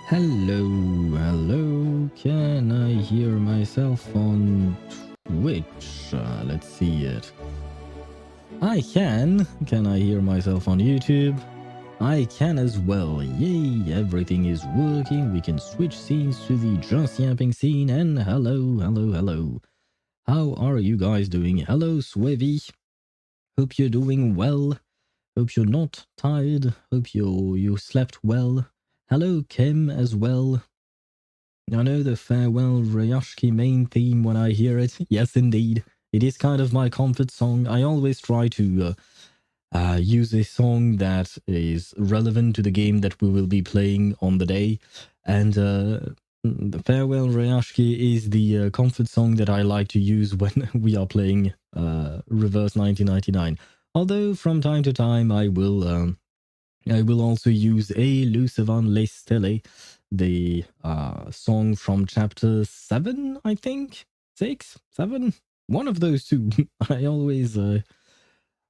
Hello. Can I hear myself on Twitch? Let's see it. I can. Can I hear myself on YouTube? I can as well. Yay, everything is working. We can switch scenes to the just yapping scene. And hello. How are you guys doing? Hello, Swevy. Hope you're doing well. Hope you're not tired. Hope you slept well. Hello, Kim, as well. I know the Farewell Ryashki main theme when I hear it. Yes, indeed. It is kind of my comfort song. I always try to use a song that is relevant to the game that we will be playing on the day. And the Farewell Ryashki is the comfort song that I like to use when we are playing Reverse 1999. Although from time to time I will also use a Lucivan Le Stelle, the song from chapter 7, I think? 6? 7? One of those two. I always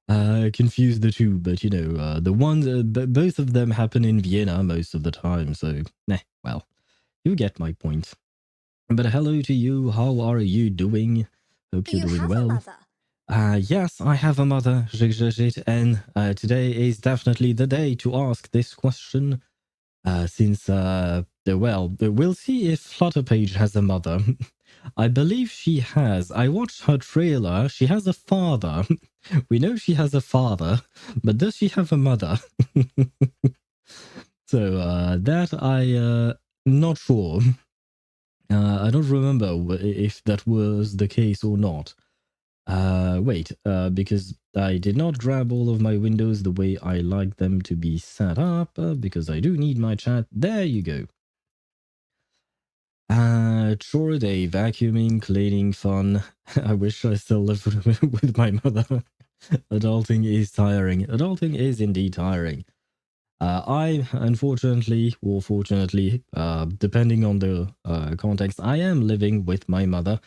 confuse the two, but you know, the ones, both of them happen in Vienna most of the time, so, well, you get my point. But hello to you, how are you doing? Hope you're doing well. Yes, I have a mother, and today is definitely the day to ask this question, since, well, we'll see if Flutterpage has a mother. I believe she has. I watched her trailer. She has a father. We know she has a father, but does she have a mother? So, that not sure. I don't remember if that was the case or not. Wait, because I did not grab all of my windows the way I like them to be set up, because I do need my chat. There you go. Chore day, vacuuming, cleaning, fun. I wish I still lived with my mother. Adulting is tiring. Adulting is indeed tiring. I, unfortunately, or fortunately, depending on the context, I am living with my mother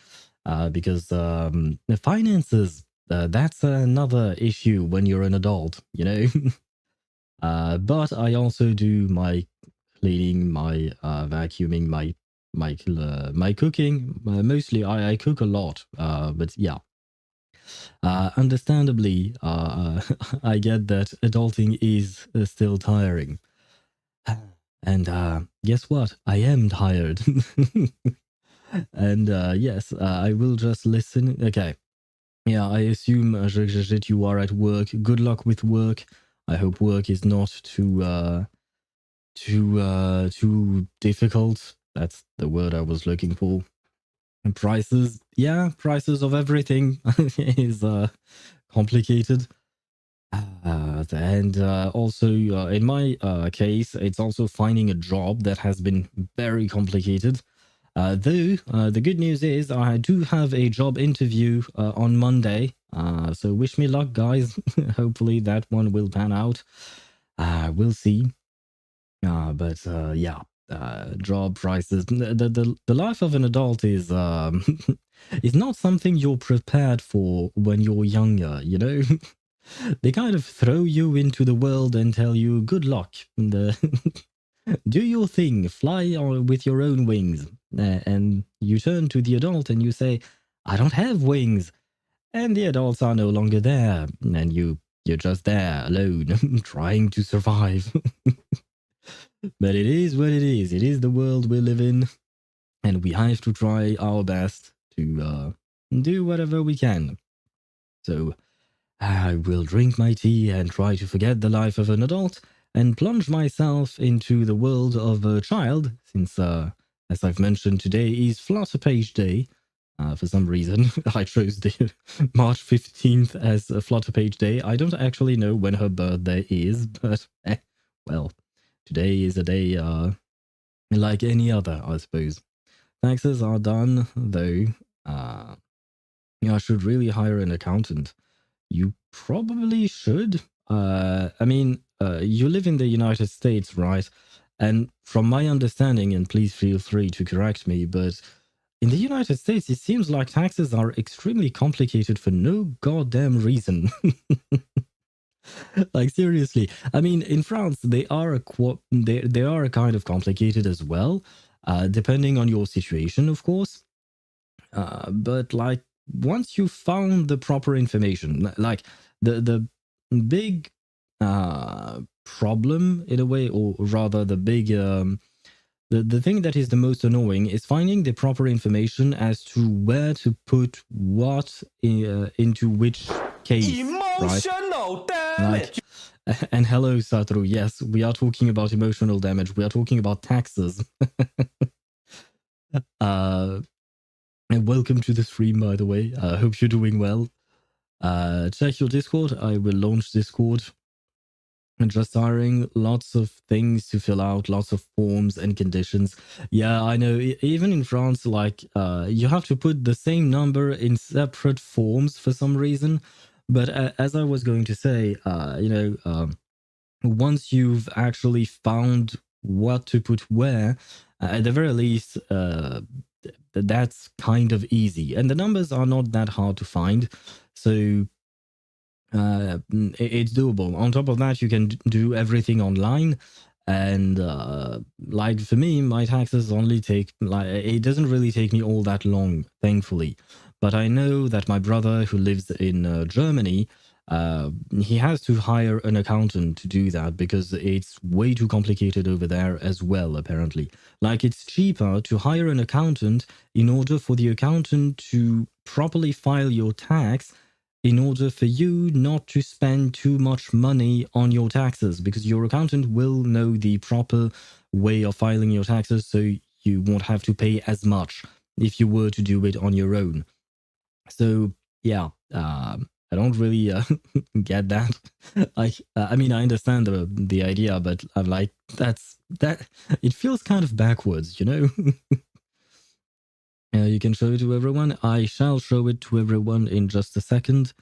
because the finances, that's another issue when you're an adult, you know? But I also do my cleaning, my vacuuming, my cooking. Mostly, I cook a lot, but yeah. Understandably, I get that adulting is still tiring. And guess what? I am tired. And yes, I will just listen. Okay. Yeah, I assume, you are at work. Good luck with work. I hope work is not too difficult. That's the word I was looking for. And prices, yeah, prices of everything is complicated. And also, in my case, it's also finding a job that has been very complicated. Though, the good news is I do have a job interview on Monday. So wish me luck, guys. Hopefully that one will pan out. We'll see. But yeah, job prices. The life of an adult is is not something you're prepared for when you're younger, you know? They kind of throw you into the world and tell you good luck. And, do your thing, fly with your own wings. And you turn to the adult and you say, I don't have wings. And the adults are no longer there. And you're just there alone, trying to survive. But it is what it is. It is the world we live in. And we have to try our best to do whatever we can. So I will drink my tea and try to forget the life of an adult and plunge myself into the world of a child, since, as I've mentioned, today is Flutterpage Day. For some reason, I chose the March 15th as a Flutterpage Day. I don't actually know when her birthday is, but, well, today is a day like any other, I suppose. Taxes are done, though. I should really hire an accountant. You probably should. I mean, you live in the United States, right? And from my understanding, and please feel free to correct me, but in the United States, it seems like taxes are extremely complicated for no goddamn reason. Like seriously, I mean, in France they are they are kind of complicated as well, depending on your situation, of course. But like once you found the proper information, like the big problem in a way, or rather the big the thing that is the most annoying is finding the proper information as to where to put what into which case. Emotional right? damage. And hello, Satoru. Yes, we are talking about emotional damage. We are talking about taxes. And welcome to the stream, by the way. I hope you're doing well. Check your Discord. I will launch Discord. And just hiring lots of things to fill out, lots of forms and conditions. Yeah, I know. Even in France, like you have to put the same number in separate forms for some reason. But as I was going to say, once you've actually found what to put where, at the very least, that's kind of easy. And the numbers are not that hard to find. So it's doable. On top of that, you can do everything online. And like for me, my taxes only take, like, it doesn't really take me all that long, thankfully. But I know that my brother who lives in Germany, he has to hire an accountant to do that because it's way too complicated over there as well, apparently. Like, it's cheaper to hire an accountant in order for the accountant to properly file your tax, in order for you not to spend too much money on your taxes, because your accountant will know the proper way of filing your taxes, so you won't have to pay as much if you were to do it on your own. So yeah, I don't really get that. I mean, I understand the idea, but I'm like, that. It feels kind of backwards, you know. You can show it to everyone. I shall show it to everyone in just a second.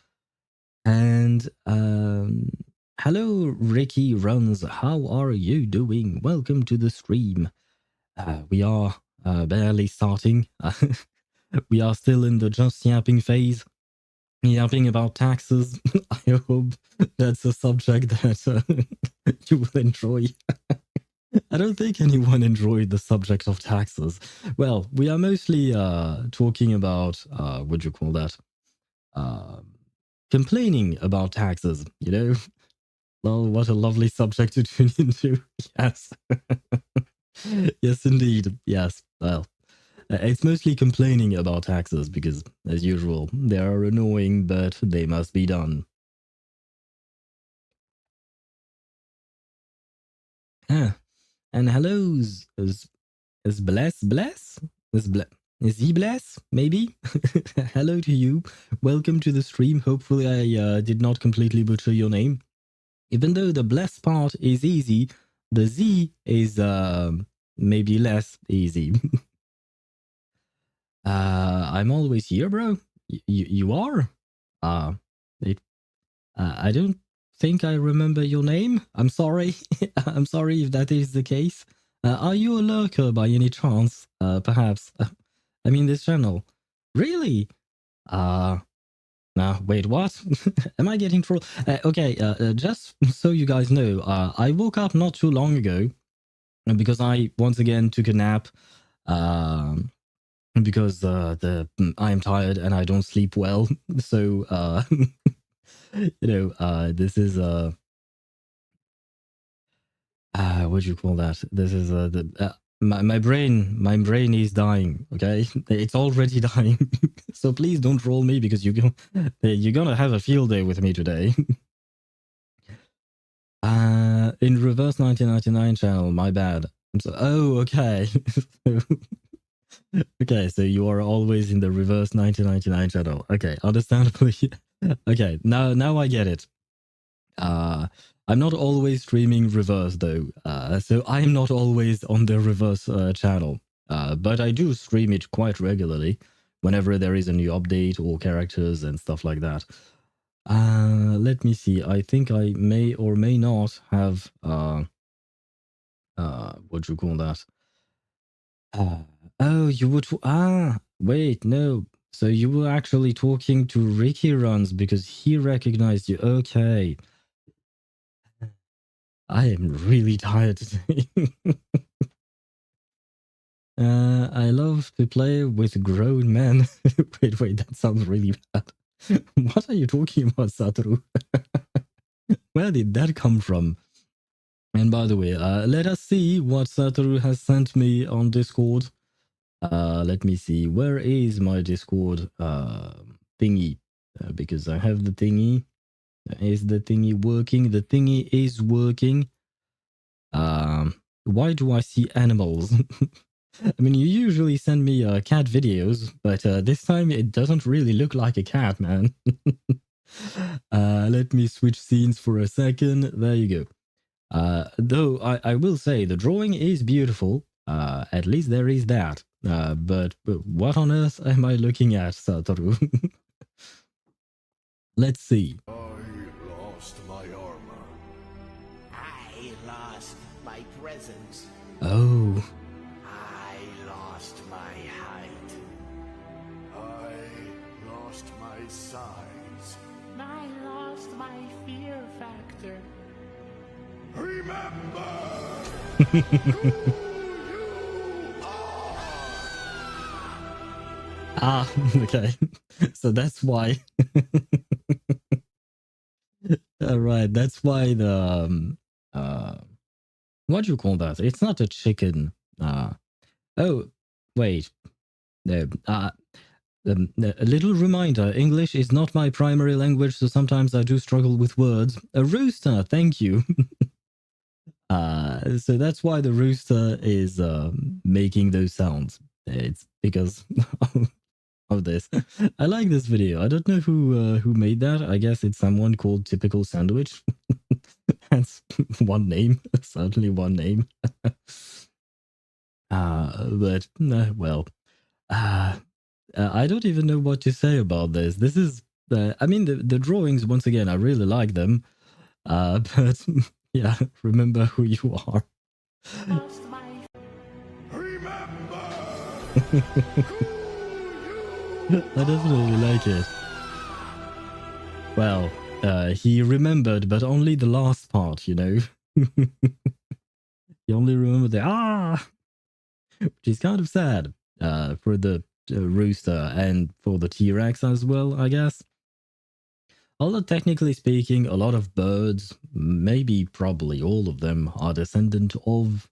And hello, Ricky Runs. How are you doing? Welcome to the stream. We are barely starting. We are still in the just yapping phase. Yapping about taxes. I hope that's a subject that you will enjoy. I don't think anyone enjoyed the subject of taxes. Well, we are mostly talking about, what do you call that? Complaining about taxes, you know? Well, what a lovely subject to tune into. Yes. Yes, indeed. Yes. Well, it's mostly complaining about taxes because, as usual, they are annoying, but they must be done. Ah, and hellos. Is Bless? Is he Bless? Maybe? Hello to you. Welcome to the stream. Hopefully I did not completely butcher your name. Even though the Bless part is easy, the Z is maybe less easy. I'm always here, bro. You are? Uh, it, I don't think I remember your name. I'm sorry. I'm sorry if that is the case. Are you a lurker by any chance? Perhaps. I mean, this channel. Really? Nah, wait, what? Am I getting trolled? Okay, just so you guys know, I woke up not too long ago because I once again took a nap. Because I am tired and I don't sleep well. So this is what do you call that? This is my brain is dying. Okay, it's already dying. So please don't troll me because you're gonna have a field day with me today. In reverse 1999 channel. My bad. Okay. Okay, so you are always in the reverse 1999 channel. Okay, understandably. Okay, now I get it. I'm not always streaming reverse though, so I'm not always on the reverse channel. But I do stream it quite regularly whenever there is a new update or characters and stuff like that. Let me see. I think I may or may not have what do you call that? Oh, you would. Wait, no. So you were actually talking to Ricky Runs because he recognized you. Okay. I am really tired today. I love to play with grown men. Wait, that sounds really bad. What are you talking about, Satoru? Where did that come from? And by the way, let us see what Satoru has sent me on Discord. Let me see. Where is my Discord thingy? Because I have the thingy. Is the thingy working? The thingy is working. Why do I see animals? I mean, you usually send me cat videos, but this time it doesn't really look like a cat, man. Let me switch scenes for a second. There you go. Though I will say the drawing is beautiful. At least there is that. But what on earth am I looking at, Satoru? Let's see. I lost my armor. I lost my presence. Oh, I lost my height. I lost my size. I lost my fear factor. Remember who you are! okay. So that's why. All right, that's why the what do you call that? It's not a chicken. Oh, wait. No. A little reminder: English is not my primary language, so sometimes I do struggle with words. A rooster, thank you. So that's why the rooster is making those sounds. It's because of this. I like this video. I don't know who made that. I guess it's someone called Typical Sandwich. That's one name, certainly one name. But well, I don't even know what to say about this. This is, I mean, the drawings once again, I really like them. But yeah, remember who you are. Lost my Remember I definitely like it. Well, he remembered, but only the last part, you know. He only remembered the which is kind of sad for the rooster and for the T-Rex as well, I guess. Although technically speaking, a lot of birds, maybe probably all of them, are descendants of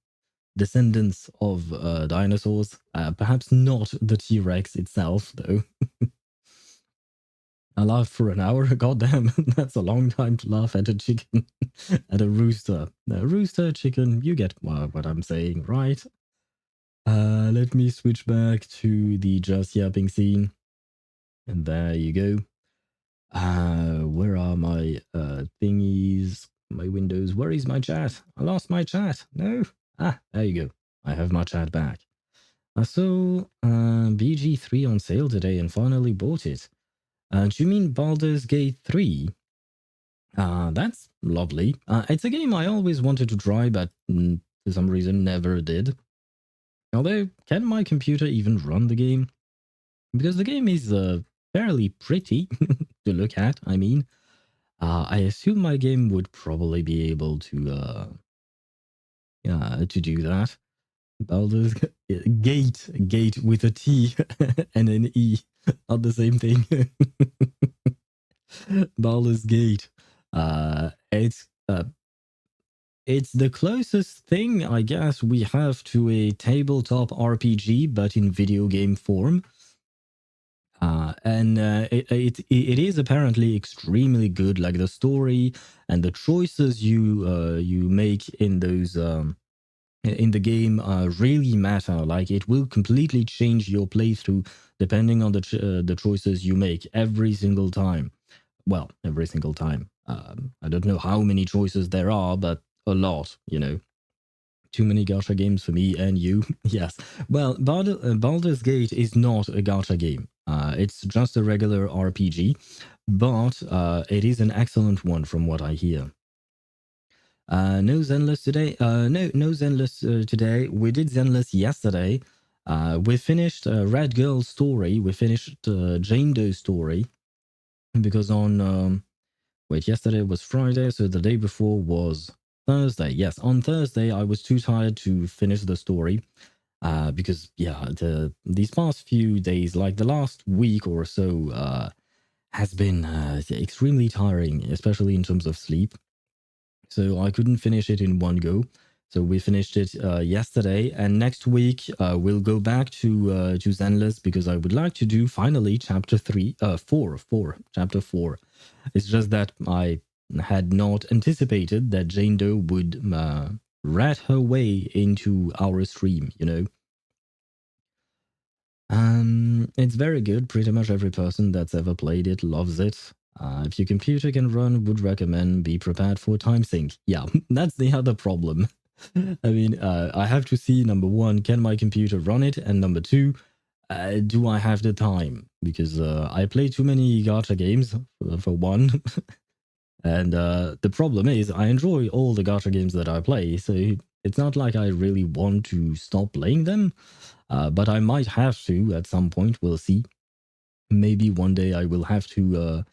dinosaurs. Perhaps not the T-Rex itself, though. I laughed for an hour. Goddamn, that's a long time to laugh at a chicken, at a rooster. A rooster, chicken, you get what I'm saying, right? Let me switch back to the just yapping scene. And there you go. Where are my thingies? My windows? Where is my chat? I lost my chat. No. There you go. I have my chat back. I saw BG3 on sale today and finally bought it. Do you mean Baldur's Gate 3? That's lovely. It's a game I always wanted to try, but for some reason never did. Although, can my computer even run the game? Because the game is fairly pretty to look at, I mean. I assume my game would probably be able to do that. Baldur's Gate with a T and an E, not the same thing. Baldur's Gate. It's the closest thing, I guess, we have to a tabletop RPG, but in video game form. And it is apparently extremely good. Like the story and the choices you make in those in the game really matter. Like it will completely change your playthrough depending on the choices you make every single time. Well, every single time. I don't know how many choices there are, but a lot. You know. Too many gacha games for me and you. Yes. Well, Baldur's Gate is not a gacha game. It's just a regular RPG, but it is an excellent one from what I hear. No Zenless today. No Zenless today. We did Zenless yesterday. We finished Red Girl's story. We finished Jane Doe's story because on wait, yesterday was Friday, so the day before was Thursday. Yes, on Thursday I was too tired to finish the story. Because yeah, these past few days, like the last week or so, has been extremely tiring, especially in terms of sleep. So I couldn't finish it in one go. So we finished it yesterday, and next week we'll go back to Zenless because I would like to do finally chapter chapter 4. It's just that I had not anticipated that Jane Doe would rat her way into our stream, you know. It's very good. Pretty much every person that's ever played it loves it. If your computer can run, would recommend be prepared for time sync. Yeah, that's the other problem. I mean, I have to see, number one, can my computer run it? And number two, do I have the time? Because I play too many gacha games, for one. And the problem is, I enjoy all the gacha games that I play, so it's not like I really want to stop playing them. But I might have to at some point. We'll see. Maybe one day I will have to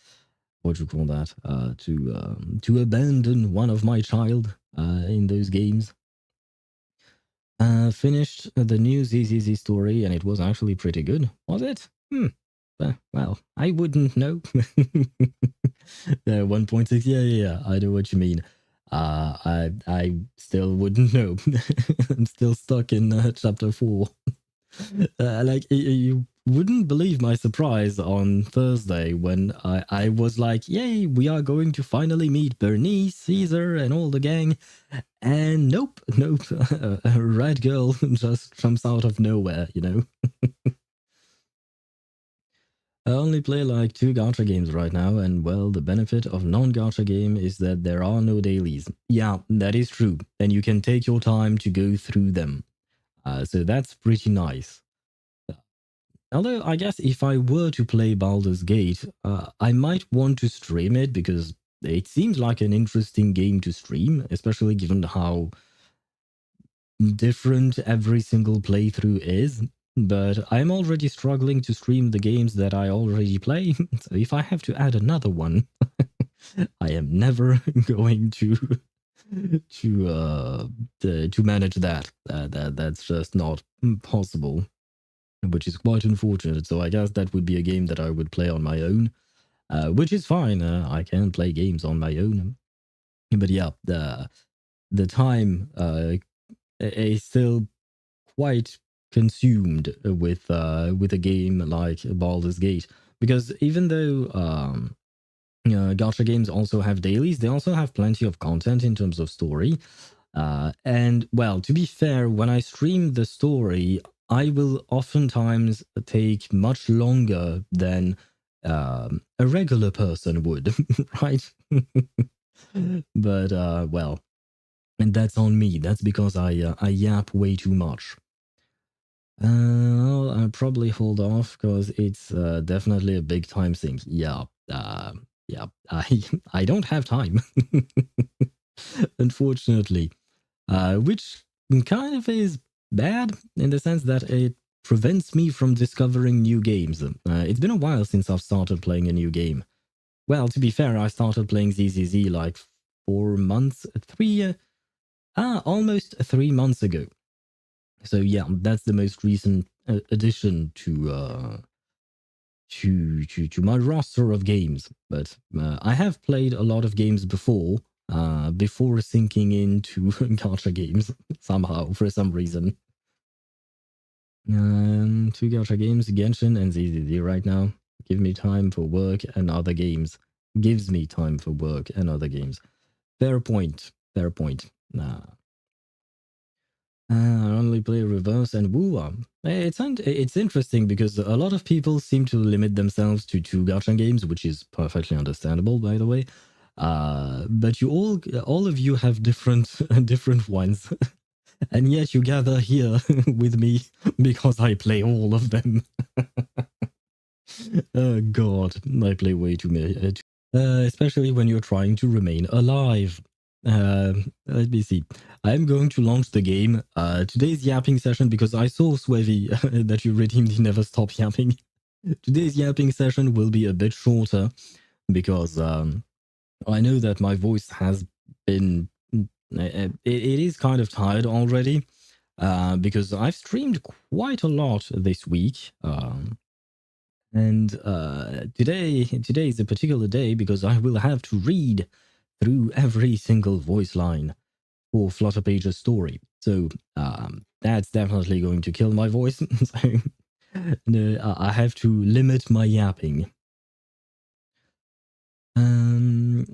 what do you call that? To abandon one of my child in those games. Finished the new ZZZ story, and it was actually pretty good. Was it? Well, I wouldn't know. 1.6. Yeah. I know what you mean. I still wouldn't know. I'm still stuck in chapter 4. Like you wouldn't believe my surprise on Thursday when I was like, yay, we are going to finally meet Bernice, Caesar, and all the gang. And nope, a red girl just jumps out of nowhere, you know? I only play like 2 gacha games right now, and well, the benefit of non-gacha game is that there are no dailies. Yeah, that is true, and you can take your time to go through them. So that's pretty nice. Although, I guess if I were to play Baldur's Gate, I might want to stream it because it seems like an interesting game to stream, especially given how different every single playthrough is. But I'm already struggling to stream the games that I already play, so if I have to add another one, I am never going to manage that. That's just not possible, which is quite unfortunate. So I guess that would be a game that I would play on my own, which is fine. I can play games on my own. But yeah, the time is still quite consumed with a game like Baldur's Gate, because even though gacha games also have dailies, they also have plenty of content in terms of story. And well, to be fair, when I stream the story, I will oftentimes take much longer than a regular person would, right? But well, and that's on me. That's because I yap way too much. I'll probably hold off because it's definitely a big time sink. Yeah, yeah. I don't have time, unfortunately, which kind of is bad in the sense that it prevents me from discovering new games. It's been a while since I've started playing a new game. Well, to be fair, I started playing ZZZ like 4 months, almost 3 months ago. So yeah, that's the most recent addition to my roster of games. But I have played a lot of games before sinking into gacha games somehow for some reason. 2 gacha games, Genshin and ZZZ right now. Give me time for work and other games. Gives me time for work and other games. Fair point. Fair point. I only play reverse and woo. It's interesting because a lot of people seem to limit themselves to 2 gacha games, which is perfectly understandable, by the way. But you all of you have different different ones, and yet you gather here with me because I play all of them. Oh God, I play way too many. Especially when you're trying to remain alive. Let me see. I'm going to launch the game. Today's yapping session, because I saw, Swevy, that you redeemed the Never Stop Yapping. Today's yapping session will be a bit shorter because I know that my voice has been it is kind of tired already because I've streamed quite a lot this week. And today is a particular day because I will have to read through every single voice line for Flutterpage's story. So that's definitely going to kill my voice. So no, I have to limit my yapping.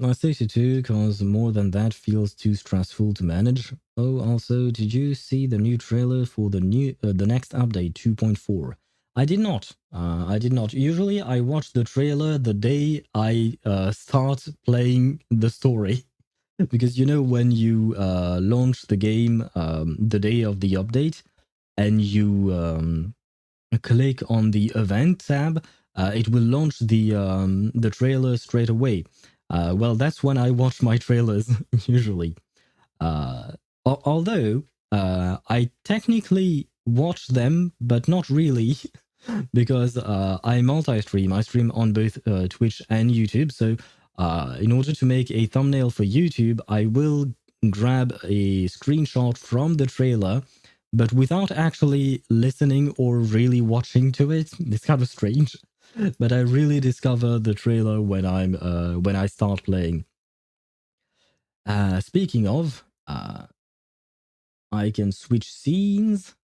I say too, because more than that feels too stressful to manage. Oh, also, did you see the new trailer for the next update 2.4? I did not. I did not. Usually, I watch the trailer the day I start playing the story, because you know when you launch the game the day of the update, and you click on the event tab, it will launch the trailer straight away. Well, that's when I watch my trailers usually. Although I technically watch them, but not really, because I multi-stream. I stream on both Twitch and YouTube. So in order to make a thumbnail for YouTube, I will grab a screenshot from the trailer, but without actually listening or really watching to it. It's kind of strange, but I really discover the trailer when I start playing. Speaking of, I can switch scenes,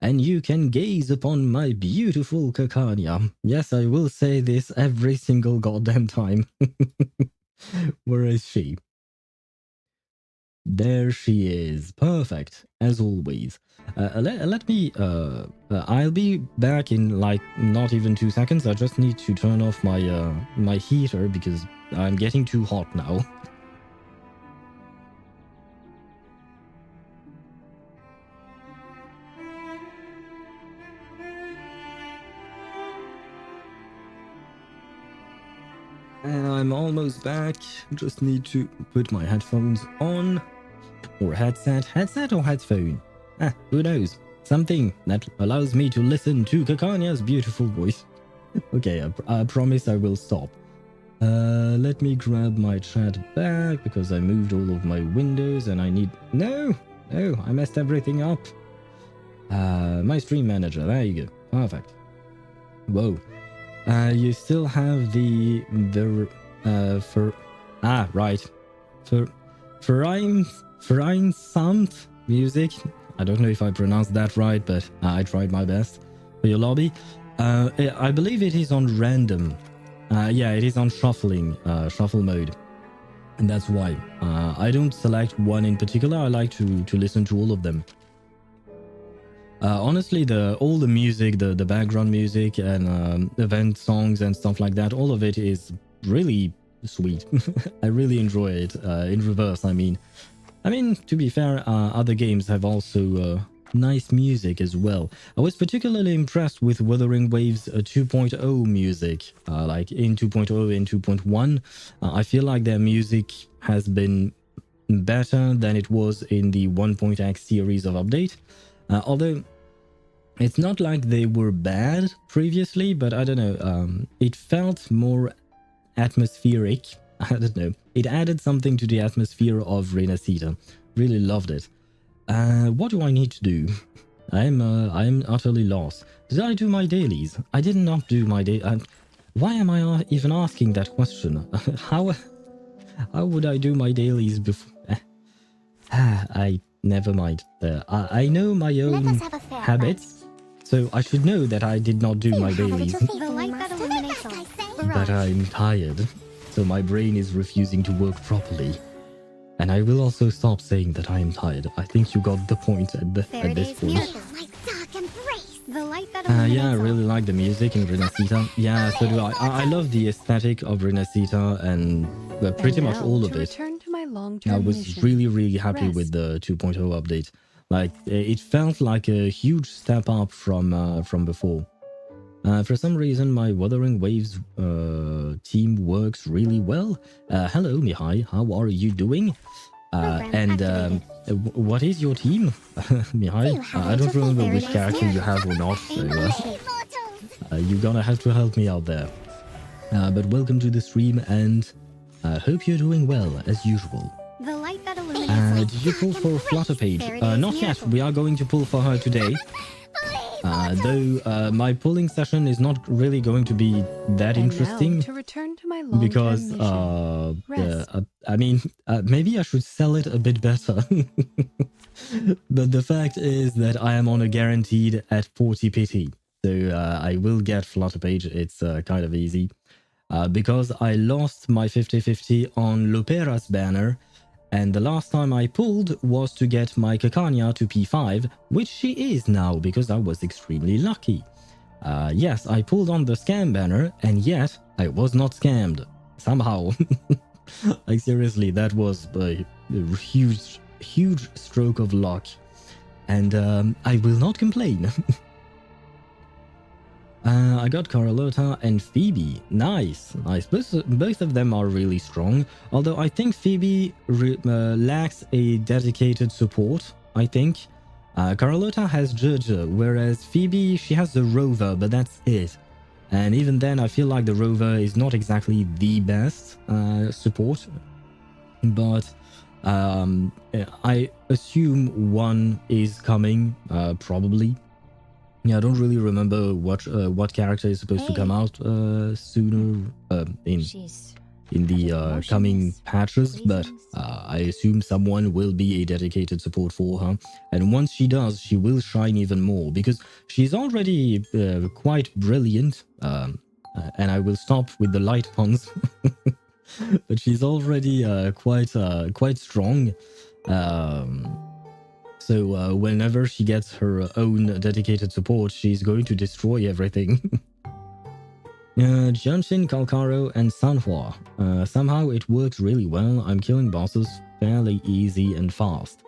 and you can gaze upon my beautiful Kakanya. Yes, I will say this every single goddamn time. Where is she? There she is. Perfect, as always. Let me... I'll be back in, like, not even 2 seconds. I just need to turn off my, my heater because I'm getting too hot now. And I'm almost back. Just need to put my headphones on. Or headset. Headset or headphone? Who knows? Something that allows me to listen to Kakanya's beautiful voice. Okay, I promise I will stop. Let me grab my chat back because I moved all of my windows and I need... No, I messed everything up. My stream manager, there you go. Perfect. Whoa. You still have the Vertin Samt music. I don't know if I pronounced that right, but I tried my best for your lobby. I believe it is on random. Yeah, it is on shuffle mode, and that's why I don't select one in particular. I like to listen to all of them. Honestly, all the music, the background music and event songs and stuff like that, all of it is really sweet. I really enjoy it. In reverse, I mean, to be fair, other games have also nice music as well. I was particularly impressed with Wuthering Waves 2.0 music, like in 2.0 and 2.1. I feel like their music has been better than it was in the 1.x series of update. Although it's not like they were bad previously, but I don't know, it felt more atmospheric. I don't know. It added something to the atmosphere of Renacita. Really loved it. What do I need to do? I'm utterly lost. Did I do my dailies? I did not do my why am I even asking that question? How would I do my dailies before? Never mind. I know my own habits, so I should know that I did not do my dailies. But I'm tired, so my brain is refusing to work properly. And I will also stop saying that I am tired. I think you got the point at this point. Yeah, I really like the music in Renacita. Yeah, so do I. I love the aesthetic of Renacita and pretty much all of it. I was really happy with the 2.0 update. Like, it felt like a huge step up from before. For some reason, my Wuthering Waves team works really well. Hello, Mihai. How are you doing? What is your team, Mihai? I don't remember which character you have or not, so you're gonna have to help me out there. But welcome to the stream, and I hope you're doing well, as usual. Did you pull for Flutterpage? Not yet. We are going to pull for her today. Though my pulling session is not really going to be that interesting. To return to my long-term Because I mean, maybe I should sell it a bit better. But the fact is that I am on a guaranteed at 40 pity, so I will get Flutterpage. It's kind of easy because I lost my 50-50 on Lopera's banner, and the last time I pulled was to get my Kakanya to P5, which she is now because I was extremely lucky. Yes, I pulled on the scam banner, and yet I was not scammed. Somehow. Like, seriously, that was a huge stroke of luck. And I will not complain. I got Carlotta and Phoebe. Nice. Both of them are really strong. Although I think Phoebe lacks a dedicated support, I think. Carlotta has Jojo, whereas Phoebe, she has the Rover, but that's it. And even then, I feel like the Rover is not exactly the best support. But I assume one is coming, probably. Yeah, I don't really remember what character is supposed to come out sooner in the coming patches, but I assume someone will be a dedicated support for her. And once she does, she will shine even more, because she's already quite brilliant. And I will stop with the light puns. But she's already quite strong. So whenever she gets her own dedicated support, she's going to destroy everything. Junshin, Kalkaro, and Sanhua. Somehow it works really well. I'm killing bosses fairly easy and fast.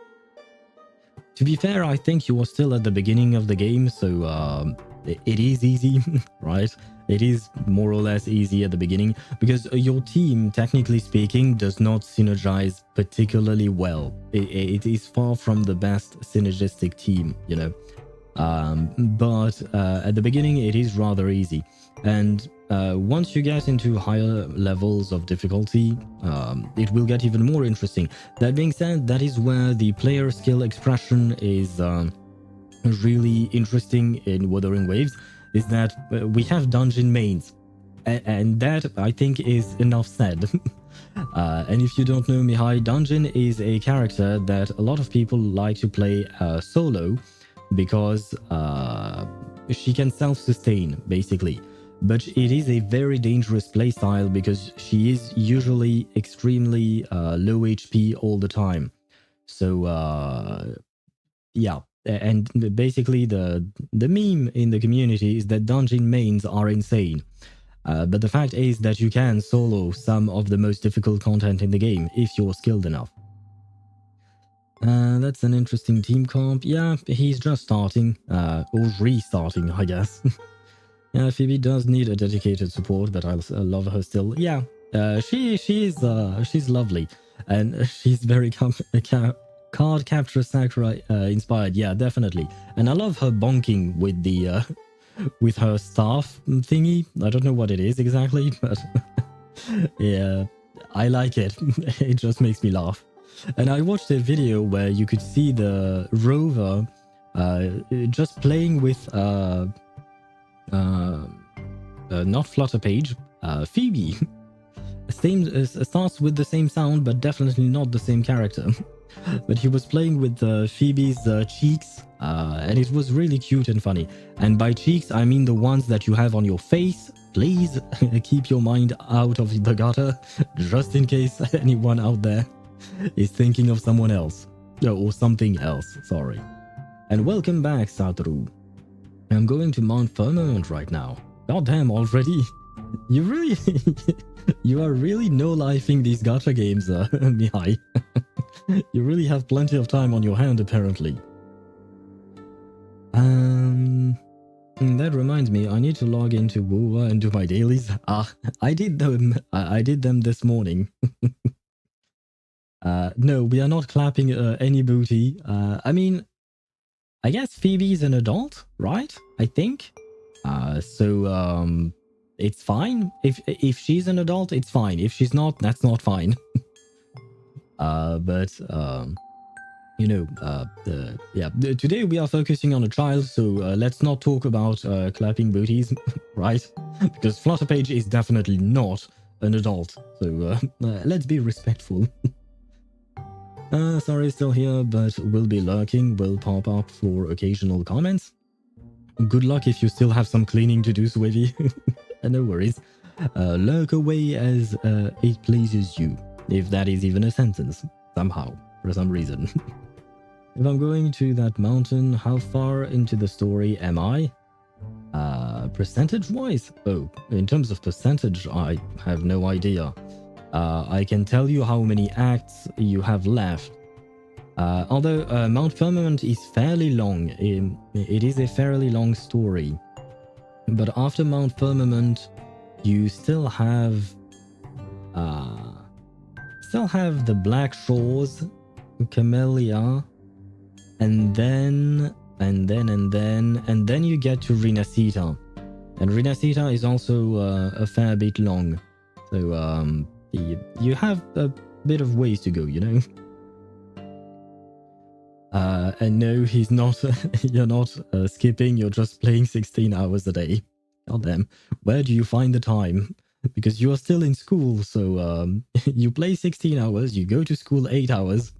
To be fair, I think you are still at the beginning of the game, so it is easy, right? It is more or less easy at the beginning, because your team, technically speaking, does not synergize particularly well. It is far from the best synergistic team, you know. But at the beginning, it is rather easy. And once you get into higher levels of difficulty, it will get even more interesting. That being said, that is where the player skill expression is really interesting in Wuthering Waves, is that we have dungeon mains. And that, I think, is enough said. And if you don't know Mihai, Dungeon is a character that a lot of people like to play solo, because she can self-sustain, basically. But it is a very dangerous playstyle because she is usually extremely low HP all the time. So, yeah. And basically the meme in the community is that dungeon mains are insane. But the fact is that you can solo some of the most difficult content in the game if you're skilled enough. That's an interesting team comp. Yeah, he's just starting, or restarting, I guess. Yeah, Phoebe does need a dedicated support, but I love her still. Yeah, she's lovely, and she's very card capture Sakura inspired. Yeah, definitely. And I love her bonking with the with her staff thingy. I don't know what it is exactly, but yeah, I like it. It just makes me laugh. And I watched a video where you could see the rover just playing with not Flutterpage, Phoebe. Same starts with the same sound, but definitely not the same character. But he was playing with Phoebe's cheeks, and it was really cute and funny. And by cheeks, I mean the ones that you have on your face. Please keep your mind out of the gutter, just in case anyone out there is thinking of someone else. Or something else, sorry. And welcome back, Satoru. I'm going to Mount Firmament right now. Goddamn, already? You really... you are really no-lifing these gacha games, Mihai. You really have plenty of time on your hand, apparently. That reminds me, I need to log into WoWa and do my dailies. I did them. I did them this morning. No, we are not clapping any booty. I mean, I guess Phoebe's an adult, right? I think. So it's fine. If she's an adult, it's fine. If she's not, that's not fine. Today we are focusing on a child, so let's not talk about clapping booties, right? Because Flutterpage is definitely not an adult, so let's be respectful. Sorry, still here, but will be lurking, will pop up for occasional comments. Good luck if you still have some cleaning to do, Swivy. No worries. Lurk away as it pleases you, if that is even a sentence, somehow, for some reason. If I'm going to that mountain, how far into the story am I? Percentage-wise? Oh, in terms of percentage, I have no idea. I can tell you how many acts you have left. Although Mount Firmament is fairly long, it is a fairly long story. But after Mount Firmament, you still have the Black Shores, Camellia, and then you get to Rinasita. And Rinasita is also a fair bit long. So you have a bit of ways to go, you know? And no, he's not. You're not skipping. You're just playing 16 hours a day. God damn. Where do you find the time? Because you are still in school, so you play 16 hours. You go to school 8 hours.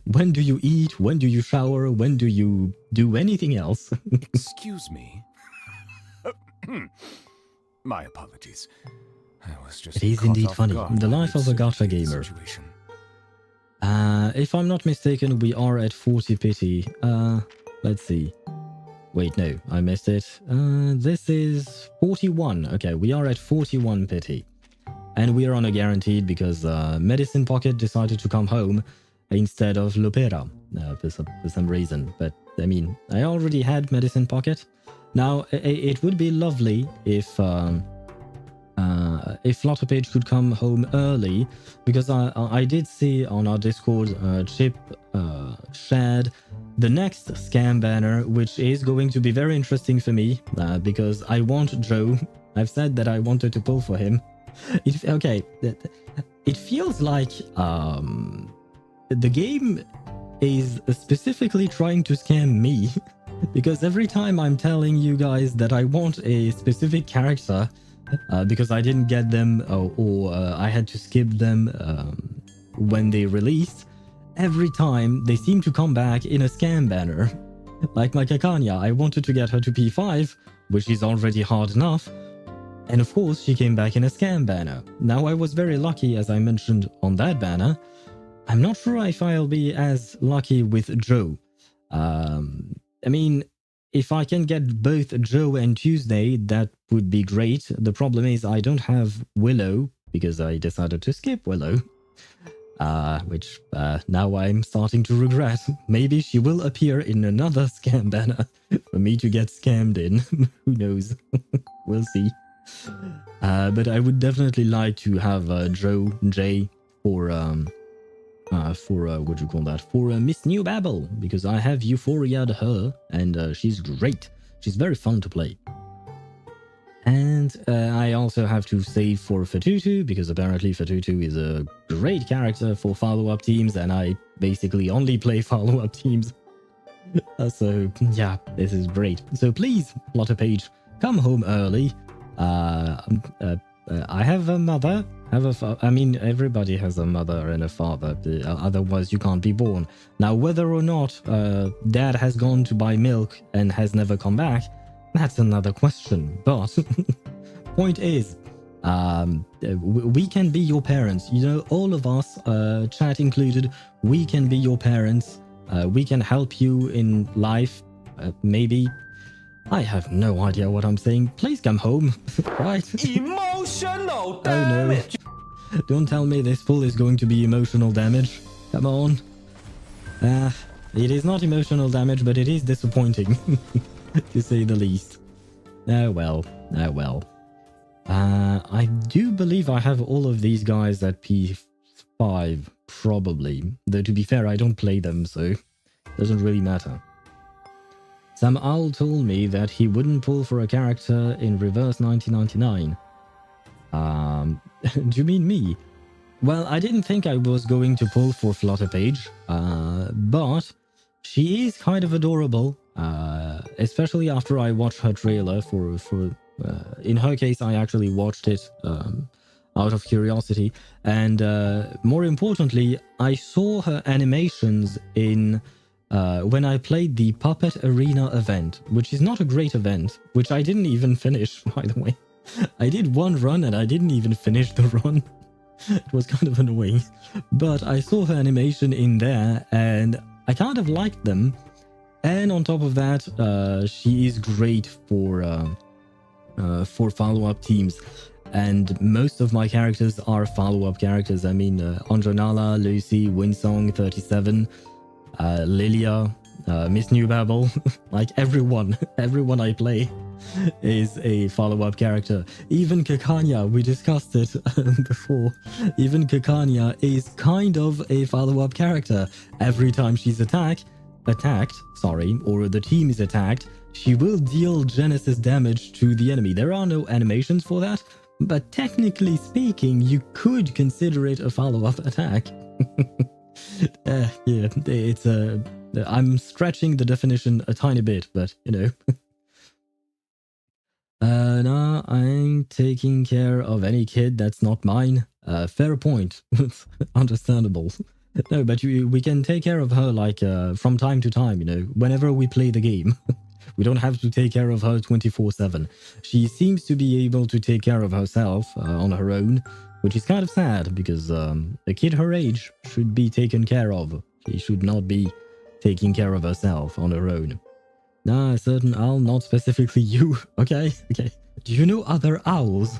When do you eat? When do you shower? When do you do anything else? Excuse me. My apologies. I was just It is caught indeed off funny. guard The by life of a gacha absurdity gamer. situation. If I'm not mistaken, we are at 40 pity. Let's see. Wait, no, I missed it. This is 41. Okay, we are at 41 pity. And we are on a guaranteed because Medicine Pocket decided to come home instead of Lupera for some reason. But, I mean, I already had Medicine Pocket. Now, it would be lovely if Flutterpage could come home early, because I did see on our Discord, Chip shared the next scam banner, which is going to be very interesting for me, because I want Joe. I've said that I wanted to pull for him. It feels like the game is specifically trying to scam me, because every time I'm telling you guys that I want a specific character, because I didn't get them or I had to skip them when they released, every time they seem to come back in a scam banner. Like my Kakanya, I wanted to get her to P5, which is already hard enough, and of course she came back in a scam banner. Now I was very lucky, as I mentioned, on that banner. I'm not sure if I'll be as lucky with Joe. I mean, if I can get both Joe and Tuesday, that would be great. The problem is I don't have Willow, because I decided to skip Willow. Which now I'm starting to regret. Maybe she will appear in another scam banner for me to get scammed in. Who knows? We'll see. But I would definitely like to have Joe J for what do you call that? For Miss New Babel, because I have Euphoria'd her, and she's great. She's very fun to play. And I also have to save for Fatutu, because apparently Fatutu is a great character for follow-up teams, and I basically only play follow-up teams. So yeah, this is great. So please, Flutterpage, come home early. I have a mother. I mean, everybody has a mother and a father. Otherwise, you can't be born. Now, whether or not Dad has gone to buy milk and has never come back, that's another question. But point is, we can be your parents. You know, all of us, chat included, we can be your parents. We can help you in life, maybe. I have no idea what I'm saying. Please come home, right? Emotional damage! Oh no. Don't tell me this pull is going to be emotional damage. Come on. It is not emotional damage, but it is disappointing, to say the least. Oh well, oh well. I do believe I have all of these guys at P5, probably. Though to be fair, I don't play them, so it doesn't really matter. Sam Owl told me that he wouldn't pull for a character in Reverse 1999. Do you mean me? Well, I didn't think I was going to pull for Flutterpage, but she is kind of adorable, especially after I watched her trailer for in her case, I actually watched it out of curiosity. And more importantly, I saw her animations in when I played the Puppet Arena event, which is not a great event, which I didn't even finish, by the way. I did one run and I didn't even finish the run. It was kind of annoying. But I saw her animation in there and I kind of liked them. And on top of that, she is great for follow-up teams. And most of my characters are follow-up characters. I mean, Andronala, Lucy, Winsong, 37, Lilia, Miss Newbabble, like everyone I play is a follow-up character. Even Kakanya, we discussed it before. Even Kakanya is kind of a follow-up character. Every time she's attacked, or the team is attacked, she will deal Genesis damage to the enemy. There are no animations for that, but technically speaking, you could consider it a follow-up attack. Yeah, it's I'm stretching the definition a tiny bit, but you know. No, I'm taking care of any kid that's not mine. Fair point. Understandable. No, but we can take care of her like from time to time, you know, whenever we play the game. We don't have to take care of her 24/7. She seems to be able to take care of herself on her own, which is kind of sad because a kid her age should be taken care of. She should not be taking care of herself on her own. Nah, a certain owl, not specifically you. Okay. Do you know other owls?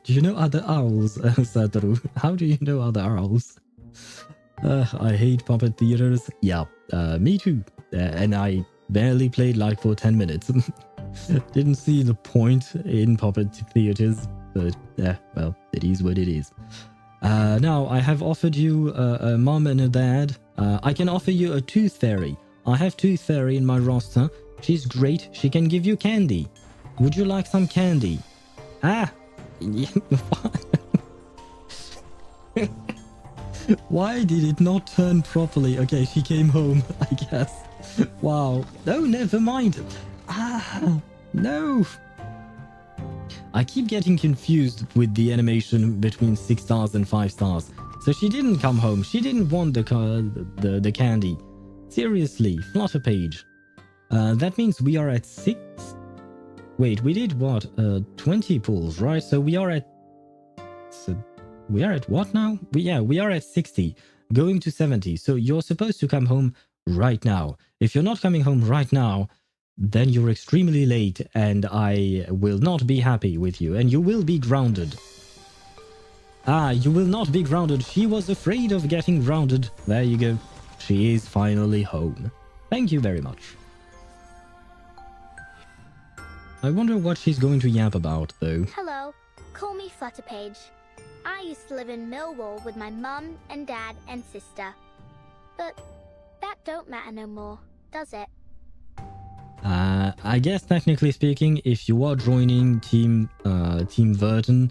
Do you know other owls, Satoru? How do you know other owls? I hate puppet theaters. Yeah, me too. And I barely played like for 10 minutes. Didn't see the point in puppet theaters, but well, it is what it is. Now, I have offered you a mom and a dad. I can offer you a tooth fairy. I have Tooth Fairy in my roster. She's great. She can give you candy. Would you like some candy? Ah! Why did it not turn properly? Okay, she came home, I guess. Wow. No, never mind. Ah, no. I keep getting confused with the animation between 6 stars and 5 stars. So she didn't come home. She didn't want the candy. Seriously, Flutterpage. That means we are at 6. Wait, we did what? 20 pulls, right? So we are at. So we are at what now? We are at 60, going to 70. So you're supposed to come home right now. If you're not coming home right now, then you're extremely late, and I will not be happy with you, and you will be grounded. Ah, you will not be grounded. She was afraid of getting grounded. There you go. She is finally home. Thank you very much. I wonder what she's going to yap about, though. Hello, call me Flutterpage. I used to live in Millwall with my mum and dad and sister. But that don't matter no more, does it? I guess technically speaking, if you are joining Team Vertin,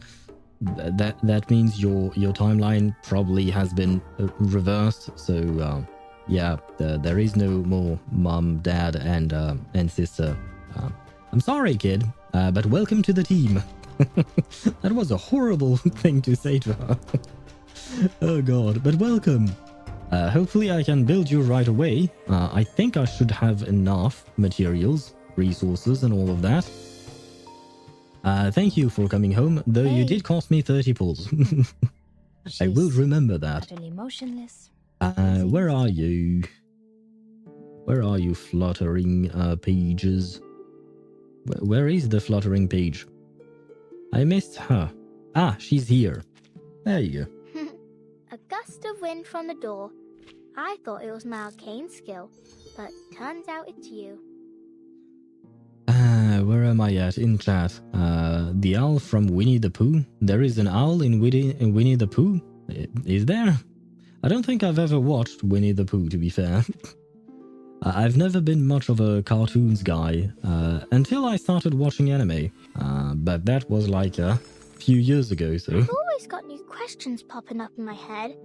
that means your timeline probably has been reversed. So yeah, there is no more mom, dad, and sister. I'm sorry, kid, but welcome to the team. That was a horrible thing to say to her. Oh god, but welcome. Hopefully I can build you right away. I think I should have enough materials, resources, and all of that. Thank you for coming home, though you did cost me 30 pulls. I will remember that. Utterly motionless. Where are you? Where are you, fluttering pages? Where is the fluttering page? I missed her. Ah, she's here. There you go. A gust of wind from the door. I thought it was my arcane skill, but turns out it's you. Where am I at in chat? The owl from Winnie the Pooh? There is an owl in Winnie the Pooh? Is there? I don't think I've ever watched Winnie the Pooh, to be fair. I've never been much of a cartoons guy until I started watching anime, but that was like a few years ago, so... I've always always got new questions popping up in my head,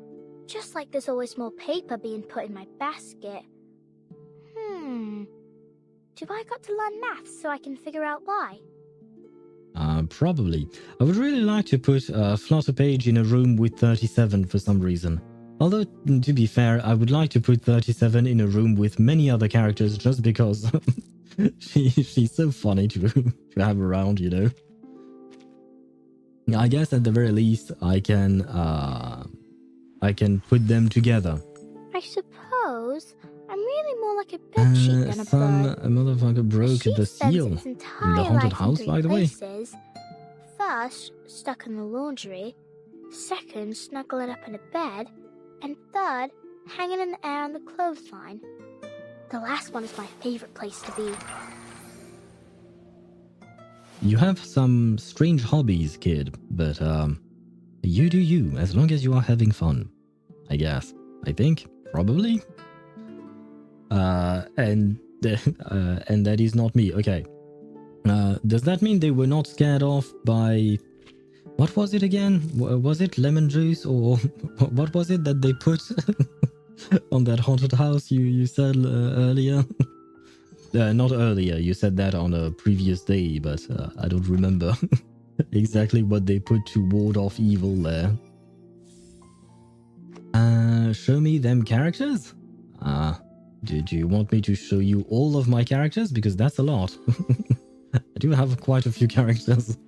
just like there's always more paper being put in my basket. Do I got to learn maths so I can figure out why? Probably. I would really like to put Flutterpage in a room with 37 for some reason. Although, to be fair, I would like to put 37 in a room with many other characters just because she's so funny to have around, you know. I guess at the very least I can put them together. I suppose I'm really more like a bedsheet than a bird. A motherfucker broke the seal in the haunted house, by the way. First, stuck in the laundry. Second, snuggling up in a bed. And third, hanging in the air on the clothesline. The last one is my favorite place to be. You have some strange hobbies, kid, but you do you, as long as you are having fun. I guess. I think. Probably. And that is not me. Okay. Does that mean they were not scared off by... What was it again? Was it lemon juice, or what was it that they put on that haunted house you said earlier? Not earlier, you said that on a previous day, but I don't remember exactly what they put to ward off evil there. Show me them characters? Do you want me to show you all of my characters? Because that's a lot. I do have quite a few characters.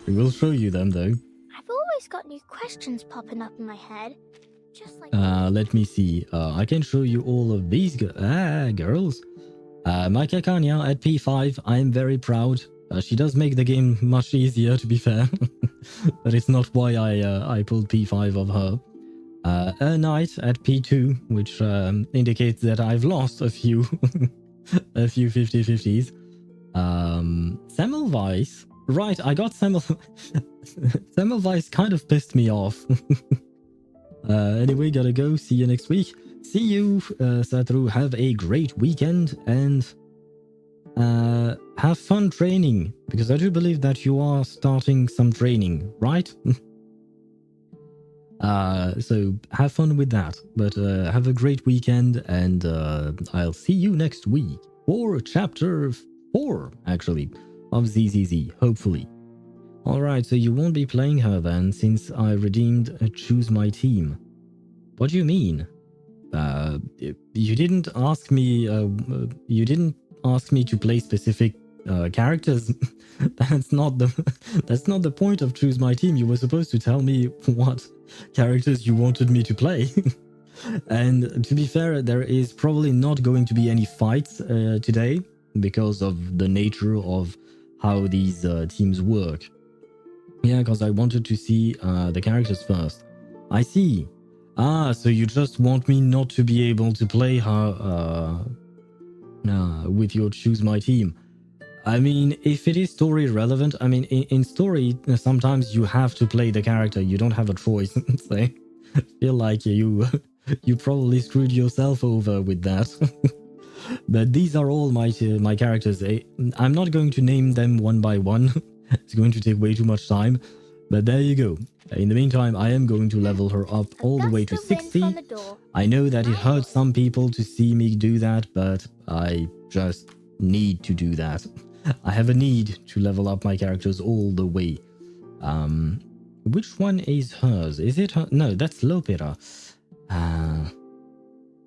I will show you them, though. I've always got new questions popping up in my head. Just like... Let me see. I can show you all of these girls. Micah Kanya at P5. I am very proud. She does make the game much easier, to be fair. But it's not why I pulled P5 of her. A Knight at P2, which indicates that I've lost a few a few 50-50s. Semmelweis. Right, I got Semmelweis kind of pissed me off. Anyway, gotta go. See you next week. See you, Satru. Have a great weekend and have fun training, because I do believe that you are starting some training, right? So have fun with that, but have a great weekend, and I'll see you next week for chapter 4, actually, of ZZZ, hopefully. Alright, so you won't be playing her then, since I redeemed Choose My Team. What do you mean? You didn't ask me to play specific characters. That's not the point of Choose My Team. You were supposed to tell me what characters you wanted me to play. And to be fair, there is probably not going to be any fights today because of the nature of how these teams work. Yeah, because I wanted to see the characters first. I see. So you just want me not to be able to play her with your Choose My Team. I mean, if it is story relevant, I mean, in story, sometimes you have to play the character. You don't have a choice. So I feel like you probably screwed yourself over with that. But these are all my characters. I'm not going to name them one by one. It's going to take way too much time. But there you go. In the meantime, I am going to level her up all the way to 60. I know that it hurts some people to see me do that, but I just need to do that. I have a need to level up my characters all the way. Which one is hers? Is it her? No, that's Lopera.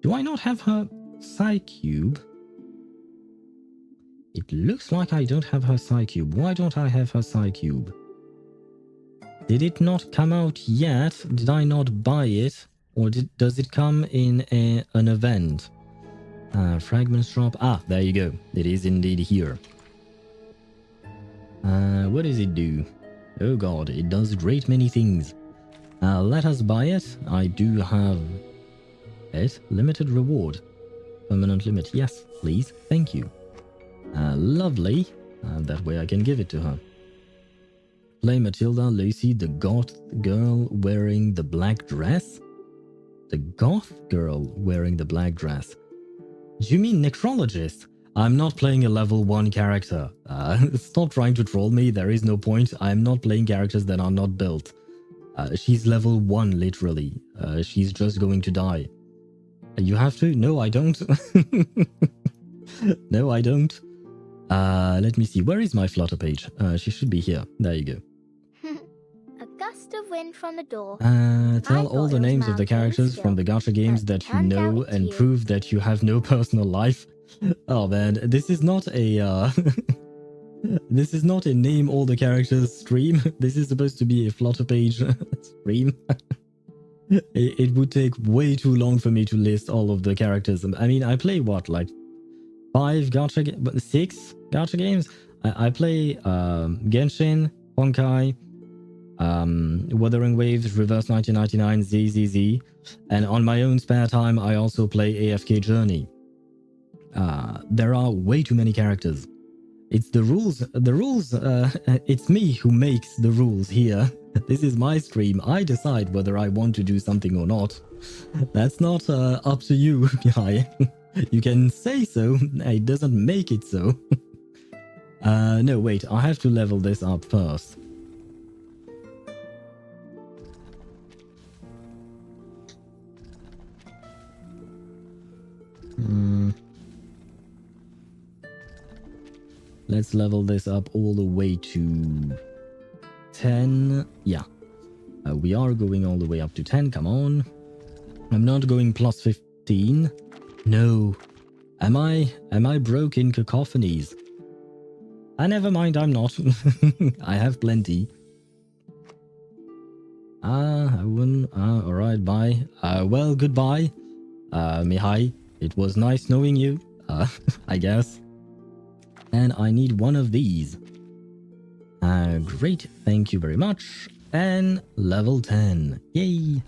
Do I not have her Psi Cube? It looks like I don't have her Psi Cube. Why don't I have her Psi Cube? Did it not come out yet? Did I not buy it? Or does it come in an event? Fragment shop. Ah, there you go. It is indeed here. What does it do? Oh god, it does great many things. Let us buy it. I do have it. Limited reward. Permanent limit. Yes, please. Thank you. Lovely. That way I can give it to her. Play Matilda, Lucy, the goth girl wearing the black dress? The goth girl wearing the black dress? Do you mean necrologist? I'm not playing a level 1 character. Stop trying to troll me, there is no point. I'm not playing characters that are not built. She's level 1, literally. She's just going to die. You have to? No, I don't. No, I don't. Let me see. Where is my Flutter page? She should be here. There you go. A gust of wind from the door. Tell I all thought the it was names of the mountain characters from the gacha games but that you turned out know it's and you. prove that you have no personal life. Oh man, this is not a this is not a name all the characters stream. This is supposed to be a Flutterpage stream. It would take way too long for me to list all of the characters. I mean, I play what, like 6 gacha games? I play Genshin, Honkai, Wuthering Waves, Reverse 1999, ZZZ, and on my own spare time I also play AFK Journey. There are way too many characters. It's the rules, it's me who makes the rules here. This is my stream. I decide whether I want to do something or not. That's not up to you, guy. You can say so, it doesn't make it so. No, wait, I have to level this up first. Let's level this up all the way to 10. Yeah, we are going all the way up to 10. Come on. I'm not going plus 15. No. Am I broke in cacophonies? Never mind, I'm not. I have plenty. I wouldn't. Alright, bye. Well, goodbye. Mihai. It was nice knowing you. I guess. And I need one of these. Great, thank you very much. And level 10. Yay!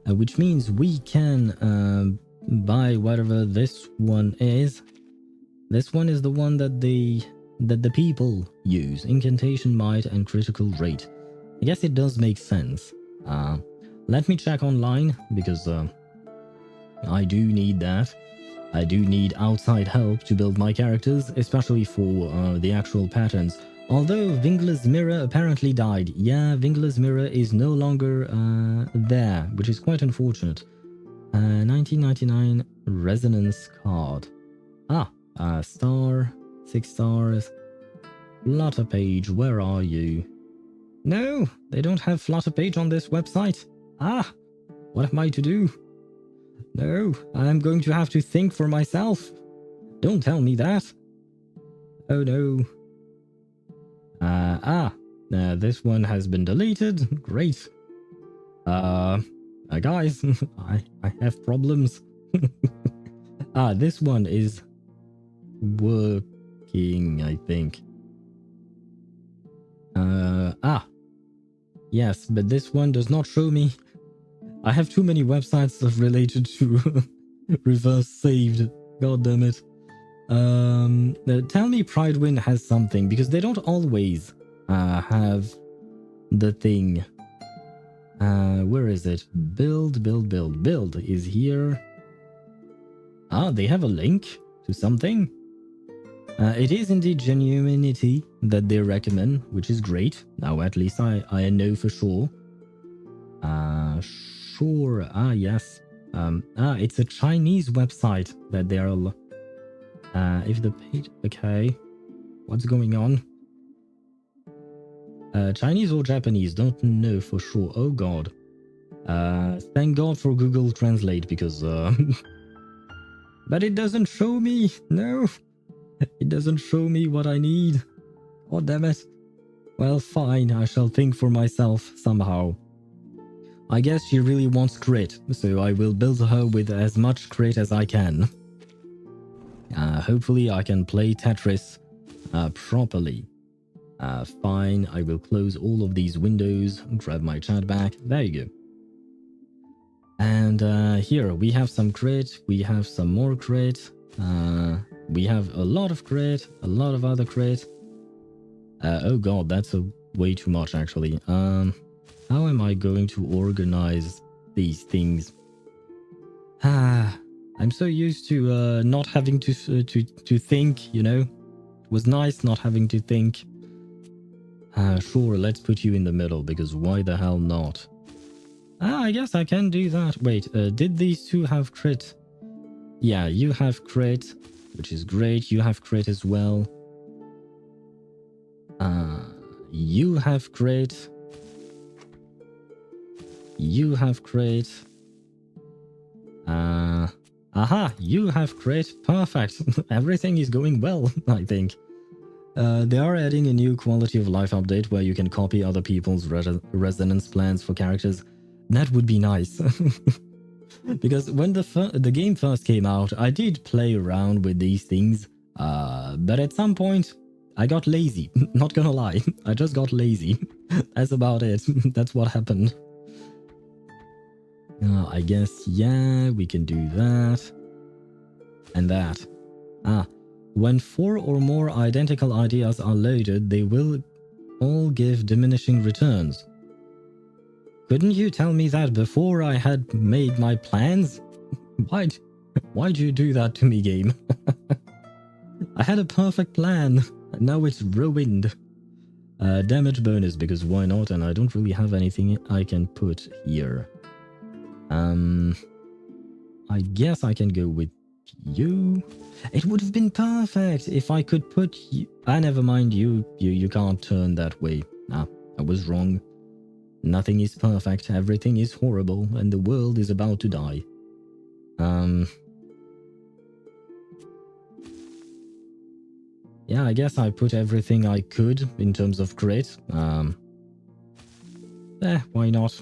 Which means we can buy whatever this one is. This one is the one that the people use. Incantation, might, and critical rate. I guess it does make sense. Let me check online, because I do need that. I do need outside help to build my characters, especially for the actual patterns. Although Vingler's mirror apparently died. Yeah, Vingler's mirror is no longer there, which is quite unfortunate. 1999 resonance card. Star, 6 stars. Flutterpage, where are you? No, they don't have Flutterpage on this website. What am I to do? No, I'm going to have to think for myself. Don't tell me that. Oh no. This one has been deleted. Great. Guys, I have problems. This one is working, I think. Yes, but this one does not show me. I have too many websites related to reverse saved. God damn it. Tell me Pridewind has something, because they don't always have the thing. Where is it? Build is here. They have a link to something. It is indeed genuinity that they recommend, which is great. Now at least I know for sure. Sure. Yes. It's a Chinese website that they are. If the page. Okay. What's going on? Chinese or Japanese? Don't know for sure. Oh god. Thank God for Google Translate, because. But it doesn't show me. No. It doesn't show me what I need. Oh damn it. Well, fine. I shall think for myself somehow. I guess she really wants crit, so I will build her with as much crit as I can. Hopefully I can play Tetris properly. Fine, I will close all of these windows, grab my chat back. There you go. And here we have some crit, we have some more crit. We have a lot of crit, a lot of other crit. Oh god, that's way too much actually. How am I going to organize these things? I'm so used to not having to think, you know. It was nice not having to think. Sure, let's put you in the middle, because why the hell not? I guess I can do that. Wait, did these two have crit? Yeah, you have crit, which is great. You have crit as well. You have crit. You have crit. Aha, you have crit. Perfect. Everything is going well, I think. They are adding a new quality of life update where you can copy other people's resonance plans for characters. That would be nice. Because when the game first came out, I did play around with these things. But at some point, I got lazy. Not gonna lie. I just got lazy. That's about it. That's what happened. I guess, yeah, we can do that. And that. When 4 or more identical ideas are loaded, they will all give diminishing returns. Couldn't you tell me that before I had made my plans? Why'd you do that to me, game? I had a perfect plan, and now it's ruined. Damage bonus, because why not? And I don't really have anything I can put here. I guess I can go with you. It would have been perfect if I could put you... never mind, you can't turn that way. I was wrong. Nothing is perfect, everything is horrible, and the world is about to die. Yeah, I guess I put everything I could in terms of crit. Why not?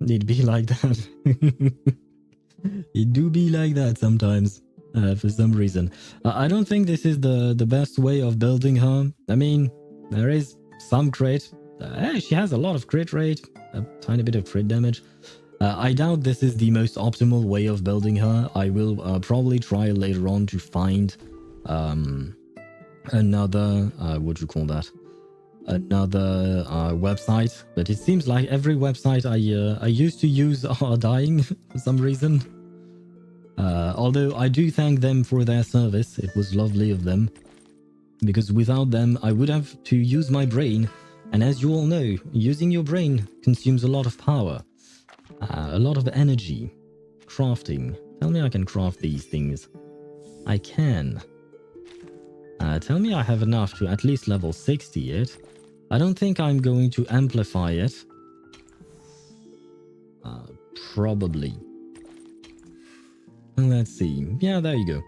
It'd be like that. It do be like that sometimes, for some reason. I don't think this is the best way of building her. I mean, there is some crit. She has a lot of crit rate, a tiny bit of crit damage. I doubt this is the most optimal way of building her. I will probably try later on to find another, what do you call that? Another website, but it seems like every website I used to use are dying for some reason. Although I do thank them for their service, it was lovely of them, because without them I would have to use my brain, and as you all know, using your brain consumes a lot of power, a lot of energy. Crafting. Tell me I can craft these things. I can. Tell me I have enough to at least level 60 it. I don't think I'm going to amplify it. Probably. Let's see. Yeah, there you go.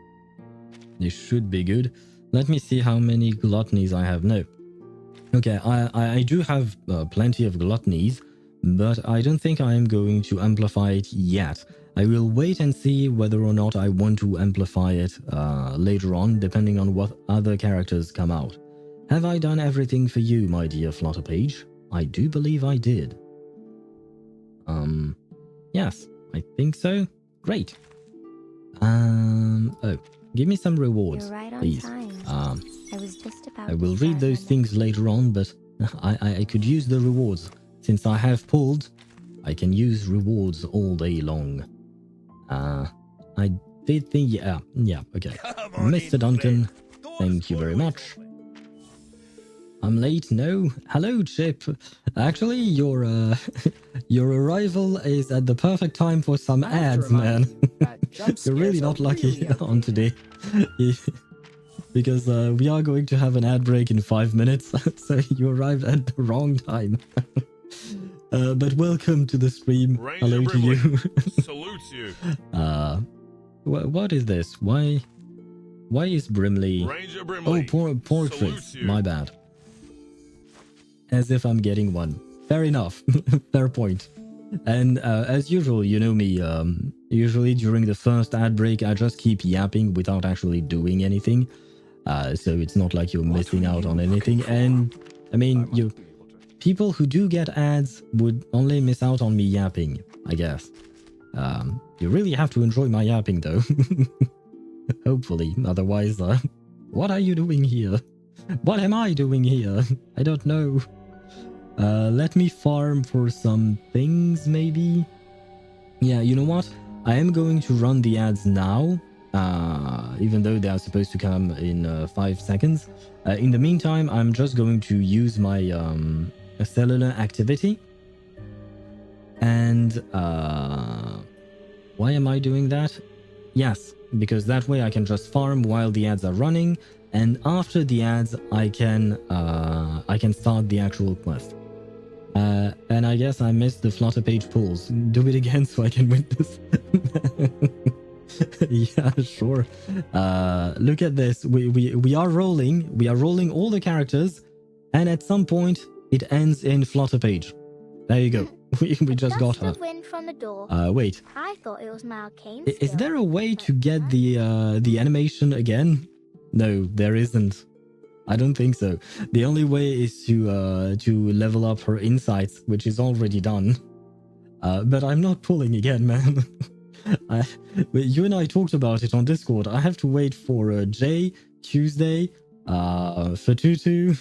This should be good. Let me see how many gluttonies I have. No. Okay, I do have plenty of gluttonies, but I don't think I am going to amplify it yet. I will wait and see whether or not I want to amplify it later on, depending on what other characters come out. Have I done everything for you, my dear Flutterpage? I do believe I did. Yes, I think so. Great. Oh, give me some rewards, You're right on please. time. I was just about I will to read start those my things later on, but I could use the rewards. Since I have pulled, I can use rewards all day long. I did think, yeah, okay. Mr. Duncan, thank you very much. I'm late, no? Hello, Chip. Actually, your your arrival is at the perfect time for some ads, man. You're really not lucky on today. Because we are going to have an ad break in 5 minutes, so you arrived at the wrong time. But welcome to the stream. Ranger Hello to you. Salutes you. What is this? Why is Brimley... Ranger Brimley. Oh, portraits. Salutes you. My bad. As if I'm getting one. Fair enough. Fair point. And as usual, you know me, usually during the first ad break, I just keep yapping without actually doing anything. So it's not like you're missing out on anything. And I mean, people who do get ads would only miss out on me yapping, I guess. You really have to enjoy my yapping though. Hopefully, otherwise, what are you doing here? What am I doing here? I don't know. Let me farm for some things, maybe? Yeah, you know what? I am going to run the ads now, even though they are supposed to come in 5 seconds. In the meantime, I'm just going to use my cellular activity And why am I doing that? Yes, because that way I can just farm while the ads are running, and after the ads I can start the actual quest. And I guess I missed the Flutterpage pulls. Do it again so I can win this. Yeah, sure. Look at this. We are rolling. We are rolling all the characters, and at some point it ends in Flutterpage. There you go. We just got her. The wind from the door. Wait. I thought it was my arcane Is skill, there a way to but get no. the animation again? No, there isn't. I don't think so. The only way is to level up her insights, which is already done. But I'm not pulling again, man. You and I talked about it on Discord. I have to wait for Jay, Tuesday, for Tutu.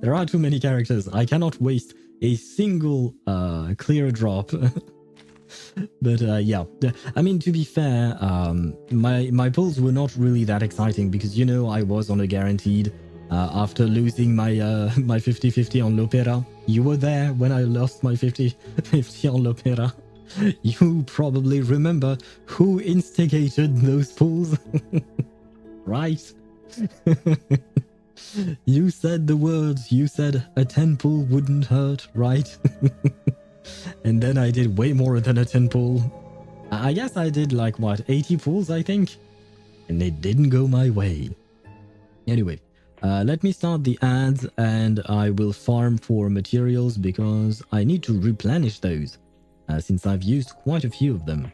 There are too many characters. I cannot waste a single clear drop. But yeah, I mean, to be fair, my pulls were not really that exciting because, you know, I was on a guaranteed after losing my my 50-50 on Lopera. You were there when I lost my 50-50 on Lopera. You probably remember who instigated those pulls, right? You said the words, you said a 10 pull wouldn't hurt, right? And then I did way more than a 10 pull. I guess I did like, what, 80 pulls, I think? And it didn't go my way. Anyway, let me start the ads and I will farm for materials because I need to replenish those since I've used quite a few of them.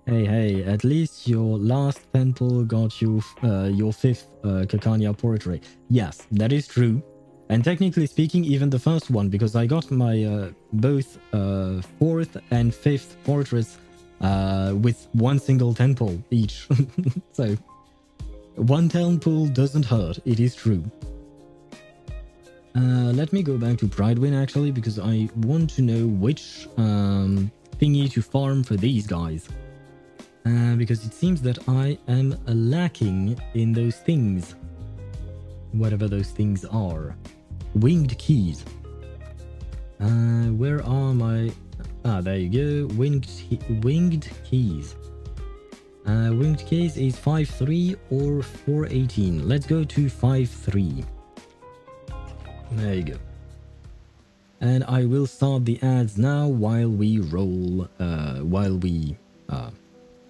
Hey, at least your last 10 pull got you your 5th Kakanya portrait. Yes, that is true. And technically speaking, even the first one, because I got my both 4th and 5th portraits with one single 10 pull each. So, one 10 pull doesn't hurt, it is true. Let me go back to Pridewin actually, because I want to know which thingy to farm for these guys. Because it seems that I am lacking in those things. Whatever those things are. Winged keys. Where are my... Ah, there you go. Winged keys. Winged keys is 5-3 or 4-18. Let's go to 5-3. There you go. And I will start the ads now while we roll... while we... what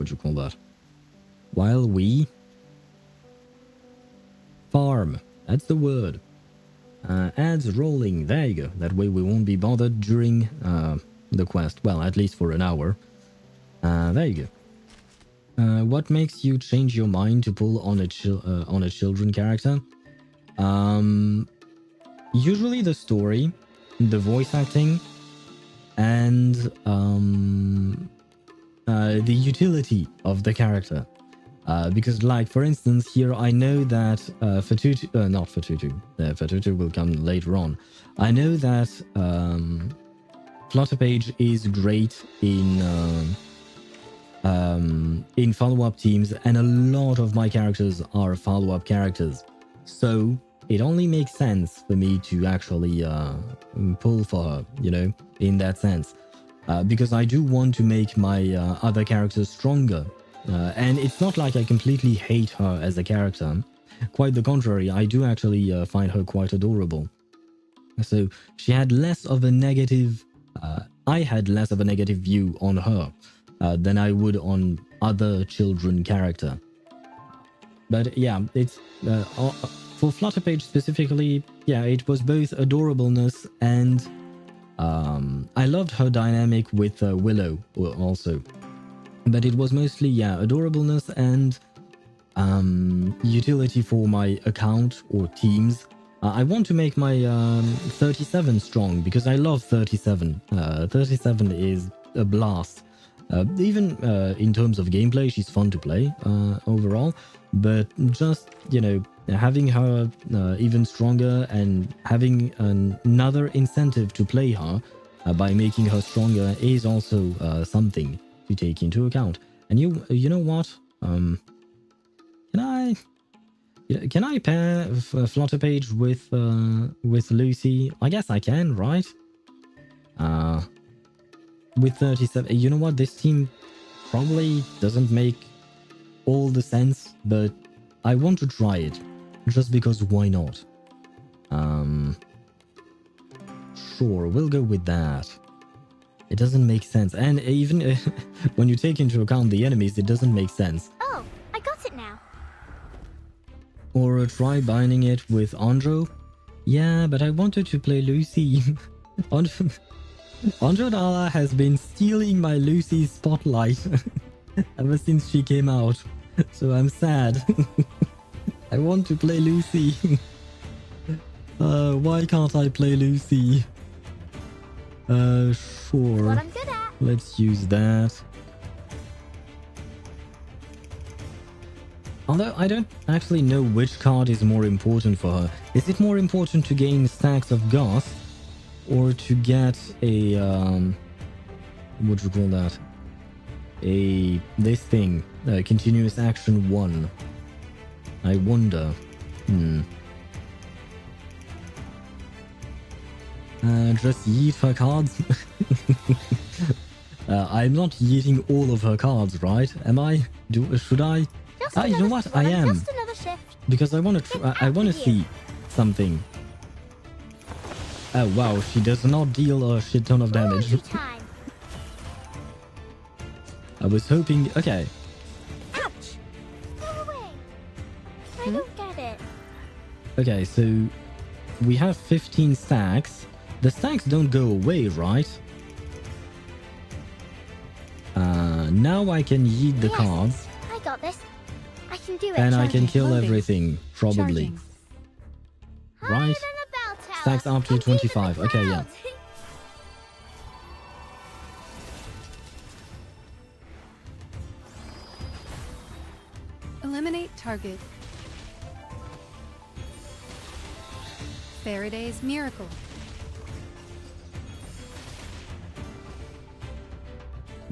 do you call that? While we... farm. That's the word. Ads rolling. There you go. That way we won't be bothered during the quest. Well, at least for an hour. There you go. What makes you change your mind to pull on a children character? Usually the story, the voice acting, and the utility of the character. Because, like, for instance, here I know that Fatutu will come later on. I know that Flutterpage is great in follow-up teams, and a lot of my characters are follow-up characters. So it only makes sense for me to actually pull for her, you know, in that sense. Because I do want to make my other characters stronger. And it's not like I completely hate her as a character. Quite the contrary, I do actually find her quite adorable. So she had less of a negative... I had less of a negative view on her than I would on other children character. But yeah, it's... for Flutterpage specifically, yeah, it was both adorableness and... I loved her dynamic with Willow also. But it was mostly, yeah, adorableness and utility for my account or teams. I want to make my 37 strong because I love 37. 37 is a blast. Even in terms of gameplay, she's fun to play overall. But just, you know, having her even stronger and having another incentive to play her by making her stronger is also something to take into account. And you know what? Can I pair Flutterpage with Lucy? I guess I can, right? with 37. You know what? This team probably doesn't make all the sense, but I want to try it just because why not? Sure, we'll go with that. It doesn't make sense, and even when you take into account the enemies, it doesn't make sense. Oh, I got it now. Or try binding it with Andro. Yeah, but I wanted to play Lucy. Andro Dalla has been stealing my Lucy spotlight ever since she came out, so I'm sad. I want to play Lucy. Why can't I play Lucy? Sure. What I'm good at. Let's use that. Although I don't actually know which card is more important for her. Is it more important to gain stacks of Ghost or to get a what do you call that? This thing, continuous action 1. I wonder. Just yeet her cards. I'm not yeeting all of her cards, right? Am I? Should I? Just You know what? I am. Just another shift. Because I want to. I want to see something. Oh wow, she does not deal a shit ton of damage. Laundry time. I was hoping. Okay. Ouch. Go away. I don't get it. Okay, so we have 15 stacks. The stacks don't go away, right? Now I can yeet the Yes, cards. I got this. I can do it. And I can Charging. kill Loading. everything, probably. Charging. Right? Hide in the bell tower. Stacks up to And leave in the 25. Okay, yeah. clouds. Eliminate target. Faraday's miracle.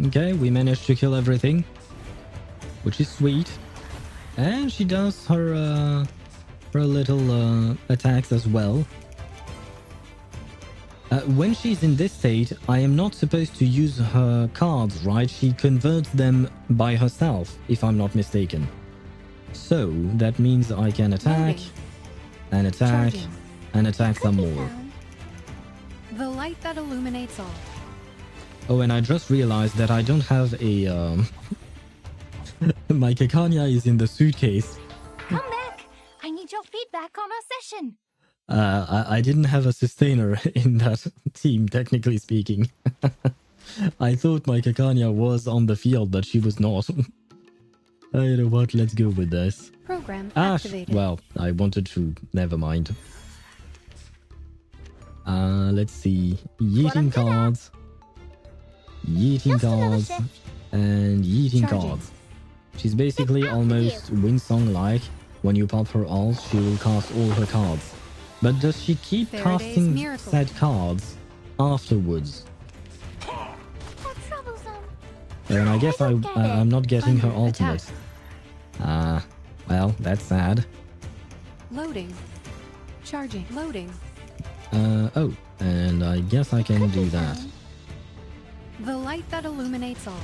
Okay, we managed to kill everything, which is sweet. And she does her little attacks as well. When she's in this state, I am not supposed to use her cards, right? She converts them by herself, if I'm not mistaken. So that means I can attack, Loading. and attack, Charging. and attack some Could be more. found. The light that illuminates all. Oh, and I just realized that I don't have a my Kakanya is in the suitcase. Come back! I need your feedback on our session. I didn't have a sustainer in that team, technically speaking. I thought my Kakanya was on the field, but she was not. You know what? Let's go with this. Program Ash. activated. Well, I wanted to. Never mind. Let's see. Yeeting good at. cards. Yeeting Just another cards. shift. And yeeting Charging. cards. She's basically After almost Winsong-like. When you pop her ult, she will cast all her cards. But does she keep Faraday's casting miracle. said cards afterwards? How troublesome. And I guess don't get it. I'm not getting her Thunder attack. ultimate. Well, that's sad. Loading. Charging. Loading. Oh, and I guess I can Could do be that. found. The light that illuminates all.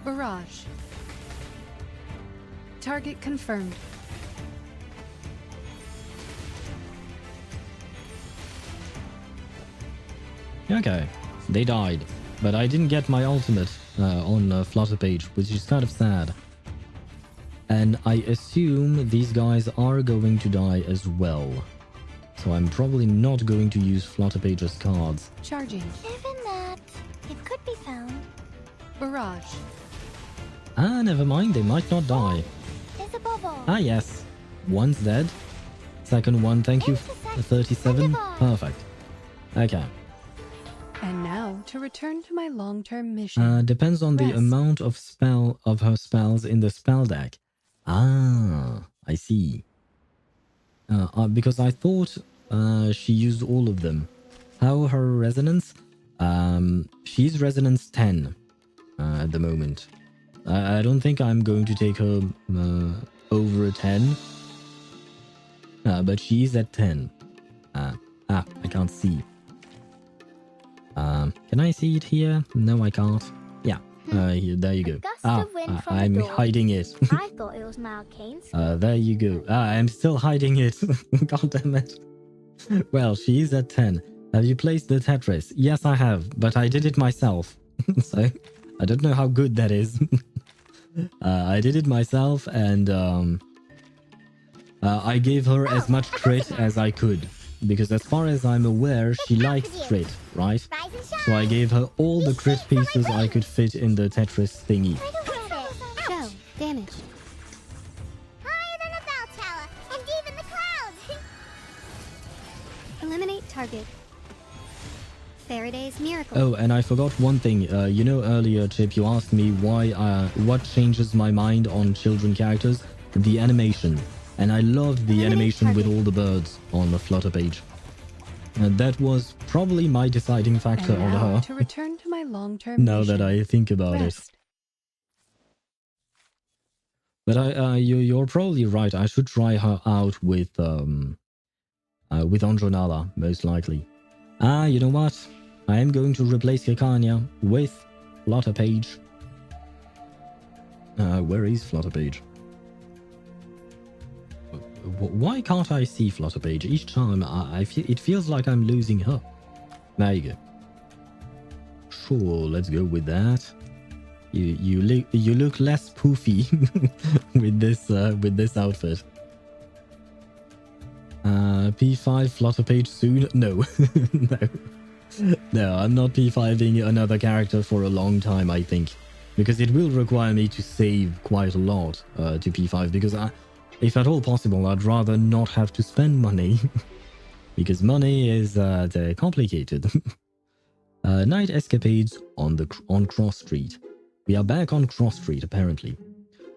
Barrage. Target confirmed. Okay, they died. But I didn't get my ultimate on Flutterpage, which is kind of sad. And I assume these guys are going to die as well. So I'm probably not going to use Flutterpage's cards. Charging. Given that, it could be found. Barrage. Never mind, they might not die. Is a bubble. Yes. One's dead. Second one, thank you. Intersect 37. and divide. Perfect. Okay. And now to return to my long-term mission. Depends on the Rest. amount of her spells in the spell deck. I see. Because I thought she used all of them. How her resonance? She's resonance 10 at the moment. I don't think I'm going to take her over a 10. But she's at 10. I can't see. Can I see it here? No, I can't. Yeah, there you A go. gust of wind from the I'm door. hiding it. I thought it was my arcane's. There you go. I'm still hiding it. God damn it. Well, she is at 10. Have you placed the Tetris? Yes, I have, but I did it myself. So, I don't know how good that is. I did it myself, and I gave her as much crit as I could. Because as far as I'm aware, she likes crit, right? Rise and shine. So I gave her all the crit pieces I could fit in the Tetris thingy. Show damage. Higher than a bell tower, and deep in the clouds. Eliminate target. Faraday's miracle. Oh, and I forgot one thing. You know, earlier, Chip, you asked me why, what changes my mind on children characters? The animation. And I loved the animation with all the birds on the Flutterpage. That was probably my deciding factor And on now her. to return to my long-term Now that mission. I think about it. Rest. But you're probably right. I should try her out with Andronala, most likely. You know what? I am going to replace Kekania with Flutterpage. Where is Flutterpage? Why can't I see Flutterpage? Each time I feel it feels like I'm losing her. There you go. Sure, let's go with that. You look less poofy with this outfit. P5 Flutterpage soon? No. No, I'm not P5ing another character for a long time, I think. Because it will require me to save quite a lot to P5, because if at all possible, I'd rather not have to spend money. Because money is complicated. Night Escapades on Cross Street. We are back on Cross Street, apparently.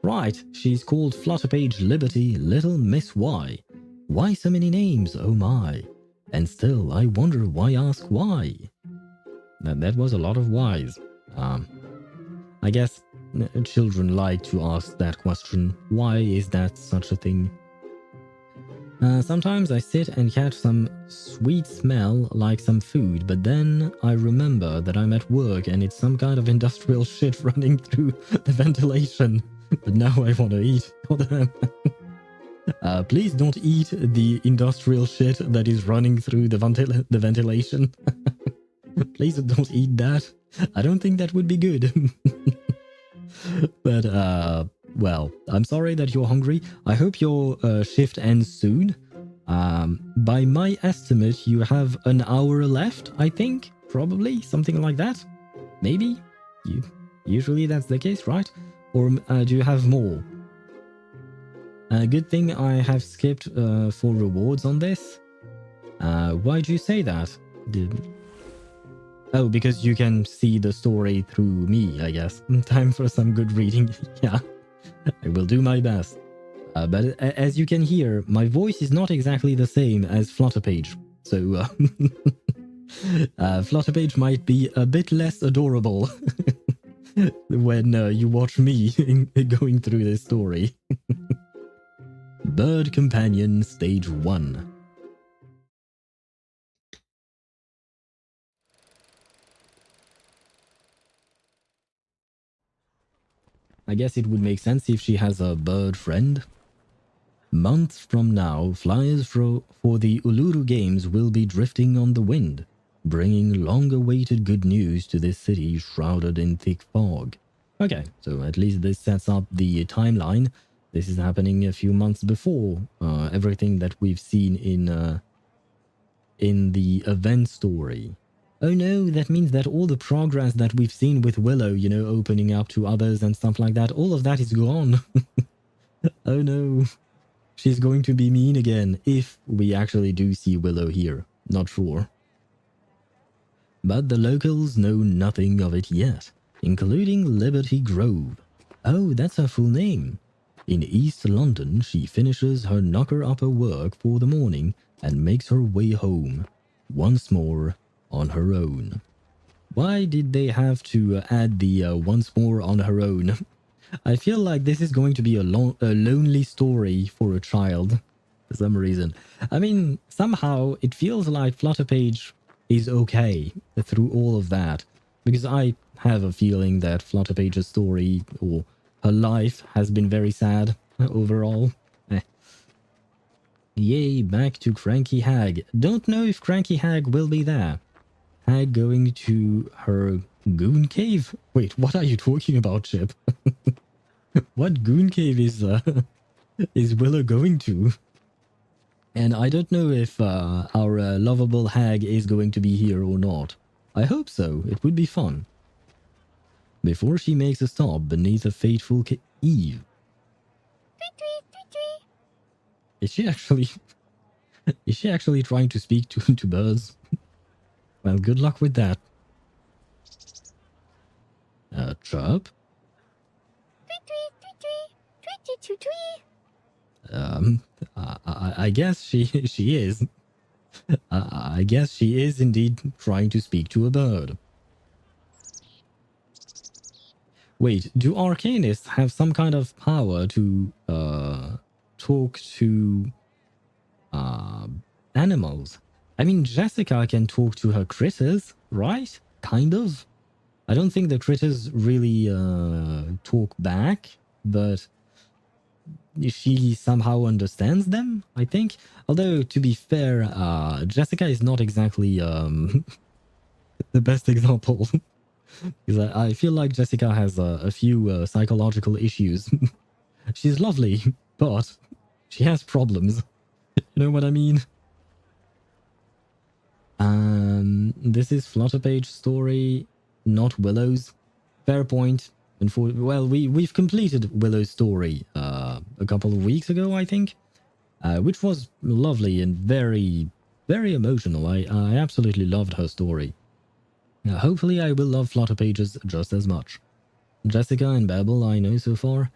Right, she's called Flutterpage Liberty Little Miss Y. Why so many names, oh my. And still, I wonder why ask why. That was a lot of whys. I guess children like to ask that question. Why is that such a thing? Sometimes I sit and catch some sweet smell like some food, but then I remember that I'm at work and it's some kind of industrial shit running through the ventilation. But now I want to eat. Please don't eat the industrial shit that is running through the ventilation. Please don't eat that. I don't think that would be good. But, well, I'm sorry that you're hungry. I hope your shift ends soon. By my estimate, you have an hour left, I think. Probably, something like that. Maybe. Usually that's the case, right? Or do you have more? Good thing I have skipped for rewards on this. Why do you say that? Oh, because you can see the story through me, I guess. Time for some good reading. Yeah, I will do my best. But as you can hear, my voice is not exactly the same as Flutterpage. So, Flutterpage might be a bit less adorable when you watch me going through this story. Bird Companion Stage 1. I guess it would make sense if she has a bird friend. Months from now, flyers for the Uluru Games will be drifting on the wind, bringing long-awaited good news to this city shrouded in thick fog. Okay, so at least this sets up the timeline. This is happening a few months before everything that we've seen in the event story. Oh no, that means that all the progress that we've seen with Willow, you know, opening up to others and stuff like that, all of that is gone. Oh no. She's going to be mean again if we actually do see Willow here. Not sure. But the locals know nothing of it yet, including Liberty Grove. Oh, that's her full name. In East London, she finishes her knocker-upper work for the morning and makes her way home, once more on her own. Why did they have to add the once more on her own? I feel like this is going to be a lonely story for a child, for some reason. I mean, somehow it feels like Flutterpage is okay through all of that. Because I have a feeling that Flutterpage's story, or her life, has been very sad overall. Yay, back to Cranky Hag. Don't know if Cranky Hag will be there. Hag going to her goon cave? Wait, what are you talking about, Chip? What goon cave is Willow going to? And I don't know if our lovable Hag is going to be here or not. I hope so. It would be fun. Before she makes a stop beneath a fateful Eve. Tweet, tweet, tweet, tweet. Is she actually trying to speak to birds? Well, good luck with that. Chirp? Tweet, tweet, tweet, tweet. Tweet, tweet, tweet, tweet. I guess she is. I guess she is indeed trying to speak to a bird. Wait, do arcanists have some kind of power to talk to animals? I mean, Jessica can talk to her critters, right? Kind of. I don't think the critters really talk back, but she somehow understands them, I think. Although, to be fair, Jessica is not exactly the best example. Because I feel like Jessica has a few psychological issues. She's lovely, but she has problems. You know what I mean? This is Flutterpage story, not Willow's. Fair point. Well, we've completed Willow's story a couple of weeks ago, I think, which was lovely and very, very emotional. I absolutely loved her story. Hopefully I will love Flutterpages just as much. Jessica and Babel I know so far.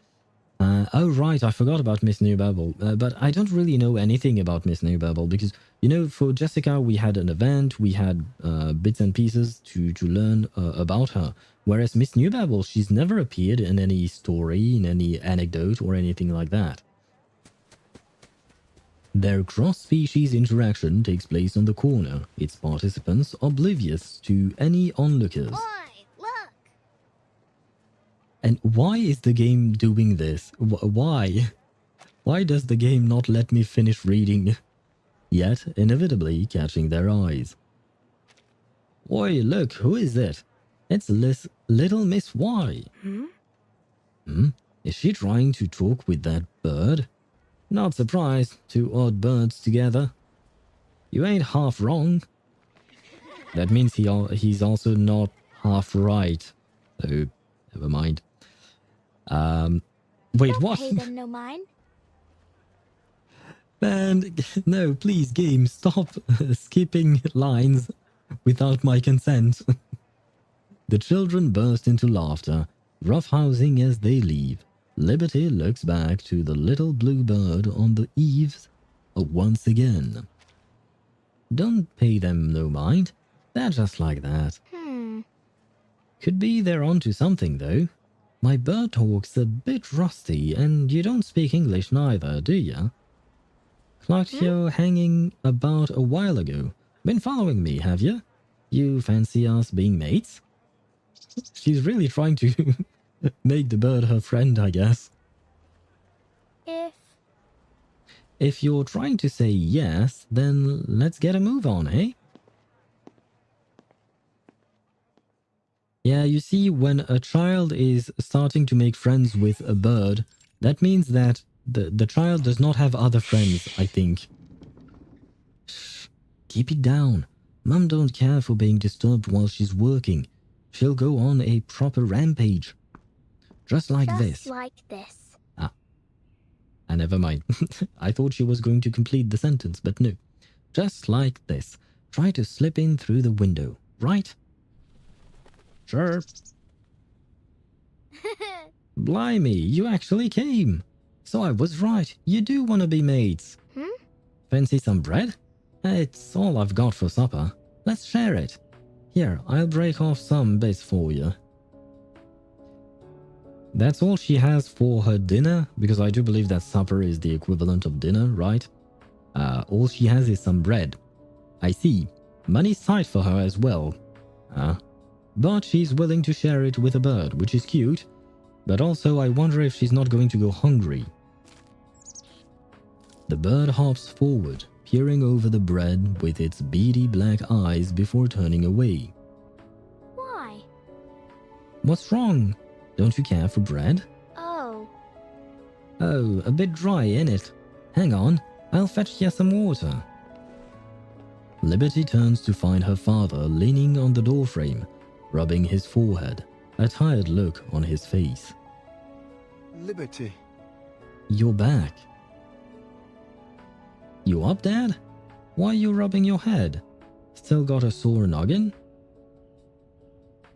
Oh right, I forgot about Miss New Babel, but I don't really know anything about Miss New Babel because, you know, for Jessica we had an event, we had bits and pieces to learn about her, whereas Miss New Babel, she's never appeared in any story, in any anecdote or anything like that. Their cross-species interaction takes place on the corner, its participants oblivious to any onlookers. Oi, look. And why is the game doing this? Why? Why does the game not let me finish reading? Yet, inevitably catching their eyes. Oi, look, who is it? It's Little Miss Y. Is she trying to talk with that bird? Not surprised, two odd birds together. You ain't half wrong. That means he's also not half right. So, never mind. Wait, Don't what? pay them no mind. Man, no, please, game, stop skipping lines without my consent. The children burst into laughter, roughhousing as they leave. Liberty looks back to the little blue bird on the eaves once again. Don't pay them no mind. They're just like that. Could be they're onto something, though. My bird talk's a bit rusty, and you don't speak English neither, do ya? Clocked you hanging about a while ago. Been following me, have you? You fancy us being mates? She's really trying to make the bird her friend, I guess. If you're trying to say yes, then let's get a move on, eh? Yeah, you see, when a child is starting to make friends with a bird, that means that the child does not have other friends, I think. Shh, keep it down. Mum don't care for being disturbed while she's working. She'll go on a proper rampage. Just like this. Just like this. Never mind. I thought she was going to complete the sentence, but no. Just like this. Try to slip in through the window, right? Sure. Blimey, you actually came. So I was right. You do want to be mates. Fancy some bread? It's all I've got for supper. Let's share it. Here, I'll break off some bits for you. That's all she has for her dinner, because I do believe that supper is the equivalent of dinner, right? All she has is some bread. I see. Money's tight for her as well. But she's willing to share it with a bird, which is cute. But also, I wonder if she's not going to go hungry. The bird hops forward, peering over the bread with its beady black eyes before turning away. Why? What's wrong? Don't you care for bread? Oh, Oh, a bit dry, innit? Hang on, I'll fetch you some water. Liberty turns to find her father leaning on the doorframe, rubbing his forehead, a tired look on his face. Liberty. You're back. You up, Dad? Why are you rubbing your head? Still got a sore noggin?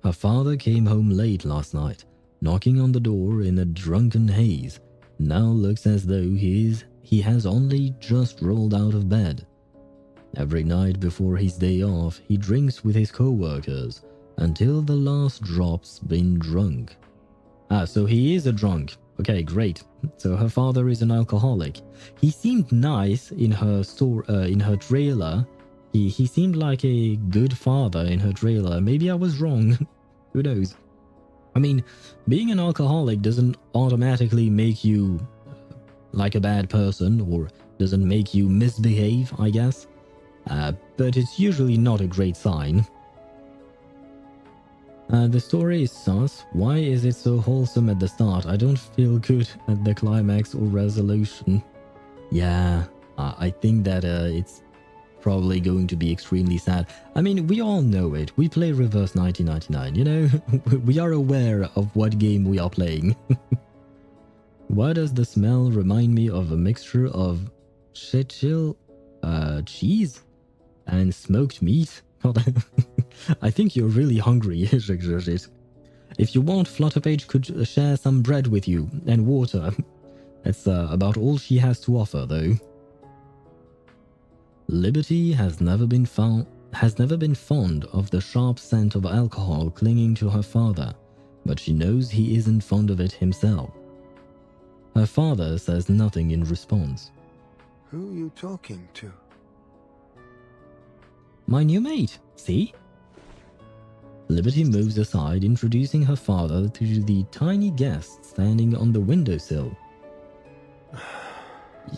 Her father came home late last night, knocking on the door in a drunken haze. Now looks as though he has only just rolled out of bed. Every night before his day off, he drinks with his co-workers until the last drop's been drunk. So he is a drunk. Okay, great. So her father is an alcoholic. He seemed nice in her in her trailer. He seemed like a good father in her trailer. Maybe I was wrong. Who knows? I mean, being an alcoholic doesn't automatically make you like a bad person, or doesn't make you misbehave, I guess. But it's usually not a great sign. The story is sus. Why is it so wholesome at the start? I don't feel good at the climax or resolution. Yeah, I think that it's probably going to be extremely sad. I mean, we all know it. We play Reverse 1999, you know? We are aware of what game we are playing. Why does the smell remind me of a mixture of chill, cheese and smoked meat? I think you're really hungry. If you want, Flutterpage could share some bread with you and water. That's about all she has to offer, though. Liberty has never been fond of the sharp scent of alcohol clinging to her father, but she knows he isn't fond of it himself. Her father says nothing in response. Who are you talking to? My new mate, see? Liberty moves aside, introducing her father to the tiny guest standing on the windowsill.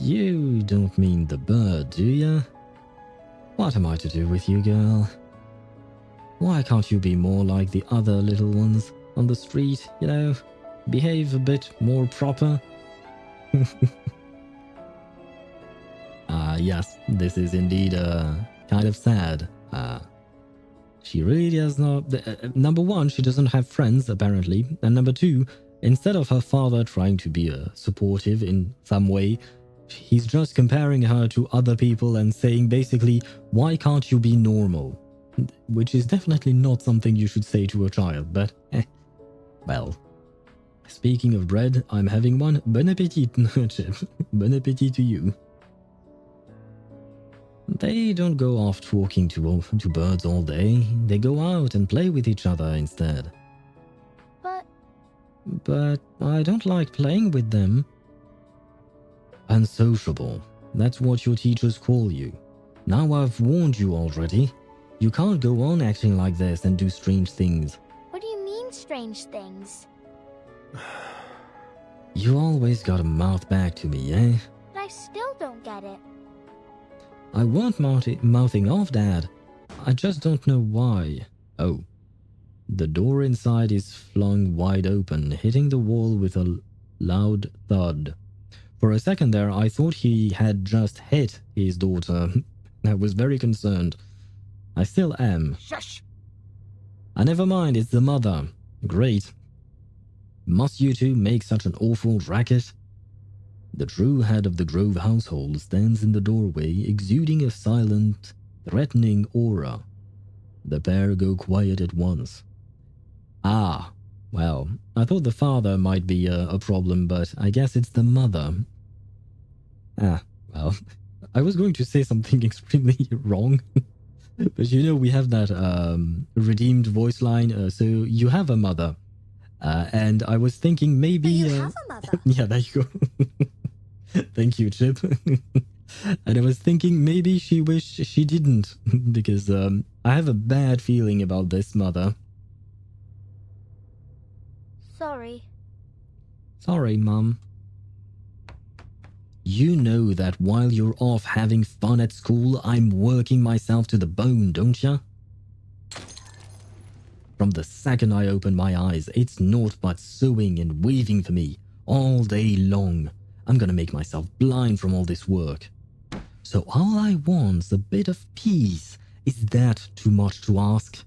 You don't mean the bird, do ya? What am I to do with you, girl? Why can't you be more like the other little ones on the street, you know? Behave a bit more proper? Yes, this is indeed kind of sad. She really does not... number one, she doesn't have friends, apparently. And number two, instead of her father trying to be supportive in some way, he's just comparing her to other people and saying basically, why can't you be normal? Which is definitely not something you should say to a child, but well. Speaking of bread, I'm having one. Bon appetit, Chip. Bon appetit to you. They don't go off talking to birds all day. They go out and play with each other instead. But I don't like playing with them. Unsociable. That's what your teachers call you. Now I've warned you already. You can't go on acting like this and do strange things. what do you mean strange things? You always got a mouth back to me, eh? But I still don't get it. I weren't mouthing off, Dad. I just don't know why. Oh. The door inside is flung wide open, hitting the wall with a loud thud. For a second there, I thought he had just hit his daughter. I was very concerned. I still am. Shush! Never mind, it's the mother. Great. Must you two make such an awful racket? The true head of the Grove household stands in the doorway, exuding a silent, threatening aura. The pair go quiet at once. Ah, well, I thought the father might be a problem, but I guess it's the mother. Well, I was going to say something extremely wrong. But you know, we have that redeemed voice line, so you have a mother. And I was thinking maybe... You have a mother. Yeah, there you go. Thank you, Chip. And I was thinking maybe she wished she didn't, because I have a bad feeling about this mother. Sorry. Sorry, Mum. You know that while you're off having fun at school, I'm working myself to the bone, don't ya? From the second I open my eyes, it's naught but sewing and weaving for me, all day long. I'm gonna make myself blind from all this work. So all I want's a bit of peace. Is that too much to ask?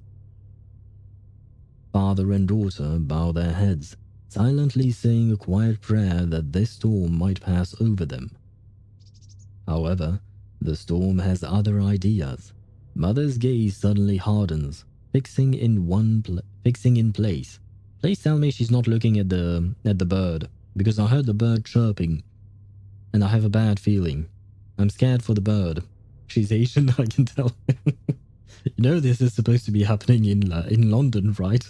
Father and daughter bow their heads, silently saying a quiet prayer that this storm might pass over them. However, the storm has other ideas. Mother's gaze suddenly hardens, fixing in place. Please tell me she's not looking at the bird, because I heard the bird chirping, and I have a bad feeling. I'm scared for the bird. She's Asian, I can tell. You know this is supposed to be happening in London, right?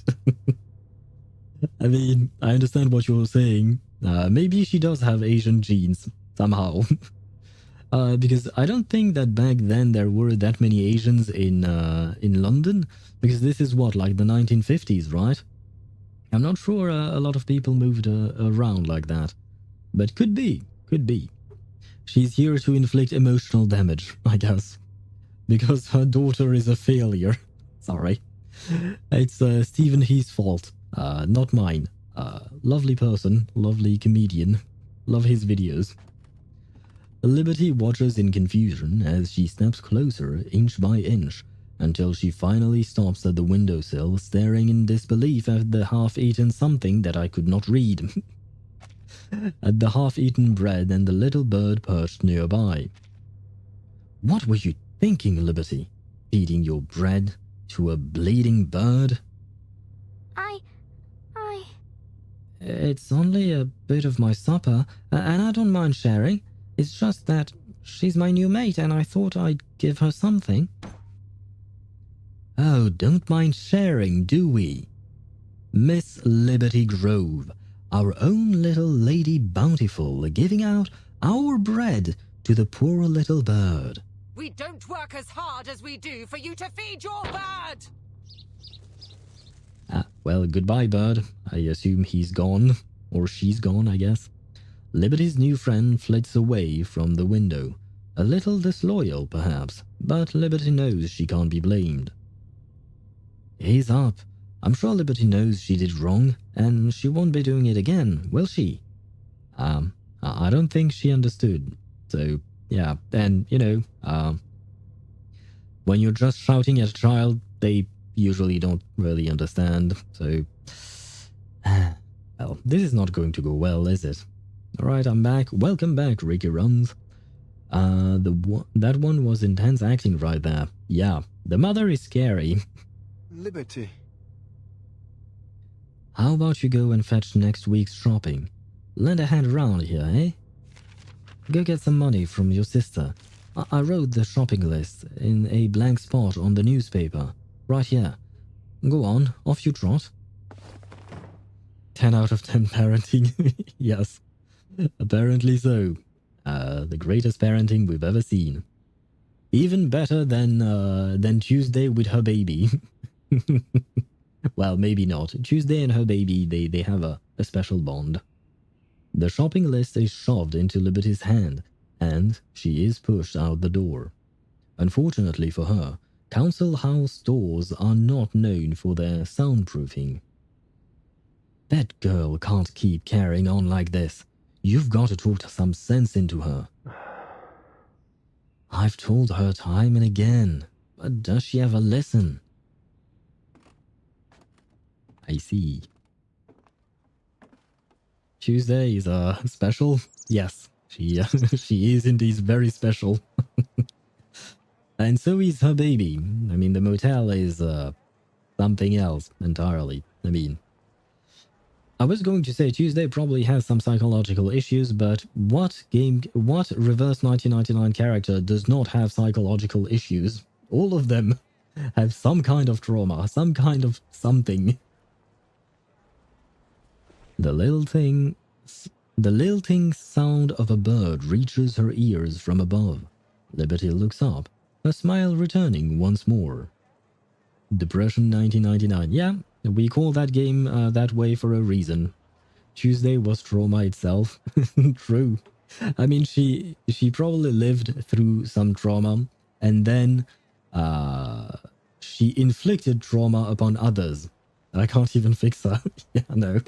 I mean, I understand what you're saying. Maybe she does have Asian genes somehow. Because I don't think that back then there were that many Asians in London. Because this is what, like the 1950s, right? I'm not sure a lot of people moved around like that. But could be. She's here to inflict emotional damage, I guess. Because her daughter is a failure. Sorry. It's Stephen Heath's fault, not mine. Lovely person, lovely comedian. Love his videos. Liberty watches in confusion as she steps closer inch by inch until she finally stops at the windowsill, staring in disbelief at the half-eaten something that I could not read. At the half-eaten bread and the little bird perched nearby. What were you thinking, Liberty? Feeding your bread to a bleeding bird? It's only a bit of my supper, and I don't mind sharing. It's just that she's my new mate, and I thought I'd give her something. Oh, don't mind sharing, do we? Miss Liberty Grove, our own little Lady Bountiful, giving out our bread to the poor little bird. We don't work as hard as we do for you to feed your bird! Well, goodbye, bird. I assume he's gone. Or she's gone, I guess. Liberty's new friend flits away from the window. A little disloyal, perhaps, but Liberty knows she can't be blamed. He's up. I'm sure Liberty knows she did wrong, and she won't be doing it again, will she? I don't think she understood. So, yeah, and, you know, when you're just shouting at a child, they usually don't really understand, so... Well, this is not going to go well, is it? Alright, I'm back. Welcome back, Ricky Runs. That one was intense acting right there. Yeah, the mother is scary. Liberty. How about you go and fetch next week's shopping? Lend a hand around here, eh? Go get some money from your sister. I wrote the shopping list in a blank spot on the newspaper. Right here. Go on, off you trot. 10 out of 10 parenting. Yes, apparently so. The greatest parenting we've ever seen. Even better than Tuesday with her baby. Well, maybe not. Tuesday and her baby, they have a special bond. The shopping list is shoved into Liberty's hand, and she is pushed out the door. Unfortunately for her, Council House stores are not known for their soundproofing. That girl can't keep carrying on like this. You've got to talk some sense into her. I've told her time and again, but does she ever listen? I see. Tuesday is special? Yes, she is indeed very special. And so is her baby. I mean, the motel is something else entirely. I mean, I was going to say Tuesday probably has some psychological issues, but what Reverse 1999 character does not have psychological issues? All of them have some kind of trauma, some kind of something. The little thing The lilting sound of a bird reaches her ears from above. Liberty looks up, her smile returning once more. Depression 1999. Yeah, we call that game that way for a reason. Tuesday was trauma itself. True. I mean, she probably lived through some trauma, and then she inflicted trauma upon others. I can't even fix her. Yeah, no.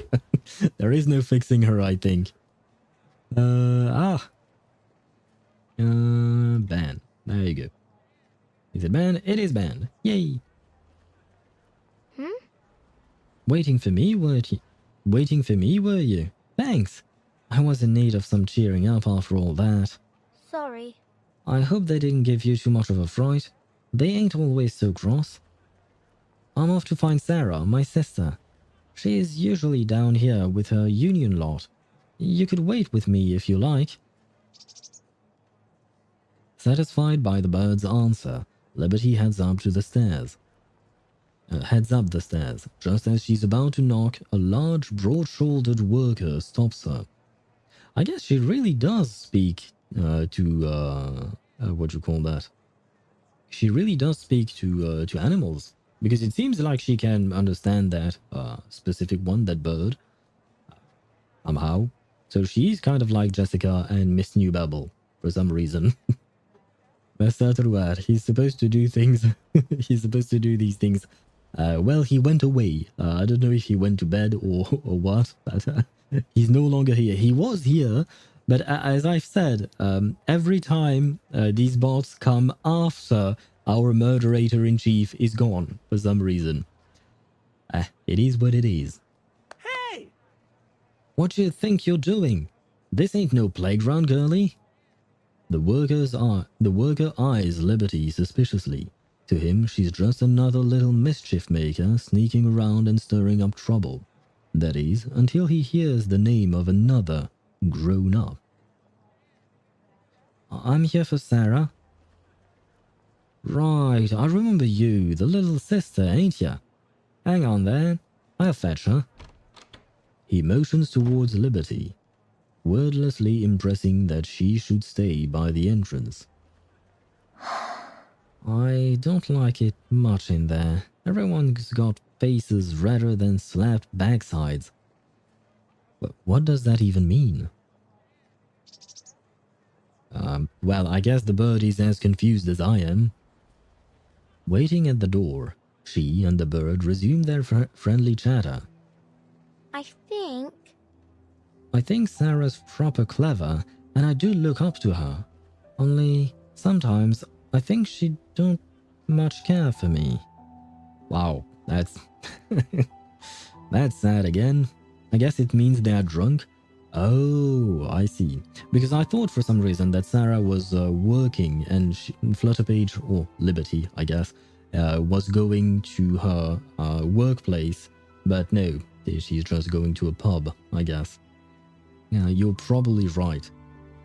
There is no fixing her, I think. Ban. There you go. Is it banned? It is banned. Yay. Waiting for me, were you? Waiting for me, were you? Thanks. I was in need of some cheering up after all that. Sorry. I hope they didn't give you too much of a fright. They ain't always so cross. I'm off to find Sarah, my sister. She is usually down here with her union lot. You could wait with me if you like. Satisfied by the bird's answer, Liberty heads up the stairs. Just as she's about to knock, a large, broad-shouldered worker stops her. I guess she really does speak what do you call that? She really does speak to animals, because it seems like she can understand that specific one, that bird, somehow. So she's kind of like Jessica and Miss Newbabble for some reason. He's supposed to do things. He's supposed to do these things. Well, he went away. I don't know if he went to bed or what, but he's no longer here. He was here, but as I've said, every time these bots come after our murderator-in-chief is gone for some reason. It is what it is. Hey! What you think you're doing? This ain't no playground, girlie. The worker eyes Liberty suspiciously. To him, she's just another little mischief maker sneaking around and stirring up trouble. That is, until he hears the name of another grown-up. I'm here for Sarah. Right, I remember you, the little sister, ain't ya? Hang on there, I'll fetch her. He motions towards Liberty, wordlessly impressing that she should stay by the entrance. I don't like it much in there. Everyone's got faces redder than slapped backsides. What does that even mean? Well, I guess the bird is as confused as I am. Waiting at the door, she and the bird resume their friendly chatter. I think Sarah's proper clever, and I do look up to her. Only, sometimes, I think she don't much care for me. Wow, that's... that's sad again. I guess it means they are drunk. Oh, I see. Because I thought for some reason that Sarah was working and Flutterpage, or Liberty, I guess, was going to her workplace. But no, she's just going to a pub, I guess. Yeah, you're probably right.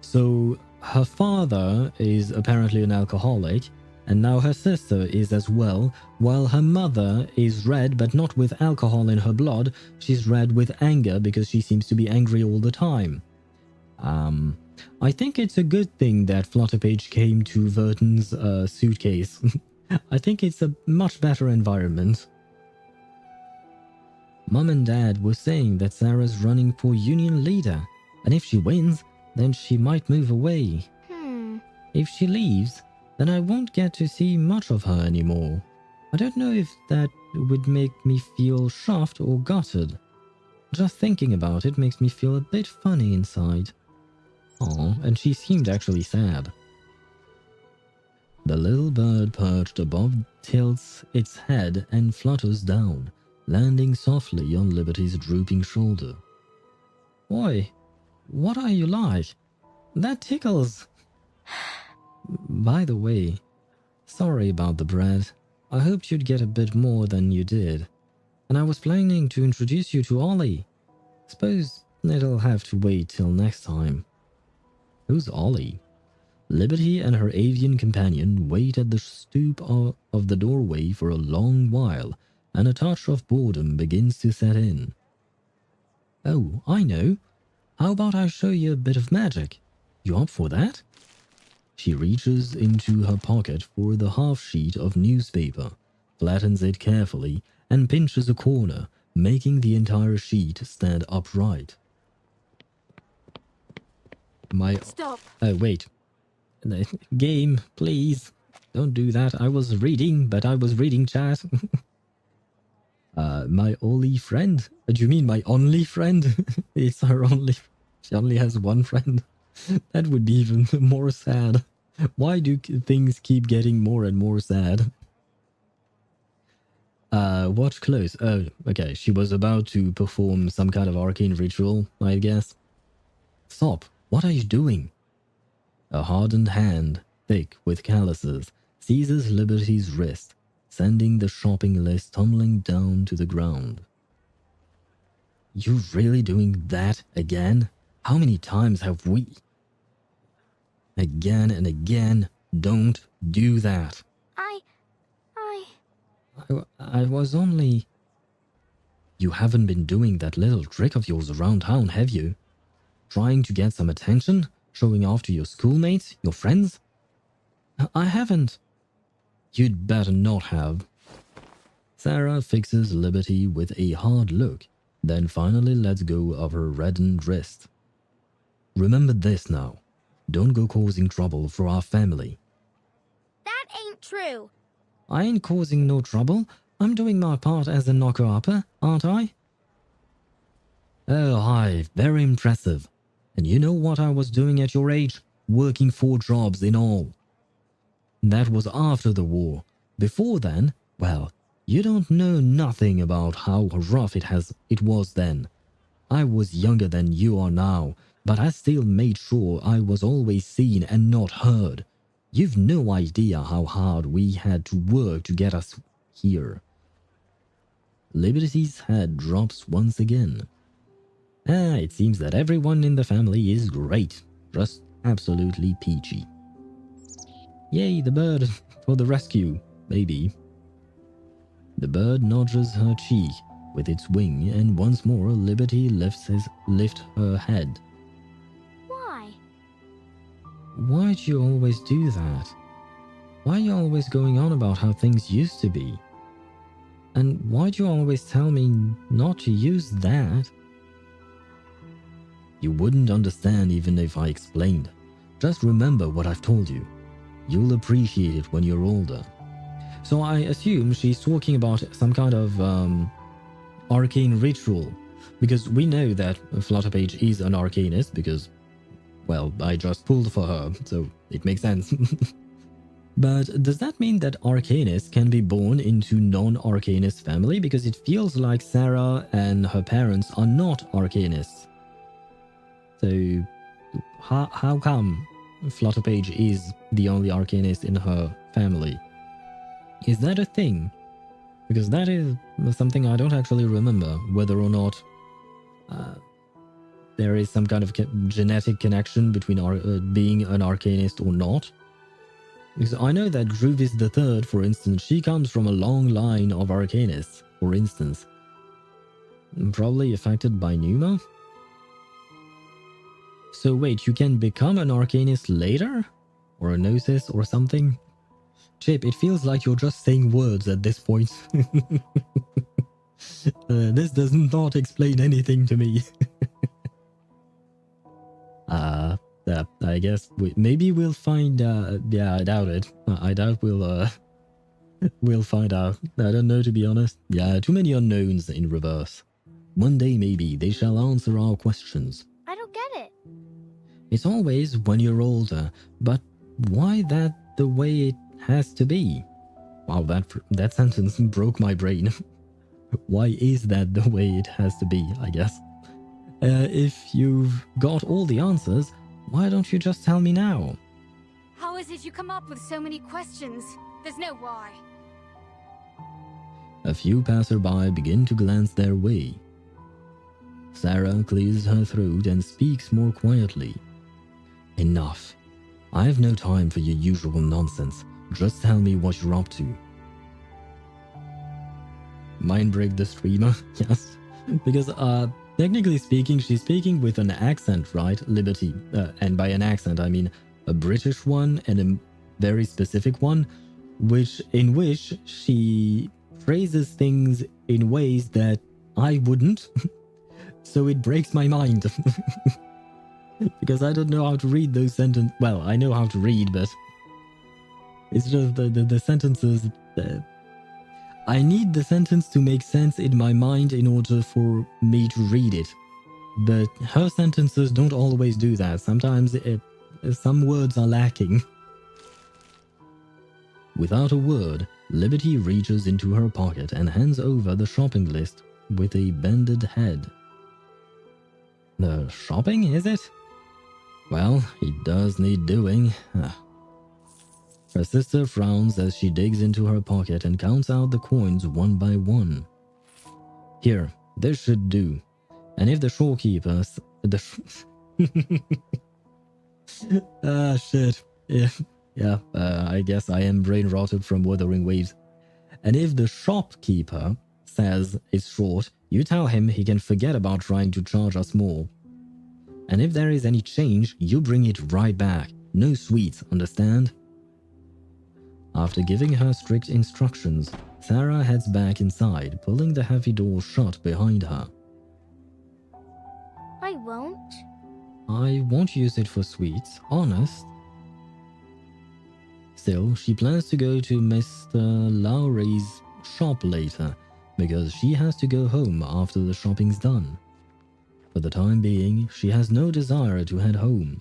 So, her father is apparently an alcoholic, and now her sister is as well, while her mother is red but not with alcohol in her blood. She's red with anger because she seems to be angry all the time. I think it's a good thing that Flutterpage came to Vertin's suitcase. I think it's a much better environment. Mum and Dad were saying that Sarah's running for union leader, and if she wins, then she might move away. If she leaves, then I won't get to see much of her anymore. I don't know if that would make me feel chuffed or gutted. Just thinking about it makes me feel a bit funny inside. Aw, and she seemed actually sad. The little bird perched above tilts its head and flutters down, landing softly on Liberty's drooping shoulder. Oi, what are you like? That tickles. By the way, sorry about the bread. I hoped you'd get a bit more than you did. And I was planning to introduce you to Ollie. Suppose it'll have to wait till next time. Who's Ollie? Liberty and her avian companion wait at the stoop of the doorway for a long while, and a touch of boredom begins to set in. Oh, I know. How about I show you a bit of magic? You up for that? She reaches into her pocket for the half sheet of newspaper, flattens it carefully, and pinches a corner, making the entire sheet stand upright. Stop. Wait. Game, please. Don't do that. I was reading, but I was reading chat. My only friend? Do you mean my only friend? It's her only... She only has one friend. That would be even more sad. Why do things keep getting more and more sad? Watch close. Oh, okay. She was about to perform some kind of arcane ritual, I guess. Stop. What are you doing? A hardened hand, thick with calluses, seizes Liberty's wrist, sending the shopping list tumbling down to the ground. You really doing that again? How many times have we? Again and again, don't do that. I was only... You haven't been doing that little trick of yours around town, have you? Trying to get some attention? Showing off to your schoolmates? Your friends? I haven't. You'd better not have. Sarah fixes Liberty with a hard look, then finally lets go of her reddened wrist. Remember this now. Don't go causing trouble for our family. That ain't true. I ain't causing no trouble. I'm doing my part as a knocker-upper, aren't I? Oh, hi. Very impressive. And you know what I was doing at your age? Working 4 jobs in all. That was after the war. Before then, well, you don't know nothing about how rough it was then. I was younger than you are now, but I still made sure I was always seen and not heard. You've no idea how hard we had to work to get us here. Liberty's head drops once again. It seems that everyone in the family is great. Just absolutely peachy. Yay, the bird for the rescue, maybe. The bird nudges her cheek with its wing, and once more Liberty lifts her head. Why? Why'd you always do that? Why are you always going on about how things used to be? And why'd you always tell me not to use that? You wouldn't understand even if I explained. Just remember what I've told you. You'll appreciate it when you're older. So I assume she's talking about some kind of arcane ritual. Because we know that Flutterpage is an arcanist because, well, I just pulled for her, so it makes sense. But does that mean that arcanists can be born into non-arcanist family? Because it feels like Sarah and her parents are not arcanists. So how come Flutterpage is the only arcanist in her family? Is that a thing? Because that is something I don't actually remember, whether or not there is some kind of genetic connection between being an arcanist or not. Because I know that Groovis the Third, for instance, she comes from a long line of arcanists, for instance. Probably affected by Numa? So wait, you can become an arcanist later? Or a gnosis or something? Chip, it feels like you're just saying words at this point. This does not explain anything to me. I guess maybe we'll find yeah, I doubt it. I doubt we'll find out. I don't know, to be honest. Yeah, too many unknowns in reverse. One day maybe they shall answer our questions. I don't get it. It's always when you're older, but why that the way it has to be? Wow, that sentence broke my brain. Why is that the way it has to be, I guess? If you've got all the answers, why don't you just tell me now? How is it you come up with so many questions? There's no why. A few passerby begin to glance their way. Sarah clears her throat and speaks more quietly. Enough. I have no time for your usual nonsense. Just tell me what you're up to. Mind break the streamer? Yes. Because Technically speaking, she's speaking with an accent, right? Liberty. And by an accent, I mean a British one and a very specific one, in which she phrases things in ways that I wouldn't. So it breaks my mind. Because I don't know how to read those sentences. Well, I know how to read, but it's just the sentences. I need the sentence to make sense in my mind in order for me to read it. But her sentences don't always do that. Sometimes some words are lacking. Without a word, Liberty reaches into her pocket and hands over the shopping list with a bended head. The shopping, is it? Well, it does need doing. Her sister frowns as she digs into her pocket and counts out the coins one by one. Here, this should do. And if the shopkeeper... shit. Yeah, I guess I am brain rotted from Wuthering Waves. And if the shopkeeper says it's short, you tell him he can forget about trying to charge us more. And if there is any change, you bring it right back. No sweets, understand? After giving her strict instructions, Sarah heads back inside, pulling the heavy door shut behind her. I won't. I won't use it for sweets, honest. Still, she plans to go to Mr. Lowry's shop later, because she has to go home after the shopping's done. For the time being, she has no desire to head home.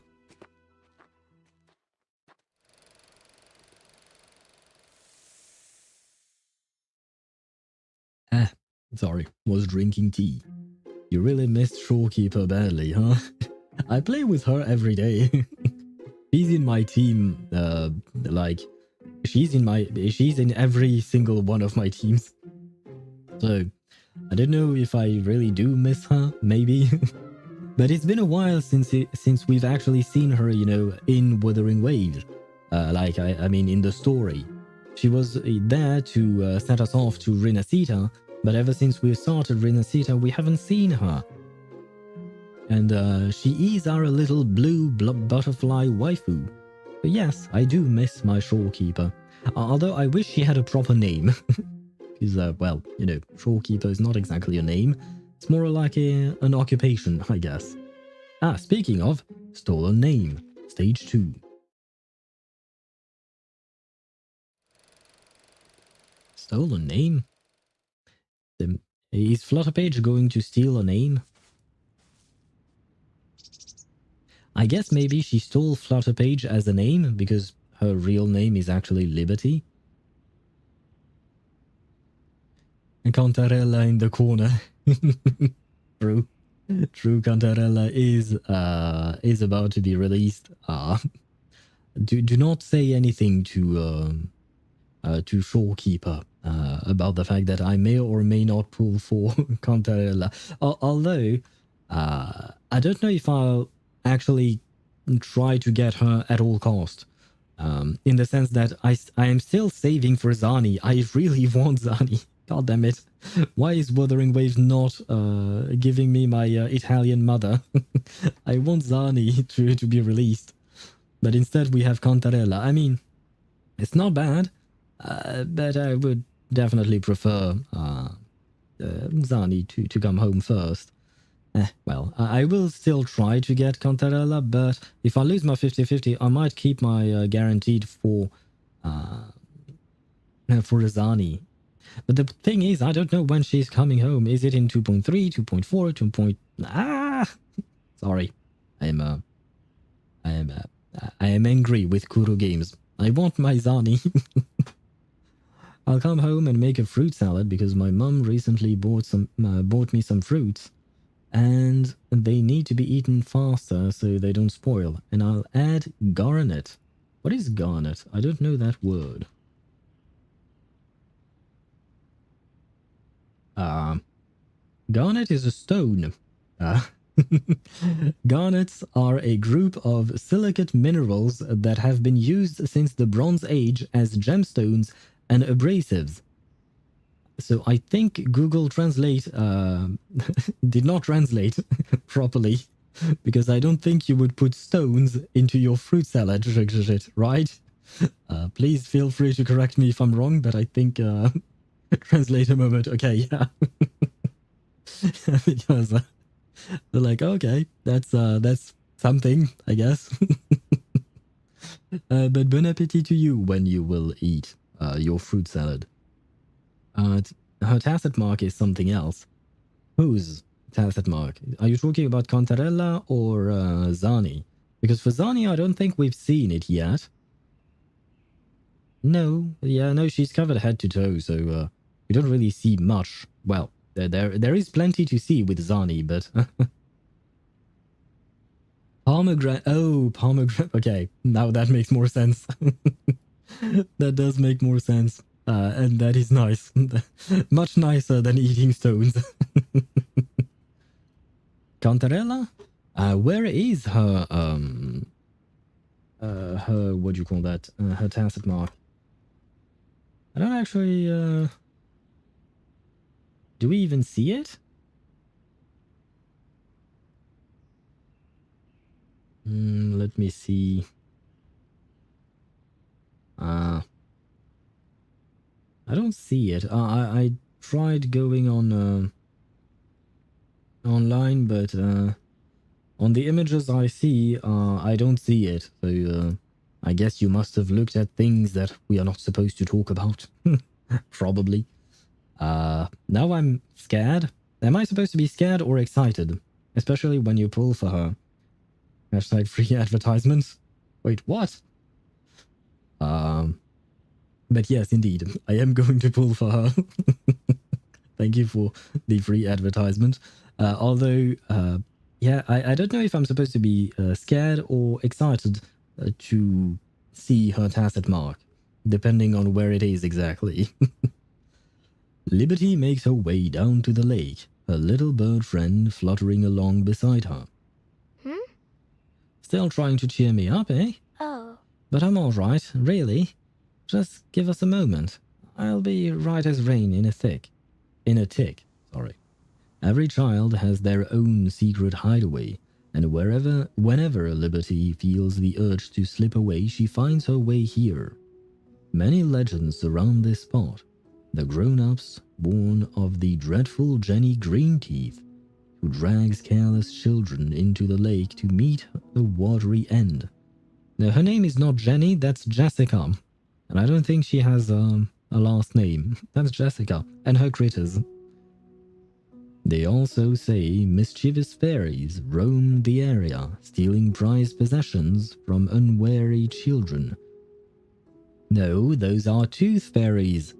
Sorry, was drinking tea. You really missed Showkeeper badly, huh? I play with her every day. She's in my team, she's in every single one of my teams. So, I don't know if I really do miss her, maybe. But it's been a while since we've actually seen her, you know, in Wuthering Waves. I mean, in the story. She was there to set us off to Rinasita, but ever since we started Rinasita, we haven't seen her. And she is our little blue butterfly waifu. But yes, I do miss my shorekeeper. Although I wish she had a proper name. Because, well, you know, shorekeeper is not exactly a name. It's more like an occupation, I guess. Speaking of, stolen name, stage 2. Stolen name? Is Flutterpage going to steal a name? I guess maybe she stole Flutterpage as a name because her real name is actually Liberty. And Cantarella in the corner. True. True, Cantarella is about to be released. Do not say anything to Shorekeeper about the fact that I may or may not pull for Cantarella. Although, I don't know if I'll actually try to get her at all cost. In the sense that I am still saving for Zani. I really want Zani. God damn it. Why is Wuthering Waves not giving me my Italian mother? I want Zani to be released. But instead we have Cantarella. I mean, it's not bad. But I would definitely prefer Zani to come home first. Well, I will still try to get Cantarella, but if I lose my 50-50, I might keep my guaranteed for Zani. But the thing is, I don't know when she's coming home. Is it in 2.3, 2.4, 2. Sorry. I am angry with Kuro Games. I want my Zani. I'll come home and make a fruit salad because my mum recently bought me some fruits. And they need to be eaten faster so they don't spoil. And I'll add garnet. What is garnet? I don't know that word. Garnet is a stone. Garnets are a group of silicate minerals that have been used since the Bronze Age as gemstones and abrasives. So I think Google Translate did not translate properly, because I don't think you would put stones into your fruit salad, right? Please feel free to correct me if I'm wrong, but I think translator moment. Okay, yeah, because they're like, okay, that's something, I guess. But bon appetit to you when you will eat your fruit salad. Her tacit mark is something else. Whose tacit mark? Are you talking about Contarella or Zani? Because for Zani, I don't think we've seen it yet. No, yeah, no, she's covered head to toe, so we don't really see much. Well, there is plenty to see with Zani, but pomegranate. Oh, pomegranate. Okay, now that makes more sense. That does make more sense. And that is nice. Much nicer than eating stones. Cantarella? Where is her, what do you call that? Her tacit mark? I don't actually, do we even see it? Let me see. I don't see it. I tried going on online, but on the images I see, I don't see it. So I guess you must have looked at things that we are not supposed to talk about. Probably. Now I'm scared. Am I supposed to be scared or excited? Especially when you pull for her. Hashtag free advertisements. Wait, what? But yes, indeed, I am going to pull for her. Thank you for the free advertisement. Although, yeah, I don't know if I'm supposed to be scared or excited to see her tacit mark, depending on where it is exactly. Liberty makes her way down to the lake, her little bird friend fluttering along beside her. Still trying to cheer me up, eh? Oh. But I'm all right, really. Just give us a moment. I'll be right as rain in a tick. Sorry. Every child has their own secret hideaway, and whenever Liberty feels the urge to slip away, she finds her way here. Many legends surround this spot. The grown-ups, born of the dreadful Jenny Greenteeth, who drags careless children into the lake to meet the watery end. Now, her name is not Jenny, that's Jessica. And I don't think she has a last name. That's Jessica and her critters. They also say mischievous fairies roam the area, stealing prized possessions from unwary children. No, those are tooth fairies.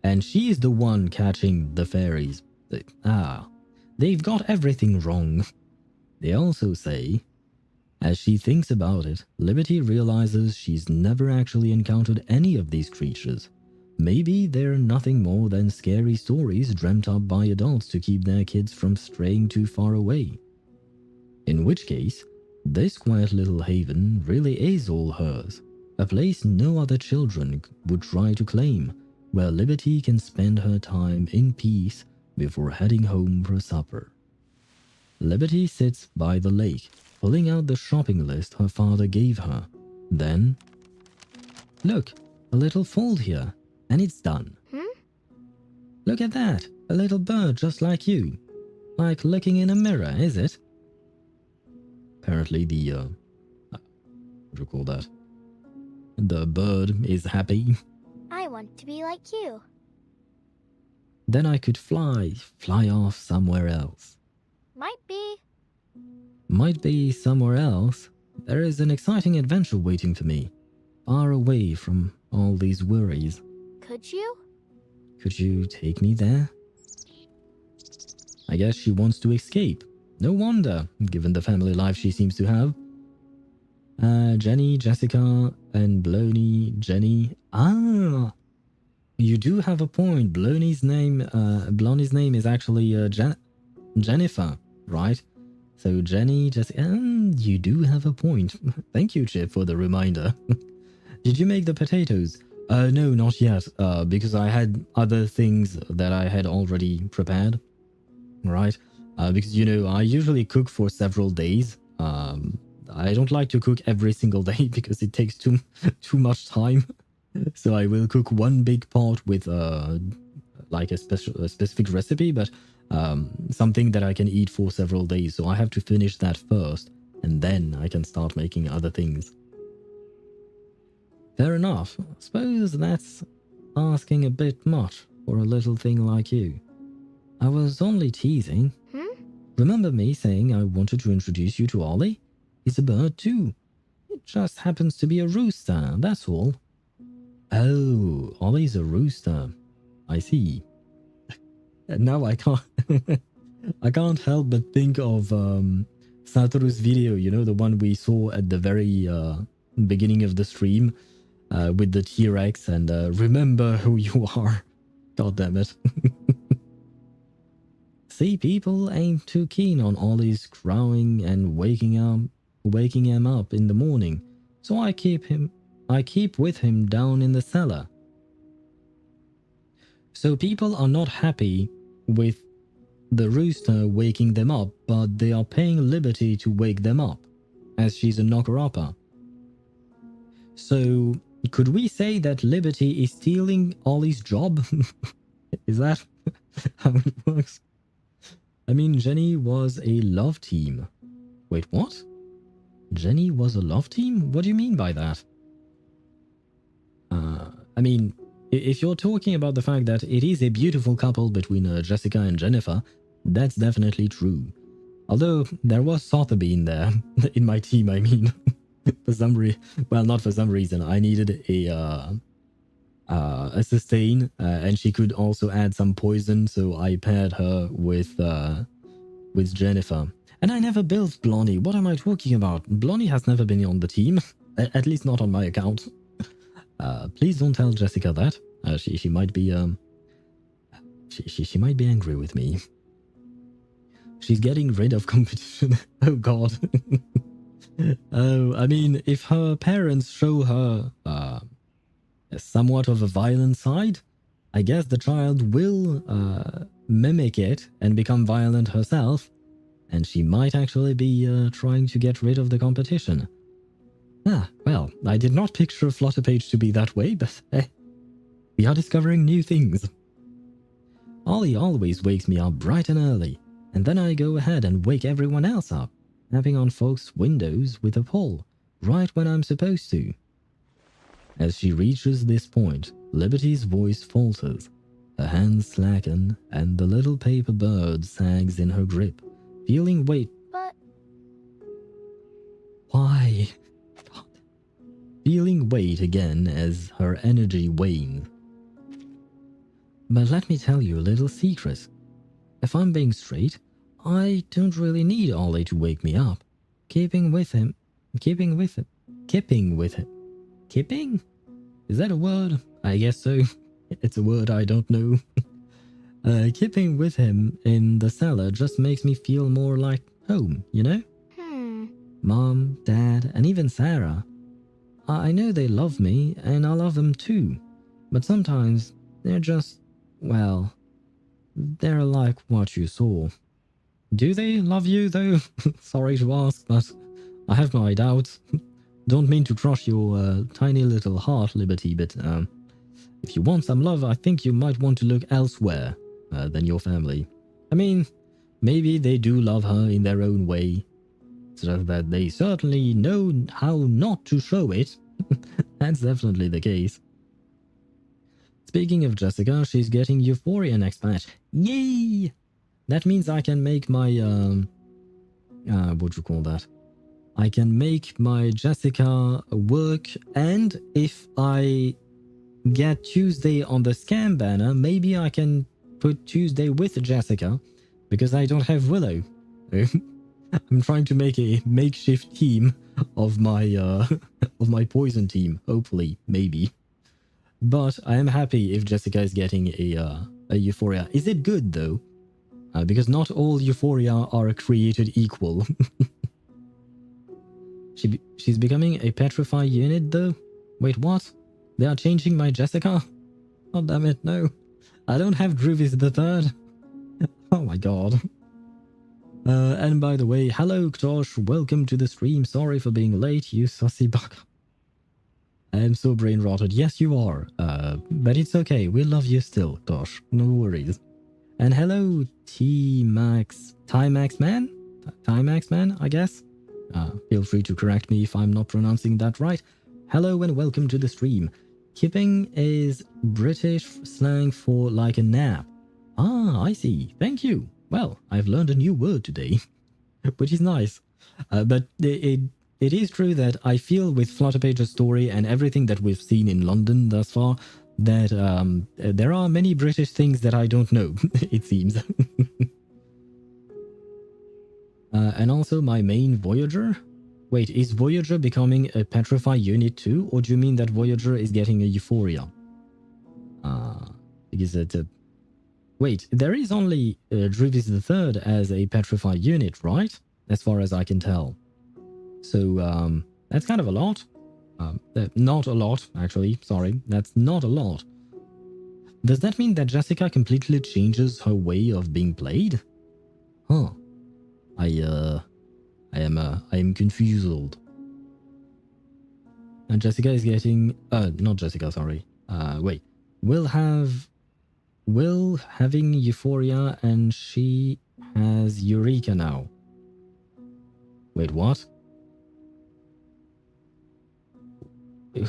And she's the one catching the fairies. They've got everything wrong. They also say, as she thinks about it, Liberty realizes she's never actually encountered any of these creatures. Maybe they're nothing more than scary stories dreamt up by adults to keep their kids from straying too far away. In which case, this quiet little haven really is all hers, a place no other children would try to claim, where Liberty can spend her time in peace before heading home for supper. Liberty sits by the lake, pulling out the shopping list her father gave her. Then, look, a little fold here, and it's done. Look at that, a little bird just like you. Like looking in a mirror, is it? Apparently the, what do you call that? The bird is happy. I want to be like you. Then I could fly off somewhere else. Might be somewhere else. There is an exciting adventure waiting for me, far away from all these worries. Could you? Could you take me there? I guess she wants to escape. No wonder, given the family life she seems to have. Jenny, Jessica, and Bloney, Jenny. You do have a point. Bloney's name is actually Jennifer, right? So Jenny, Jessica, you do have a point. Thank you, Chip, for the reminder. Did you make the potatoes? No, not yet, because I had other things that I had already prepared, right? Because, you know, I usually cook for several days. I don't like to cook every single day because it takes too much time. So I will cook one big pot with like a specific recipe, but something that I can eat for several days. So I have to finish that first, and then I can start making other things. Fair enough. I suppose that's asking a bit much for a little thing like you. I was only teasing. Remember me saying I wanted to introduce you to Ollie? He's a bird too. It just happens to be a rooster, that's all. Oh, Ollie's a rooster. I see. And now I can't I can't help but think of Satoru's video, you know, the one we saw at the very beginning of the stream with the T-Rex and remember who you are. God damn it. See, people ain't too keen on Ollie's crowing and waking him up in the morning, so I keep with him down in the cellar. So people are not happy with the rooster waking them up, but they are paying Liberty to wake them up, as she's a knocker-upper. So could we say that Liberty is stealing Ollie's job? Is that how it works? I mean, Jenny was a love team. Wait, what? Jenny was a love team? What do you mean by that? I mean, if you're talking about the fact that it is a beautiful couple between Jessica and Jennifer, that's definitely true. Although, there was Sotheby in there. In my team, I mean. For some reason, well, not for some reason. I needed a sustain, and she could also add some poison, so I paired her with Jennifer. And I never built Blondie. What am I talking about? Blondie has never been on the team, at least not on my account. Please don't tell Jessica that. She might be she might be angry with me. She's getting rid of competition. Oh God. Oh, I mean, if her parents show her somewhat of a violent side, I guess the child will mimic it and become violent herself, and she might actually be trying to get rid of the competition. Ah, well, I did not picture Flutterpage to be that way, but we are discovering new things. Ollie always wakes me up bright and early, and then I go ahead and wake everyone else up, tapping on folks' windows with a pole, right when I'm supposed to. As she reaches this point, Liberty's voice falters, her hands slacken, and the little paper bird sags in her grip, feeling weight. But... Why? God. Feeling weight again as her energy wanes. But let me tell you a little secret. If I'm being straight, I don't really need Ollie to wake me up. Keeping with him. Kipping? Is that a word? I guess so. It's a word I don't know. Kipping with him in the cellar just makes me feel more like home, you know? Mom, Dad, and even Sarah. I know they love me, and I love them too. But sometimes they're just, well, they're like what you saw. Do they love you, though? Sorry to ask, but I have my doubts. Don't mean to crush your tiny little heart, Liberty, but if you want some love, I think you might want to look elsewhere than your family. I mean, maybe they do love her in their own way. It's just that they certainly know how not to show it. That's definitely the case. Speaking of Jessica, she's getting Euphoria next patch. Yay! That means I can make my, what you call that? I can make my Jessica work, and if I get Tuesday on the scam banner, maybe I can put Tuesday with Jessica, because I don't have Willow. I'm trying to make a makeshift team of my poison team, hopefully, maybe. But I am happy if Jessica is getting a Euphoria. Is it good, though? Because not all Euphoria are created equal. She's becoming a petrified unit, though? Wait, what? They are changing my Jessica? Oh, damn it, no. I don't have Groovies the Third. Oh my god. And by the way, hello Ktosh, welcome to the stream. Sorry for being late, you sussy bug. I am so brain rotted. Yes, you are. But it's okay. We love you still, Ktosh. No worries. And hello, T-Max Man, I guess. Feel free to correct me if I'm not pronouncing that right. Hello and welcome to the stream. Kipping is British slang for like a nap. Ah, I see. Thank you. Well, I've learned a new word today, which is nice. But it is true that I feel with Flutterpage's story and everything that we've seen in London thus far, that there are many British things that I don't know, it seems. And also my main Voyager. Wait, is Voyager becoming a Petrify unit too? Or do you mean that Voyager is getting a Euphoria? Because wait, there is only Druvis the Third as a Petrify unit, right? As far as I can tell. So, that's kind of a lot. Not a lot, actually. Sorry, that's not a lot. Does that mean that Jessica completely changes her way of being played? Huh. I am confused. And Jessica is getting... not Jessica, sorry. Wait. Will having Euphoria and she has Eureka now. Wait, what?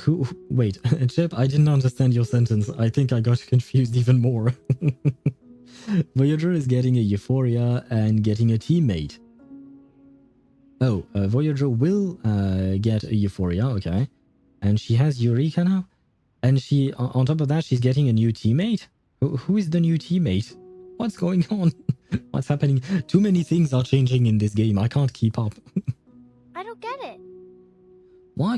Who? Wait, Chip, I didn't understand your sentence. I think I got confused even more. Voyager is getting a Euphoria and getting a teammate. Oh, Voyager will get a Euphoria, okay. And she has Eureka now? And she, on top of that, she's getting a new teammate? Who is the new teammate? What's going on? What's happening? Too many things are changing in this game. I can't keep up. I don't get it. Why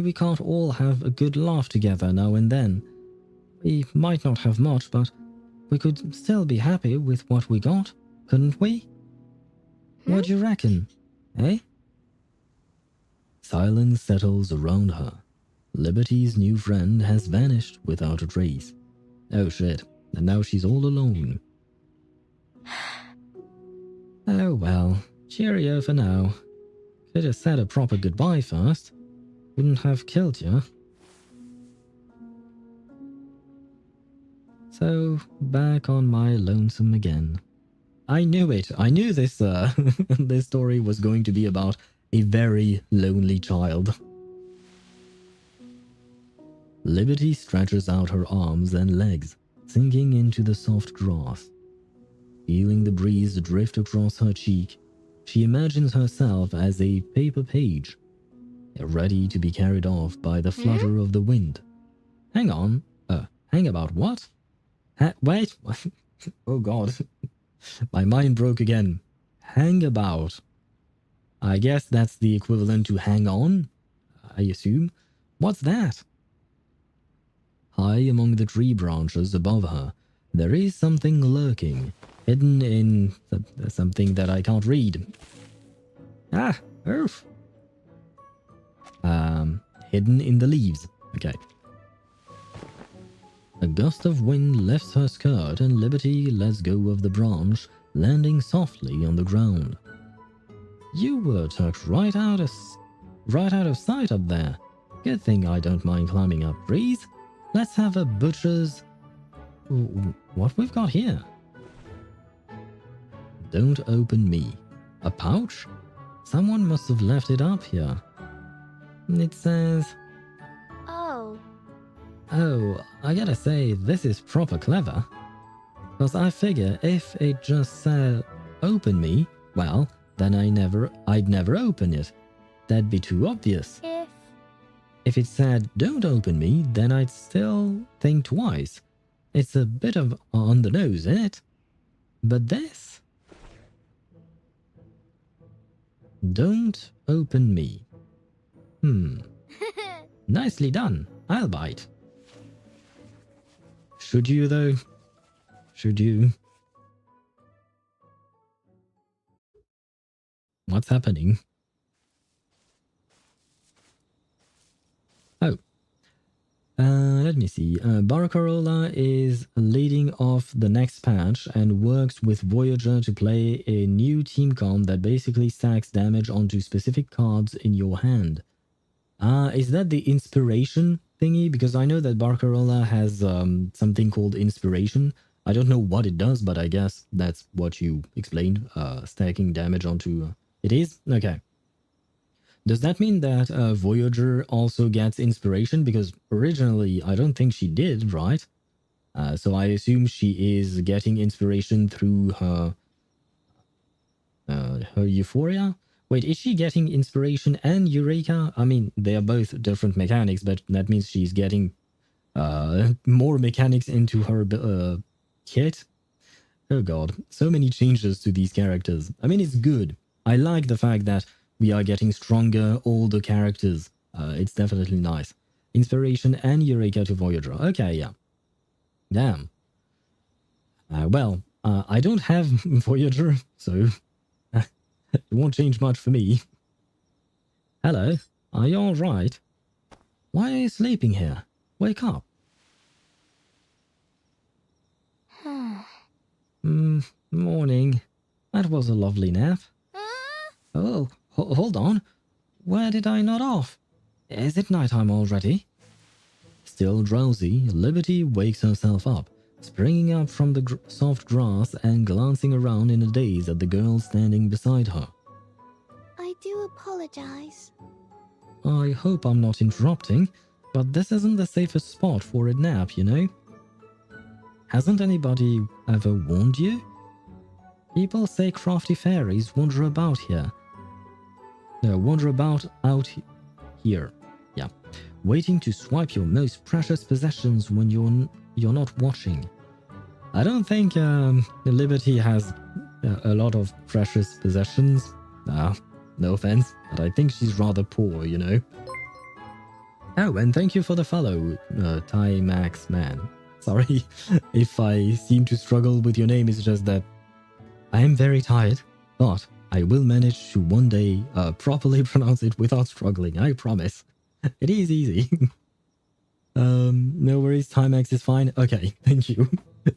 we can't all have a good laugh together now and then? We might not have much, but we could still be happy with what we got, couldn't we? What do you reckon, eh? Silence settles around her. Liberty's new friend has vanished without a trace. Oh shit, and now she's all alone. Oh well, cheerio for now. Could have said a proper goodbye first. Wouldn't have killed you. So, back on my lonesome again. I knew it. I knew this this story was going to be about a very lonely child. Liberty stretches out her arms and legs, sinking into the soft grass. Feeling the breeze drift across her cheek, she imagines herself as a paper page, ready to be carried off by the flutter of the wind. Hang on. Hang about what? Wait. Oh god. My mind broke again. Hang about. I guess that's the equivalent to hang on, I assume. What's that? High among the tree branches above her, there is something lurking, hidden in something that I can't read. Ah, oof. Hidden in the leaves. Okay. A gust of wind lifts her skirt and Liberty lets go of the branch, landing softly on the ground. You were tucked right out of sight up there. Good thing I don't mind climbing up trees. Let's have a butcher's... What we've got here? Don't open me. A pouch? Someone must have left it up here. It says... Oh, I gotta say, this is proper clever. Cause I figure if it just said, open me, well, then I'd never open it. That'd be too obvious. If it said, don't open me, then I'd still think twice. It's a bit of on the nose, isn't it? But this? Don't open me. Nicely done. I'll bite. Should you, though? Should you? What's happening? Oh, let me see. Barcarola is leading off the next patch and works with Voyager to play a new team comp that basically stacks damage onto specific cards in your hand. Is that the inspiration thingy? Because I know that Barcarola has something called inspiration. I don't know what it does, but I guess that's what you explained. Stacking damage onto... It is? Okay. Does that mean that Voyager also gets inspiration? Because originally, I don't think she did, right? So I assume she is getting inspiration through her Euphoria? Wait, is she getting inspiration and Eureka? I mean, they are both different mechanics, but that means she's getting more mechanics into her kit. Oh god, so many changes to these characters. I mean, it's good. I like the fact that we are getting stronger, older characters. It's definitely nice. Inspiration and Eureka to Voyager. Okay, yeah. Damn. Well, I don't have Voyager, so it won't change much for me. Hello, are you alright? Why are you sleeping here? Wake up. Morning. That was a lovely nap. Oh, hold on. Where did I nod off? Is it nighttime already? Still drowsy, Liberty wakes herself up, springing up from the soft grass and glancing around in a daze at the girl standing beside her. I do apologize. I hope I'm not interrupting, but this isn't the safest spot for a nap, you know? Hasn't anybody ever warned you? People say crafty fairies wander about here. Wander about out here. Yeah. Waiting to swipe your most precious possessions when you're not watching. I don't think Liberty has a lot of precious possessions. No offense, but I think she's rather poor, you know. Oh, and thank you for the follow, Ty Max Man. Sorry if I seem to struggle with your name, it's just that I am very tired, but I will manage to one day properly pronounce it without struggling, I promise. It is easy. No worries, Timex is fine. Okay, thank you.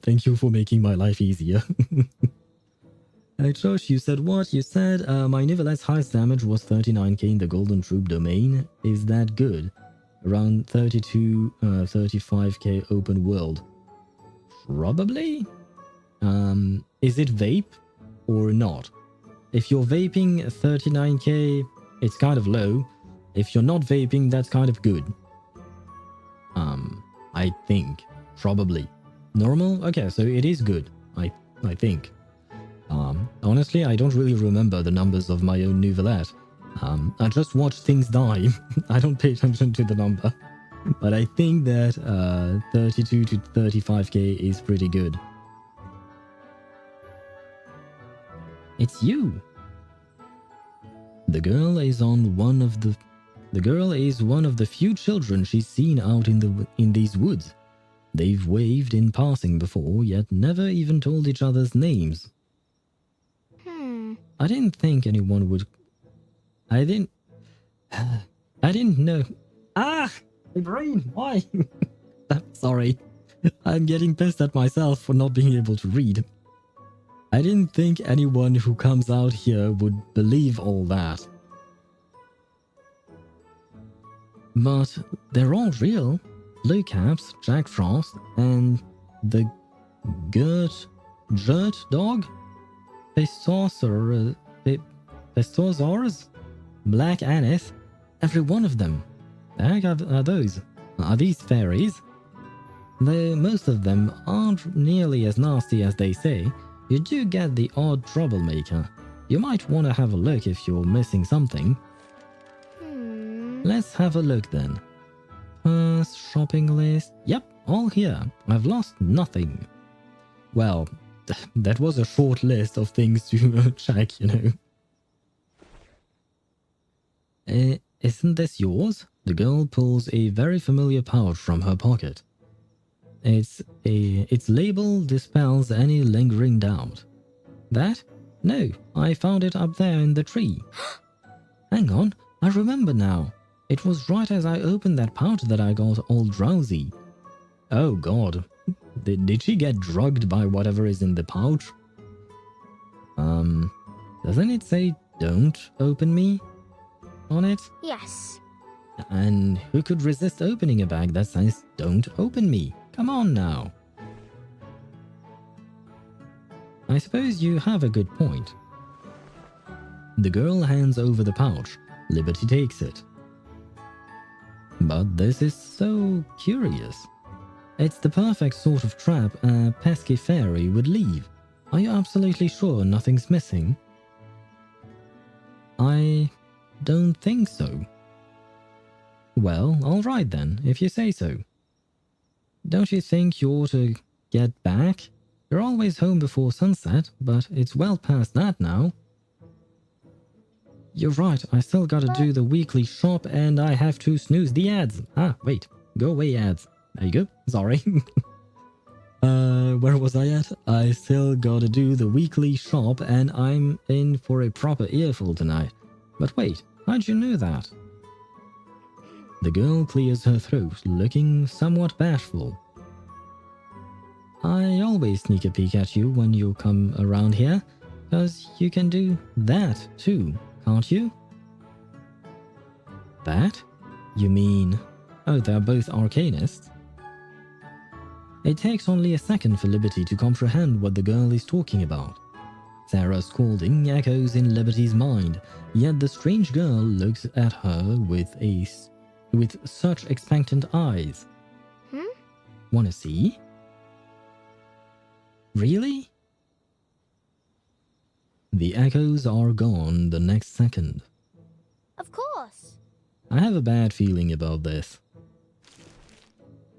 Thank you for making my life easier. Josh, you said what? You said my Nivelette's highest damage was 39k in the Golden Troop domain. Is that good? Around 32, 35k open world. Probably? Is it vape or not? If you're vaping 39k, it's kind of low. If you're not vaping, that's kind of good. I think. Probably. Normal? Okay, so it is good. I think. Honestly, I don't really remember the numbers of my own Nouvellette. I just watch things die. I don't pay attention to the number. But I think that 32 to 35k is pretty good. It's you. The girl is one of the few children she's seen out in these woods. They've waved in passing before, yet never even told each other's names. I didn't think anyone would... I didn't know... My brain! Why? Sorry. I'm getting pissed at myself for not being able to read. I didn't think anyone who comes out here would believe all that. But they're all real. Blue Caps, Jack Frost, and the Gert dog? Pestosaurus? Black Aneth? Every one of them. The heck are those? Are these fairies? Most of them aren't nearly as nasty as they say. You do get the odd troublemaker. You might want to have a look if you're missing something. Let's have a look then. First shopping list. Yep, all here. I've lost nothing. Well, that was a short list of things to check, you know. Isn't this yours? The girl pulls a very familiar pouch from her pocket. Its label dispels any lingering doubt. That? No, I found it up there in the tree. Hang on, I remember now. It was right as I opened that pouch that I got all drowsy. Oh god. Did she get drugged by whatever is in the pouch? Doesn't it say don't open me on it? Yes. And who could resist opening a bag that says don't open me? Come on now. I suppose you have a good point. The girl hands over the pouch. Liberty takes it. But this is so curious. It's the perfect sort of trap a pesky fairy would leave. Are you absolutely sure nothing's missing? I don't think so. Well, alright then, if you say so. Don't you think you ought to get back? You're always home before sunset, but it's well past that now. You're right, I still gotta do the weekly shop and I have to snooze the ads. Ah, wait. Go away, ads. There you go. Sorry. Where was I at? I still gotta do the weekly shop and I'm in for a proper earful tonight. But wait, how'd you know that? The girl clears her throat, looking somewhat bashful. I always sneak a peek at you when you come around here, 'cause you can do that too, can't you? That? You mean... Oh, they're both arcanists? It takes only a second for Liberty to comprehend what the girl is talking about. Sarah's scolding echoes in Liberty's mind, yet the strange girl looks at her with such expectant eyes. Wanna see? Really? The echoes are gone the next second. Of course. I have a bad feeling about this.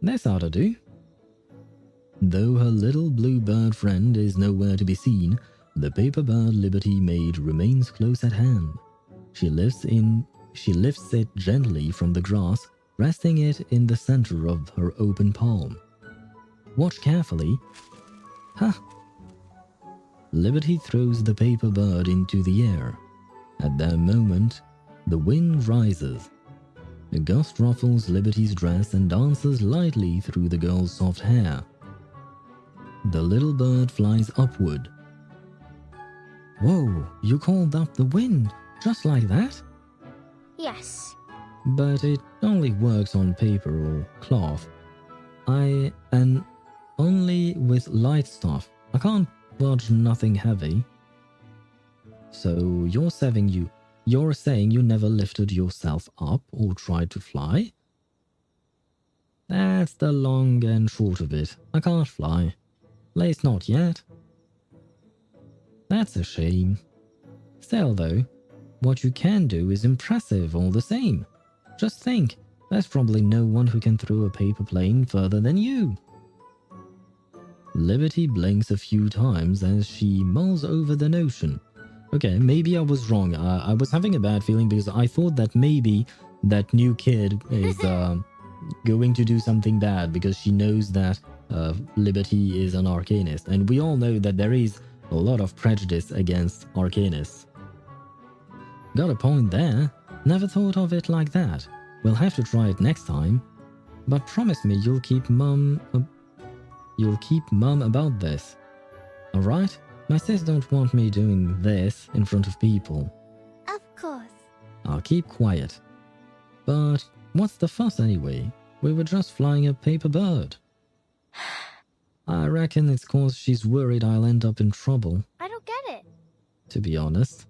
This ought to do. Though her little blue bird friend is nowhere to be seen, the paper bird Liberty made remains close at hand. She lifts it gently from the grass, resting it in the center of her open palm. Watch carefully. Ha! Liberty throws the paper bird into the air. At that moment, the wind rises. A gust ruffles Liberty's dress and dances lightly through the girl's soft hair. The little bird flies upward. Whoa, you called up the wind, just like that? Yes. But it only works on paper or cloth. And only with light stuff. I can't budge nothing heavy. So you're saying you never lifted yourself up or tried to fly? That's the long and short of it. I can't fly. At least not yet. That's a shame. Still though, what you can do is impressive all the same. Just think, there's probably no one who can throw a paper plane further than you. Liberty blinks a few times as she mulls over the notion. Okay, maybe I was wrong. I was having a bad feeling because I thought that maybe that new kid is going to do something bad because she knows that Liberty is an arcanist. And we all know that there is a lot of prejudice against arcanists. Got a point there. Never thought of it like that. We'll have to try it next time. But promise me you'll keep mum about this. Alright? My sis don't want me doing this in front of people. Of course. I'll keep quiet. But what's the fuss anyway? We were just flying a paper bird. I reckon it's 'cause she's worried I'll end up in trouble. I don't get it. To be honest.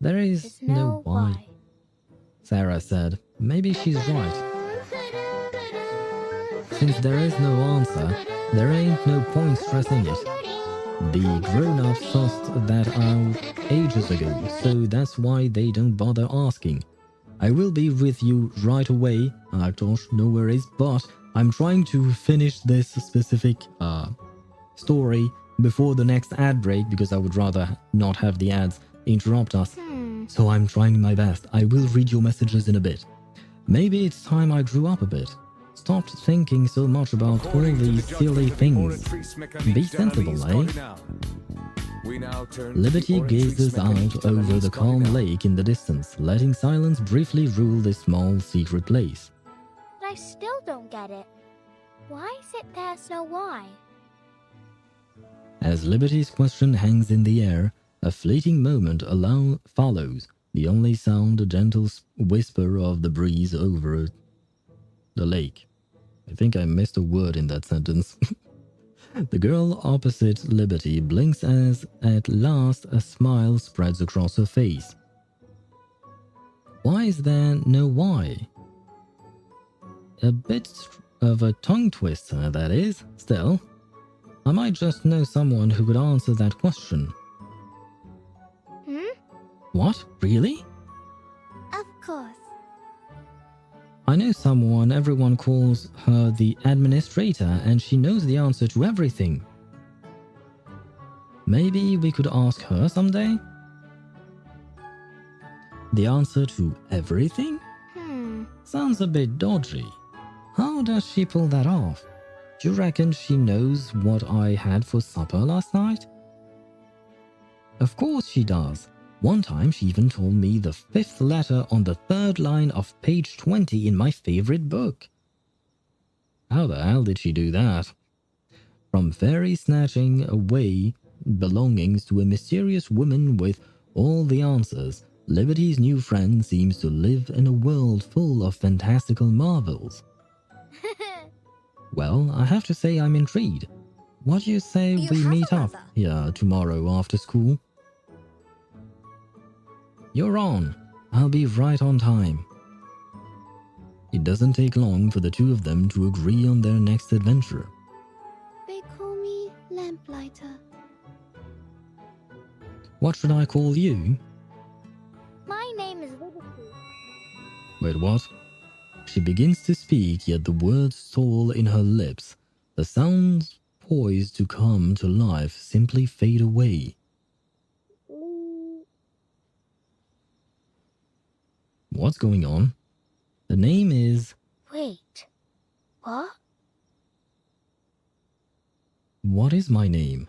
There is There's no why. Sarah said. Maybe she's right. Since there is no answer, there ain't no point stressing it. The grown-ups sussed that out ages ago, so that's why they don't bother asking. I will be with you right away, Artosh, no worries, but I'm trying to finish this specific story before the next ad break because I would rather not have the ads interrupt us. So I'm trying my best. I will read your messages in a bit. Maybe it's time I grew up a bit. Stopped thinking so much about all these silly things. Be sensible, eh? Liberty gazes out over the calm lake in the distance, letting silence briefly rule this small secret place. But I still don't get it. Why is it there's no why? As Liberty's question hangs in the air, a fleeting moment follows, the only sound a gentle whisper of the breeze over the lake. I think I missed a word in that sentence. The girl opposite Liberty blinks as at last a smile spreads across her face. Why is there no why? A bit of a tongue twister, that is. Still, I might just know someone who could answer that question. What? Really? Of course. I know someone, everyone calls her the administrator, and she knows the answer to everything. Maybe we could ask her someday? The answer to everything? Sounds a bit dodgy. How does she pull that off? Do you reckon she knows what I had for supper last night? Of course she does. One time she even told me the 5th letter on the 3rd line of page 20 in my favorite book. How the hell did she do that? From fairy snatching away belongings to a mysterious woman with all the answers, Liberty's new friend seems to live in a world full of fantastical marvels. Well, I have to say I'm intrigued. What do you say we meet up here tomorrow after school? You're on. I'll be right on time. It doesn't take long for the two of them to agree on their next adventure. They call me Lamplighter. What should I call you? My name is Liberty. Wait, what? She begins to speak, yet the words stall in her lips. The sounds poised to come to life simply fade away. What's going on? The name is... Wait. What? What is my name?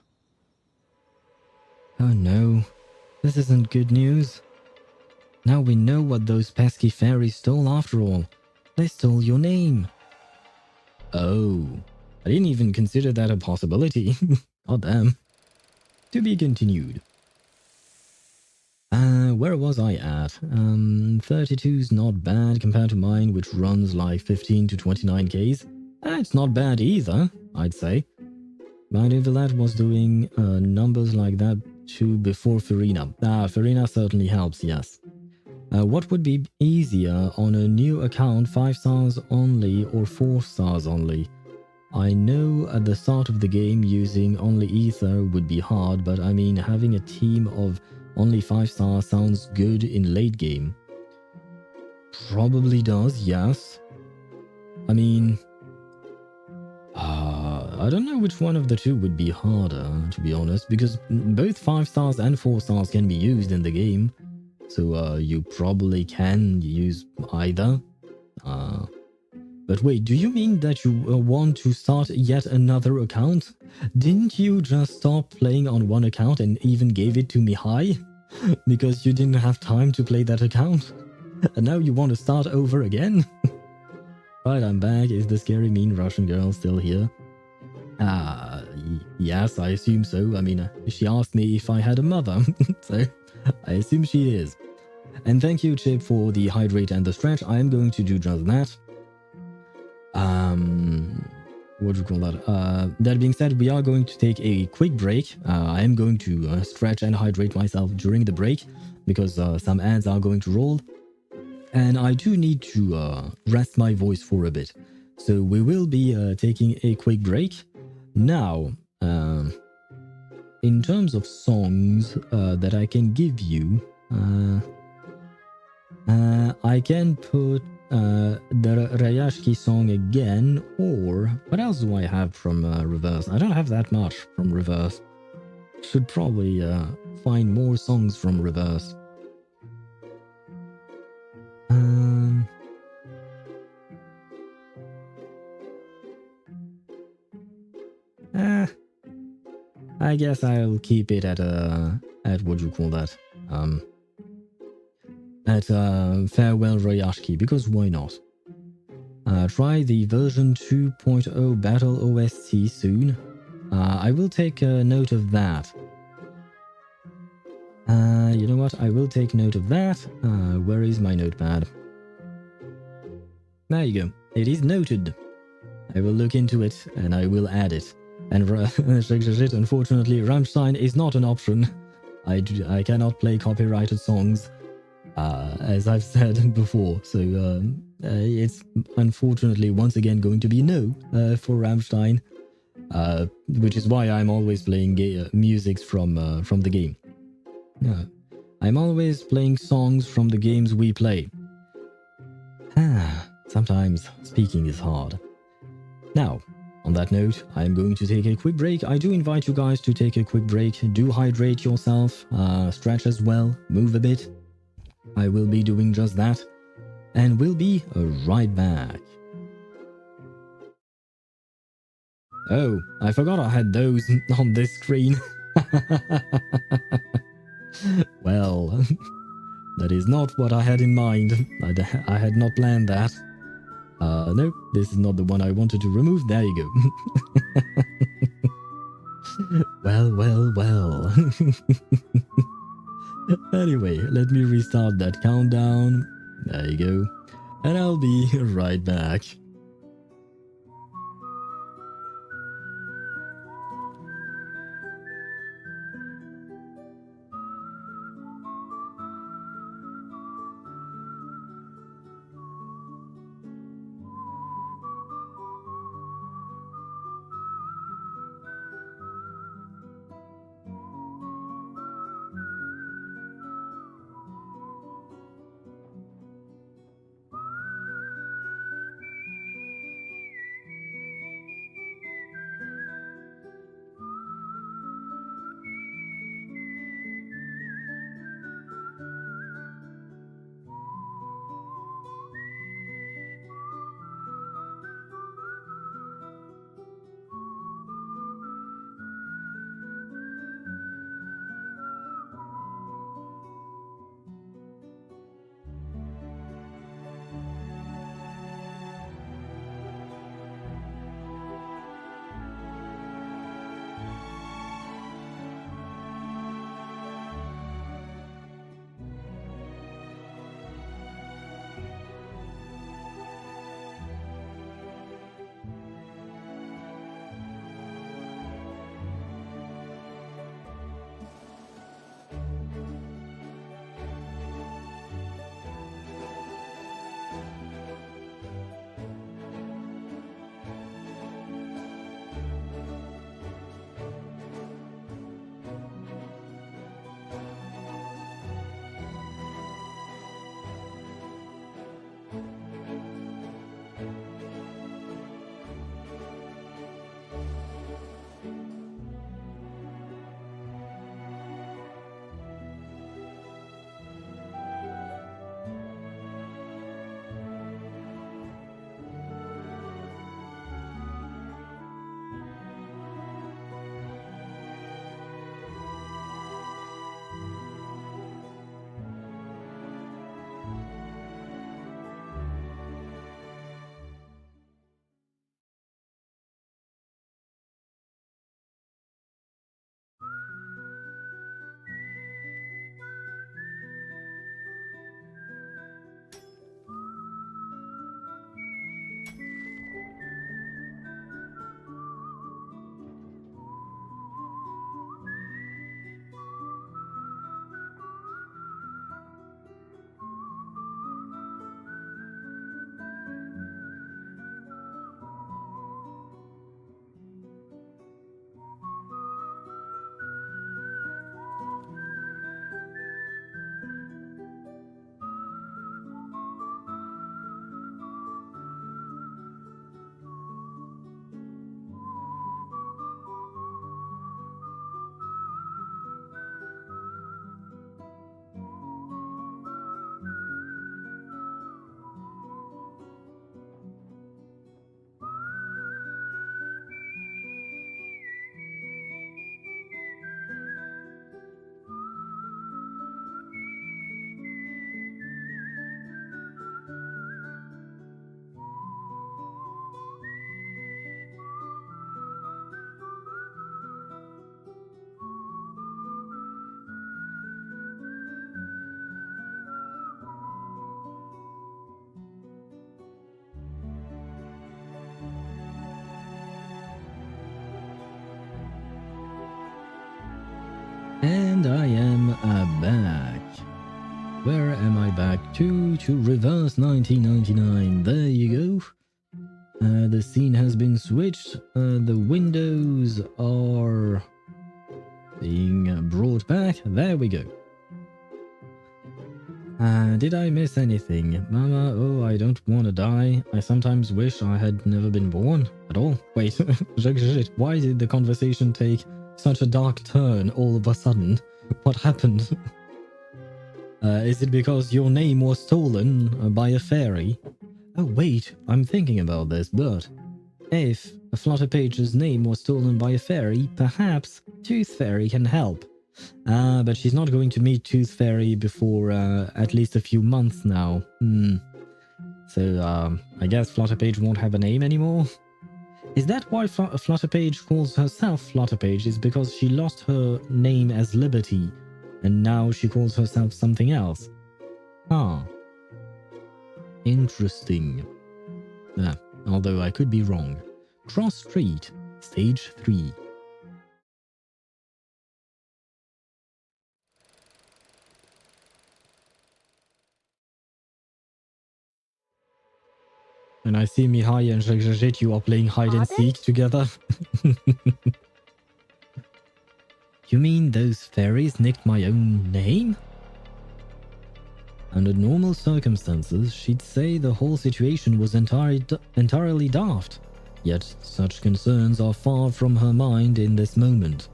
Oh no, this isn't good news. Now we know what those pesky fairies stole after all. They stole your name. Oh, I didn't even consider that a possibility. God damn. To be continued. Where was I at? 32's not bad compared to mine, which runs like 15 to 29Ks. It's not bad either, I'd say. But if the lad was doing numbers like that too before Farina. Farina certainly helps, yes. What would be easier on a new account, 5 stars only or 4 stars only? I know at the start of the game using only Ether would be hard, but I mean having a team of only 5 stars sounds good in late game. Probably does, yes. I mean... I don't know which one of the two would be harder, to be honest, because both 5 stars and 4 stars can be used in the game. So you probably can use either. But wait, do you mean that you want to start yet another account? Didn't you just stop playing on one account and even gave it to me high? Because you didn't have time to play that account? And now you want to start over again? Right, I'm back. Is the scary mean Russian girl still here? Yes, I assume so. I mean, she asked me if I had a mother, so I assume she is. And thank you, Chip, for the hydrate and the stretch. I am going to do just that. What do you call that? That being said, we are going to take a quick break. I am going to stretch and hydrate myself during the break because some ads are going to roll. And I do need to rest my voice for a bit. So we will be taking a quick break. Now, in terms of songs that I can give you, I can put the Rayashki song again, or what else do I have from Reverse? I don't have that much from Reverse. Should probably find more songs from Reverse. I guess I'll keep it at what do you call that? At Farewell Royashki, because why not? try the version 2.0 battle OST soon. I will take note of that. You know what? I will take note of that. Where is my notepad? There you go. It is noted. I will look into it and I will add it. And unfortunately, Rammstein is not an option. I cannot play copyrighted songs, as I've said before. So it's unfortunately once again going to be no for Rammstein, which is why I'm always playing music from the game. I'm always playing songs from the games we play. Sometimes speaking is hard. Now, on that note, I'm going to take a quick break. I do invite you guys to take a quick break. Do hydrate yourself, stretch as well, move a bit. I will be doing just that. And we'll be right back. Oh, I forgot I had those on this screen. Well, that is not what I had in mind. I had not planned that. Nope, this is not the one I wanted to remove. There you go. Well. Anyway, let me restart that countdown. There you go. And I'll be right back. And I am back. Where am I back to? To reverse 1999. There you go. The scene has been switched. The windows are being brought back. There we go. Did I miss anything? Mama, oh, I don't want to die. I sometimes wish I had never been born at all. Wait, why did the conversation take such a dark turn all of a sudden? What happened? Is it because your name was stolen by a fairy? Oh wait, I'm thinking about this, but if Flutterpage's name was stolen by a fairy, perhaps Tooth Fairy can help. But she's not going to meet Tooth Fairy before at least a few months now. So I guess Flutterpage won't have a name anymore? Is that why Flutterpage calls herself Flutterpage? Is because she lost her name as Liberty, and now she calls herself something else? Ah. Interesting. Although I could be wrong. Cross Street, Stage 3. And I see Mihai and Zhezhezhet, you are playing hide and seek together. You mean those fairies nicked my own name? Under normal circumstances, she'd say the whole situation was entirely daft. Yet such concerns are far from her mind in this moment.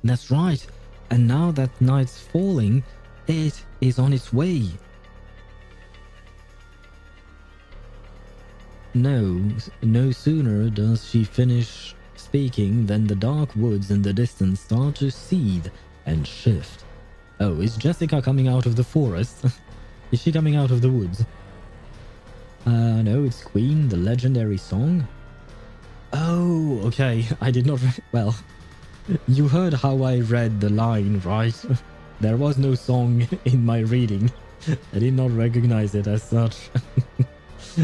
That's right, and now that night's falling, it is on its way. No sooner does she finish speaking than the dark woods in the distance start to seethe and shift. Oh, is Jessica coming out of the forest? Is she coming out of the woods? No, it's Queen, the legendary song. Oh, okay, I did not... Well, you heard how I read the line, right? There was no song in my reading. I did not recognize it as such.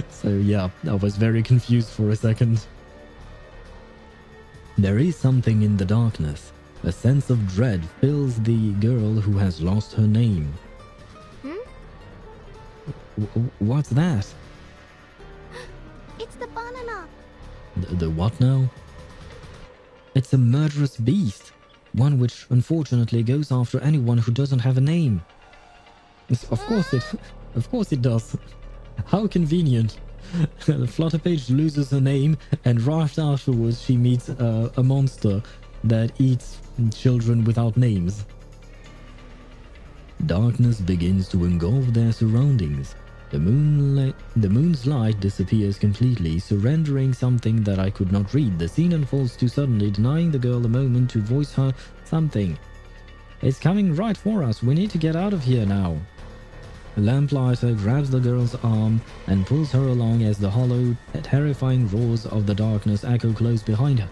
So yeah, I was very confused for a second. There is something in the darkness. A sense of dread fills the girl who has lost her name. What's that? It's the banana. The what now? It's a murderous beast. One which unfortunately goes after anyone who doesn't have a name. Of course it does. How convenient. Flutterpage loses her name, and right afterwards she meets a monster that eats children without names. Darkness begins to engulf their surroundings. The moon's light disappears completely, surrendering something that I could not read. The scene unfolds too suddenly, denying the girl a moment to voice her something. It's coming right for us. We need to get out of here now. Lamplighter grabs the girl's arm and pulls her along as the hollow, terrifying roars of the darkness echo close behind her.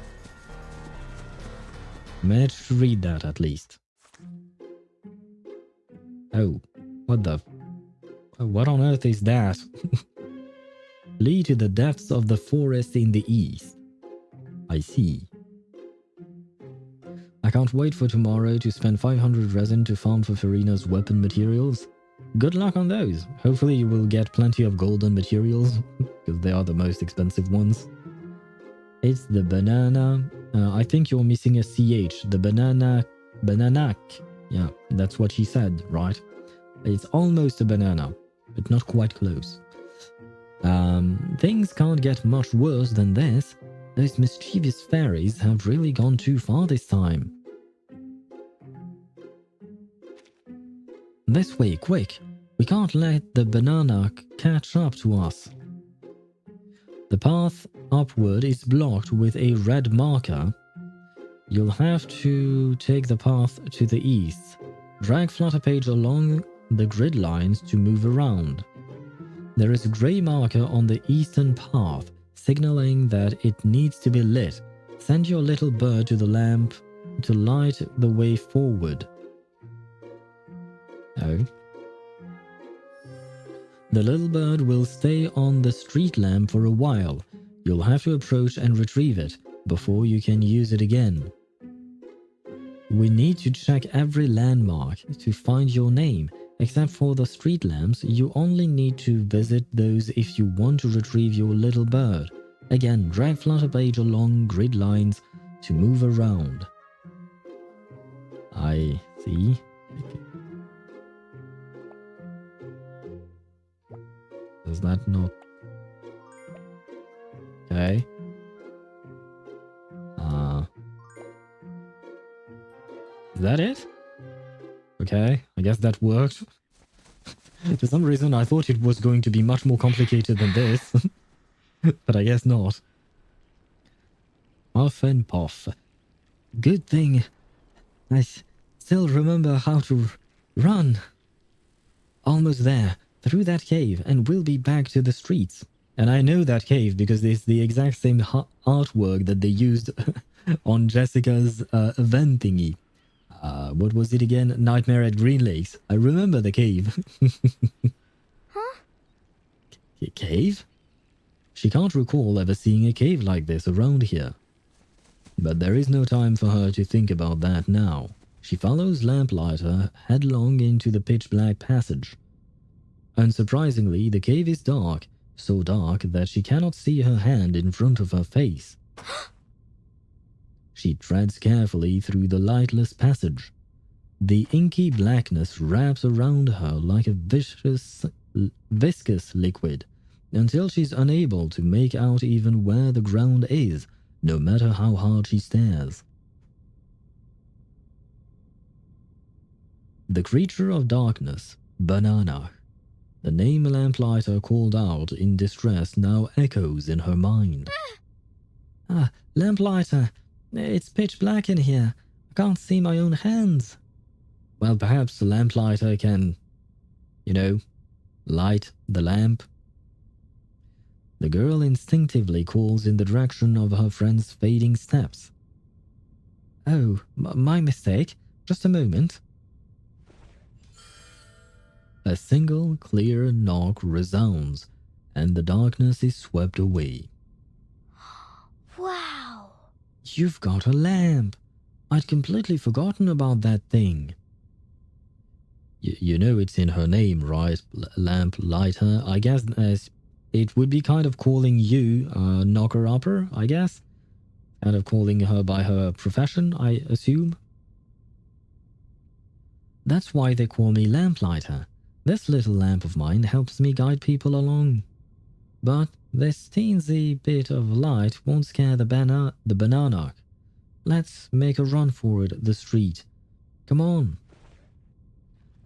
Managed to read that at least. Oh, what on earth is that? Flee to the depths of the forest in the east. I see. I can't wait for tomorrow to spend 500 resin to farm for Farina's weapon materials. Good luck on those. Hopefully you will get plenty of golden materials, because they are the most expensive ones. It's the banana. I think you're missing a CH. The bananak. Yeah, that's what she said, right? It's almost a banana, but not quite close. Things can't get much worse than this. Those mischievous fairies have really gone too far this time. This way, quick! We can't let the banana catch up to us. The path upward is blocked with a red marker. You'll have to take the path to the east. Drag Flutterpage along the grid lines to move around. There is a grey marker on the eastern path, signaling that it needs to be lit. Send your little bird to the lamp to light the way forward. Oh. The little bird will stay on the street lamp for a while. You'll have to approach and retrieve it before you can use it again. We need to check every landmark to find your name. Except for the street lamps, you only need to visit those if you want to retrieve your little bird. Again, drag Flutterpage along grid lines to move around. I see. Is that not... Okay. Is that it? Okay, I guess that worked. For some reason, I thought it was going to be much more complicated than this. But I guess not. Puff and puff. Good thing I still remember how to run. Almost there, through that cave, and we'll be back to the streets. And I know that cave because it's the exact same artwork that they used on Jessica's event thingy. What was it again? Nightmare at Green Lakes. I remember the cave. Huh? Cave? She can't recall ever seeing a cave like this around here. But there is no time for her to think about that now. She follows Lamplighter headlong into the pitch-black passage. Unsurprisingly, the cave is dark, so dark that she cannot see her hand in front of her face. She treads carefully through the lightless passage. The inky blackness wraps around her like a viscous liquid, until she's unable to make out even where the ground is, no matter how hard she stares. The creature of darkness, Banana. The name Lamplighter called out in distress now echoes in her mind. Lamplighter, it's pitch black in here. I can't see my own hands. Well, perhaps the Lamplighter can, light the lamp. The girl instinctively calls in the direction of her friend's fading steps. Oh, my mistake. Just a moment. A single clear knock resounds, and the darkness is swept away. Wow! You've got a lamp! I'd completely forgotten about that thing. You know it's in her name, right? Lamp lighter. I guess it would be kind of calling you a knocker-upper, I guess. Kind of calling her by her profession, I assume. That's why they call me Lamplighter. This little lamp of mine helps me guide people along. But this teensy bit of light won't scare the banana. Let's make a run for it, the street. Come on.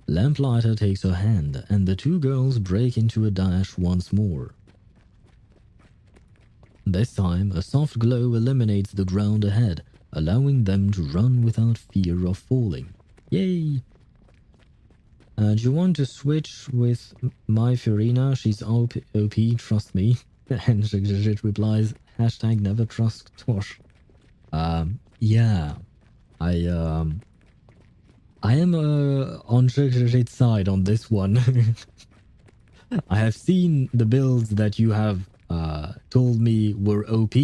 Lamplighter takes her hand, and the two girls break into a dash once more. This time, a soft glow illuminates the ground ahead, allowing them to run without fear of falling. Yay! Do you want to switch with my Fiorina? She's OP, trust me. And Shit replies, hashtag never trust Tosh. Yeah. I am on Shit's side on this one. I have seen the builds that you have told me were OP.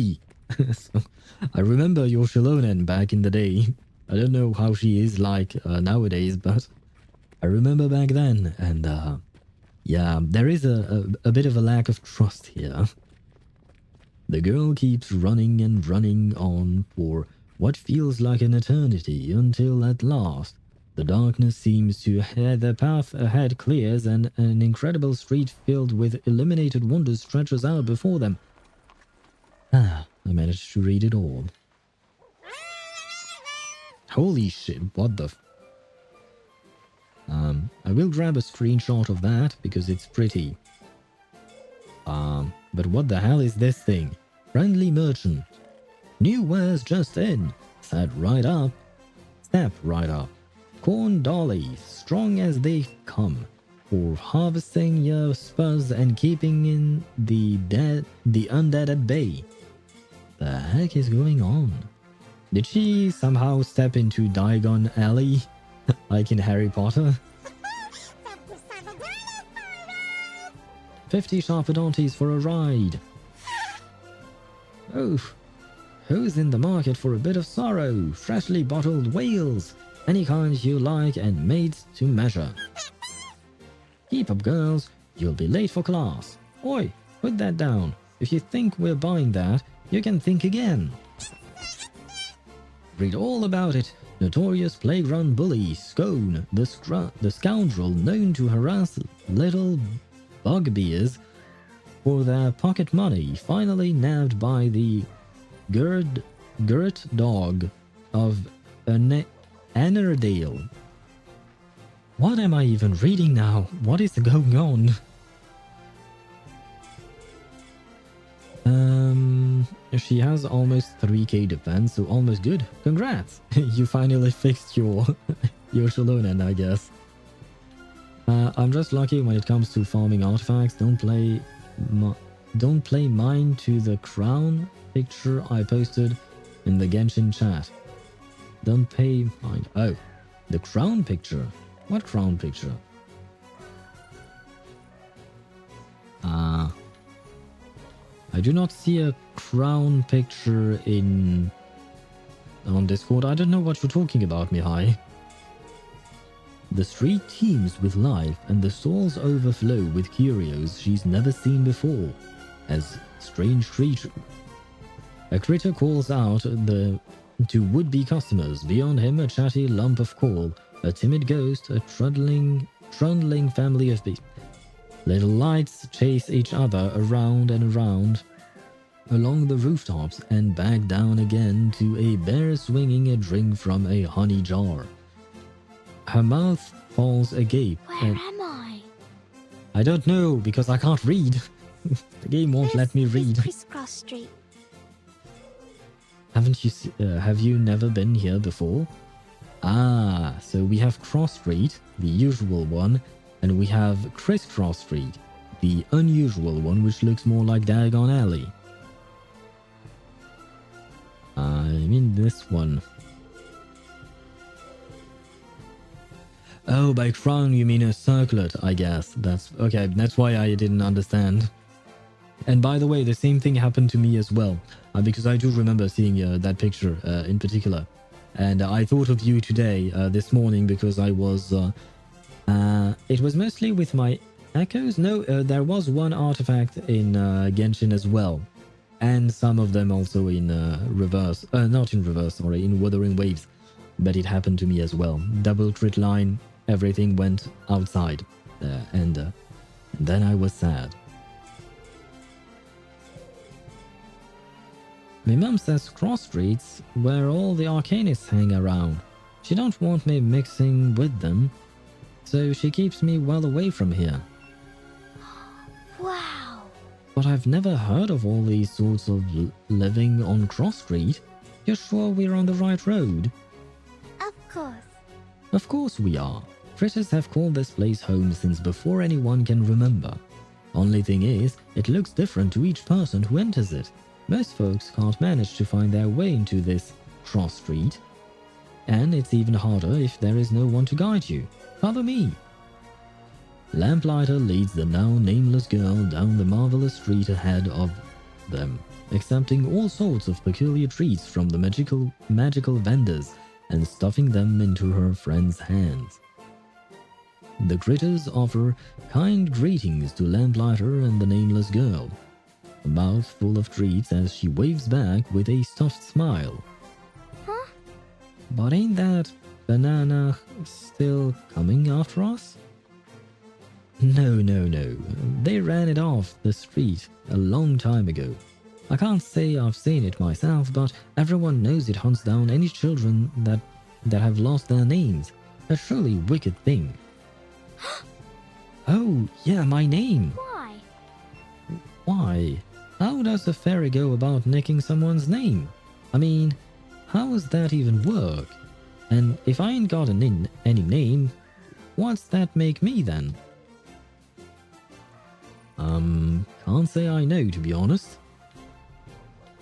So, I remember your Shalonen back in the day. I don't know how she is like nowadays, but I remember back then, and yeah, there is a bit of a lack of trust here. The girl keeps running and running on for what feels like an eternity until at last the darkness seems to head the path ahead clears and an incredible street filled with illuminated wonders stretches out before them. I managed to read it all. Holy shit, what the I will grab a screenshot of that because it's pretty. But what the hell is this thing? Friendly merchant. New wares just in. Step right up. Corn dollies, strong as they come. For harvesting your spurs and keeping in the undead at bay. The heck is going on? Did she somehow step into Diagon Alley? Like in Harry Potter? 50 Sharpodontes for a ride. Oh, Who's in the market for a bit of sorrow? Freshly bottled whales, any kind you like and made to measure. Keep up, girls. You'll be late for class. Oi, put that down. If you think we're buying that, you can think again. Read all about it. Notorious playground bully Scone, the scoundrel known to harass little bugbears for their pocket money, finally nabbed by the Gert dog of Annerdale. What am I even reading now? What is going on? She has almost 3k defense, so almost good. Congrats! You finally fixed your Shalonen, I guess. I'm just lucky when it comes to farming artifacts. Don't play mine to the crown picture I posted in the Genshin chat. Don't pay mine. Oh, the crown picture. What crown picture? I do not see a crown picture on Discord. I don't know what you're talking about, Mihai. The street teems with life and the stalls overflow with curios she's never seen before. As strange creature, a critter calls out to would-be customers. Beyond him, a chatty lump of coal, a timid ghost, a trundling family of beasts. Little lights chase each other around and around along the rooftops and back down again to a bear swinging a drink from a honey jar. Her mouth falls agape. Where am I? I don't know, because I can't read. The game won't let me read. Crisscross Street. Have you never been here before? Ah, so we have Cross Street, the usual one, and we have Crisscross Street, the unusual one, which looks more like Diagon Alley. I mean this one. Oh, by crown you mean a circlet, I guess. That's okay, that's why I didn't understand. And by the way, the same thing happened to me as well, because I do remember seeing that picture in particular. And I thought of you today, this morning, because I was... it was mostly with my echoes. No, there was one artifact in Genshin as well. And some of them also in reverse. Not in reverse, sorry, in Wuthering Waves. But it happened to me as well. Double crit line, everything went outside. And then I was sad. My mum says cross streets where all the arcanists hang around. She don't want me mixing with them, so she keeps me well away from here. Wow. But I've never heard of all these sorts of living on Cross Street. You're sure we're on the right road? Of course. Of course we are. Critters have called this place home since before anyone can remember. Only thing is, it looks different to each person who enters it. Most folks can't manage to find their way into this Cross Street. And it's even harder if there is no one to guide you. Follow me. Lamplighter leads the now nameless girl down the marvelous street ahead of them, accepting all sorts of peculiar treats from the magical vendors and stuffing them into her friend's hands. The critters offer kind greetings to Lamplighter and the nameless girl, a mouth full of treats as she waves back with a stuffed smile. Huh? But ain't that banana still coming after us? No. They ran it off the street a long time ago. I can't say I've seen it myself, but everyone knows it hunts down any children that have lost their names. A truly wicked thing. Oh, yeah, my name. Why? Why? How does a fairy go about nicking someone's name? I mean, how does that even work? And if I ain't got any name, what's that make me then? Can't say I know, to be honest.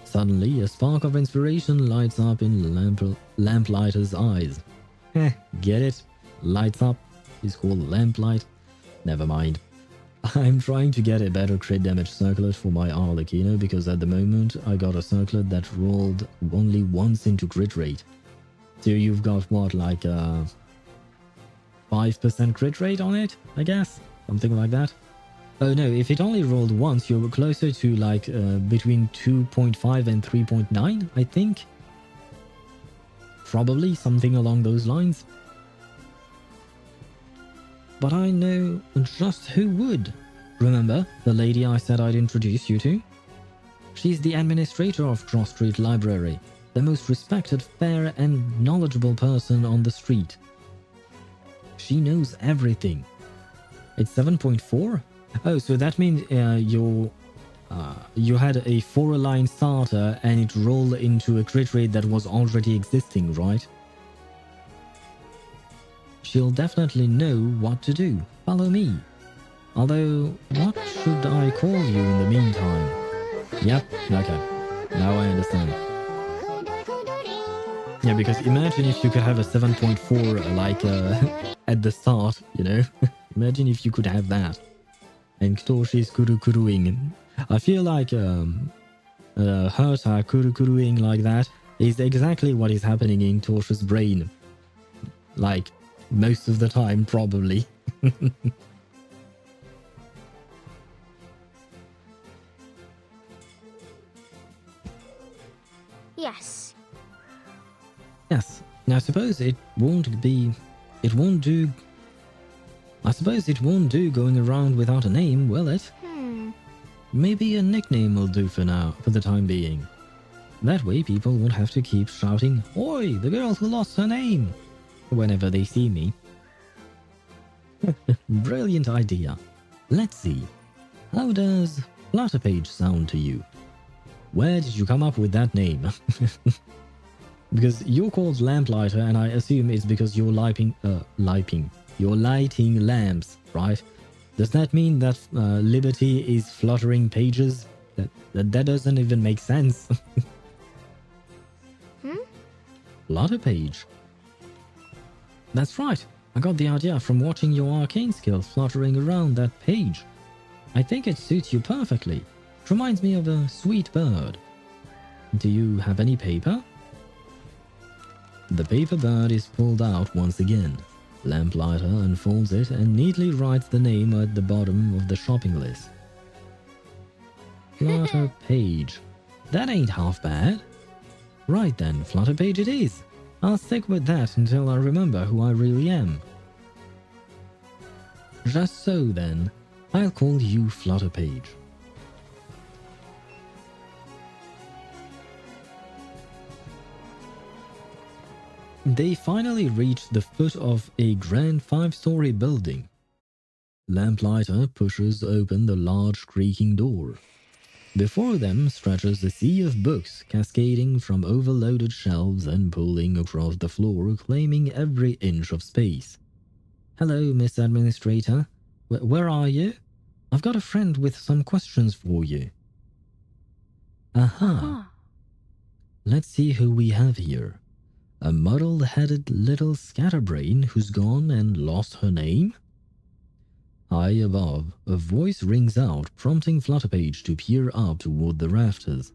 Suddenly, a spark of inspiration lights up in Lamplighter's eyes. Get it? Lights up is called Lamplight. Never mind. I'm trying to get a better crit damage circlet for my Arlecchino because at the moment I got a circlet that rolled only once into crit rate. So you've got what, like a 5% crit rate on it, I guess? Something like that. Oh no, if it only rolled once, you're closer to like between 2.5 and 3.9, I think. Probably something along those lines. But I know just who would. Remember the lady I said I'd introduce you to? She's the administrator of Cross Street Library, the most respected, fair and knowledgeable person on the street. She knows everything. It's 7.4? Oh, so that means you had a 4-line starter and it rolled into a crit rate that was already existing, right? She'll definitely know what to do. Follow me. Although, what should I call you in the meantime? Yep, okay. Now I understand. Yeah, because imagine if you could have a 7.4 like at the start, you know? Imagine if you could have that. And Ktoshi's kuru-kuruing. I feel like Herta kuru-kuruing like that is exactly what is happening in Tosh's brain. Like, most of the time, probably. Yes. Yes. Now, suppose it won't do. I suppose it won't do going around without a name, will it? Maybe a nickname will do for now, for the time being. That way people won't have to keep shouting, "Oi, the girl who lost her name!" whenever they see me. Brilliant idea. Let's see. How does Flutterpage sound to you? Where did you come up with that name? Because you're called Lamplighter, and I assume it's because you're lighting lamps, right? Does that mean that Liberty is fluttering pages? That doesn't even make sense. Flutterpage. That's right. I got the idea from watching your arcane skills fluttering around that page. I think it suits you perfectly. It reminds me of a sweet bird. Do you have any paper? The paper bird is pulled out once again. Lamplighter unfolds it and neatly writes the name at the bottom of the shopping list. Flutterpage. That ain't half bad. Right then, Flutterpage it is. I'll stick with that until I remember who I really am. Just so then, I'll call you Flutterpage. They finally reached the foot of a grand 5-story building. Lamplighter pushes open the large creaking door. Before them stretches a sea of books cascading from overloaded shelves and pooling across the floor, claiming every inch of space. Hello, Miss Administrator. Where are you? I've got a friend with some questions for you. Aha. Let's see who we have here. A muddle-headed little scatterbrain who's gone and lost her name? High above, a voice rings out, prompting Flutterpage to peer up toward the rafters.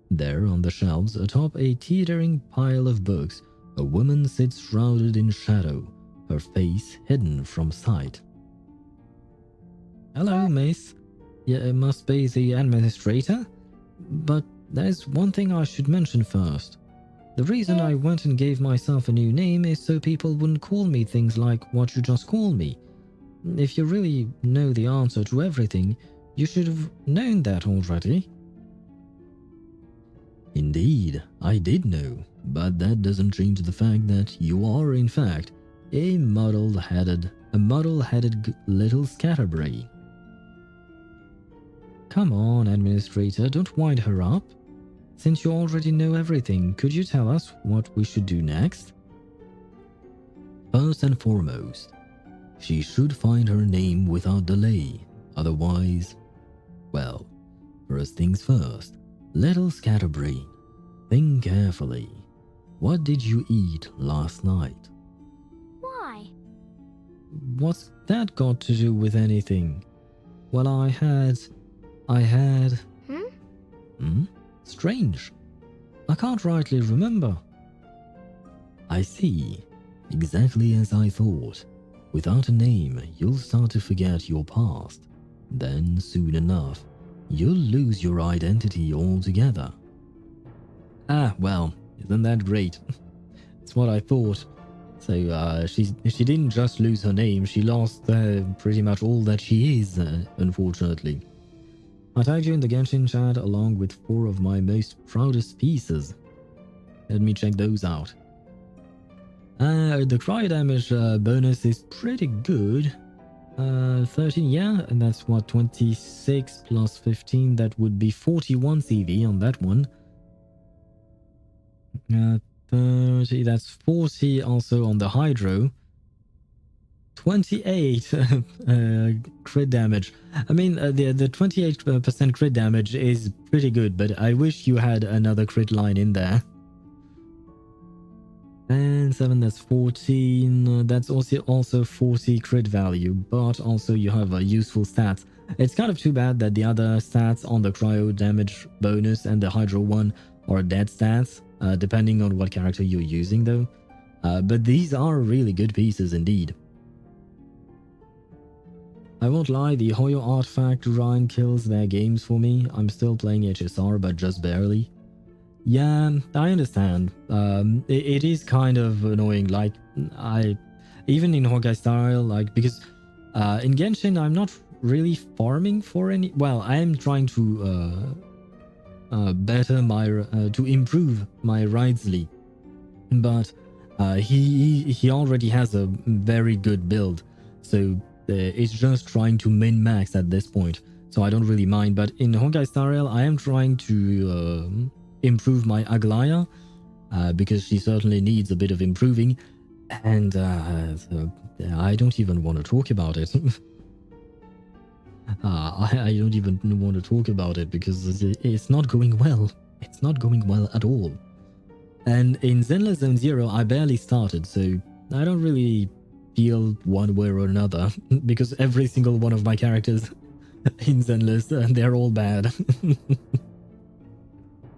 There, on the shelves atop a teetering pile of books, a woman sits shrouded in shadow, her face hidden from sight. Hello, miss. Yeah, it must be the administrator? But there's one thing I should mention first. The reason I went and gave myself a new name is so people wouldn't call me things like what you just called me. If you really know the answer to everything, you should have known that already. Indeed, I did know, but that doesn't change the fact that you are, in fact, a muddle-headed little scatterbrain. Come on, Administrator, don't wind her up. Since you already know everything, could you tell us what we should do next? First and foremost, she should find her name without delay. Otherwise, well, first things first. Little scatterbrain, think carefully. What did you eat last night? Why? What's that got to do with anything? Well, I had... Strange. I can't rightly remember. I see. Exactly as I thought. Without a name, you'll start to forget your past. Then, soon enough, you'll lose your identity altogether. Ah, well, isn't that great? It's what I thought. So, she didn't just lose her name, she lost pretty much all that she is, unfortunately. I tagged you in the Genshin chat along with 4 of my most proudest pieces. Let me check those out. The cry damage bonus is pretty good. 13, yeah, and that's what, 26 plus 15, that would be 41 CV on that one. 30, that's 40 also on the Hydro. 28 crit damage. I mean, the 28% crit damage is pretty good, but I wish you had another crit line in there. And 7, that's 14. That's also 40 crit value, but also you have a useful stats. It's kind of too bad that the other stats on the cryo damage bonus and the Hydro one are dead stats, depending on what character you're using though. But these are really good pieces indeed. I won't lie, the Hoyo artifact Ryan kills their games for me. I'm still playing HSR, but just barely. Yeah, I understand. It is kind of annoying. Like, even in Honkai style, like, because in Genshin, I'm not really farming for any. Well, I am trying to better my to improve my Ridsley, but he already has a very good build, so it's just trying to min-max at this point. So I don't really mind. But in Honkai Star Rail, I am trying to improve my Aglaya, because she certainly needs a bit of improving, and so I don't even want to talk about it. I don't even want to talk about it because it's not going well. It's not going well at all. And in Zenless Zone Zero, I barely started, so I don't really feel one way or another, because every single one of my characters in Zenless, they're all bad.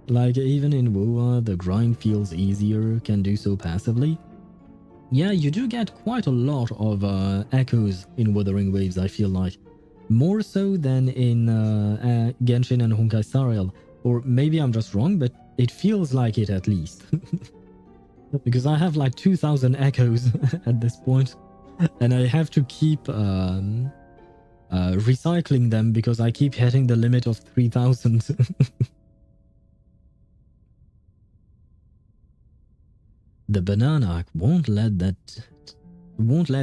Like, even in WoA, the grind feels easier, can do so passively. Yeah, you do get quite a lot of echoes in Wuthering Waves, I feel like. More so than in Genshin and Honkai Star Rail. Or maybe I'm just wrong, but it feels like it at least. Because I have like 2,000 echoes at this point. And I have to keep recycling them because I keep hitting the limit of 3,000. The banana won't let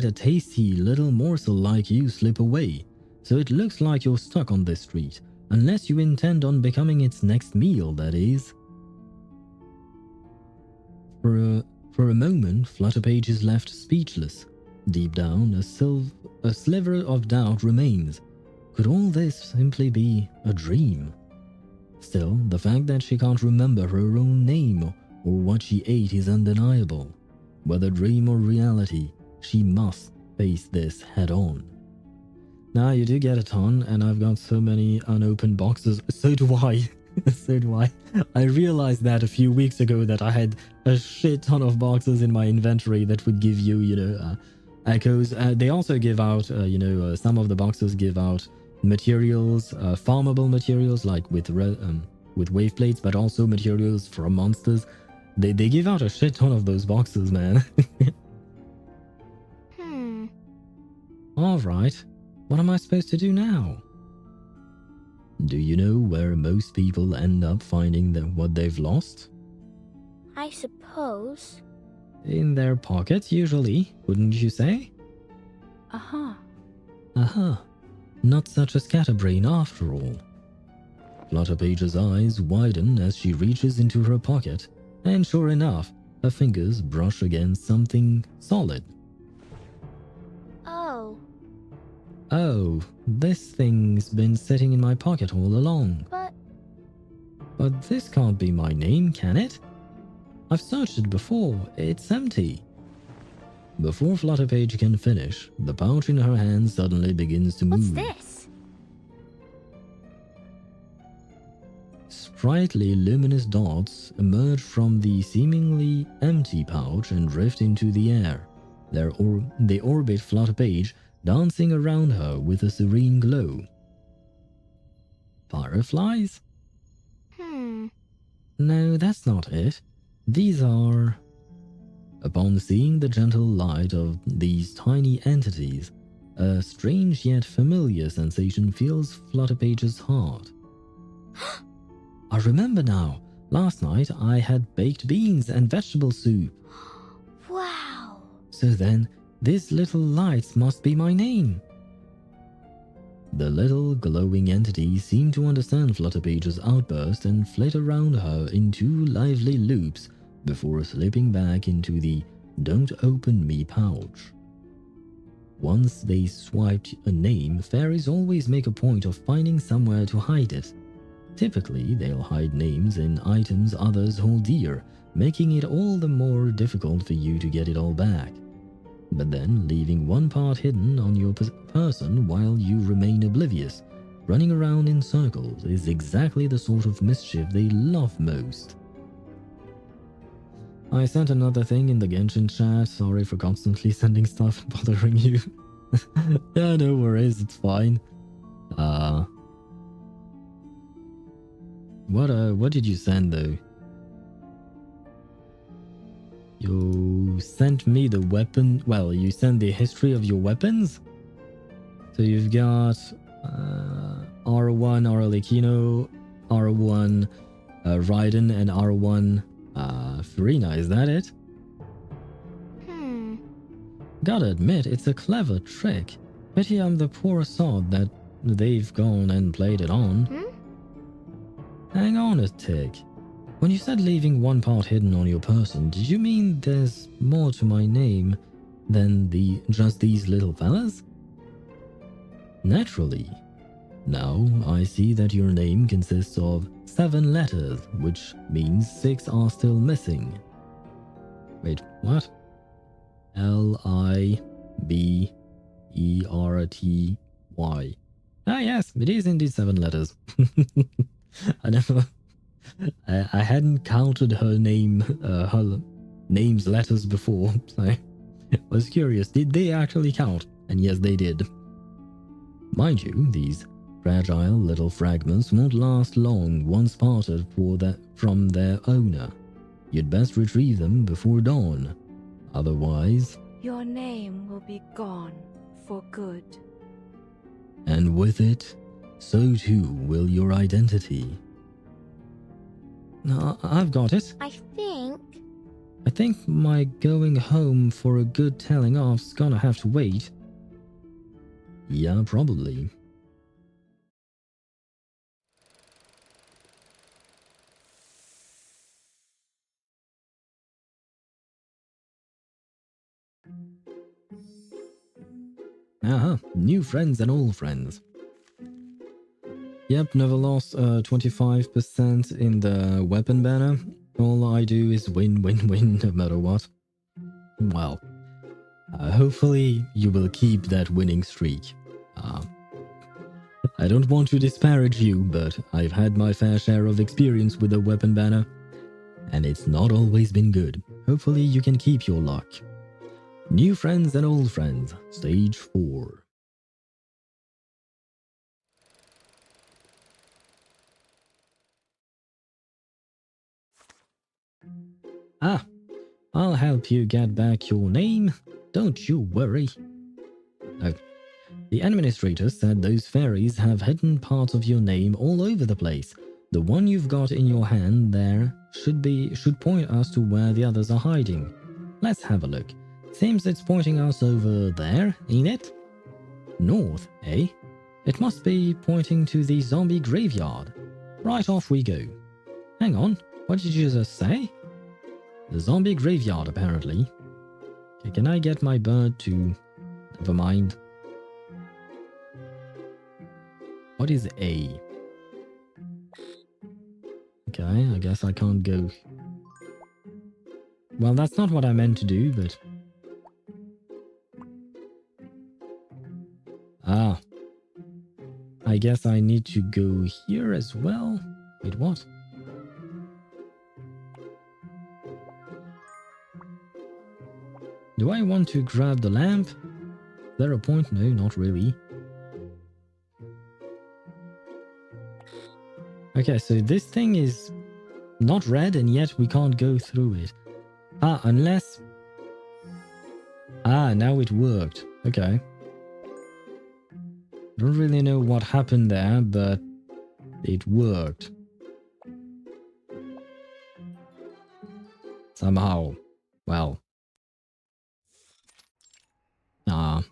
a tasty little morsel like you slip away, so it looks like you're stuck on this street, unless you intend on becoming its next meal, that is. For a moment, Flutterpage is left speechless. Deep down, a sliver of doubt remains. Could all this simply be a dream? Still, the fact that she can't remember her own name or what she ate is undeniable. Whether dream or reality, she must face this head on. Now, you do get a ton, and I've got so many unopened boxes. So do I. So do I. I realized that a few weeks ago that I had a shit ton of boxes in my inventory that would give you, echoes. They also give out, some of the boxes give out materials, farmable materials like with wave plates, but also materials from monsters. They give out a shit ton of those boxes, man. Alright, what am I supposed to do now? Do you know where most people end up finding what they've lost? I suppose. In their pockets, usually, wouldn't you say? Uh-huh. Uh-huh. Not such a scatterbrain after all. Flutterpage's eyes widen as she reaches into her pocket, and sure enough, her fingers brush against something solid. Oh. Oh, this thing's been sitting in my pocket all along. But this can't be my name, can it? I've searched it before. It's empty. Before Flutterpage can finish, the pouch in her hand suddenly begins to move. What's this? Sprightly luminous dots emerge from the seemingly empty pouch and drift into the air. They orbit Flutterpage, dancing around her with a serene glow. Fireflies? No, that's not it. These are... Upon seeing the gentle light of these tiny entities, a strange yet familiar sensation fills Flutterpage's heart. I remember now. Last night I had baked beans and vegetable soup. Wow. So then, these little lights must be my name. The little glowing entities seem to understand Flutterpage's outburst and flit around her in 2 lively loops before slipping back into the "Don't Open Me" pouch. Once they swiped a name, fairies always make a point of finding somewhere to hide it. Typically, they'll hide names in items others hold dear, making it all the more difficult for you to get it all back. But then, leaving one part hidden on your person while you remain oblivious, running around in circles, is exactly the sort of mischief they love most. I sent another thing in the Genshin chat. Sorry for constantly sending stuff and bothering you. Yeah, no worries, it's fine. What did you send though? You sent me the weapon. Well, you sent the history of your weapons. So you've got R1 Arlecchino, R1 Raiden, and R1 Farina. Is that it? Gotta admit, it's a clever trick. Pity I'm the poor sod that they've gone and played it on. Hang on a tick. When you said leaving one part hidden on your person, did you mean there's more to my name than just these little fellas? Naturally. Now I see that your name consists of 7 letters, which means 6 are still missing. Wait, what? L-I-B-E-R-T-Y. Ah yes, it is indeed 7 letters. I hadn't counted her name's letters before, so I was curious. Did they actually count? And yes, they did. Mind you, these fragile little fragments won't last long once parted from their owner. You'd best retrieve them before dawn. Otherwise... Your name will be gone for good. And with it, so too will your identity. I've got it. I think my going home for a good telling off's gonna have to wait. Yeah, probably. New friends and old friends. Yep, never lost 25% in the weapon banner. All I do is win, win, win, no matter what. Well, hopefully you will keep that winning streak. I don't want to disparage you, but I've had my fair share of experience with the weapon banner, and it's not always been good. Hopefully you can keep your luck. New friends and old friends, stage 4. I'll help you get back your name. Don't you worry. Oh, the administrator said those fairies have hidden parts of your name all over the place. The one you've got in your hand there should point us to where the others are hiding. Let's have a look. Seems it's pointing us over there, ain't it? North, eh? It must be pointing to the zombie graveyard. Right, off we go. Hang on, what did you just say? The zombie graveyard, apparently. Okay, can I get my bird to... Never mind. What is A? Okay, I guess I can't go... Well, that's not what I meant to do, but... I guess I need to go here as well. Wait, what? Do I want to grab the lamp? Is there a point? No, not really. Okay, so this thing is not red and yet we can't go through it. Ah, unless... Ah, now it worked. Okay. Don't really know what happened there, but it worked. Somehow. Well. I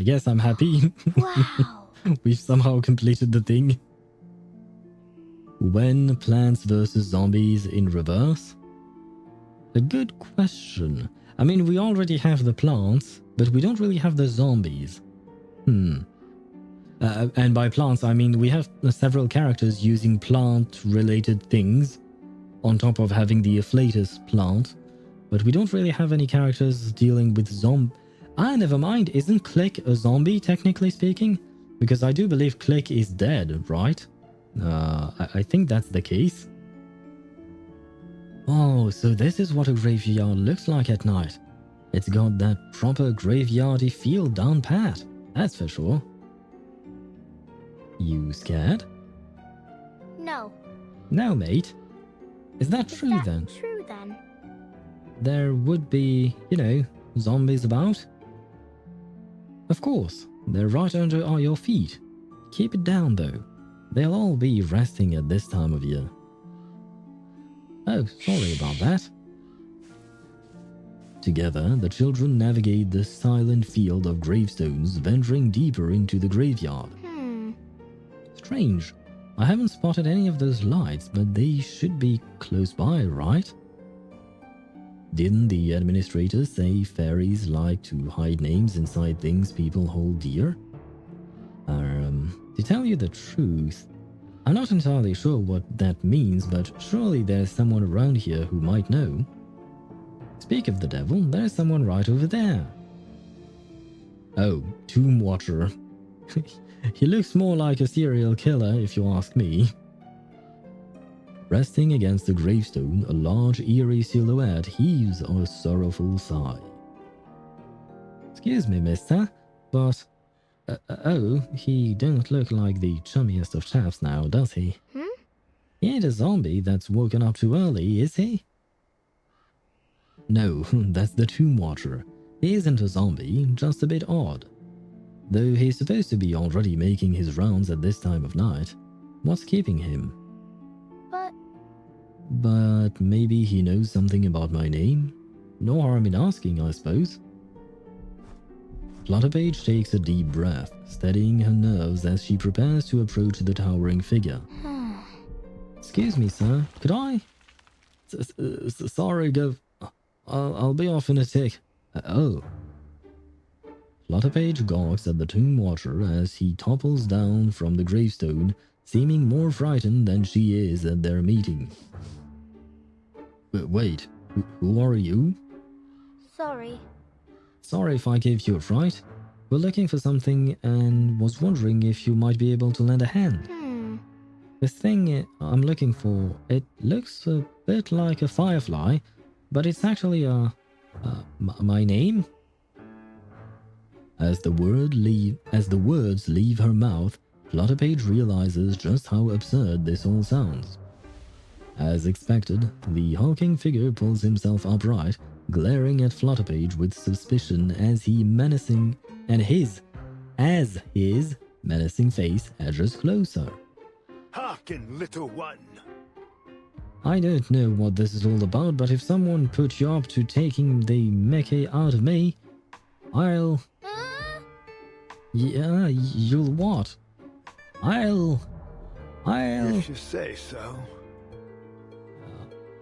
guess I'm happy. Wow. We've somehow completed the thing. When Plants vs. Zombies in reverse? A good question. I mean, we already have the plants, but we don't really have the zombies. And by plants, I mean we have several characters using plant-related things on top of having the afflatus plant, but we don't really have any characters dealing with Ah, never mind. Isn't Click a zombie, technically speaking? Because I do believe Click is dead, right? I think that's the case. Oh, so this is what a graveyard looks like at night. It's got that proper graveyardy feel down pat, that's for sure. You scared? No. No, mate. Is that Is true that then? true then? There would be, you know, zombies about? Of course, they're right under your feet. Keep it down though. They'll all be resting at this time of year. Oh, sorry about that. Together, the children navigate the silent field of gravestones, venturing deeper into the graveyard. Strange. I haven't spotted any of those lights, but they should be close by, right? Didn't the administrator say fairies like to hide names inside things people hold dear? To tell you the truth, I'm not entirely sure what that means, but surely there's someone around here who might know. Speak of the devil, there's someone right over there. Oh, Tomb Watcher. He looks more like a serial killer, if you ask me. Resting against the gravestone, a large, eerie silhouette heaves a sorrowful sigh. Excuse me, mister, but... oh, he don't look like the chummiest of chaps now, does he? He ain't a zombie that's woken up too early, is he? No, that's the Tomb Watcher. He isn't a zombie, just a bit odd. Though he's supposed to be already making his rounds at this time of night. What's keeping him? But maybe he knows something about my name? No harm in asking, I suppose. Flutterpage takes a deep breath, steadying her nerves as she prepares to approach the towering figure. Excuse me, sir. Could I? Sorry, Gov. I'll be off in a tick. Oh. Flutterpage gawks at the Tomb Watcher as he topples down from the gravestone, seeming more frightened than she is at their meeting. Wait, who are you? Sorry. Sorry if I gave you a fright. We're looking for something and was wondering if you might be able to lend a hand. The thing I'm looking for, it looks a bit like a firefly, but it's actually my name. As the words leave her mouth, Flutterpage realizes just how absurd this all sounds. As expected, the hulking figure pulls himself upright, glaring at Flutterpage with suspicion as his menacing face edges closer. Hearken, little one. I don't know what this is all about, but if someone put you up to taking the Mickey out of me, I'll... Yeah, you'll what? I'll... If you say so.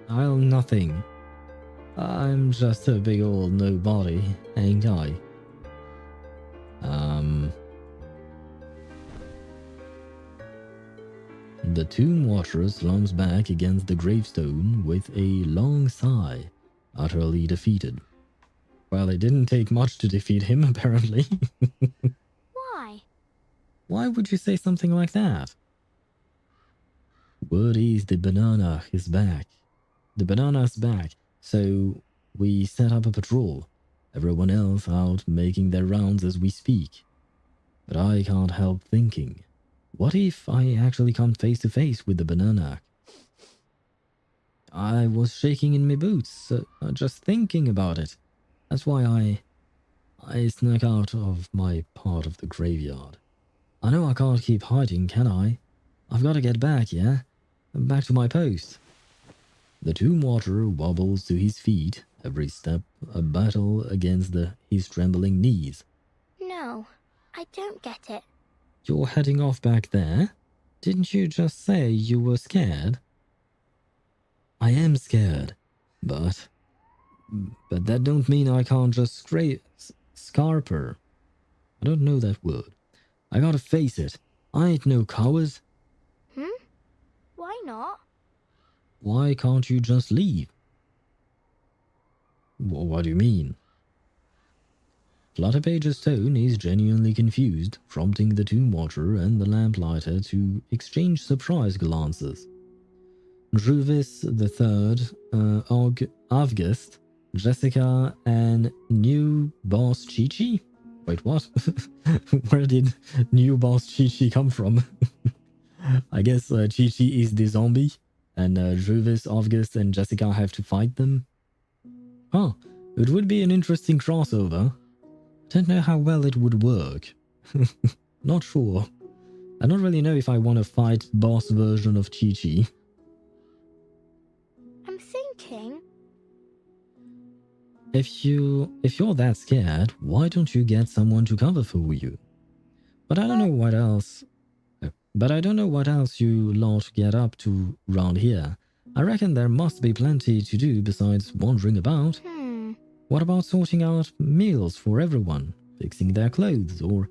I'll nothing. I'm just a big old nobody, ain't I? The Tomb Watcher slumps back against the gravestone with a long sigh, utterly defeated. Well, it didn't take much to defeat him, apparently. Why? Why would you say something like that? word is the banana is back. The banana's back, so we set up a patrol. Everyone else out making their rounds as we speak. But I can't help thinking, what if I actually come face to face with the banana? I was shaking in my boots, just thinking about it. That's why I snuck out of my part of the graveyard. I know I can't keep hiding, can I? I've got to get back, yeah? Back to my post. The tomb watcher wobbles to his feet, every step a battle against his trembling knees. No, I don't get it. You're heading off back there? Didn't you just say you were scared? I am scared, but that don't mean I can't just scarp her. I don't know that word. I gotta face it. I ain't no coward. Why not? Why can't you just leave? What do you mean? Flutterpage's tone is genuinely confused, prompting the tomb watcher and the lamplighter to exchange surprised glances. Druvis the Third, August, Jessica, and new boss Chi-Chi? Wait, what? Where did new boss Chi-Chi come from? I guess Chi-Chi is the zombie, and Druvis, August, and Jessica have to fight them. Huh, it would be an interesting crossover. Don't know how well it would work. Not sure. I don't really know if I want to fight boss version of Chi-Chi. I'm thinking. If you're that scared, why don't you get someone to cover for you? But I don't know what else. But I don't know what else you lot get up to round here. I reckon there must be plenty to do besides wandering about. What about sorting out meals for everyone, fixing their clothes, or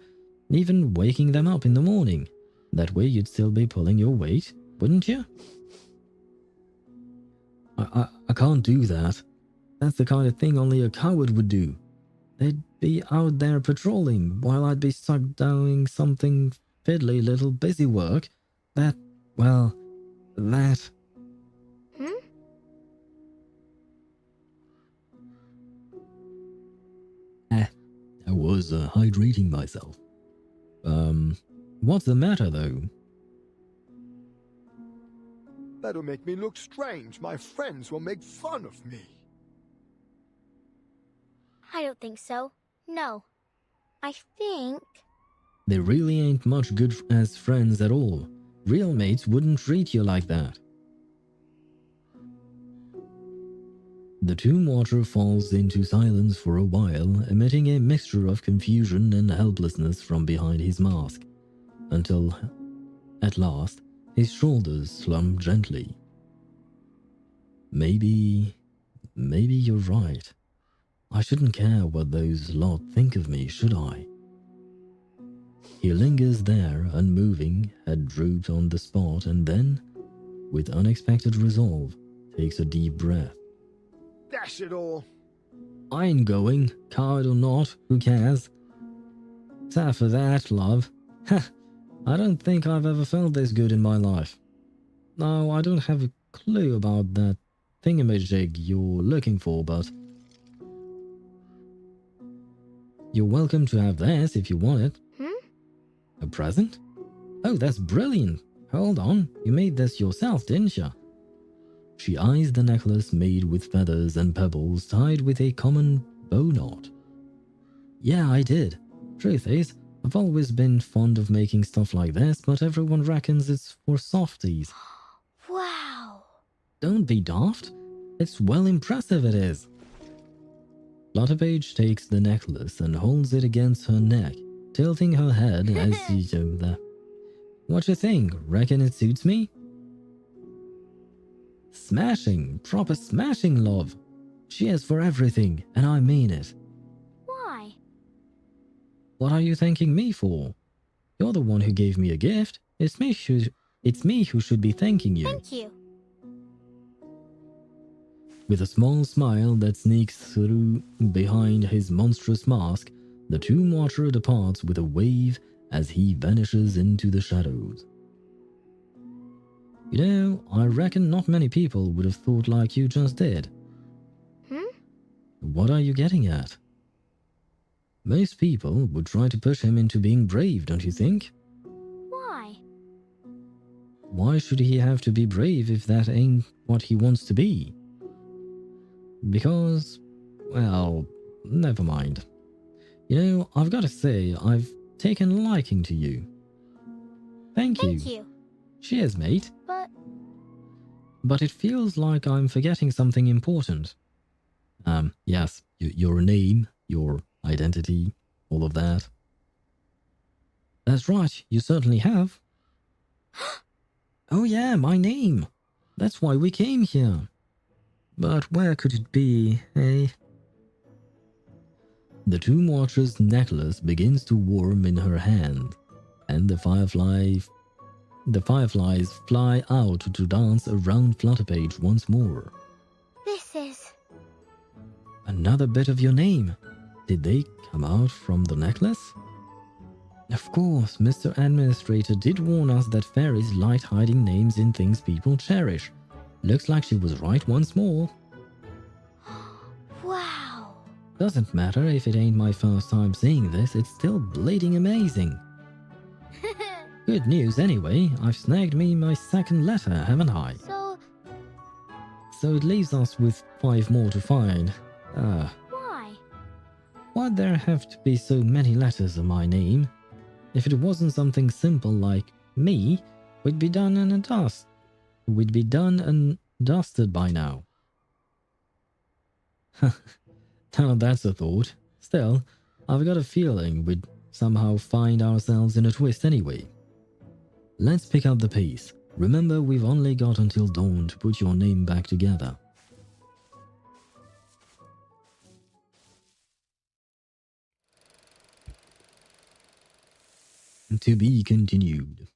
even waking them up in the morning? That way you'd still be pulling your weight, wouldn't you? I can't do that. That's the kind of thing only a coward would do. They'd be out there patrolling while I'd be stuck doing something fiddly little busy work. That... I was hydrating myself. What's the matter though? That'll make me look strange. My friends will make fun of me. I don't think so. No. I think... They really ain't much good as friends at all. Real mates wouldn't treat you like that. The tomb watcher falls into silence for a while, emitting a mixture of confusion and helplessness from behind his mask, until, at last, his shoulders slump gently. Maybe you're right. I shouldn't care what those lot think of me, should I? He lingers there, unmoving, head drooped on the spot, and then, with unexpected resolve, takes a deep breath. Dash it all. I ain't going, coward or not, who cares? Time for that, love. I don't think I've ever felt this good in my life. No, I don't have a clue about that thingamajig you're looking for, but... You're welcome to have this if you want it. A present? Oh, that's brilliant. Hold on, you made this yourself, didn't you? She eyes the necklace made with feathers and pebbles tied with a common bow knot. Yeah, I did. Truth is, I've always been fond of making stuff like this, but everyone reckons it's for softies. Wow. Don't be daft. It's well impressive, it is. Flutterpage takes the necklace and holds it against her neck, tilting her head as she does that. What you think? Reckon it suits me? Smashing, proper smashing, love. Cheers for everything, and I mean it. Why? What are you thanking me for? You're the one who gave me a gift. It's me who should be thanking you. Thank you. With a small smile that sneaks through behind his monstrous mask, the tomb watcher departs with a wave as he vanishes into the shadows. You know, reckon not many people would have thought like you just did. What are you getting at? Most people would try to push him into being brave, don't you think? Why? Why should he have to be brave if that ain't what he wants to be? Because, well, never mind. You know, I've got to say, I've taken a liking to you. Thank you. Cheers, mate. But it feels like I'm forgetting something important. Yes, your name, your identity, all of that. That's right, you certainly have. Oh yeah, my name. That's why we came here. But where could it be, eh? The Tomb Watcher's necklace begins to warm in her hand, and the fireflies fly out to dance around Flutterpage once more. This is... Another bit of your name. Did they come out from the necklace? Of course, Mr. Administrator did warn us that fairies like hiding names in things people cherish. Looks like she was right once more. Wow. Doesn't matter if it ain't my first time seeing this, it's still bleeding amazing. Good news anyway, I've snagged me my second letter, haven't I? So it leaves us with 5 more to find. Why? Why'd there have to be so many letters in my name? If it wasn't something simple like me, we'd be done and dust. We'd be done and dusted by now. Now that's a thought. Still, I've got a feeling we'd somehow find ourselves in a twist anyway. Let's pick up the pace. Remember, we've only got until dawn to put your name back together. To be continued.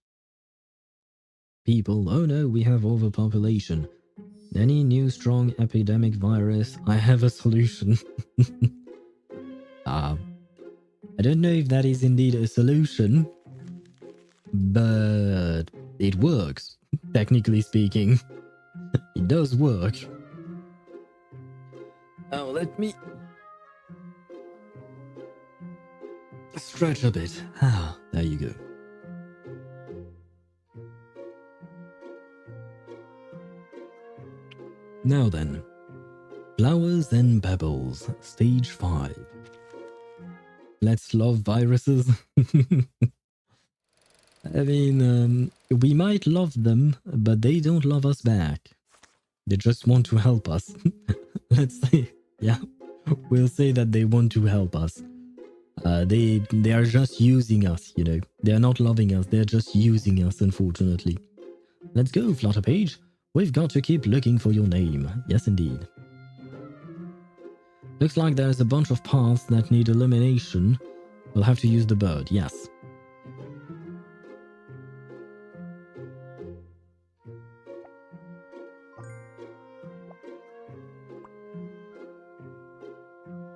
People, oh no, we have overpopulation. Any new strong epidemic virus, I have a solution. I don't know if that is indeed a solution, but it works, technically speaking. It does work. Now let me stretch a bit. There you go. Now then, Flowers and Pebbles, Stage 5. Let's love viruses. I mean, we might love them, but they don't love us back. They just want to help us. Let's say, yeah, we'll say that they want to help us. They are just using us, you know. They're not loving us, they're just using us, unfortunately. Let's go, Flutterpage. We've got to keep looking for your name. Yes, indeed. Looks like there's a bunch of paths that need elimination. We'll have to use the bird, yes.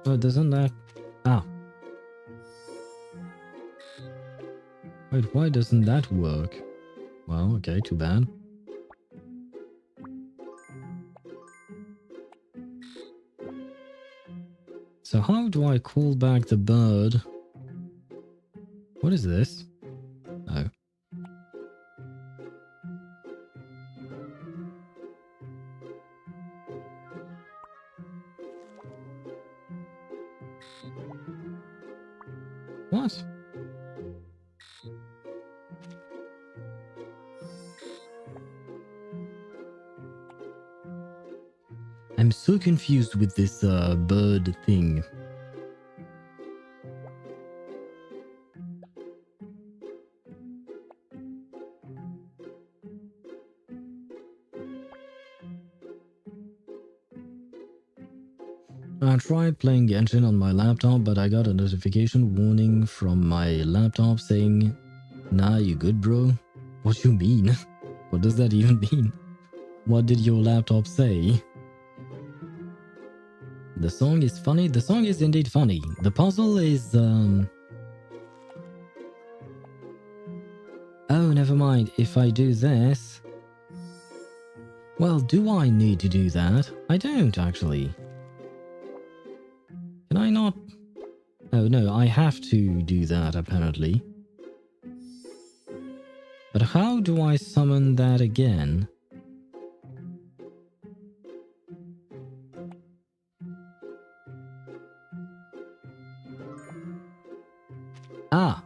Oh, doesn't that... Wait, why doesn't that work? Well, okay, too bad. So how do I call back the bird? What is this? Oh. What? I'm so confused with this bird thing. I tried playing Genshin on my laptop, but I got a notification warning from my laptop saying, "Nah, you good, bro?" What you mean? What does that even mean? What did your laptop say? The song is funny. The song is indeed funny. The puzzle is, Oh, never mind. If I do this... Well, do I need to do that? I don't, actually. Can I not? Oh no, I have to do that, apparently. But how do I summon that again? Ah!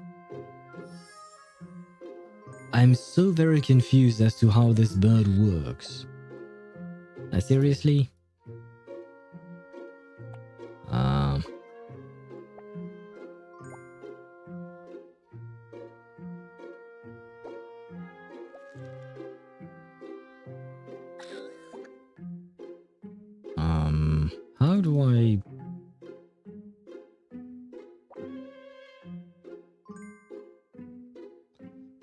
I'm so very confused as to how this bird works. Seriously? How do I...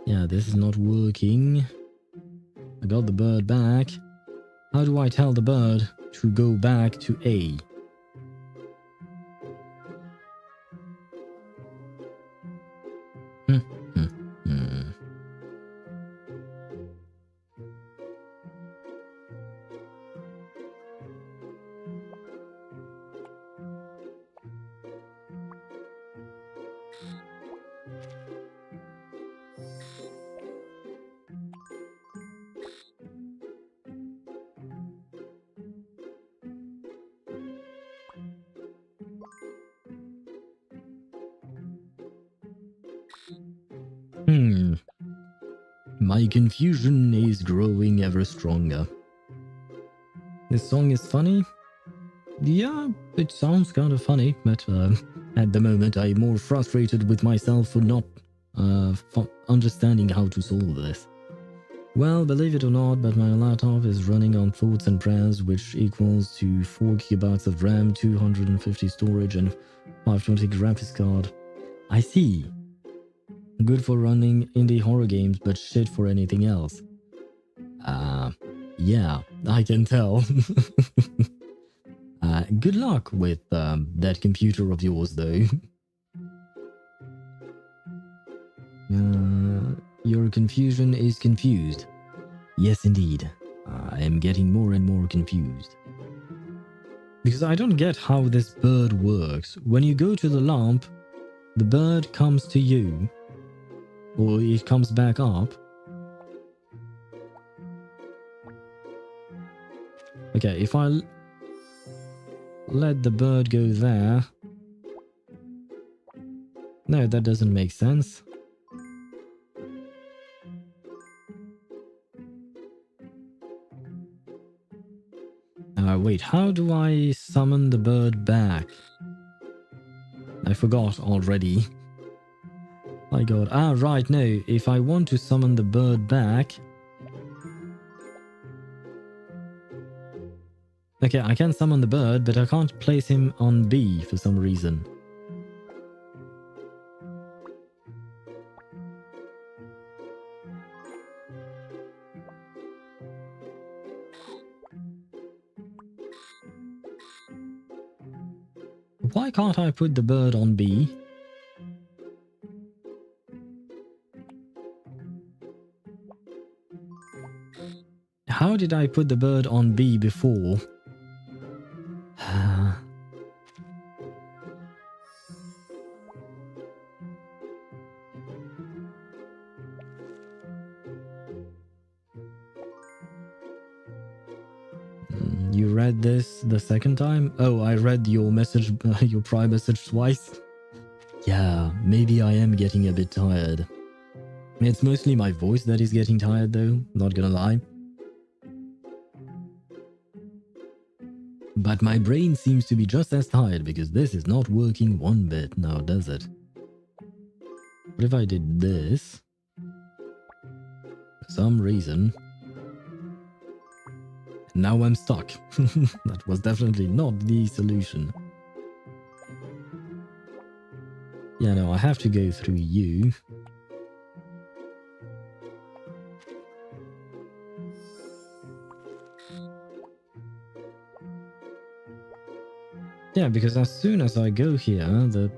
Yeah, this is not working. I got the bird back. How do I tell the bird to go back to A? My confusion is growing ever stronger. This song is funny? Yeah, it sounds kind of funny, but at the moment I'm more frustrated with myself for not understanding how to solve this. Well, believe it or not, but my laptop is running on thoughts and prayers, which equals to 4 GB of RAM, 250 storage, and 520 graphics card. I see. Good for running indie horror games, but shit for anything else. Yeah, I can tell. Good luck with that computer of yours, though. Your confusion is confused. Yes, indeed. I am getting more and more confused. Because I don't get how this bird works. When you go to the lamp, the bird comes to you. Or it comes back up. Okay, if I let the bird go there... No, that doesn't make sense. Wait, how do I summon the bird back? I forgot already. My god. Ah, right, no. If I want to summon the bird back... Okay, I can summon the bird, but I can't place him on B for some reason. Why can't I put the bird on B? How did I put the bird on B before? You read this the second time? Oh, I read your message, your prime message twice. Yeah, maybe I am getting a bit tired. It's mostly my voice that is getting tired though, not gonna lie. But my brain seems to be just as tired because this is not working one bit now, does it? What if I did this? For some reason. Now I'm stuck. That was definitely not the solution. Yeah, no, I have to go through you. Yeah, because as soon as I go here, the...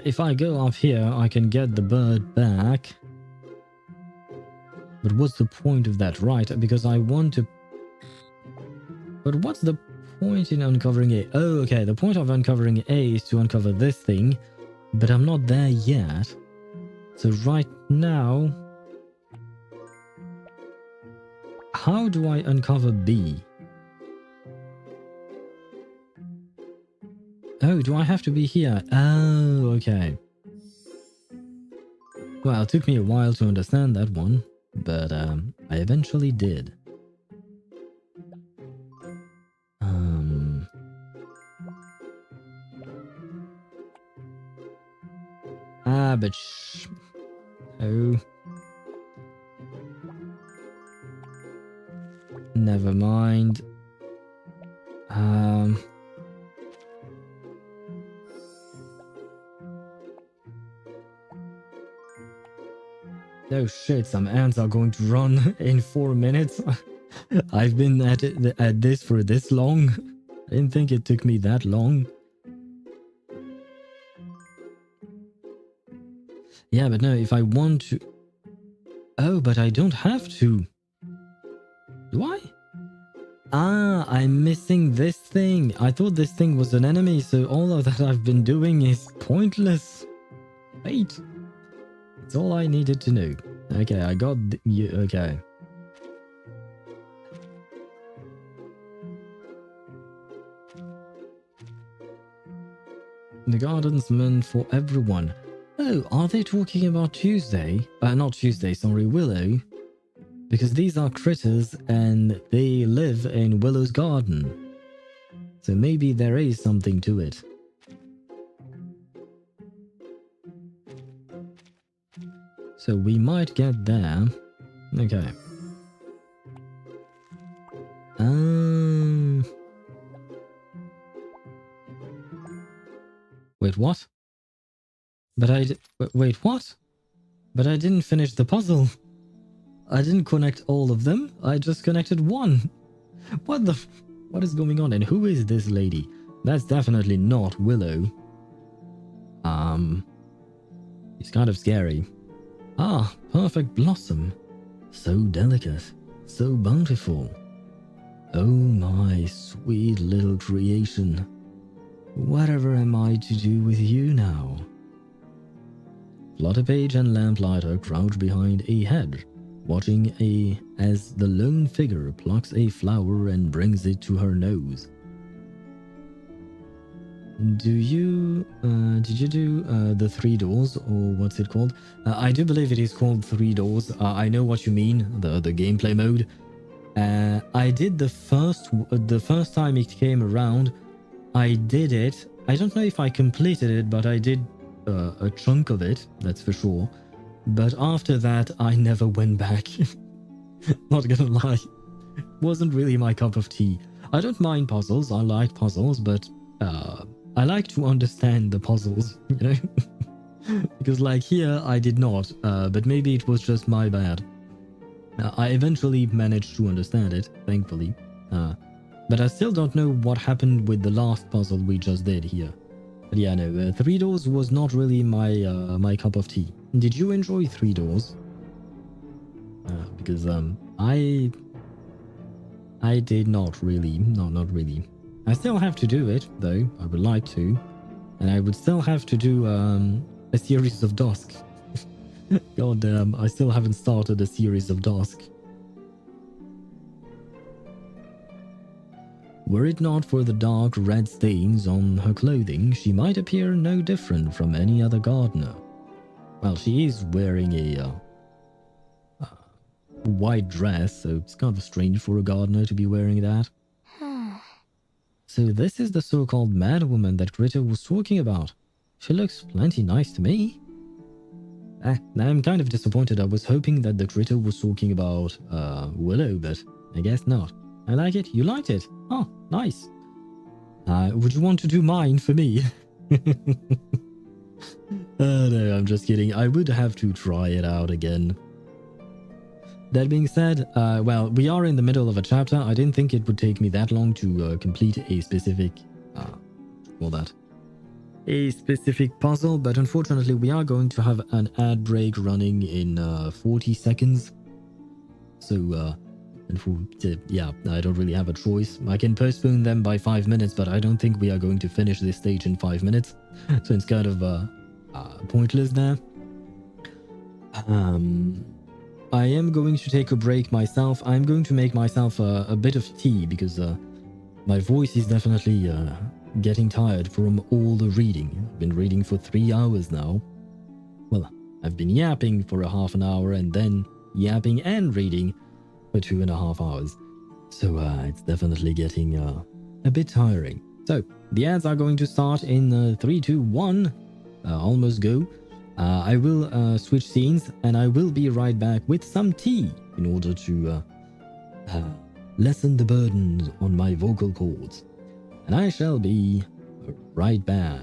If I go up here, I can get the bird back. But what's the point of that, right? Because I want to... But what's the point in uncovering A? Oh, okay. The point of uncovering A is to uncover this thing. But I'm not there yet. So right now... How do I uncover B? Oh, do I have to be here? Oh, okay. Well, it took me a while to understand that one, but I eventually did. But oh. Never mind. Oh shit, some ants are going to run in 4 minutes. I've been at this for this long. I didn't think it took me that long. Yeah, but no, if I want to... Oh, but I don't have to. Do I? Ah, I'm missing this thing. I thought this thing was an enemy, so all of that I've been doing is pointless. Wait. That's all I needed to know. Okay, I got you. Okay. The garden's meant for everyone. Oh, are they talking about Tuesday? Not Tuesday, sorry, Willow. Because these are critters and they live in Willow's garden. So maybe there is something to it. So we might get there. Okay. Wait, what? But wait, what? But I didn't finish the puzzle. I didn't connect all of them. I just connected one. What is going on? And who is this lady? That's definitely not Willow. It's kind of scary. Ah, perfect blossom. So delicate. So bountiful. Oh my sweet little creation. Whatever am I to do with you now? Flutterpage and Lamplighter crouch behind a hedge, watching as the lone figure plucks a flower and brings it to her nose. Did you do the 3 doors, or what's it called? I do believe it is called 3 doors. I know what you mean, the gameplay mode. I did the first time it came around. I did it. I don't know if I completed it, but I did a chunk of it, that's for sure. But after that, I never went back. Not gonna lie. Wasn't really my cup of tea. I don't mind puzzles, I like puzzles, but I like to understand the puzzles, you know? Because like here, I did not, but maybe it was just my bad. I eventually managed to understand it, thankfully. But I still don't know what happened with the last puzzle we just did here. But yeah, no, 3 doors was not really my cup of tea. Did you enjoy 3 doors? Because I did not really. No, not really. I still have to do it, though. I would like to. And I would still have to do a series of Dusk. God damn, I still haven't started a series of Dusk. Were it not for the dark red stains on her clothing, she might appear no different from any other gardener. Well, she is wearing a white dress, so it's kind of strange for a gardener to be wearing that. So this is the so-called madwoman that Critter was talking about. She looks plenty nice to me. I'm kind of disappointed. I was hoping that the Critter was talking about Willow, but I guess not. I like it. You liked it. Oh, nice. Would you want to do mine for me? No, I'm just kidding. I would have to try it out again. That being said, well, we are in the middle of a chapter. I didn't think it would take me that long to complete a specific, all that. a specific puzzle, but unfortunately we are going to have an ad break running in 40 seconds. So, yeah, I don't really have a choice. I can postpone them by 5 minutes, but I don't think we are going to finish this stage in 5 minutes. So it's kind of pointless there. I am going to take a break myself. I'm going to make myself a bit of tea because my voice is definitely getting tired from all the reading. I've been reading for 3 hours now. Well, I've been yapping for a half an hour and then yapping and reading for 2.5 hours. So it's definitely getting a bit tiring. So the ads are going to start in 3, 2, 1. Almost go. I will switch scenes and I will be right back with some tea in order to lessen the burden on my vocal cords. And I shall be right back.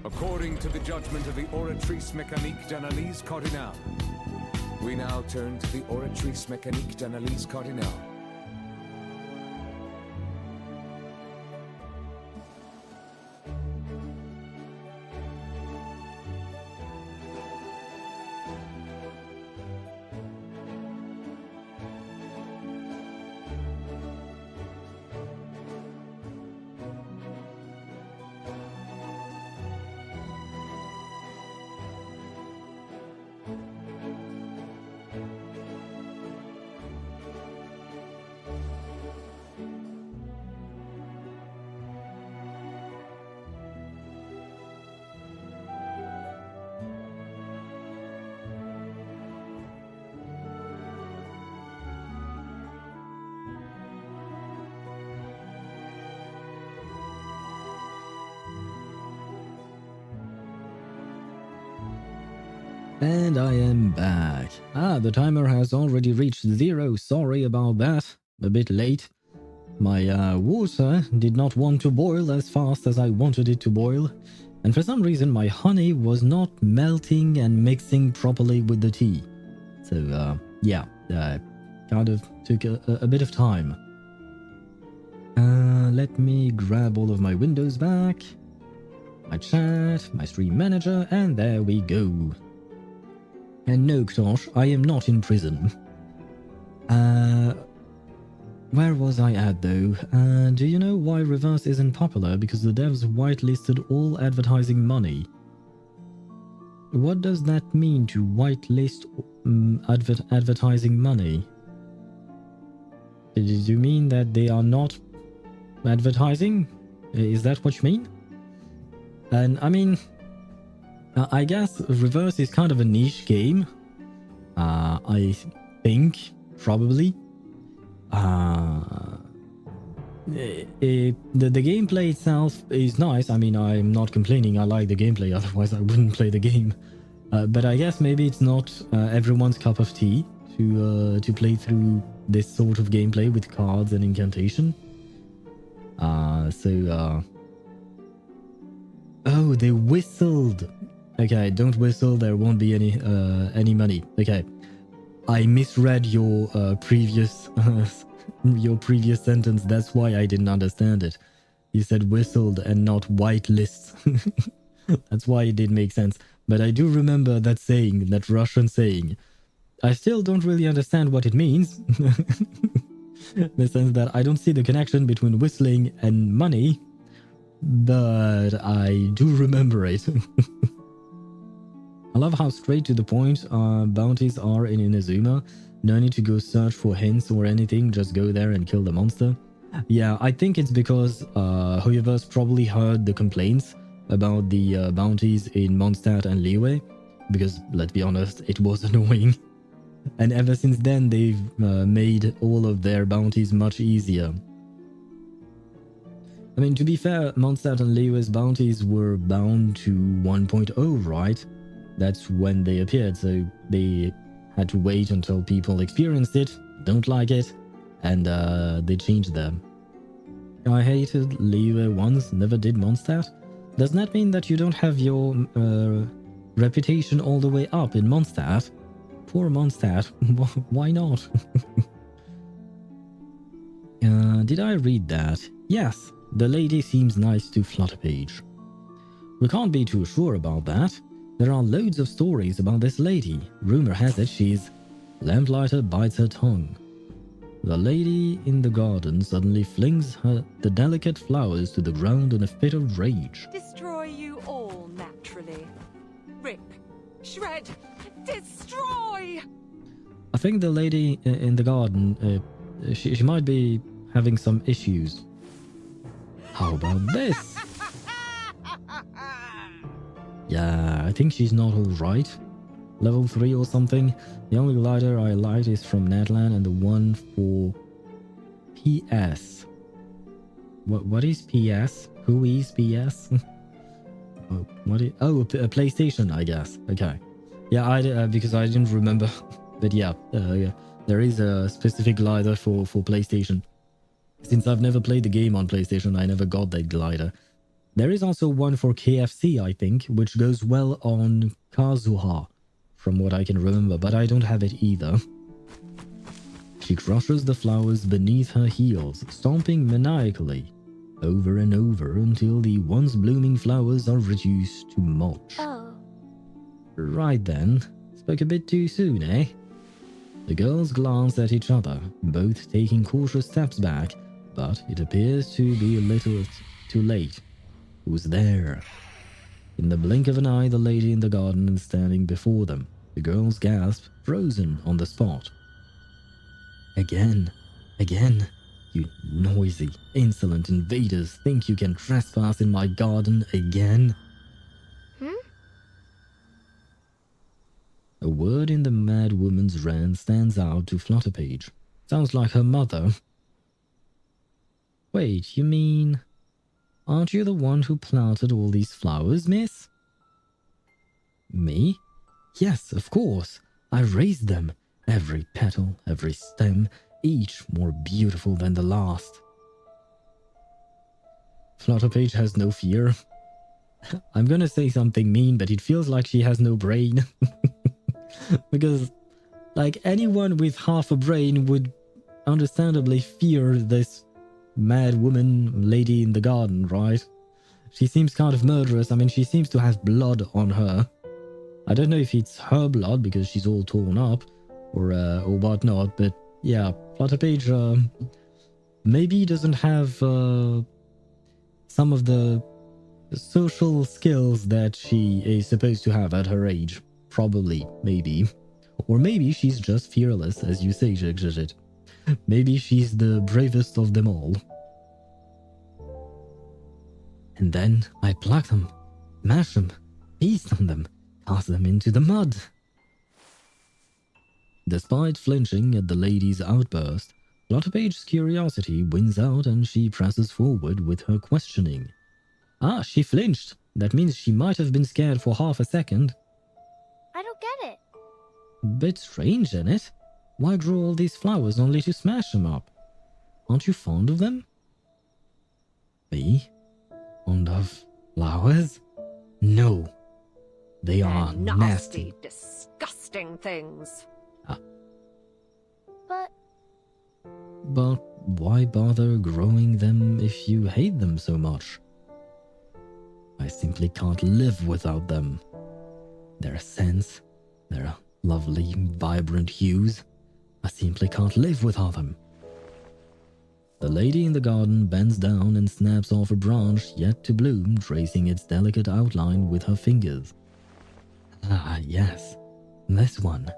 According to the judgment of the Oratrice Mécanique d'Analyse Cardinale, we now turn to the Oratrice Mécanique d'Analyse Cardinale. And I am back. The timer has already reached 0. Sorry about that. A bit late. My water did not want to boil as fast as I wanted it to boil. And for some reason my honey was not melting and mixing properly with the tea. So yeah, kind of took a bit of time. Let me grab all of my windows back. My chat, my stream manager, and there we go. And no, Ktosh, I am not in prison. Where was I at though? Do you know why Reverse isn't popular? Because the devs whitelisted all advertising money. What does that mean to whitelist advertising money? Did you mean that they are not advertising? Is that what you mean? And I mean, I guess Reverse is kind of a niche game. I think, probably. The gameplay itself is nice. I mean, I'm not complaining. I like the gameplay, otherwise I wouldn't play the game. But I guess maybe it's not everyone's cup of tea to play through this sort of gameplay with cards and incantation. Oh, they whistled. Okay, don't whistle. There won't be any money. Okay, I misread your previous sentence. That's why I didn't understand it. You said whistled and not whitelist. That's why it did make sense. But I do remember that saying, that Russian saying. I still don't really understand what it means. In the sense that I don't see the connection between whistling and money. But I do remember it. I love how straight to the point bounties are in Inazuma. No need to go search for hints or anything, just go there and kill the monster. Yeah, I think it's because Hoyoverse probably heard the complaints about the bounties in Mondstadt and Liyue, because, let's be honest, it was annoying. And ever since then, they've made all of their bounties much easier. I mean, to be fair, Mondstadt and Liyue's bounties were bound to 1.0, right? That's when they appeared, so they had to wait until people experienced it, don't like it, and they changed them. I hated Liyue once, never did Mondstadt. Does that mean that you don't have your reputation all the way up in Mondstadt? Poor Mondstadt, why not? Did I read that? Yes, the lady seems nice to Flutterpage. We can't be too sure about that. There are loads of stories about this lady. Rumor has it she's... Lamplighter bites her tongue. The lady in the garden suddenly flings the delicate flowers to the ground in a fit of rage. Destroy you all naturally. Rip, shred, destroy! I think the lady in the garden, she might be having some issues. How about this? Yeah, I think she's not alright. Level 3 or something. The only glider I like is from Natlan and the one for PS. What is PS? Who is PS? A PlayStation, I guess. Okay. Yeah, because I didn't remember. But yeah, there is a specific glider for PlayStation. Since I've never played the game on PlayStation, I never got that glider. There is also one for KFC, I think, which goes well on Kazuha, from what I can remember, but I don't have it either. She crushes the flowers beneath her heels, stomping maniacally, over and over until the once blooming flowers are reduced to mulch. Oh. Right then, spoke a bit too soon, eh? The girls glance at each other, both taking cautious steps back, but it appears to be a little too late. Who's there? In the blink of an eye, the lady in the garden is standing before them. The girls gasp, frozen on the spot. Again, you noisy, insolent invaders think you can trespass in my garden again? A word in the mad woman's rant stands out to Flutterpage. Sounds like her mother. Wait, you mean... Aren't you the one who planted all these flowers, miss? Me? Yes, of course. I raised them. Every petal, every stem, each more beautiful than the last. Flutterpage has no fear. I'm gonna say something mean, but it feels like she has no brain. Because, like, anyone with half a brain would understandably fear this mad woman lady in the garden, right? She seems kind of murderous. I mean, she seems to have blood on her. I don't know if it's her blood because she's all torn up or whatnot, but yeah, Flutterpage maybe doesn't have some of the social skills that she is supposed to have at her age. Probably, maybe. Or maybe she's just fearless, as you say, Jigjit. Maybe she's the bravest of them all. And then I pluck them, mash them, feast on them, toss them into the mud. Despite flinching at the lady's outburst, Flutterpage's curiosity wins out and she presses forward with her questioning. Ah, she flinched. That means she might have been scared for half a second. I don't get it. Bit strange, isn't it? Why grow all these flowers only to smash them up? Aren't you fond of them? Me? Fond of flowers? No. They are nasty. Disgusting things. But why bother growing them if you hate them so much? I simply can't live without them. Their scents, their lovely, vibrant hues. I simply can't live without them. The lady in the garden bends down and snaps off a branch yet to bloom, tracing its delicate outline with her fingers. Ah, yes, this one.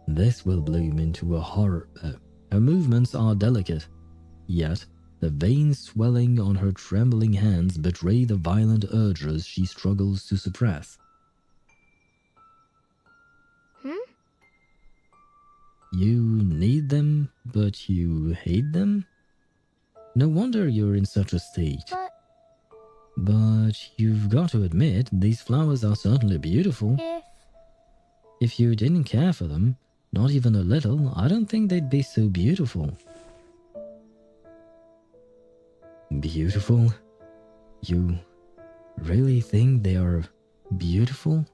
This will bloom into a horror. Her movements are delicate, yet the veins swelling on her trembling hands betray the violent urges she struggles to suppress. You need them, but you hate them? No wonder you're in such a state. But you've got to admit, these flowers are certainly beautiful. If you didn't care for them, not even a little, I don't think they'd be so beautiful. Beautiful? You really think they are beautiful?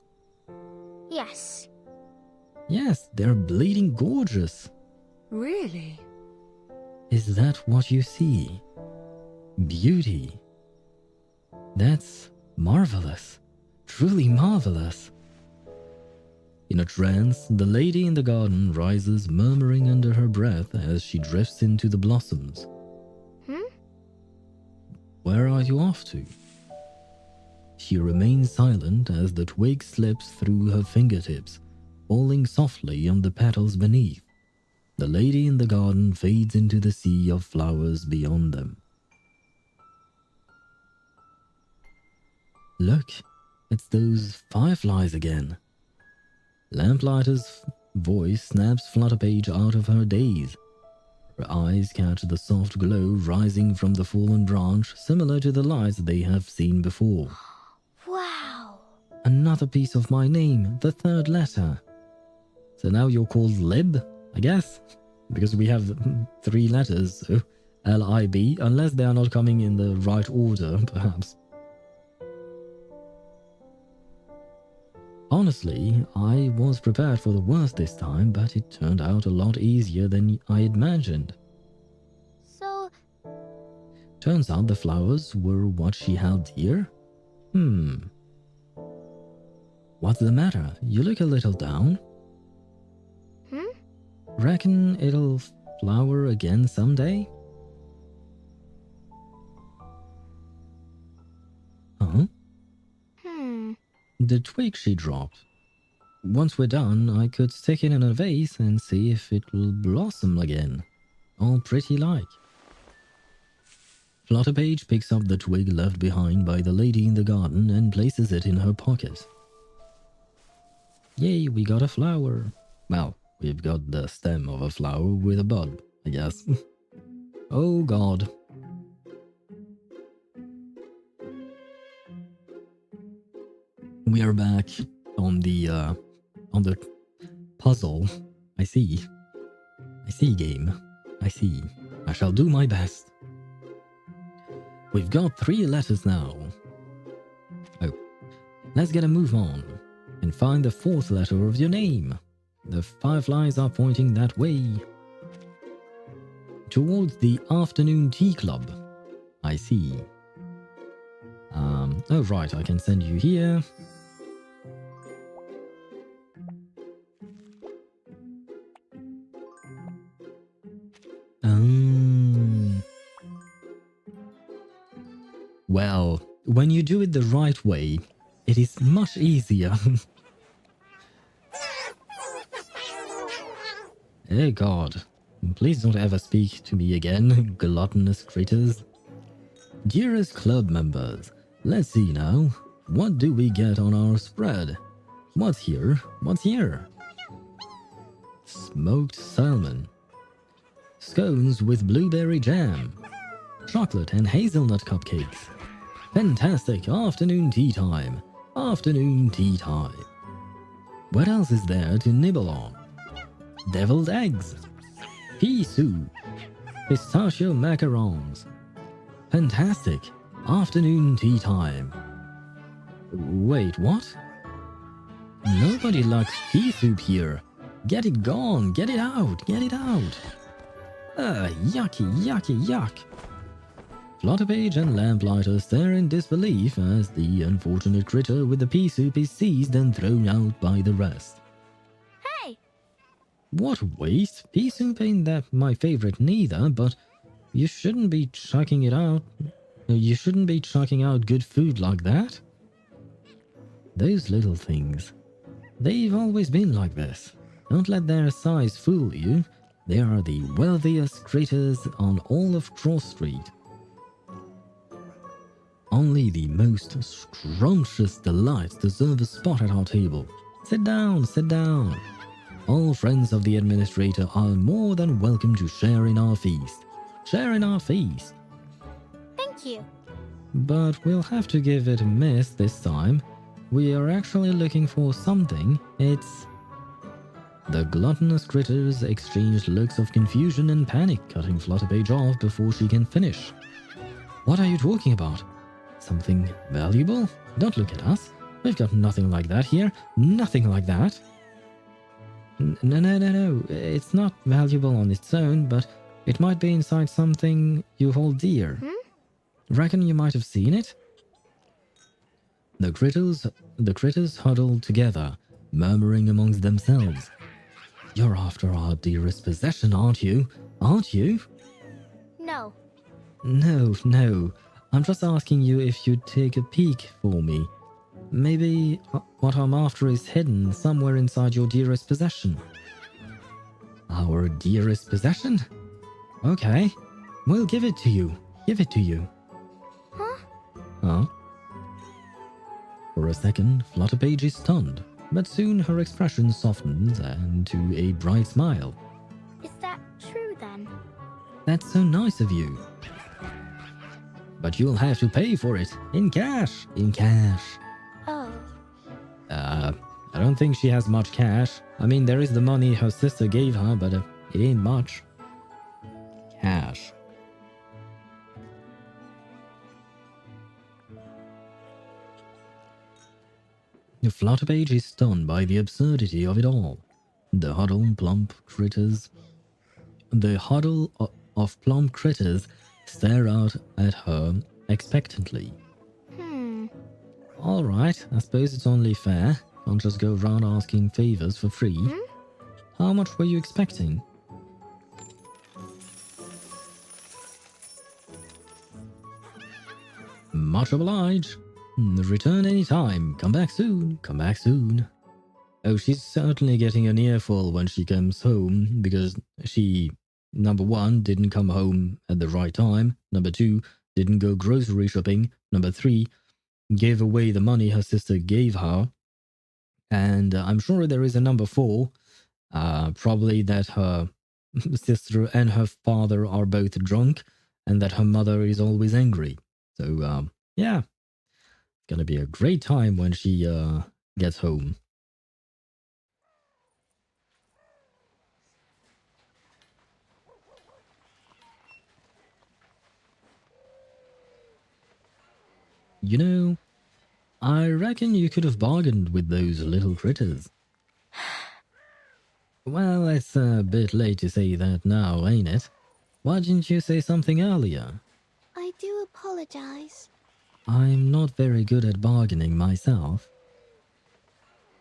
Yes. Yes, they're bleeding gorgeous. Really? Is that what you see? Beauty. That's marvelous. Truly marvelous. In a trance, the lady in the garden rises, murmuring under her breath as she drifts into the blossoms. Where are you off to? She remains silent as the twig slips through her fingertips, falling softly on the petals beneath. The lady in the garden fades into the sea of flowers beyond them. Look, it's those fireflies again. Lamplighter's voice snaps Flutterpage out of her daze. Her eyes catch the soft glow rising from the fallen branch, similar to the lights they have seen before. Wow! Another piece of my name, the third letter. So now you're called Lib, I guess? Because we have 3 letters, so L-I-B, unless they are not coming in the right order, perhaps. Honestly, I was prepared for the worst this time, but it turned out a lot easier than I imagined. So, Turns out the flowers were what she held dear? What's the matter? You look a little down. Reckon it'll flower again someday? Huh? The twig she dropped. Once we're done, I could stick it in a vase and see if it will blossom again. All pretty like. Flutterpage picks up the twig left behind by the lady in the garden and places it in her pocket. Yay, we got a flower. Well, we've got the stem of a flower with a bud, I guess. Oh god. We are back on the puzzle. I see game. I see. I shall do my best. We've got 3 letters now. Oh, let's get a move on and find the 4th letter of your name. The fireflies are pointing that way. Towards the afternoon tea club. I see. Oh right, I can send you here. Well, when you do it the right way, it is much easier. Oh god. Please don't ever speak to me again, gluttonous critters. Dearest club members, let's see now. What do we get on our spread? What's here? What's here? Smoked salmon. Scones with blueberry jam. Chocolate and hazelnut cupcakes. Fantastic afternoon tea time. Afternoon tea time. What else is there to nibble on? Deviled eggs. Pea soup. Pistachio macarons. Fantastic afternoon tea time. Wait, what? Nobody likes pea soup here. Get it gone. Get it out. Get it out. Yucky, yucky, yuck. Flutterpage and Lamplighter stare in disbelief as the unfortunate critter with the pea soup is seized and thrown out by the rest. hey! What waste? Pea soup ain't that my favorite neither, but you shouldn't be chucking it out. You shouldn't be chucking out good food like that. Those little things. They've always been like this. Don't let their size fool you. They are the wealthiest critters on all of Cross Street. Only the most scrumptious delights deserve a spot at our table. Sit down, sit down. All friends of the administrator are more than welcome to share in our feast. Share in our feast. Thank you. But we'll have to give it a miss this time. We are actually looking for something. It's... The gluttonous critters exchange looks of confusion and panic, cutting Flutterpage off before she can finish. What are you talking about? Something valuable? Don't look at us. We've got nothing like that here. Nothing like that. No. It's not valuable on its own, but it might be inside something you hold dear. Reckon you might have seen it? The critters huddled together, murmuring amongst themselves. You're after our dearest possession, aren't you? Aren't you? No. No. I'm just asking you if you'd take a peek for me. Maybe what I'm after is hidden somewhere inside your dearest possession. Our dearest possession? Okay. We'll give it to you. Give it to you. Huh? For a second, Flutterpage is stunned, but soon her expression softens into a bright smile. Is that true then? That's so nice of you. But you'll have to pay for it. In cash. In cash. Oh. I don't think she has much cash. I mean, there is the money her sister gave her, but it ain't much. Cash. The Flutterpage is stunned by the absurdity of it all. The huddle plump critters. The huddle of plump critters stare out at her expectantly. Alright, I suppose it's only fair. Can't just go around asking favors for free. How much were you expecting? Much obliged. Return anytime. Come back soon. Come back soon. Oh, she's certainly getting an earful when she comes home because she, number one, didn't come home at the right time. Number two, didn't go grocery shopping. Number three, gave away the money her sister gave her. And I'm sure there is a number four. Probably that her sister and her father are both drunk and that her mother is always angry. So, yeah. It's gonna be a great time when she gets home. You know, I reckon you could have bargained with those little critters. Well, it's a bit late to say that now, ain't it? Why didn't you say something earlier? I do apologize. I'm not very good at bargaining myself.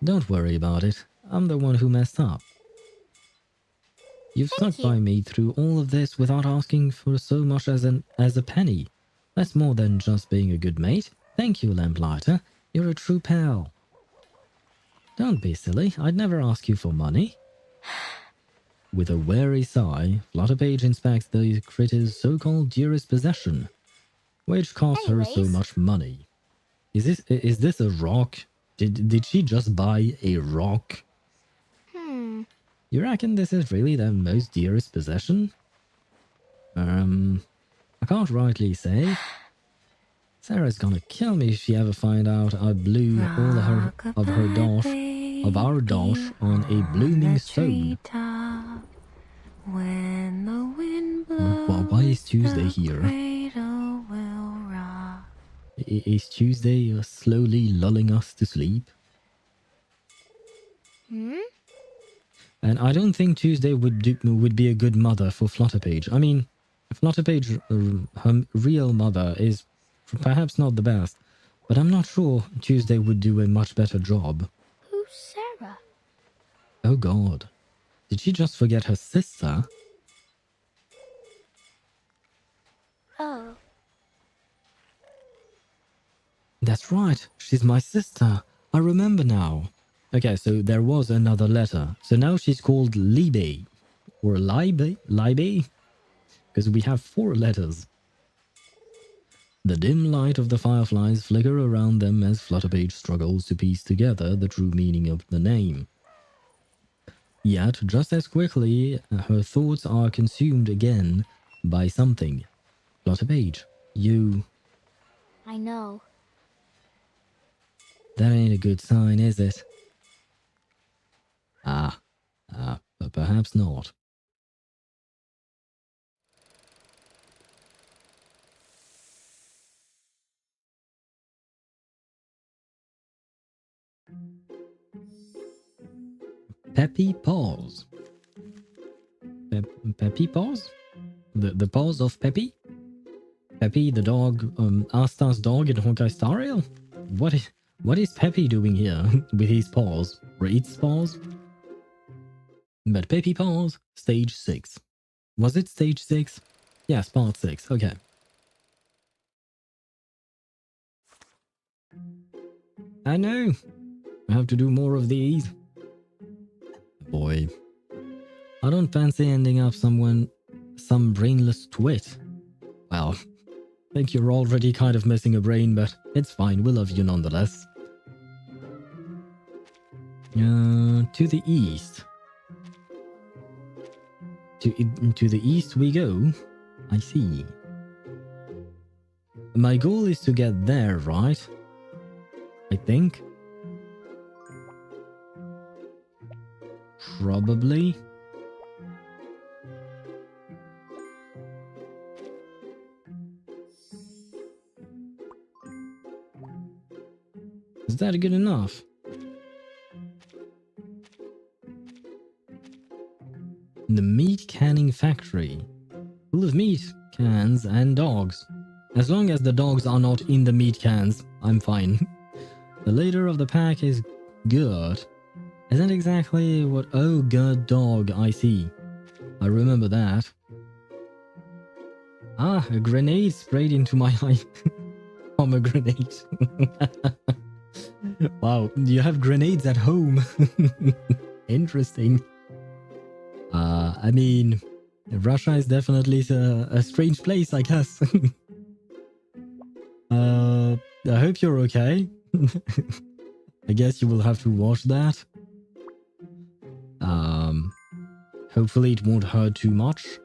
Don't worry about it. I'm the one who messed up. You've stuck by me through all of this without asking for so much as a penny. That's more than just being a good mate. Thank you, Lamplighter. You're a true pal. Don't be silly. I'd never ask you for money. With a wary sigh, Flutterpage inspects the critter's so-called dearest possession, which costs her so much money. Is this a rock? Did she just buy a rock? You reckon this is really their most dearest possession? I can't rightly say. Sarah's gonna kill me if she ever find out I blew all of our dosh on a blooming stone. When the wind blows, Why is Tuesday here? Is Tuesday slowly lulling us to sleep? And I don't think Tuesday would be a good mother for Flutterpage. I mean, Flutterpage, her real mother is perhaps not the best, but I'm not sure Tuesday would do a much better job. Who's Sarah? Oh god. Did she just forget her sister? Oh. That's right. She's my sister. I remember now. Okay, so there was another letter. So now she's called Libe. Or Libe? Libe? Because we have 4 letters. The dim light of the fireflies flicker around them as Flutterpage struggles to piece together the true meaning of the name. Yet, just as quickly, her thoughts are consumed again by something. Flutterpage, you... I know. That ain't a good sign, is it? But perhaps not. Peppy Paws. Peppy Paws? The paws of Peppy? Peppy the dog, Asta's dog in Honkai Star Rail? What is Peppy doing here with his paws? Its paws? But Peppy Paws, stage 6. Was it stage 6? Yes, part 6, okay. I know. I have to do more of these. Boy. I don't fancy ending up some brainless twit. Well, I think you're already kind of missing a brain, but it's fine, we love you nonetheless. To the east. To the east we go? I see. My goal is to get there, right? I think. Probably. Is that good enough? canning factory. Full of meat cans and dogs. As long as the dogs are not in the meat cans, I'm fine. The leader of the pack is Gert. Isn't exactly what... Oh, Gert dog, I see. I remember that. Ah, a grenade sprayed into my eye. Pomegranate. Wow, you have grenades at home. Interesting. I mean, Russia is definitely a strange place, I guess. I hope you're okay. I guess you will have to watch that. Hopefully it won't hurt too much.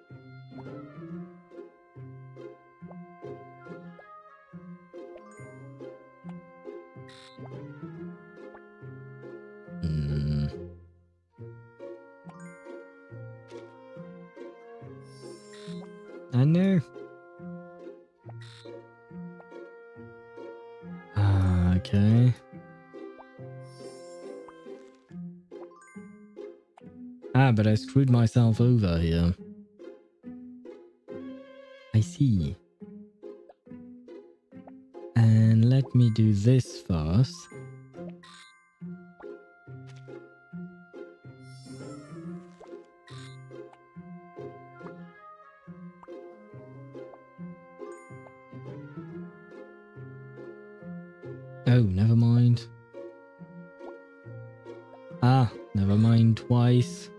I know. Okay. But I screwed myself over here. I see. And let me do this first. Oh, never mind. Never mind twice.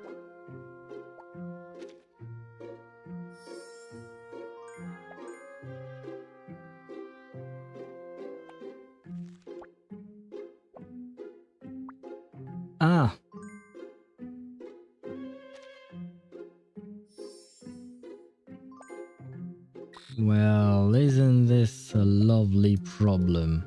Well, isn't this a lovely problem?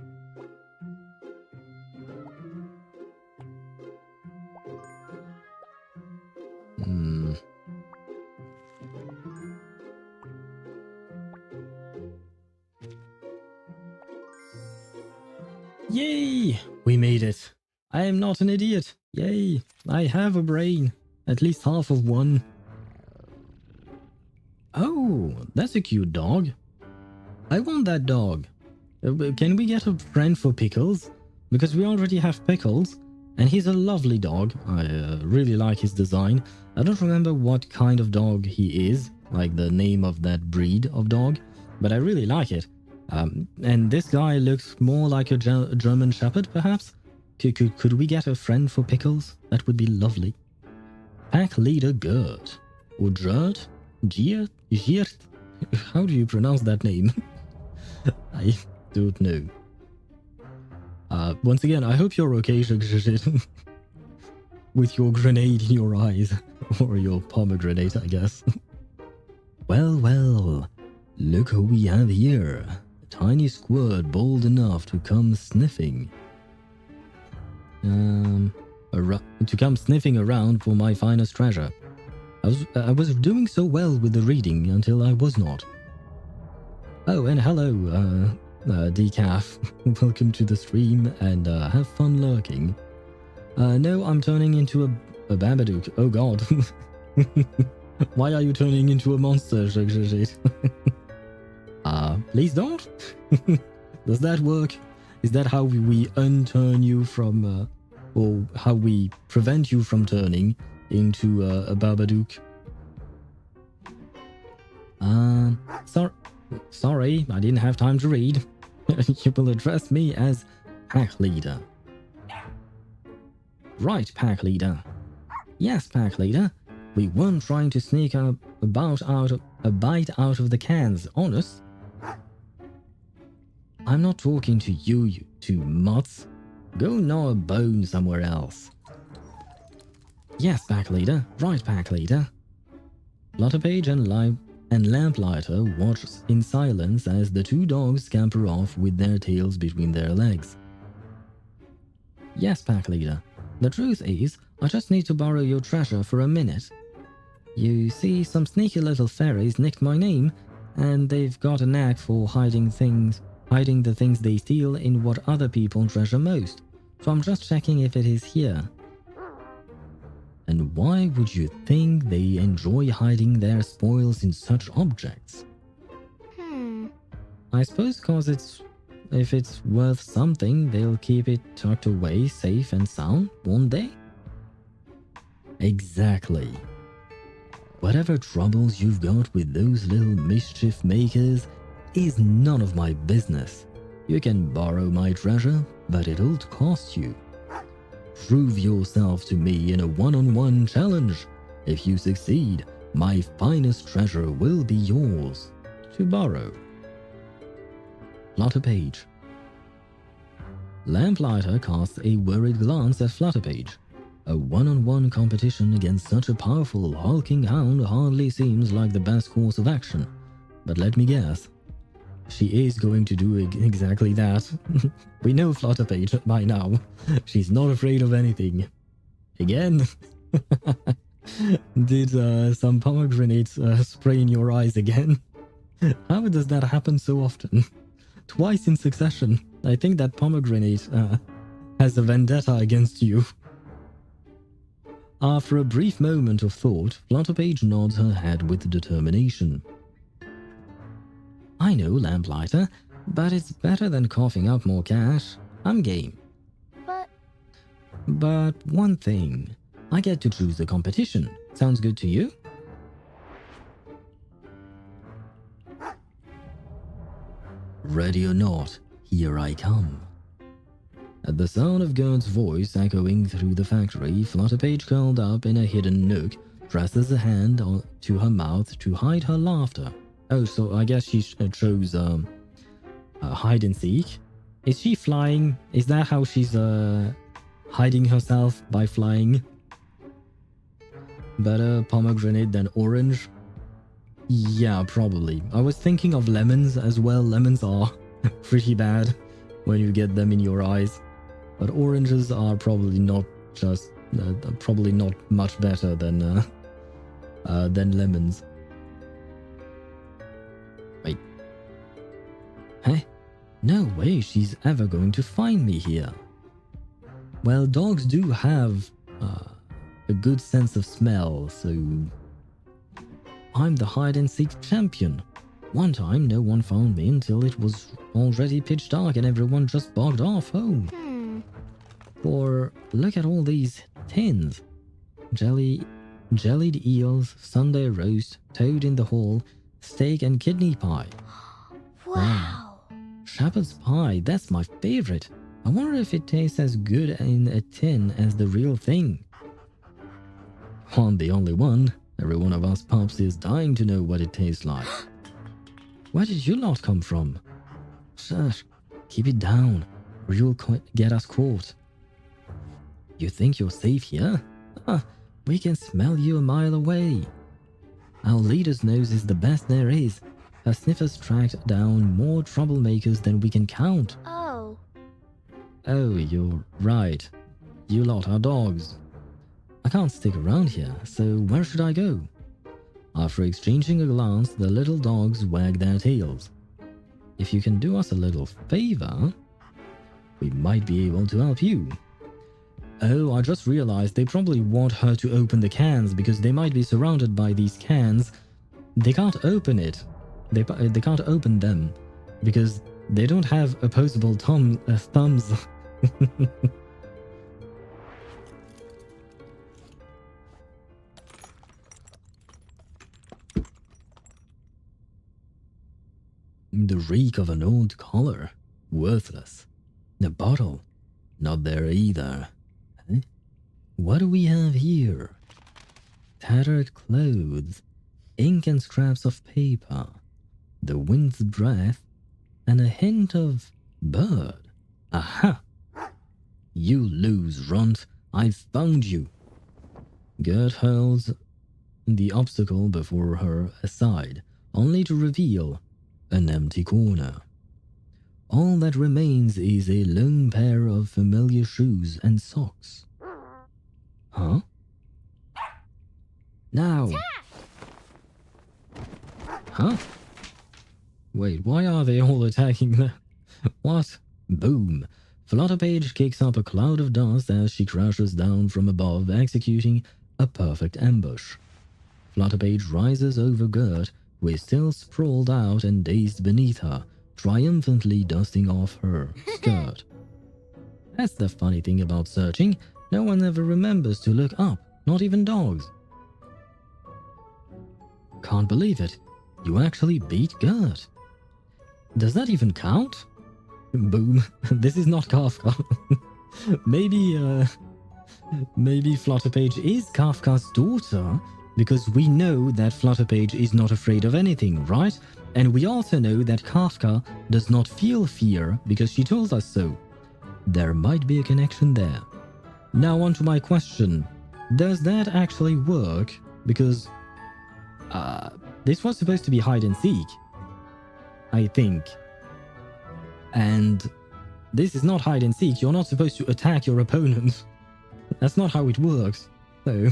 Yay! We made it. I am not an idiot. Yay! I have a brain. At least half of one. Oh, that's a cute dog. I want that dog. Can we get a friend for Pickles? Because we already have Pickles, and he's a lovely dog. I really like his design. I don't remember what kind of dog he is, like the name of that breed of dog, but I really like it. And this guy looks more like a German Shepherd, perhaps? Could we get a friend for Pickles? That would be lovely. Pack leader Gert. Or Gert? Geert? How do you pronounce that name? I don't know. Once again, I hope you're okay, with your grenade in your eyes. Or your pomegranate, I guess. Well. Look who we have here. A tiny squirt bold enough to come sniffing. To come sniffing around for my finest treasure. I was doing so well with the reading until I was not. Oh, and hello, Decaf. Welcome to the stream, and have fun lurking. No, I'm turning into a Babadook. Oh god. Why are you turning into a monster, please don't? Does that work? Is that how we unturn you from, or how we prevent you from turning into a Babadook? Sorry, I didn't have time to read. You will address me as Pack Leader. Right, Pack Leader. Yes, Pack Leader. We weren't trying to sneak a bite out of the cans, honest. I'm not talking to you, you two mutts. Go gnaw a bone somewhere else. Yes, Pack Leader. Right, Pack Leader. Flutterpage and Lamplighter watch in silence as the two dogs scamper off with their tails between their legs. Yes, Pack Leader. The truth is, I just need to borrow your treasure for a minute. You see, some sneaky little fairies nicked my name, and they've got a knack for hiding the things they steal in what other people treasure most. So I'm just checking if it is here. And why would you think they enjoy hiding their spoils in such objects? I suppose cause if it's worth something, they'll keep it tucked away safe and sound, won't they? Exactly. Whatever troubles you've got with those little mischief makers is none of my business. You can borrow my treasure, but it'll cost you. Prove yourself to me in a one-on-one challenge. If you succeed, my finest treasure will be yours to borrow. Flutterpage. Lamplighter casts a worried glance at Flutterpage. A one-on-one competition against such a powerful, hulking hound hardly seems like the best course of action. But let me guess. She is going to do exactly that. We know Flutterpage by now. She's not afraid of anything. Again? Did some pomegranate spray in your eyes again? How does that happen so often? Twice in succession. I think that pomegranate has a vendetta against you. After a brief moment of thought, Flutterpage nods her head with determination. I know, Lamplighter, but it's better than coughing up more cash. I'm game. But one thing. I get to choose the competition. Sounds good to you? Ready or not, here I come. At the sound of Gert's voice echoing through the factory, Flutterpage curled up in a hidden nook, presses a hand to her mouth to hide her laughter. Oh, so I guess she chose hide and seek. Is she flying? Is that how she's hiding herself, by flying? Better pomegranate than orange? Yeah, probably. I was thinking of lemons as well. Lemons are pretty bad when you get them in your eyes. But oranges are probably not just probably not much better than lemons. Wait. Huh? No way she's ever going to find me here. Well, dogs do have a good sense of smell, so I'm the hide-and-seek champion. One time, no one found me until it was already pitch dark and everyone just bogged off home. Or look at all these tins. Jellied eels, Sunday roast, toad in the hall, steak and kidney pie. Wow. Shepherd's pie, that's my favorite. I wonder if it tastes as good in a tin as the real thing. I'm the only one. Every one of us pups is dying to know what it tastes like. Where did you lot come from? Shush, keep it down, or you'll get us caught. You think you're safe here? We can smell you a mile away. Our leader's nose is the best there is. Her sniffers tracked down more troublemakers than we can count. Oh. Oh, you're right. You lot are dogs. I can't stick around here, so where should I go? After exchanging a glance, the little dogs wagged their tails. If you can do us a little favor, we might be able to help you. Oh, I just realized they probably want her to open the cans because they might be surrounded by these cans. They can't open it. They can't open them because they don't have opposable thumbs. The reek of an old collar. Worthless. The bottle. Not there either. Huh? What do we have here? Tattered clothes, ink and scraps of paper, the wind's breath, and a hint of bird. Aha! You lose, runt. I've found you. Gert hurls the obstacle before her aside, only to reveal an empty corner. All that remains is a lone pair of familiar shoes and socks. Huh? Now! Huh? Wait, why are they all attacking the... What? Boom! Flutterpage kicks up a cloud of dust as she crashes down from above, executing A perfect ambush. Flutterpage rises over Gert, who is still sprawled out and dazed beneath her, triumphantly dusting off her skirt. That's the funny thing about searching. No one ever remembers to look up, not even dogs. Can't believe it. You actually beat Gert. Does that even count? Boom. This is not Kafka. Maybe Flutterpage is Kafka's daughter, because we know that Flutterpage is not afraid of anything, right? And we also know that Kafka does not feel fear because she told us so. There might be a connection there. Now on to my question. Does that actually work? Because this was supposed to be hide and seek, I think. And this is not hide and seek. You're not supposed to attack your opponent. That's not how it works. So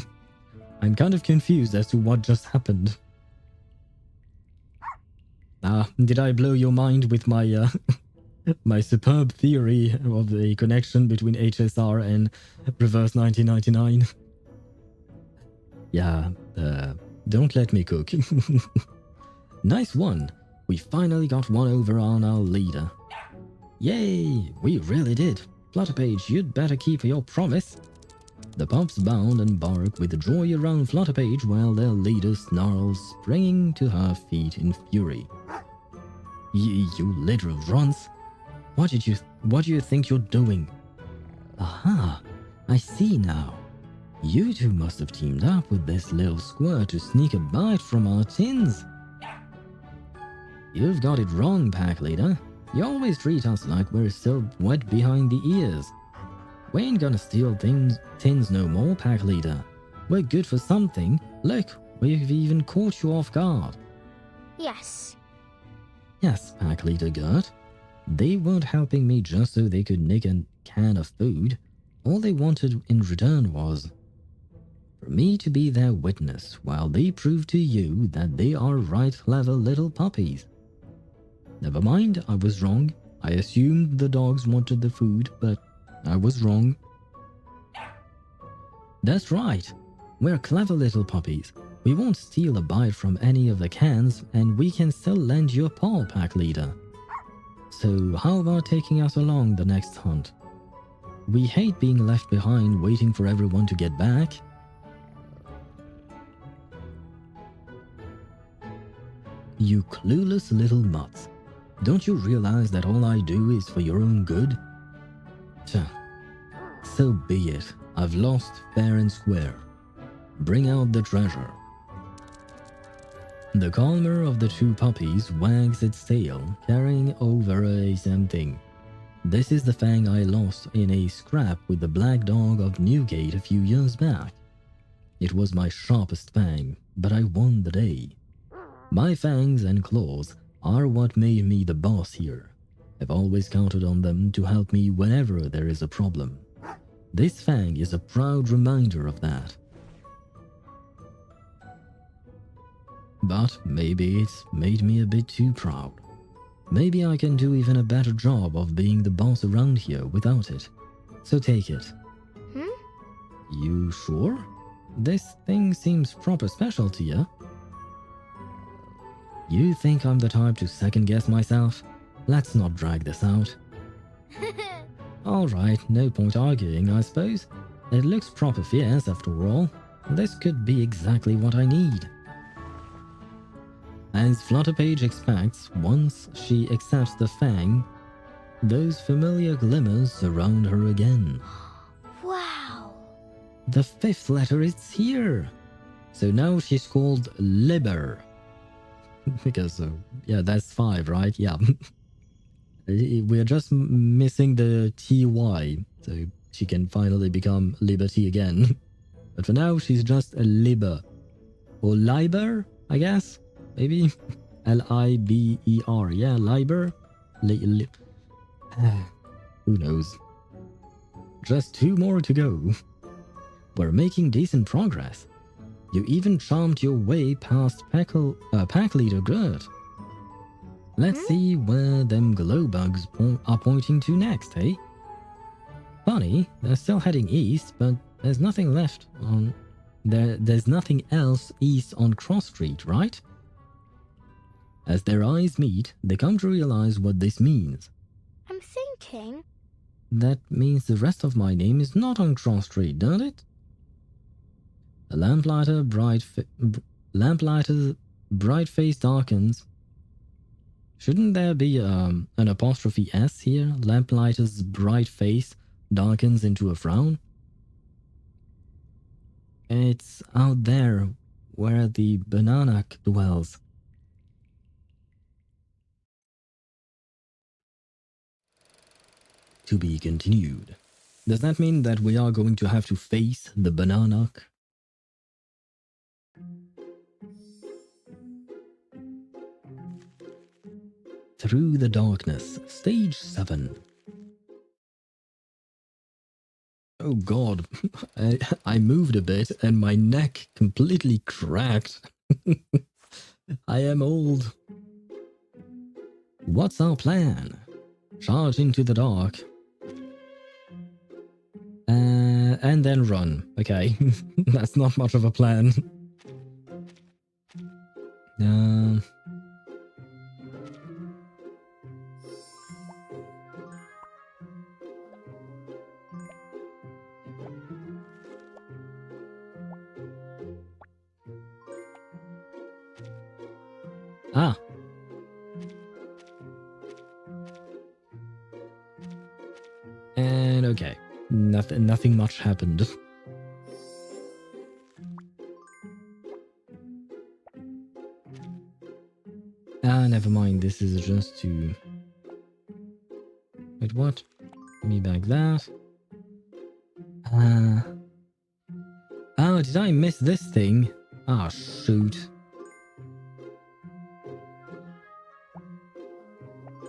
I'm kind of confused as to what just happened. Did I blow your mind with my my superb theory of the connection between HSR and Reverse 1999? Yeah, don't let me cook. Nice one. We finally got one over on our leader. Yay, we really did. Flutterpage, you'd better keep your promise. The pups bound and bark with joy around Flutterpage while their leader snarls, springing to her feet in fury. You little runts. What do you think you're doing? Aha, I see now. You two must have teamed up with this little squirt to sneak a bite from our tins. You've got it wrong, pack leader. You always treat us like we're still wet behind the ears. We ain't gonna steal tins no more, pack leader. We're good for something. Look, we've even caught you off guard. Yes. Yes, pack leader Gert. They weren't helping me just so they could nick a can of food. All they wanted in return was for me to be their witness while they prove to you that they are right clever little puppies. Never mind, I was wrong. I assumed the dogs wanted the food, but I was wrong. That's right. We're clever little puppies. We won't steal a bite from any of the cans, and we can still lend you a paw, pack leader. So how about taking us along the next hunt? We hate being left behind waiting for everyone to get back. You clueless little mutts. Don't you realize that all I do is for your own good? So be it. I've lost fair and square. Bring out the treasure. The calmer of the two puppies wags its tail, carrying over a something. This is the fang I lost in a scrap with the black dog of Newgate a few years back. It was my sharpest fang, but I won the day. My fangs and claws are what made me the boss here. I've always counted on them to help me whenever there is a problem. This fang is a proud reminder of that. But maybe it's made me a bit too proud. Maybe I can do even a better job of being the boss around here without it. So take it. You sure? This thing seems proper special to you. You think I'm the type to second guess myself? Let's not drag this out. Alright, no point arguing, I suppose. It looks proper fierce after all. This could be exactly what I need. As Flutterpage expects, once she accepts the fang, those familiar glimmers surround her again. Wow. The fifth letter is here. So now she's called Liber. Because, yeah, that's 5, right? Yeah. We're just missing the TY, so she can finally become Liberty again. But for now, she's just a Liber. Or Liber, I guess? Maybe? L-I-B-E-R, yeah, Liber? Who knows? Just 2 more to go. We're making decent progress. You even charmed your way past Pack Leader Gert. Let's see where them glow bugs are pointing to next, hey? Funny, they're still heading east, but there's nothing left on There's nothing else east on Cross Street, right? As their eyes meet, they come to realize what this means. I'm thinking. That means the rest of my name is not on Cross Street, doesn't it? A lamplighter's bright face darkens. Shouldn't there be an apostrophe S here? Lamplighter's bright face darkens into a frown. It's out there where the banana dwells. To be continued. Does that mean that we are going to have to face the banana? Through the Darkness, Stage 7. Oh god, I moved a bit and my neck completely cracked. I am old. What's our plan? Charge into the dark. And then run. Okay, that's not much of a plan. Ah. And okay, nothing much happened. Ah, never mind, this is just to... Wait, what? Give me back that. Oh, did I miss this thing? Ah, shoot.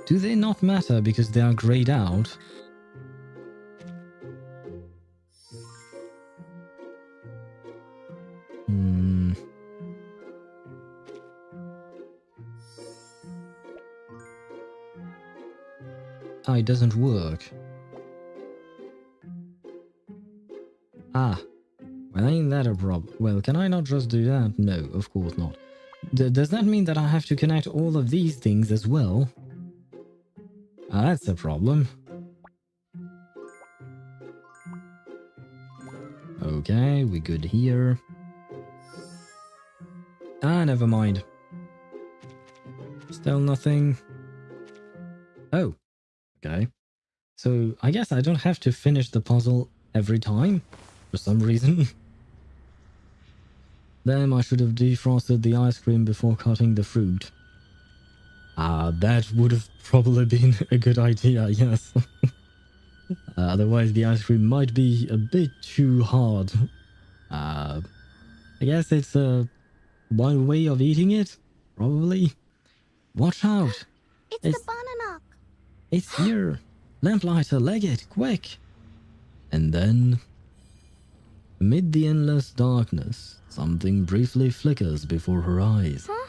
Do they not matter because they are grayed out? Ah, it doesn't work. Ah. Well, ain't that a problem? Well, can I not just do that? No, of course not. Does that mean that I have to connect all of these things as well? Ah, that's a problem. Okay, we good here. Ah, never mind. Still nothing. Oh, okay. So I guess I don't have to finish the puzzle every time, for some reason. Damn, I should have defrosted the ice cream before cutting the fruit. Ah, that would have probably been a good idea, yes. Otherwise the ice cream might be a bit too hard. I guess it's one way of eating it, probably. Watch out! It's the banana. It's here! Lamplighter, leg it, quick! And then... amid the endless darkness, something briefly flickers before her eyes. Huh?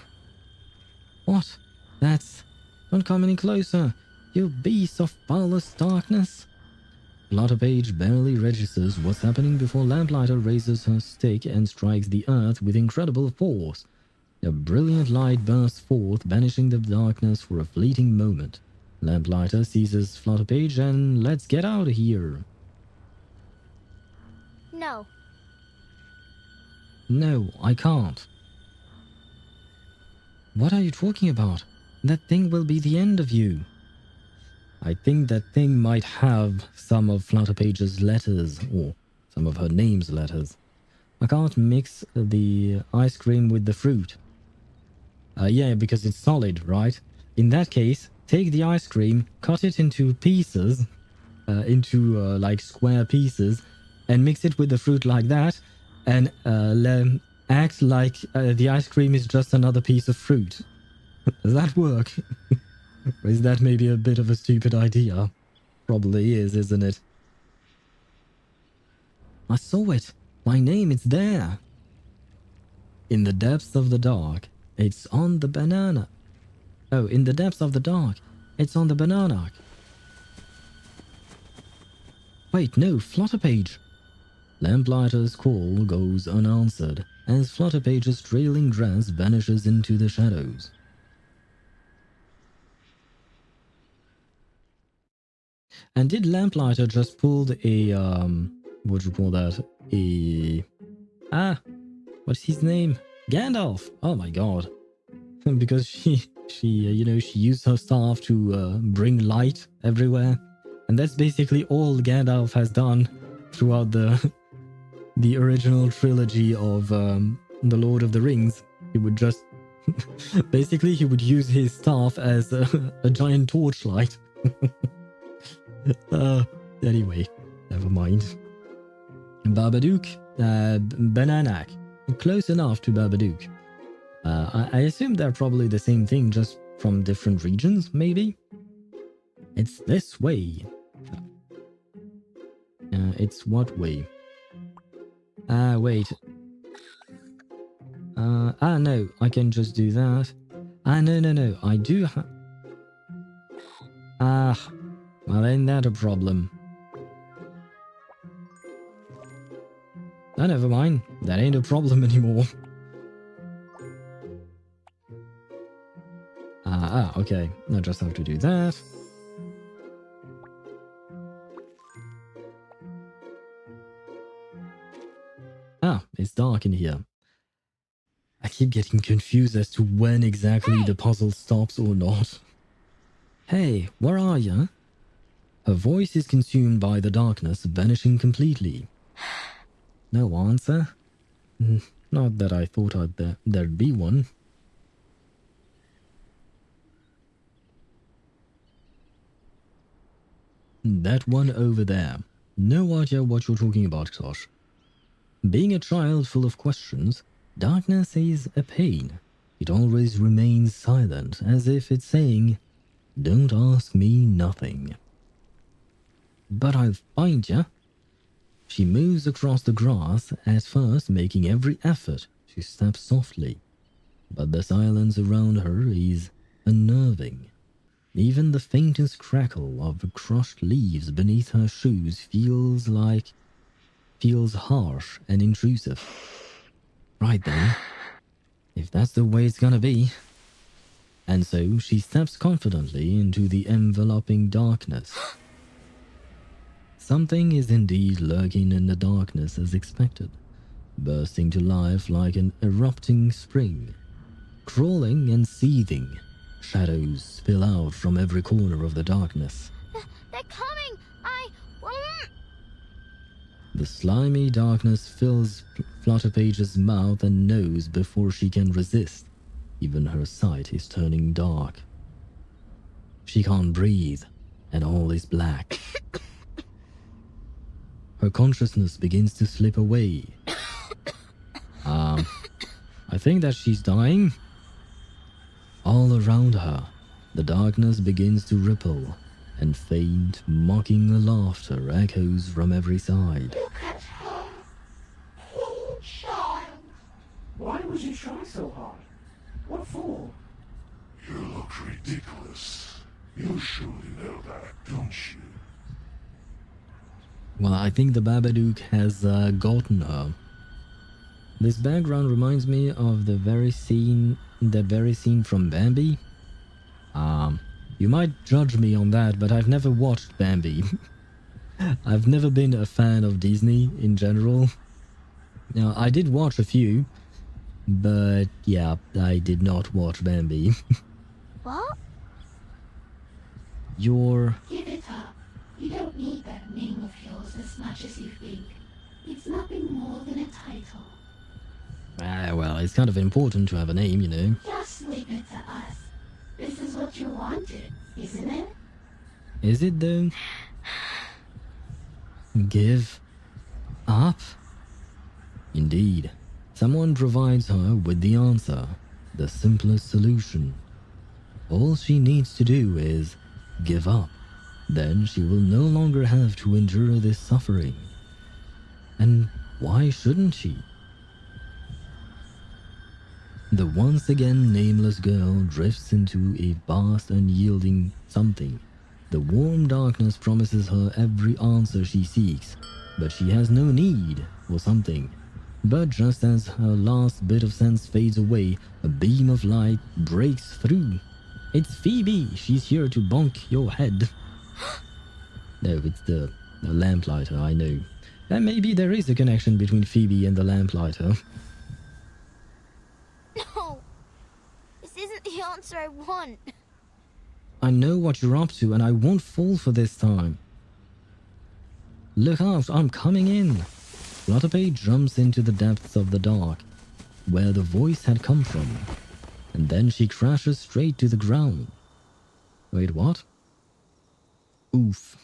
What? That's... Don't come any closer, you beast of foulest darkness! Flutterpage barely registers what's happening before Lamplighter raises her stick and strikes the earth with incredible force. A brilliant light bursts forth, banishing the darkness for a fleeting moment. Lamplighter seizes Flutterpage and let's get out of here. No. No, I can't. What are you talking about? That thing will be the end of you. I think that thing might have some of Flutterpage's letters, or some of her name's letters. I can't mix the ice cream with the fruit. Yeah, because it's solid, right? In that case, take the ice cream, cut it into pieces, like square pieces, and mix it with the fruit like that, and act like the ice cream is just another piece of fruit. Does that work? Or is that maybe a bit of a stupid idea? Probably is, isn't it? I saw it. My name is there. In the depths of the dark, it's on the banana. Oh, in the depths of the dark, it's on the banana. Wait, no, Flutterpage. Lamplighter's call goes unanswered as Flutterpage's trailing dress vanishes into the shadows. And did Lamplighter just pulled a, what do you call that? What's his name? Gandalf! Oh my god. Because she used her staff to bring light everywhere. And that's basically all Gandalf has done throughout the original trilogy of The Lord of the Rings. He would just... basically, he would use his staff as a giant torchlight. Anyway, never mind. Babadook, Bananak. Close enough to Babadook. I assume they're probably the same thing, just from different regions, maybe? It's this way. It's what way? Wait. No, I can just do that. No, I do well, ain't that a problem? Never mind. That ain't a problem anymore. Okay. I just have to do that. It's dark in here. I keep getting confused as to when exactly the puzzle stops or not. Hey, where are you? Her voice is consumed by the darkness, vanishing completely. No answer? Not that I thought there'd be one. That one over there. No idea what you're talking about, Tosh. Being a child full of questions, darkness is a pain. It always remains silent, as if it's saying, "Don't ask me nothing." But I'll find ya. She moves across the grass, at first making every effort to step softly. But the silence around her is unnerving. Even the faintest crackle of crushed leaves beneath her shoes feels harsh and intrusive. Right then, if that's the way it's gonna be. And so she steps confidently into the enveloping darkness. Something is indeed lurking in the darkness as expected, bursting to life like an erupting spring. Crawling and seething, shadows spill out from every corner of the darkness. They're coming! The slimy darkness fills Flutterpage's mouth and nose before she can resist. Even her sight is turning dark. She can't breathe, and all is black. Her consciousness begins to slip away. I think that she's dying. All around her, the darkness begins to ripple, and faint, mocking laughter echoes from every side. Look at her! Poor child! Why would you try so hard? What for? You look ridiculous. You surely know that, don't you? Well, I think the Babadook has gotten her. This background reminds me of that very scene from Bambi. You might judge me on that, but I've never watched Bambi. I've never been a fan of Disney in general. Now, I did watch a few, but yeah, I did not watch Bambi. What? Give it up. You don't need that name of yours as much as you think. It's nothing more than a title. Well, it's kind of important to have a name, you know. Just leave it to us. This is what you wanted, isn't it? Is it though? Give up? Indeed. Someone provides her with the answer, the simplest solution. All she needs to do is give up. Then she will no longer have to endure this suffering. And why shouldn't she? The once again nameless girl drifts into a vast unyielding something, The warm darkness promises her every answer she seeks, but she has no need for something. But just as her last bit of sense fades away, a beam of light breaks through. It's Phoebe! She's here to bonk your head. No, it's the lamplighter, I know. And maybe there is a connection between Phoebe and the lamplighter. No! This isn't the answer I want. I know what you're up to and I won't fall for this time. Look out, I'm coming in. Flutterpage jumps into the depths of the dark, where the voice had come from, and then she crashes straight to the ground. Wait, what? Oof.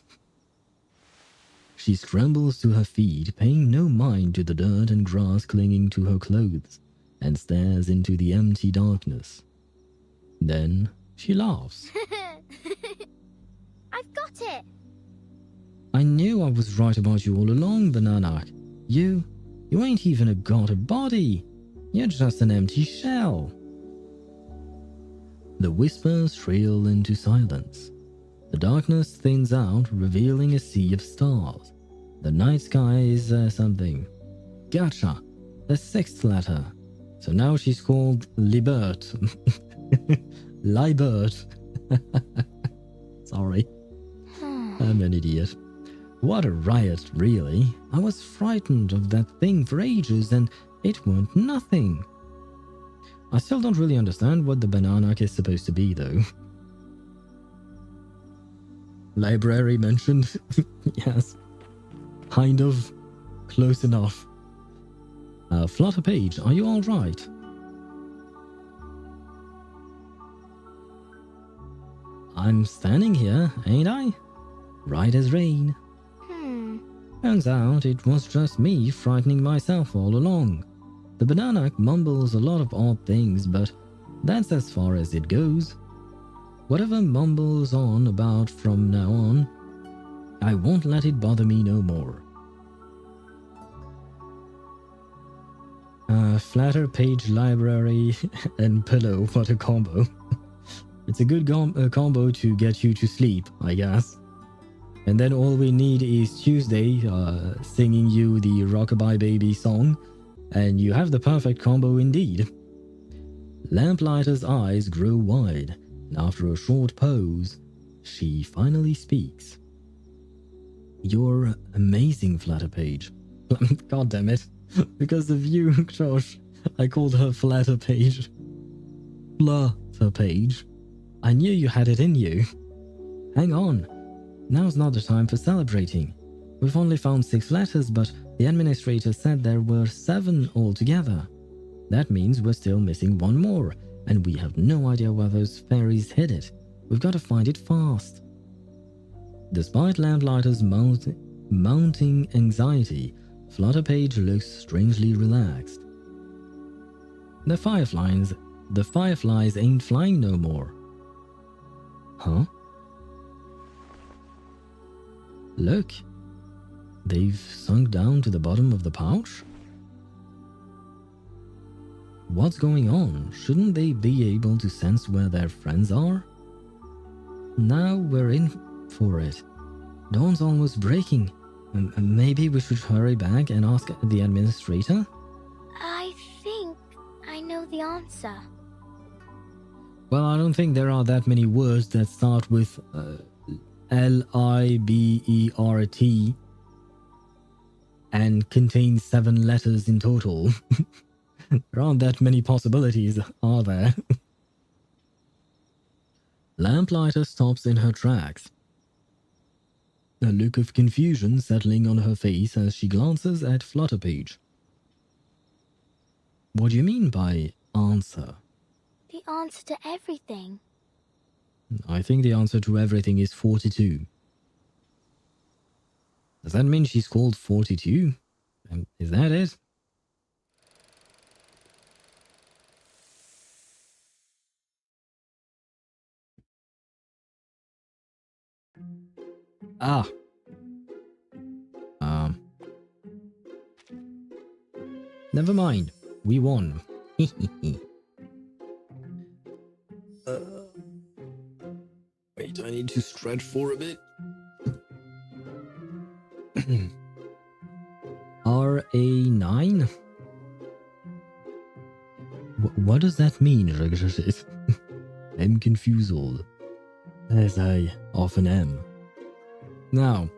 She scrambles to her feet, paying no mind to the dirt and grass clinging to her clothes, and stares into the empty darkness. Then she laughs. I've got it! I knew I was right about you all along, Bananak. You ain't even got a body. You're just an empty shell. The whispers shrill into silence. The darkness thins out, revealing a sea of stars. The night sky is something. Gacha, the sixth letter. So now she's called Libert. Libert. Sorry. I'm an idiot. What a riot, really. I was frightened of that thing for ages and it weren't nothing. I still don't really understand what the banana is supposed to be, though. Library mentioned? Yes. Kind of. Close enough. Flutterpage, are you alright? I'm standing here, ain't I? Right as rain. Turns out it was just me frightening myself all along. The banana mumbles a lot of odd things, but that's as far as it goes. Whatever mumbles on about from now on, I won't let it bother me no more. Flutterpage library and pillow, what a combo. It's a good combo to get you to sleep, I guess. And then all we need is Tuesday singing you the Rockabye Baby song, and you have the perfect combo indeed. Lamplighter's eyes grow wide, and after a short pause, she finally speaks. You're amazing, Flutterpage. God damn it. Because of you, Josh, I called her Flutterpage. Flutterpage. I knew you had it in you. Hang on. Now's not the time for celebrating. We've only found 6 letters, but the administrator said there were 7 altogether. That means we're still missing 1 more, and we have no idea where those fairies hid it. We've got to find it fast. Despite Lamplighter's mounting anxiety, Flutterpage looks strangely relaxed. The fireflies ain't flying no more. Huh? Look, they've sunk down to the bottom of the pouch? What's going on? Shouldn't they be able to sense where their friends are? Now we're in for it. Dawn's almost breaking. Maybe we should hurry back and ask the administrator? I think I know the answer. Well, I don't think there are that many words that start with Libert and contain 7 letters in total. There aren't that many possibilities, are there? Lamplighter stops in her tracks, a look of confusion settling on her face as she glances at Flutterpage. What do you mean by answer? The answer to everything. I think the answer to everything is 42. Does that mean she's called 42? Is that it? Ah. Never mind. We won. Wait, I need to stretch for a bit. RA9? What does that mean, Ragashit? I'm confused, as I often am. Now,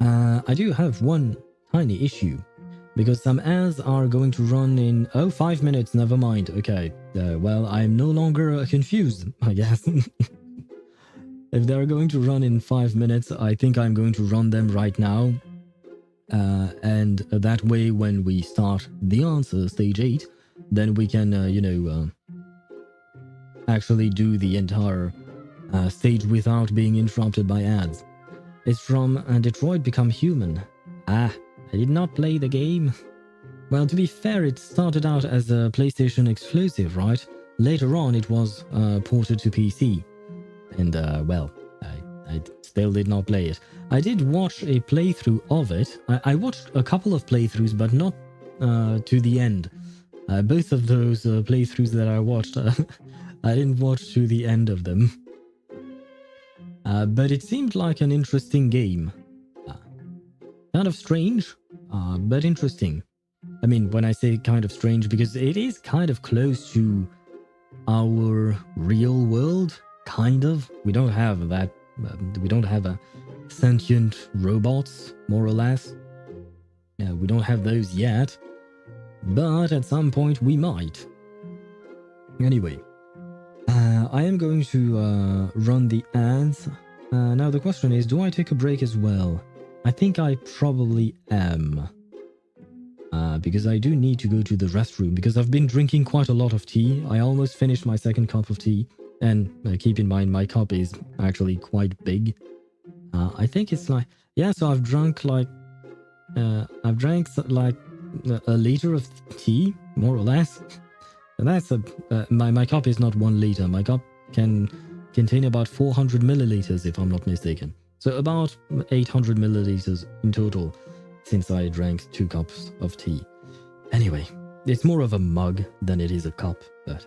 I do have one tiny issue, because some ads are going to run in 5 minutes, never mind. Okay, well, I'm no longer confused, I guess. If they're going to run in 5 minutes, I think I'm going to run them right now. And that way, when we start the answer, stage 8, then we can, actually do the entire stage without being interrupted by ads. It's from Detroit Become Human. I did not play the game. Well, to be fair, it started out as a PlayStation exclusive, right? Later on, it was ported to PC. And, well, I still did not play it. I did watch a playthrough of it. I watched a couple of playthroughs, but not to the end. Both of those playthroughs that I watched, I didn't watch to the end of them. But it seemed like an interesting game. Kind of strange, but interesting. I mean, when I say kind of strange, because it is kind of close to our real world, kind of. We don't have that. We don't have a sentient robots, more or less. We don't have those yet, but at some point we might. Anyway, I am going to run the ads. Now the question is, do I take a break as well? I think I probably am. Because I do need to go to the restroom, because I've been drinking quite a lot of tea. I almost finished my second cup of tea. And keep in mind, my cup is actually quite big. I think it's like, yeah, so I've drank like, I've drank like a liter of tea, more or less. And that's my cup is not 1 liter. My cup can contain about 400 milliliters, if I'm not mistaken. So about 800 milliliters in total, since I drank 2 cups of tea. Anyway, it's more of a mug than it is a cup, but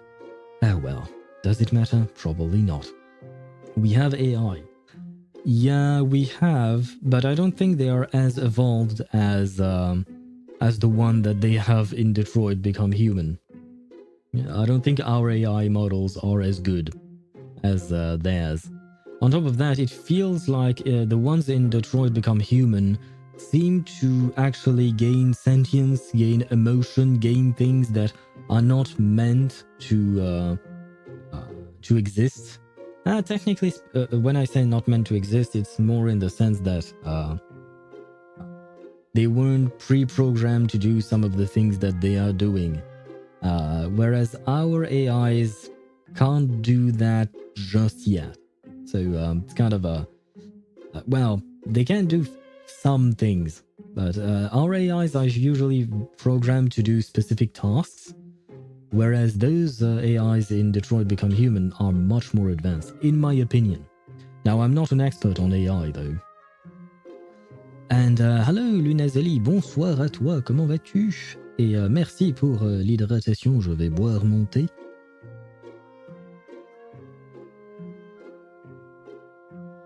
oh well. Does it matter? Probably not. We have AI. Yeah, we have, but I don't think they are as evolved as the one that they have in Detroit Become Human. I don't think our AI models are as good as theirs. On top of that, it feels like the ones in Detroit Become Human seem to actually gain sentience, gain emotion, gain things that are not meant to exist. Technically, when I say not meant to exist, it's more in the sense that they weren't pre-programmed to do some of the things that they are doing. Whereas our AIs can't do that just yet. So it's kind of a... well, they can do some things, but our AIs are usually programmed to do specific tasks. Whereas those AIs in Detroit Become Human are much more advanced, in my opinion. Now, I'm not an expert on AI, though. And hello, Lunazeli, bonsoir à toi, comment vas-tu? Et merci pour l'hydratation, je vais boire mon thé.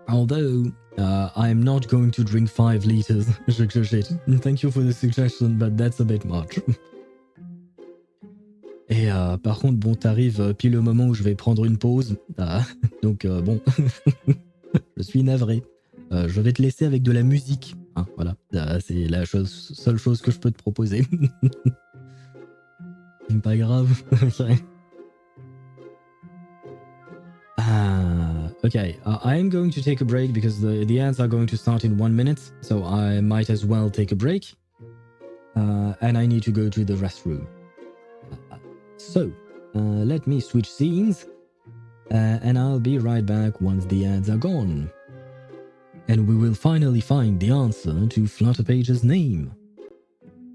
Although, I'm not going to drink 5 liters. Thank you for the suggestion, but that's a bit much. Et par contre, bon, t'arrives pile au moment où je vais prendre une pause. Donc bon, je suis navré. Je vais te laisser avec de la musique. Hein, voilà, c'est la seule chose que je peux te proposer. Pas grave. Okay, I am going to take a break because the ads are going to start in 1 minute. So I might as well take a break. And I need to go to the restroom. So, let me switch scenes, and I'll be right back once the ads are gone. And we will finally find the answer to Flutterpage's name.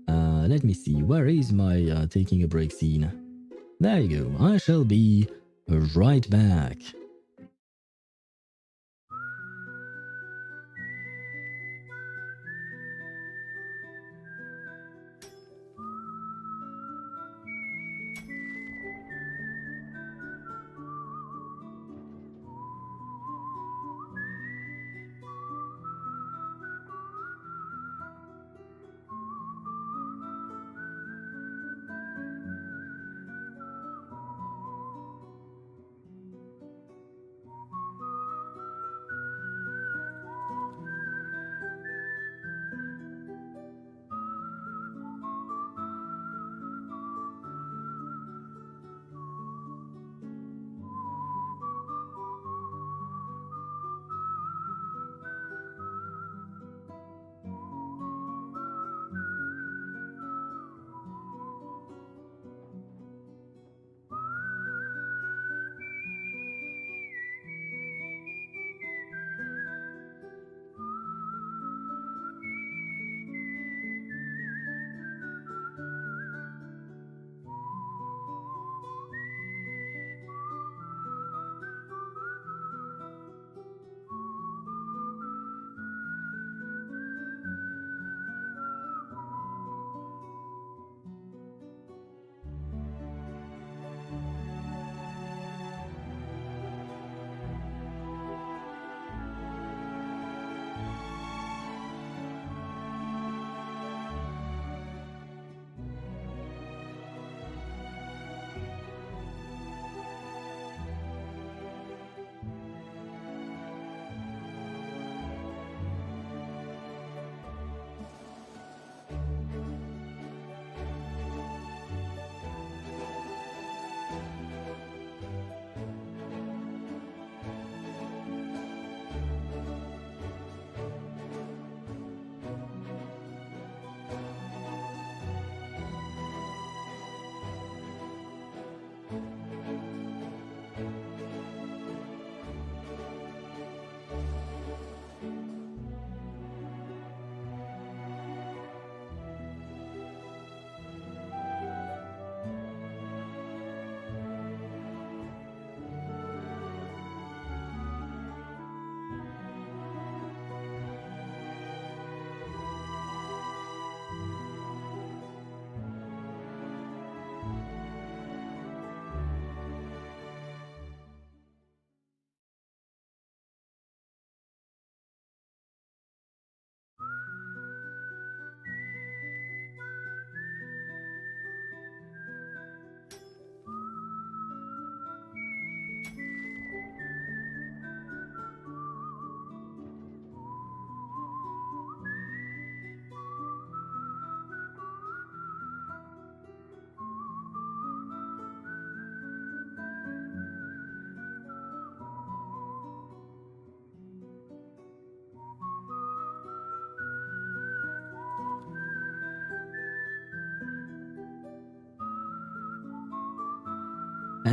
Let me see, where is my taking a break scene? There you go, I shall be right back.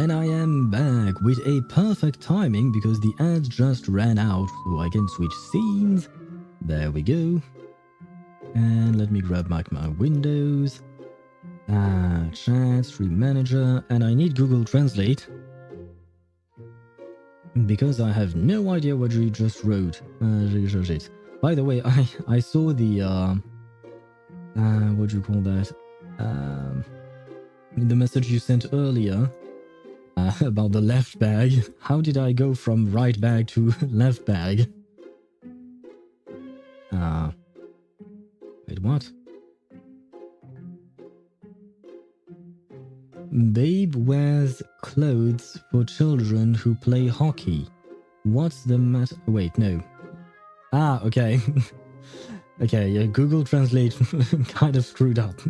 And I am back with a perfect timing because the ads just ran out, so I can switch scenes. There we go. And let me grab back my windows. Chat, stream manager, and I need Google Translate. Because I have no idea what you just wrote. By the way, I saw the what do you call that? The message you sent earlier about the left bag. How did I go from right bag to left bag? Wait, what? Babe wears clothes for children who play hockey. What's the matter? Wait, no. Okay. Okay, yeah, Google Translate kind of screwed up.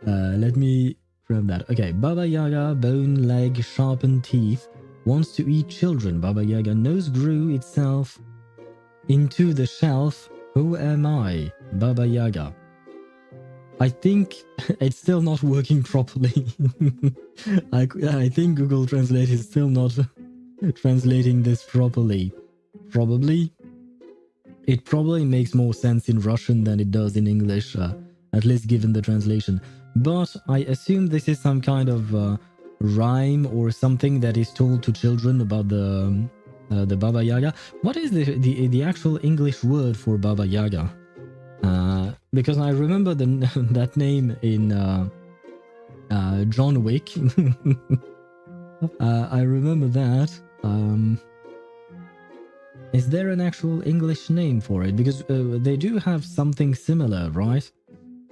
Let me grab that. Okay, Baba Yaga, bone, leg, sharpened teeth, wants to eat children. Baba Yaga nose grew itself into the shelf. Who am I? Baba Yaga. I think it's still not working properly. I think Google Translate is still not translating this properly. Probably. It probably makes more sense in Russian than it does in English, at least given the translation. But I assume this is some kind of rhyme or something that is told to children about the Baba Yaga. What is the actual English word for Baba Yaga? Because I remember that name in John Wick. I remember that. Is there an actual English name for it? Because they do have something similar, right?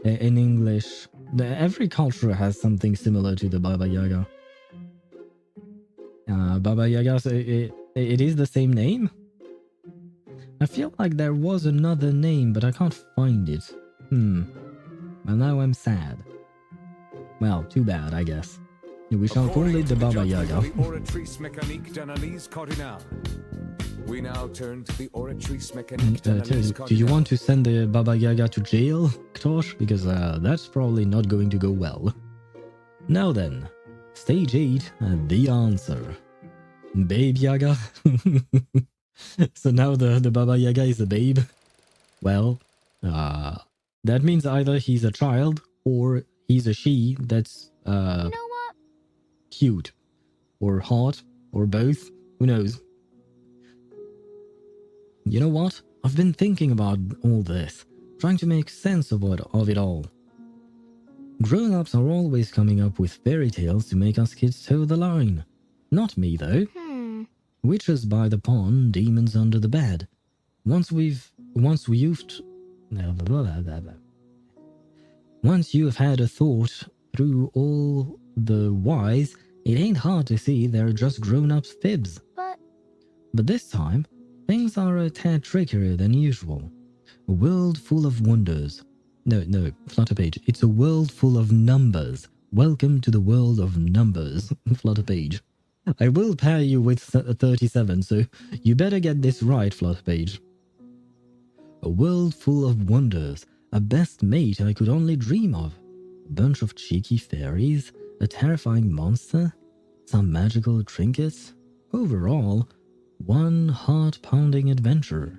In English. Every culture has something similar to the Baba Yaga. Baba Yaga, so it is the same name? I feel like there was another name, but I can't find it. Well, now I'm sad. Well, too bad, I guess. We shall call it the Baba Yaga. We now turn to the Oratrice Mécanique d'Analyse Do you want to send the Baba Yaga to jail, Ktosh? Because that's probably not going to go well. Now then, stage 8, the answer. Babe Yaga. So now the Baba Yaga is a babe. Well, that means either he's a child or he's a she that's You know what? cute or hot or both. Who knows? You know what? I've been thinking about all this, trying to make sense of it all. Grown-ups are always coming up with fairy tales to make us kids toe the line. Not me, though. Witches by the pond, demons under the bed. Once you've had a thought through all the whys, it ain't hard to see they're just grown-ups' fibs. But this time, things are a tad trickier than usual. A world full of wonders. No, Flutterpage. It's a world full of numbers. Welcome to the world of numbers, Flutterpage. I will pair you with 37, so you better get this right, Flutterpage. A world full of wonders. A best mate I could only dream of. A bunch of cheeky fairies. A terrifying monster. Some magical trinkets. Overall, one heart-pounding adventure.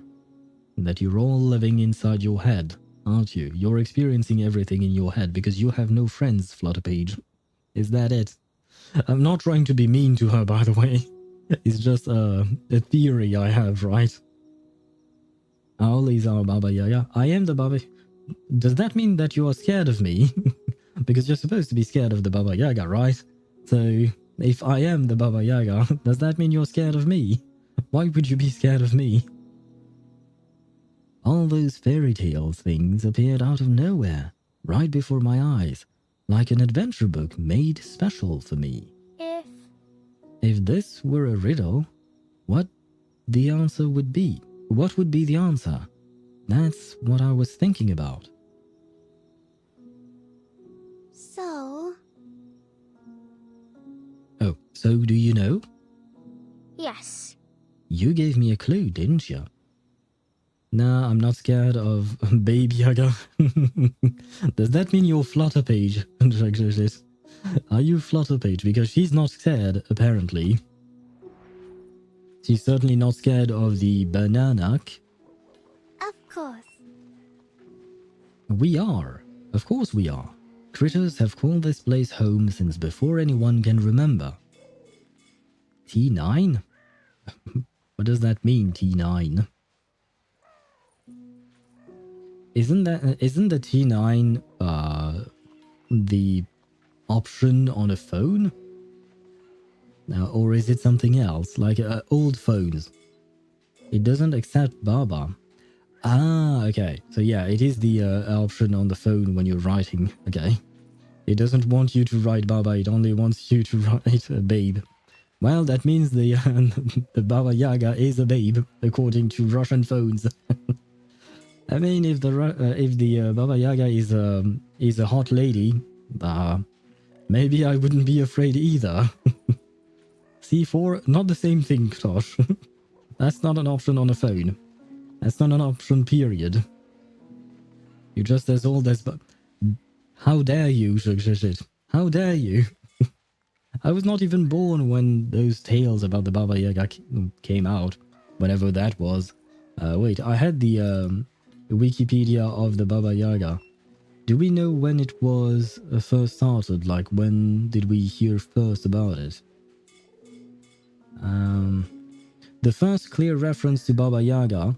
That you're all living inside your head, aren't you? You're experiencing everything in your head because you have no friends, Flutterpage. Is that it? I'm not trying to be mean to her, by the way. It's just a theory I have, right? All these are Baba Yaga. I am the Baba... Does that mean that you are scared of me? Because you're supposed to be scared of the Baba Yaga, right? So, if I am the Baba Yaga, does that mean you're scared of me? Why would you be scared of me? All those fairy tales things appeared out of nowhere, right before my eyes, like an adventure book made special for me. If this were a riddle, what the answer would be? What would be the answer? That's what I was thinking about. So... Oh, so do you know? Yes. You gave me a clue, didn't you? Nah, I'm not scared of Babe Yaga. Does that mean you're Flutterpage? Are you Flutterpage? Because she's not scared, apparently. She's certainly not scared of the banana. Of course. We are. Of course we are. Critters have called this place home since before anyone can remember. T9? What does that mean, T9? Isn't the T9 the option on a phone? Or is it something else, like old phones? It doesn't accept Baba. Ah, okay. So yeah, it is the option on the phone when you're writing. Okay. It doesn't want you to write Baba, it only wants you to write Babe. Well, that means the the Baba Yaga is a babe, according to Russian phones. I mean, if the Baba Yaga is a hot lady, maybe I wouldn't be afraid either. C4, not the same thing, Tosh. That's not an option on a phone. That's not an option, period. You're just as old as... How dare you, shit. How dare you? I was not even born when those tales about the Baba Yaga came out. Whenever that was. Wait, I had the Wikipedia of the Baba Yaga. Do we know when it was first started? Like, when did we hear first about it? The first clear reference to Baba Yaga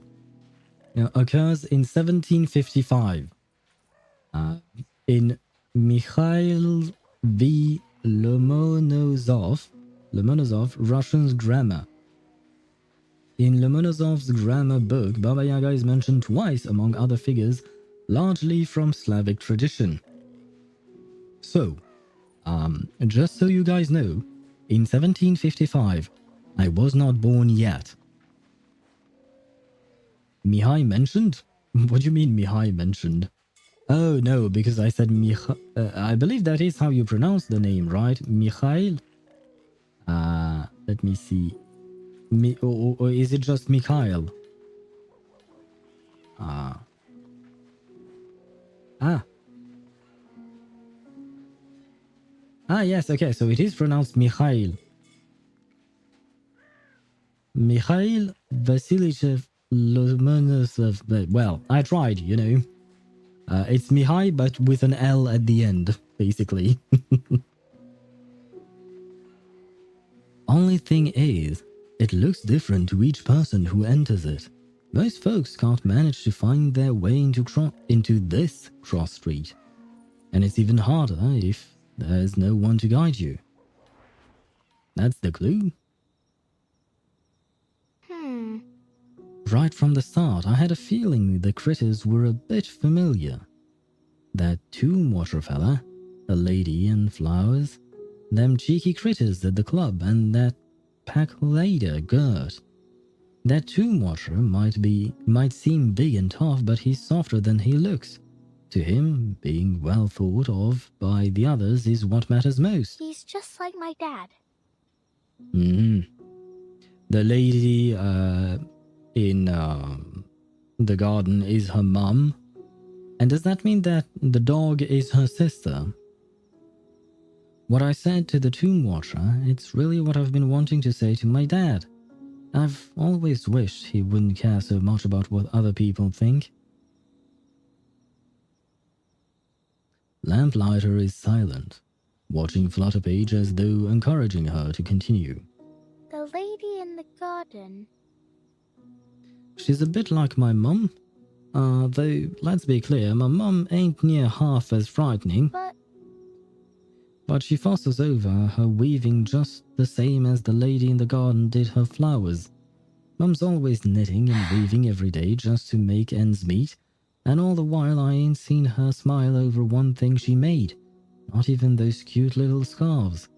occurs in 1755 in Mikhail V. Lomonosov, Russian's grammar. In Lomonosov's grammar book, Baba Yaga is mentioned twice among other figures, largely from Slavic tradition. So, just so you guys know, in 1755, I was not born yet. Mihai mentioned? What do you mean Mihai mentioned? Oh no, because I said I believe that is how you pronounce the name, right? Mikhail? Let me see. Or is it just Mikhail? Ah, yes, okay, so it is pronounced Mikhail. Mikhail Vasilichev Lomonosov. Well, I tried, you know. It's Mihai, but with an L at the end, basically. Only thing is, it looks different to each person who enters it. Most folks can't manage to find their way into this cross street. And it's even harder if there's no one to guide you. That's the clue. Right from the start, I had a feeling the critters were a bit familiar. That tomb watcher fella, a lady and flowers, them cheeky critters at the club, and that pack leader, Gert. That tomb watcher might seem big and tough, but he's softer than he looks. To him, being well thought of by the others is what matters most. He's just like my dad. The lady in the garden is her mum. And does that mean that the dog is her sister? What I said to the tomb watcher, it's really what I've been wanting to say to my dad. I've always wished he wouldn't care so much about what other people think. Lamplighter is silent, watching Flutterpage as though encouraging her to continue. The lady in the garden. She's a bit like my mum. Though, let's be clear, my mum ain't near half as frightening. But she fusses over her weaving just the same as the lady in the garden did her flowers. Mum's always knitting and weaving every day just to make ends meet, and all the while I ain't seen her smile over one thing she made. Not even those cute little scarves.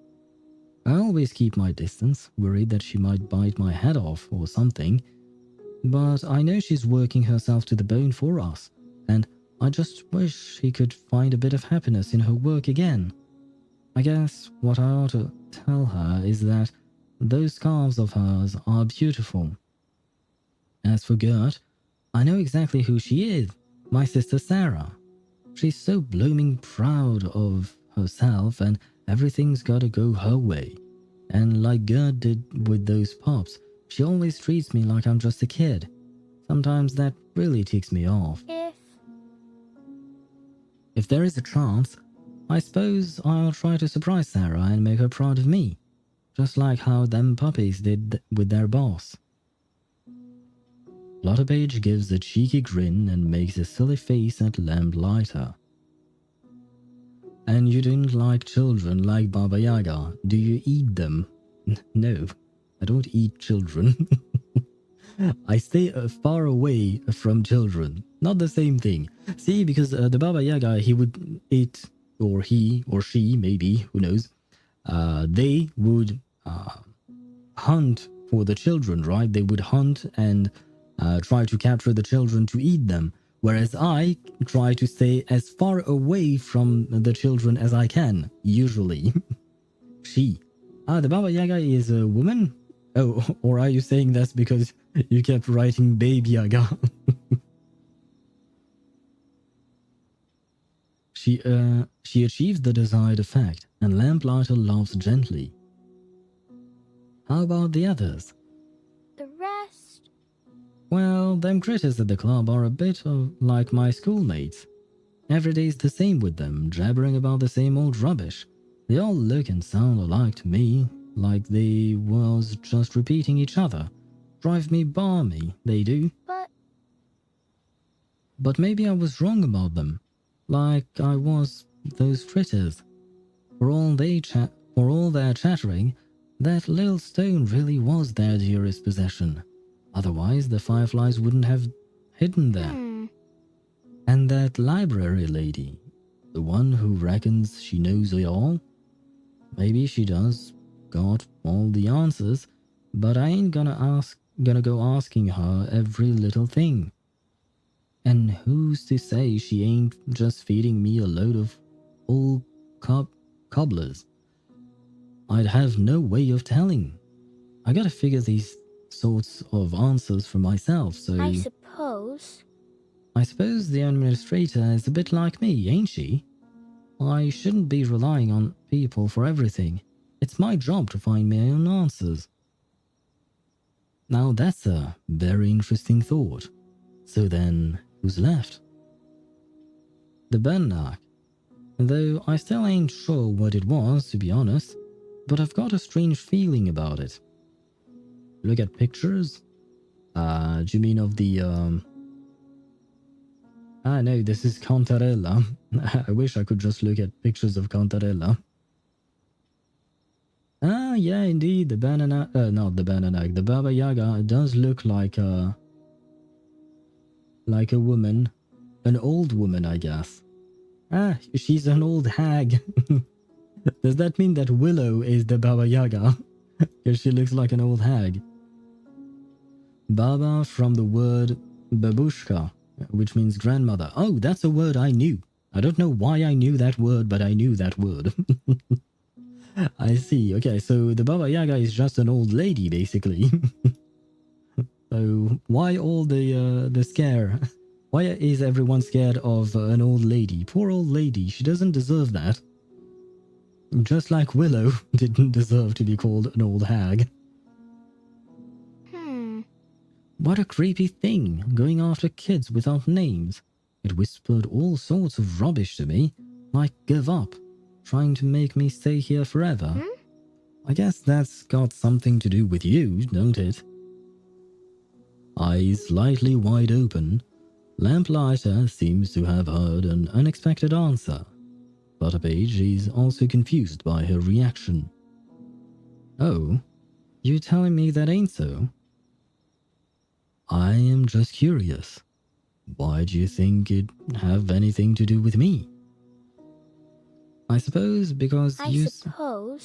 I always keep my distance, worried that she might bite my head off or something. But I know she's working herself to the bone for us, and I just wish she could find a bit of happiness in her work again. I guess what I ought to tell her is that those scarves of hers are beautiful. As for Gert, I know exactly who she is, my sister Sarah. She's so blooming proud of herself and everything's gotta go her way. And like Gert did with those pups, she always treats me like I'm just a kid. Sometimes that really ticks me off. If there is a chance, I suppose I'll try to surprise Sarah and make her proud of me. Just like how them puppies did with their boss. Flutterpage gives a cheeky grin and makes a silly face at Lamplighter. And you don't like children like Baba Yaga, do you eat them? No, I don't eat children. I stay far away from children. Not the same thing. See, because the Baba Yaga, he would eat, or he or she, maybe, who knows, they would hunt for the children, right? They would hunt and try to capture the children to eat them. Whereas I try to stay as far away from the children as I can, usually. She. The Baba Yaga is a woman? Oh, or are you saying that's because you kept writing Baby Yaga? She achieves the desired effect, and Lamplighter laughs gently. How about the others? The rest? Well, them critters at the club are a bit like my schoolmates. Every day's the same with them, jabbering about the same old rubbish. They all look and sound alike to me, like they was just repeating each other. Drive me balmy, they do. But maybe I was wrong about them, like I was those critters. For all their chattering, that little stone really was their dearest possession. Otherwise, the fireflies wouldn't have hidden there. And that library lady, the one who reckons she knows it all? Maybe she does got all the answers, but I ain't gonna go asking her every little thing. And who's to say she ain't just feeding me a load of old cobblers? I'd have no way of telling. I gotta figure these sorts of answers for myself, so... I suppose the administrator is a bit like me, ain't she? I shouldn't be relying on people for everything. It's my job to find my own answers. Now that's a very interesting thought. So then, who's left? The Bernac. Though I still ain't sure what it was, to be honest, but I've got a strange feeling about it. Look at pictures? Do you mean of the, no, this is Cantarella. I wish I could just look at pictures of Cantarella. Yeah, indeed, the banana... not the banana, the Baba Yaga does look like a woman. An old woman, I guess. She's an old hag. Does that mean that Willow is the Baba Yaga? Because she looks like an old hag. Baba from the word babushka, which means grandmother. Oh, that's a word I knew. I don't know why I knew that word, but I knew that word. I see. Okay, so the Baba Yaga is just an old lady, basically. So why all the scare? Why is everyone scared of an old lady? Poor old lady, she doesn't deserve that. Just like Willow didn't deserve to be called an old hag. What a creepy thing, going after kids without names. It whispered all sorts of rubbish to me, like give up, trying to make me stay here forever. I guess that's got something to do with you, don't it? Eyes slightly wide open, Lamplighter seems to have heard an unexpected answer. Flutterpage is also confused by her reaction. Oh, you telling me that ain't so? I am just curious. Why do you think it'd have anything to do with me? I suppose because you... Oh?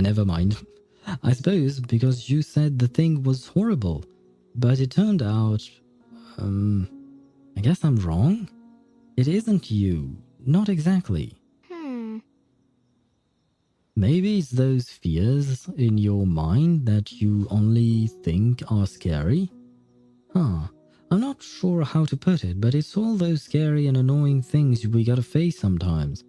Never mind. I suppose because you said the thing was horrible, but it turned out... I guess I'm wrong? It isn't you. Not exactly. Maybe it's those fears in your mind that you only think are scary? I'm not sure how to put it, but it's all those scary and annoying things we gotta face sometimes.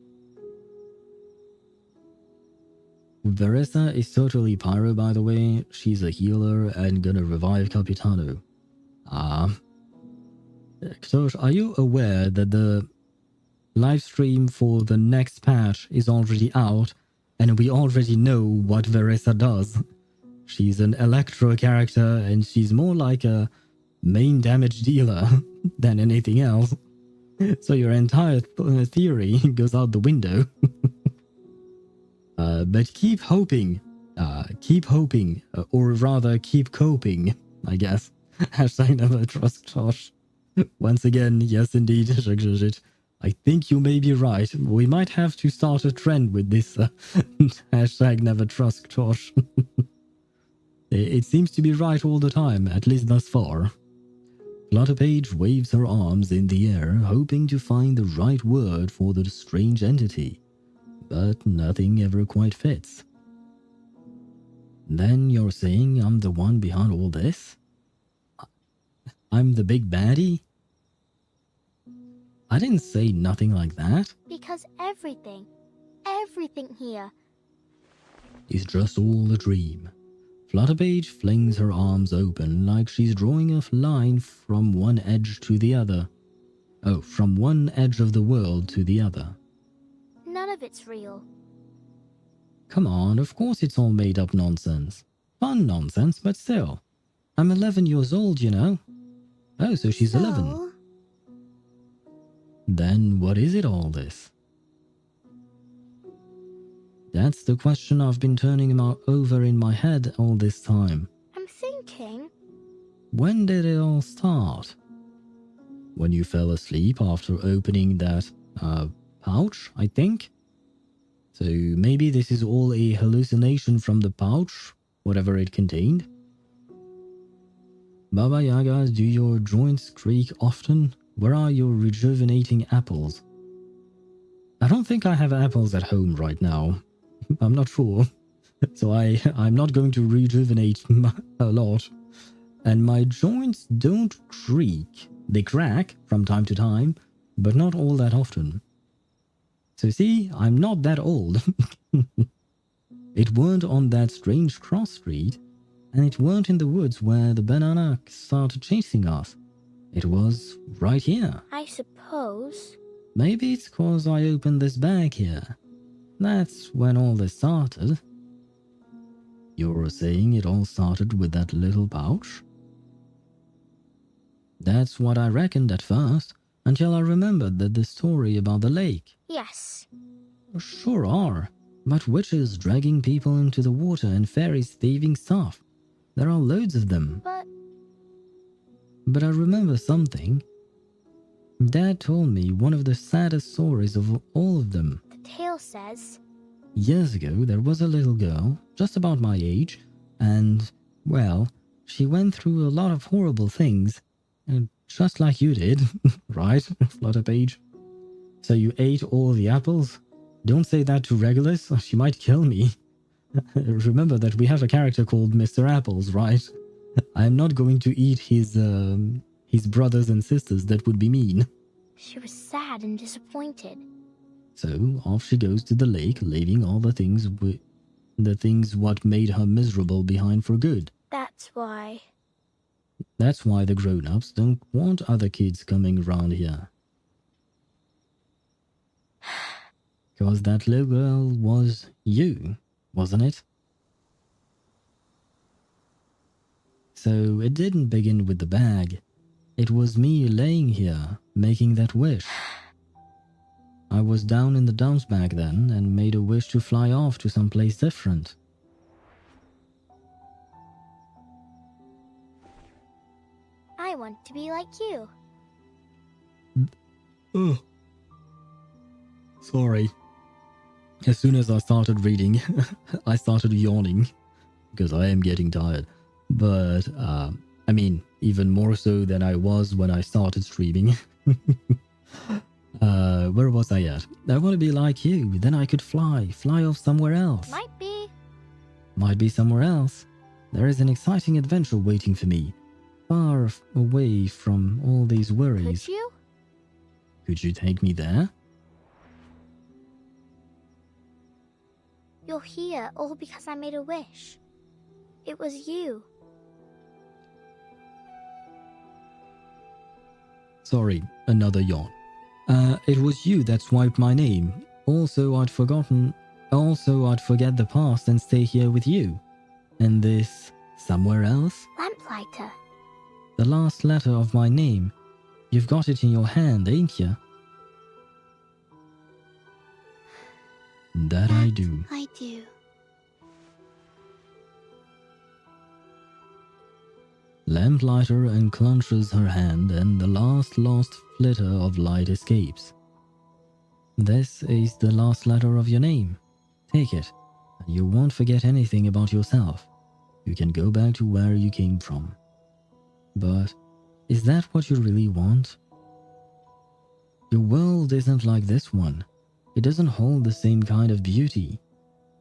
Verissa is totally pyro, by the way. She's a healer and gonna revive Capitano. Ktoś, are you aware that the live stream for the next patch is already out and we already know what Verissa does? She's an electro character and she's more like a main damage dealer than anything else. So your entire theory goes out the window. But keep hoping, or rather keep coping, I guess. Hashtag never trust Tosh. Once again, yes indeed, I think you may be right. We might have to start a trend with this hashtag never trust Tosh. It seems to be right all the time, at least thus far. Flutterpage waves her arms in the air, hoping to find the right word for the strange entity. But nothing ever quite fits. Then you're saying I'm the one behind all this? I'm the big baddie? I didn't say nothing like that. Because everything here is just all a dream. Flutterpage flings her arms open like she's drawing a line from one edge to the other. Oh, from one edge of the world to the other. none of it's real. Come on, of course it's all made up nonsense. Fun nonsense, but still. I'm 11 years old, you know. Oh, so she's 11. Then what is it all this? That's the question I've been turning over in my head all this time. I'm thinking... When did it all start? When you fell asleep after opening that, pouch, I think? So maybe this is all a hallucination from the pouch, whatever it contained? Baba Yagas, do your joints creak often? Where are your rejuvenating apples? I don't think I have apples at home right now. I'm not sure. So I'm not going to rejuvenate a lot. And my joints don't creak. They crack from time to time, but not all that often. So see, I'm not that old. It weren't on that strange cross street, and it weren't in the woods where the banana started chasing us. It was right here. I suppose. Maybe it's 'cause I opened this bag here. That's when all this started. You're saying it all started with that little pouch? That's what I reckoned at first, until I remembered that the story about the lake. Yes. Sure are, but witches dragging people into the water and fairies thieving stuff. There are loads of them. But I remember something. Dad told me one of the saddest stories of all of them. The tale says... Years ago, there was a little girl, just about my age, and, well, she went through a lot of horrible things. Just like you did, right, Flutterpage? So you ate all the apples? Don't say that to Regulus, or she might kill me. Remember that we have a character called Mr. Apples, right? I'm not going to eat his brothers and sisters. That would be mean. She was sad and disappointed. So off she goes to the lake, leaving all the things what made her miserable behind for good. That's why. That's why the grown-ups don't want other kids coming around here. 'Cause that little girl was you, wasn't it? So it didn't begin with the bag. It was me laying here, making that wish. I was down in the dumps back then and made a wish to fly off to someplace different. I want to be like you. Oh. Sorry. As soon as I started reading, I started yawning. Because I am getting tired. But, I mean, even more so than I was when I started streaming. Where was I at? I want to be like you, then I could fly off somewhere else. Might be. Might be somewhere else. There is an exciting adventure waiting for me. far away from all these worries. Could you? Could you take me there? You're here all because I made a wish. It was you. Sorry, another yawn. It was you that swiped my name. Also, I'd forget the past and stay here with you. And this somewhere else? Lamplighter. The last letter of my name. You've got it in your hand, ain't you? That I do. I do. Lamplighter unclenches her hand and the last lost flitter of light escapes. This is the last letter of your name. Take it, and you won't forget anything about yourself. You can go back to where you came from. But is that what you really want? Your world isn't like this one. It doesn't hold the same kind of beauty.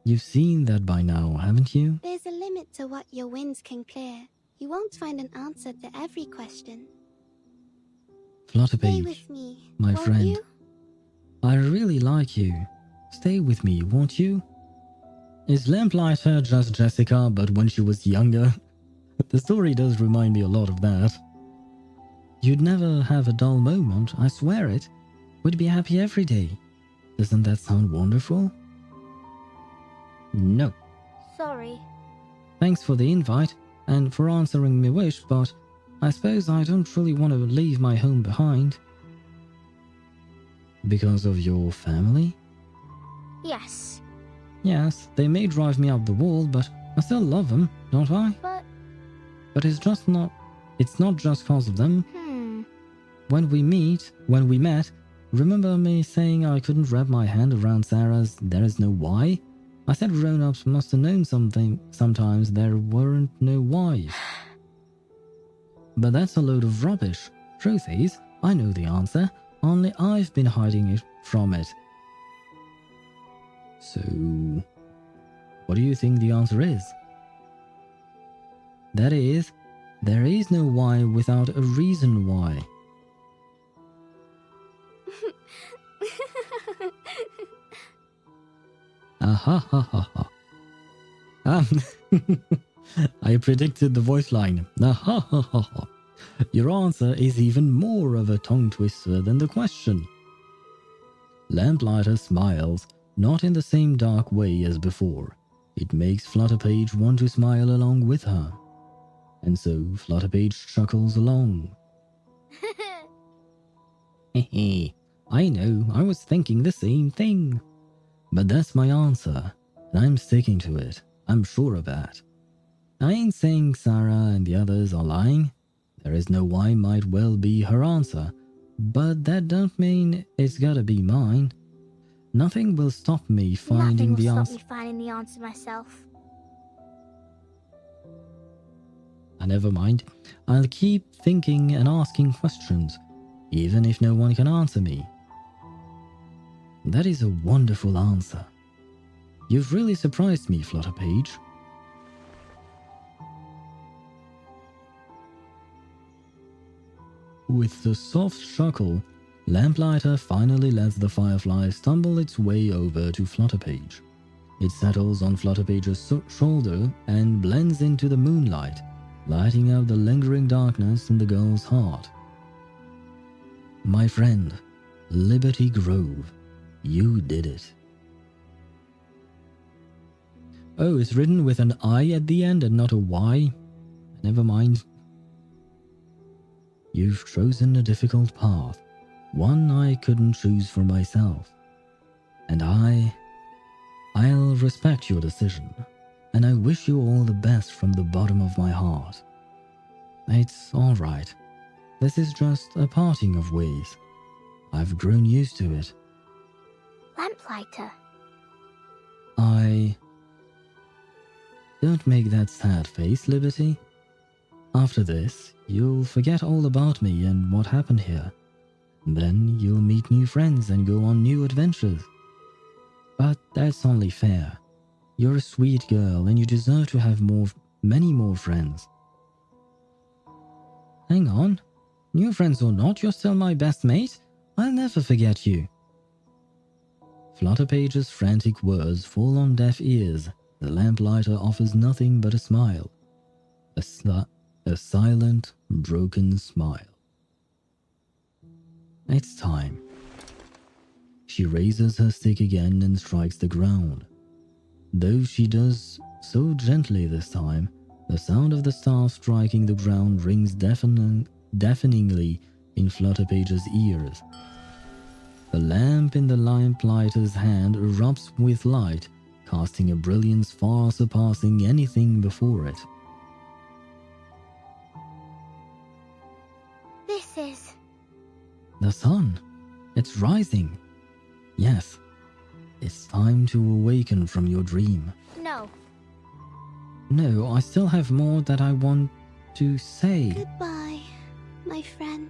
You've seen that by now, haven't you? There's a limit to what your winds can clear. You won't find an answer to every question. Stay with Flutterpage, me, my won't friend. you? I really like you. Stay with me, won't you? Is Lamplighter just Jessica, but when she was younger? The story does remind me a lot of that. You'd never have a dull moment, I swear it. We'd be happy every day. Doesn't that sound wonderful? No. Sorry. Thanks for the invite, and for answering my wish, but I suppose I don't really want to leave my home behind. Because of your family? Yes. Yes, they may drive me up the wall, but I still love them, don't I? But it's not just cause of them. When we met, remember me saying I couldn't wrap my hand around Sarah's "there is no why"? I said grown-ups must have known something. Sometimes there weren't no whys. But that's a load of rubbish. Truth is, I know the answer, only I've been hiding it from it. So, what do you think the answer is? That is, there is no why without a reason why. Ha ha ha ha. I predicted the voice line. Ha ha ha ha. Your answer is even more of a tongue twister than the question. Lamplighter smiles, not in the same dark way as before. It makes Flutterpage want to smile along with her. And so Flutterpage chuckles along. Hehe, I know, I was thinking the same thing. But that's my answer, and I'm sticking to it. I'm sure of that. I ain't saying Sarah and the others are lying. There is no why might well be her answer, but that don't mean it's gotta be mine. Nothing will stop me finding the answer. Nothing will stop me finding the answer myself. Never mind. I'll keep thinking and asking questions, even if no one can answer me. That is a wonderful answer. You've really surprised me, Flutterpage. With the soft chuckle, Lamplighter finally lets the firefly stumble its way over to Flutterpage. It settles on Flutterpage's shoulder and blends into the moonlight, lighting up the lingering darkness in the girl's heart. My friend, Liberty Grove, you did it. Oh, it's written with an I at the end and not a Y? Never mind. You've chosen a difficult path, one I couldn't choose for myself. And I'll respect your decision, and I wish you all the best from the bottom of my heart. It's alright. This is just a parting of ways. I've grown used to it. Lamplighter. Don't make that sad face, Liberty. After this, you'll forget all about me and what happened here. Then you'll meet new friends and go on new adventures. But that's only fair. You're a sweet girl and you deserve to have many more friends. Hang on. New friends or not, you're still my best mate. I'll never forget you. Flutterpage's frantic words fall on deaf ears. The lamplighter offers nothing but a smile. A silent, broken smile. It's time. She raises her stick again and strikes the ground. Though she does so gently this time, the sound of the staff striking the ground rings deafeningly in Flutterpage's ears. The lamp in the lamplighter's hand erupts with light, casting a brilliance far surpassing anything before it. This is... The sun. It's rising. Yes. It's time to awaken from your dream. No. No, I still have more that I want to say. Goodbye, my friend.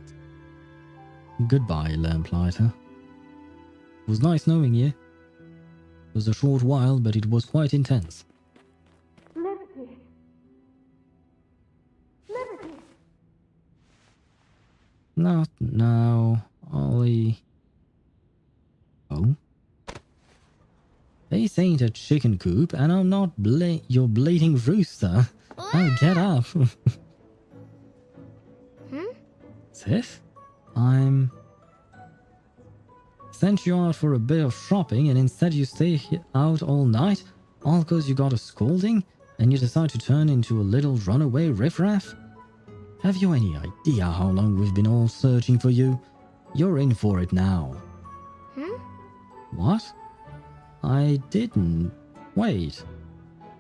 Goodbye, lamplighter. It was nice knowing you. It was a short while, but it was quite intense. Liberty. Liberty. Not now, Ollie. Oh? This ain't a chicken coop, and I'm not your bleating rooster. Oh, get up. Sis? I'm... Sent you out for a bit of shopping, and instead you stay out all night, all because you got a scolding, and you decide to turn into a little runaway riffraff? Have you any idea how long we've been all searching for you? You're in for it now. What? I didn't. Wait.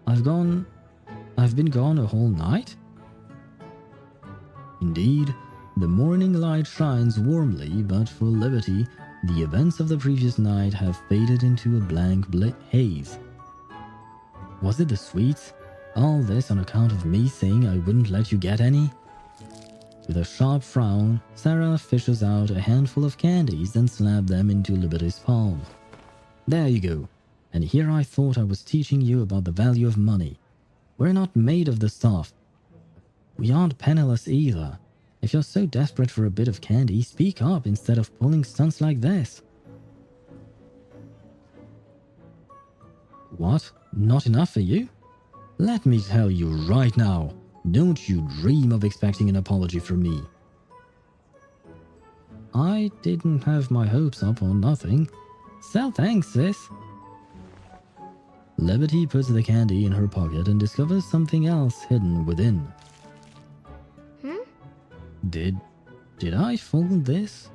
I've been gone a whole night? Indeed, the morning light shines warmly, but for Liberty, the events of the previous night have faded into a blank haze. Was it the sweets? All this on account of me saying I wouldn't let you get any? With a sharp frown, Sarah fishes out a handful of candies and slaps them into Liberty's palm. There you go. And here I thought I was teaching you about the value of money. We're not made of the stuff. We aren't penniless either. If you're so desperate for a bit of candy, speak up instead of pulling stunts like this. What? Not enough for you? Let me tell you right now, don't you dream of expecting an apology from me. I didn't have my hopes up or nothing. So thanks, sis. Liberty puts the candy in her pocket and discovers something else hidden within. Did I fold this?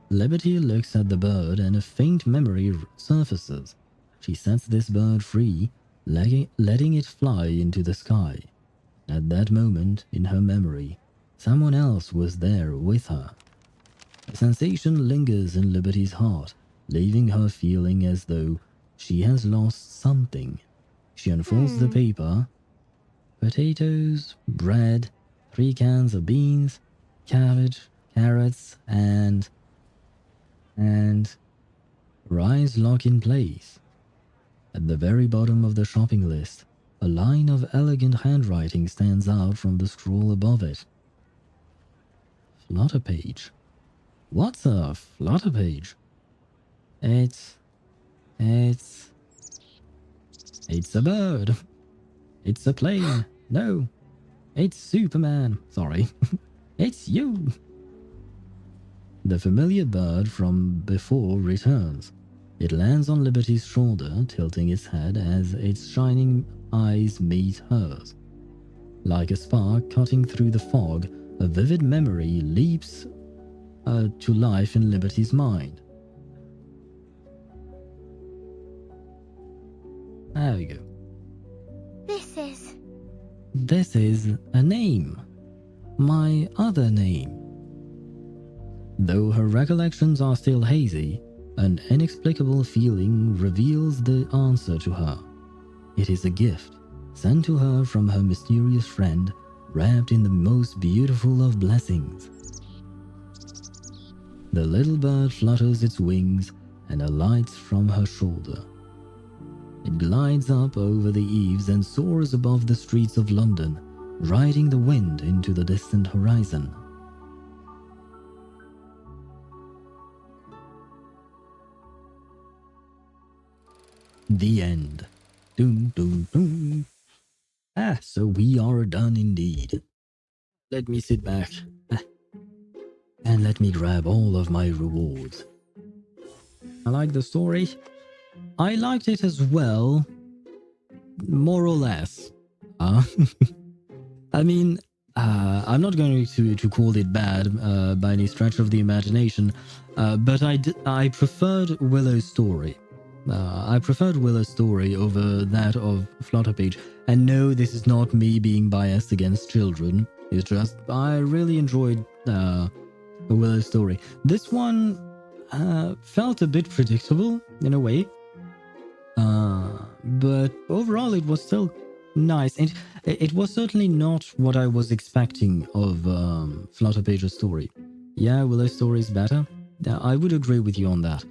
Liberty looks at the bird and a faint memory surfaces. She sets this bird free, letting it fly into the sky. At that moment, in her memory, someone else was there with her. A sensation lingers in Liberty's heart, leaving her feeling as though she has lost something. She unfolds the paper. Potatoes, bread, 3 cans of beans, cabbage, carrots, and her eyes lock in place. At the very bottom of the shopping list, a line of elegant handwriting stands out from the scroll above it. Flutterpage. What's a Flutterpage? It's a bird. It's a plane. No. It's Superman. Sorry. It's you. The familiar bird from before returns. It lands on Liberty's shoulder, tilting its head as its shining eyes meet hers. Like a spark cutting through the fog, a vivid memory leaps to life in Liberty's mind. There we go. This is a name. My other name. Though her recollections are still hazy, an inexplicable feeling reveals the answer to her. It is a gift, sent to her from her mysterious friend, wrapped in the most beautiful of blessings. The little bird flutters its wings and alights from her shoulder. It glides up over the eaves and soars above the streets of London, riding the wind into the distant horizon. The end. Doom, doom, doom. So we are done indeed. Let me sit back. And let me grab all of my rewards. I like the story. I liked it as well. More or less. I mean, I'm not going to call it bad by any stretch of the imagination, but I preferred Willow's story. I preferred Willow's story over that of Flutterpage. And no, this is not me being biased against children. It's just I really enjoyed Willow's story. This one felt a bit predictable in a way, but overall it was still nice. And it was certainly not what I was expecting of Flutterpage's story. Yeah, Willow's story is better. I would agree with you on that.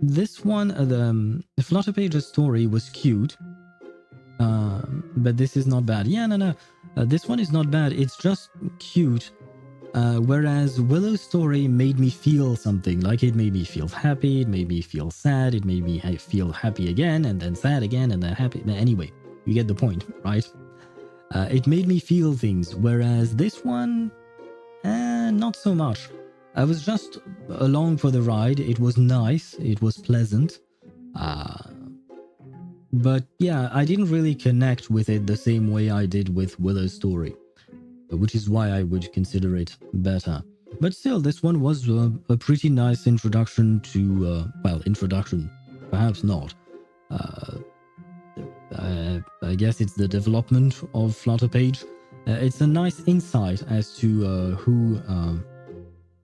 This one, the Flutterpage's story was cute, but this is not bad. Yeah, no. This one is not bad. It's just cute. Whereas Willow's story made me feel something. Like it made me feel happy, it made me feel sad, it made me feel happy again, and then sad again, and then happy. Anyway, you get the point, right? It made me feel things. Whereas this one, not so much. I was just along for the ride. It was nice. It was pleasant. But yeah, I didn't really connect with it the same way I did with Willow's story, which is why I would consider it better. But still, this one was a pretty nice introduction to, well, introduction, perhaps not. I guess it's the development of Flutterpage. It's a nice insight as to who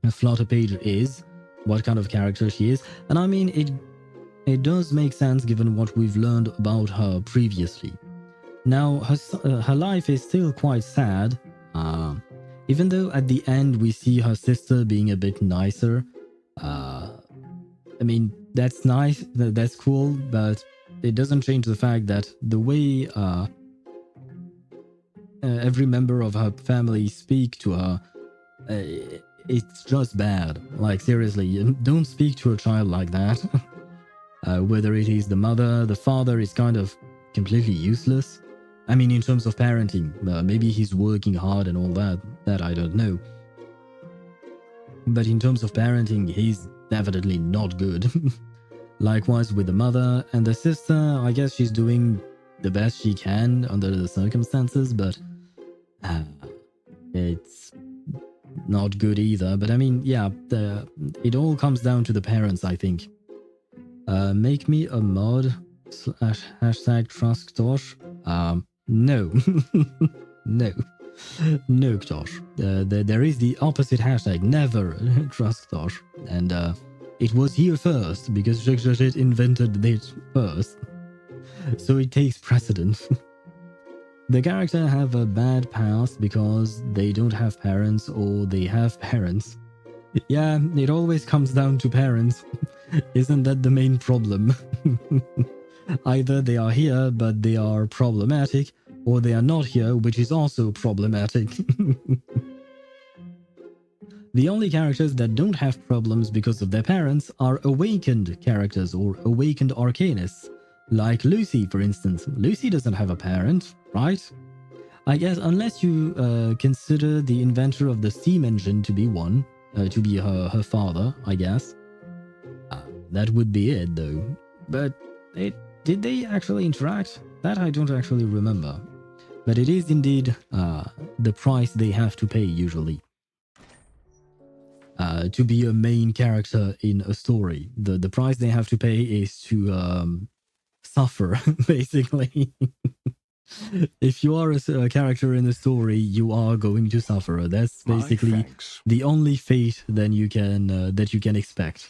Flutterpage is, what kind of character she is, and I mean it does make sense given what we've learned about her previously. Now her life is still quite sad, even though at the end we see her sister being a bit nicer. I mean, that's nice, that's cool, but it doesn't change the fact that the way every member of her family speak to her, it's just bad. Like, seriously, don't speak to a child like that. Whether it is the mother, the father is kind of completely useless. I mean, in terms of parenting, maybe he's working hard and all that I don't know. But in terms of parenting, he's definitely not good. Likewise with the mother and the sister, I guess she's doing the best she can under the circumstances, but it's not good either. But I mean, yeah, it all comes down to the parents, I think. Make me a mod / hashtag trust Tosh. No. No. No, Tosh. There is the opposite hashtag, never trust Tosh. And it was here first because Shit invented it first. So it takes precedence. The character have a bad past because they don't have parents or they have parents. Yeah, it always comes down to parents. Isn't that the main problem? Either they are here but they are problematic, or they are not here, which is also problematic. The only characters that don't have problems because of their parents are awakened characters or awakened arcanists. Like Lucy, for instance. Lucy doesn't have a parent, right? I guess unless you consider the inventor of the steam engine to be one, to be her father, I guess. That would be it, though. But did they actually interact? That I don't actually remember. But it is indeed the price they have to pay, usually. To be a main character in a story. The price they have to pay is to suffer, basically. If you are a character in the story, you are going to suffer. That's basically the only fate then you can that you can expect.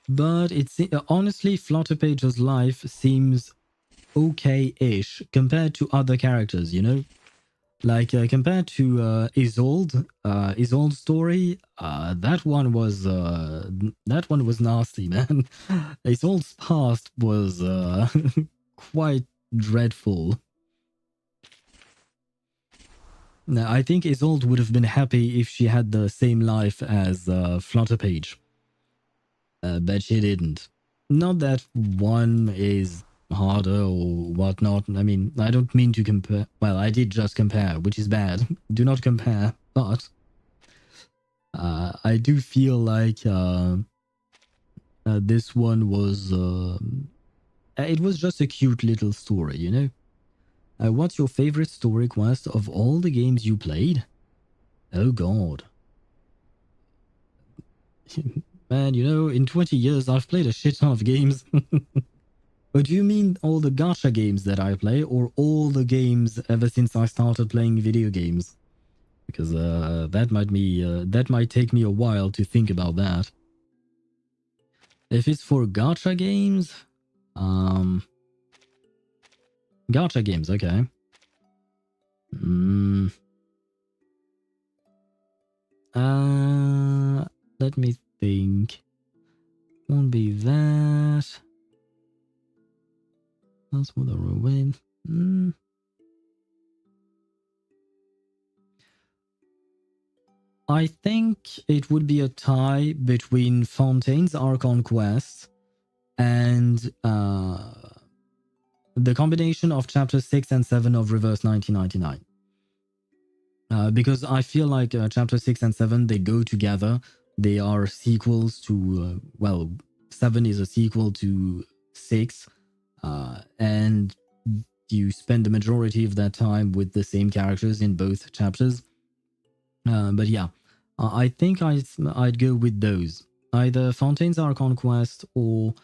But it's honestly, Flutterpage's life seems okay-ish compared to other characters, you know? Like compared to Isolde's story, that one was nasty, man. Isolde's past was quite dreadful. Now, I think Isolde would have been happy if she had the same life as Flutterpage. But she didn't. Not that one is harder or whatnot. I mean, I don't mean to compare. Well, I did just compare, which is bad. Do not compare. But I do feel like this one was... it was just a cute little story, you know? What's your favorite story quest of all the games you played? Oh god. Man, you know, in 20 years I've played a shit ton of games. But do you mean all the gacha games that I play, or all the games ever since I started playing video games? Because that might take me a while to think about that. If it's for gacha games, gacha games, okay. Let me think. Won't be that. That's what I win. I think it would be a tie between Fontaine's Archon Quest and the combination of chapters 6 and 7 of Reverse 1999. Because I feel like chapter 6 and 7, they go together. They are sequels to, well, 7 is a sequel to 6. And you spend the majority of that time with the same characters in both chapters. But yeah, I think I'd go with those. Either Fontaine's Archon Quest or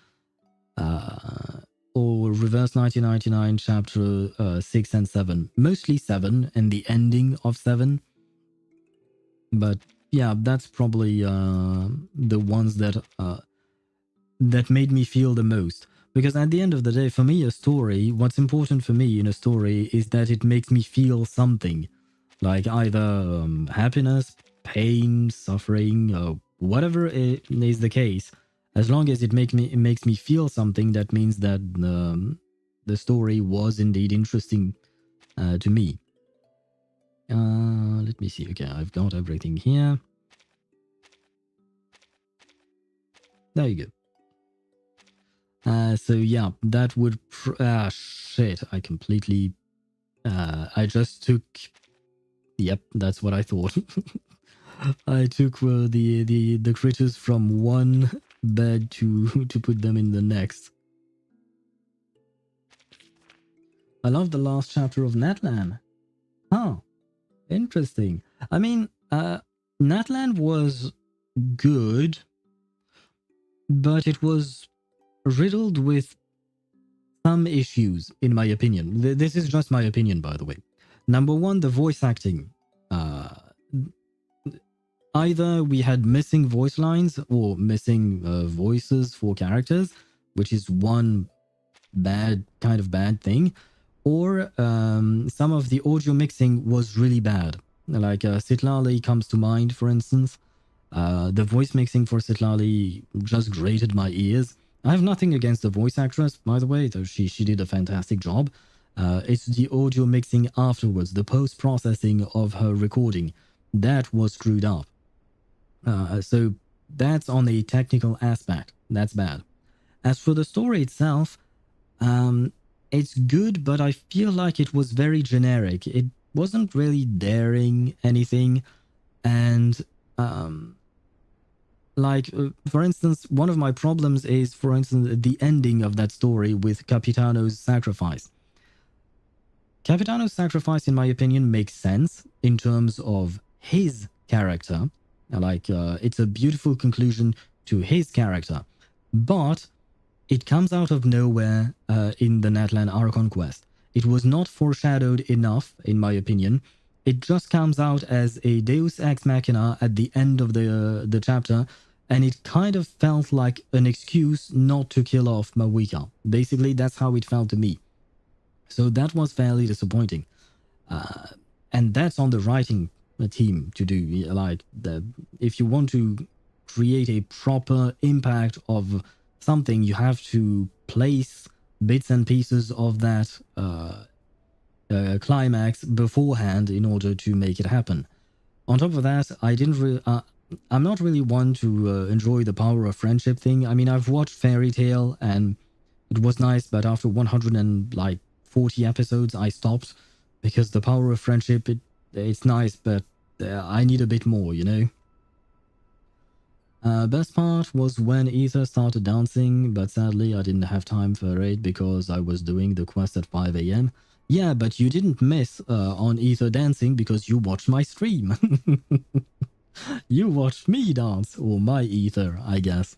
Reverse 1999 chapter 6 and 7. Mostly 7 and the ending of 7. But yeah, that's probably the ones that that made me feel the most. Because at the end of the day, for me, a story, what's important for me in a story is that it makes me feel something. Like either happiness, pain, suffering, whatever it is the case. As long as it makes me feel something, that means that the story was indeed interesting to me. Let me see. Okay, I've got everything here. There you go. So yeah, that would... shit, I completely... I just took... Yep, that's what I thought. I took the critters from one bed to put them in the next. I love the last chapter of Natlan. Huh. Interesting. I mean, Natlan was good, but it was riddled with some issues, in my opinion. This is just my opinion, by the way. Number one, the voice acting. Either we had missing voice lines or missing voices for characters, which is one kind of bad thing, or some of the audio mixing was really bad. Like Sitlali comes to mind, for instance. The voice mixing for Sitlali just grated my ears. I have nothing against the voice actress, by the way, though she did a fantastic job. It's the audio mixing afterwards, the post-processing of her recording, that was screwed up. So that's on the technical aspect. That's bad. As for the story itself, it's good, but I feel like it was very generic. It wasn't really daring anything. And for instance, one of my problems is, for instance, the ending of that story with Capitano's sacrifice. Capitano's sacrifice, in my opinion, makes sense in terms of his character. Like, it's a beautiful conclusion to his character. But it comes out of nowhere in the Natlan Archon Quest. It was not foreshadowed enough, in my opinion. It just comes out as a Deus Ex Machina at the end of the chapter, and it kind of felt like an excuse not to kill off Mawika. Basically, that's how it felt to me. So that was fairly disappointing. And that's on the writing team to do. Like, if you want to create a proper impact of something, you have to place bits and pieces of that climax beforehand in order to make it happen. On top of that, I'm not really one to enjoy the power of friendship thing. I mean, I've watched Fairy Tale and it was nice, but after 140 episodes, I stopped because the power of friendship, it's nice, but I need a bit more, you know? Best part was when Ether started dancing, but sadly I didn't have time for it because I was doing the quest at 5 a.m. Yeah, but you didn't miss on Ether dancing because you watched my stream. You watched me dance, or my Ether, I guess.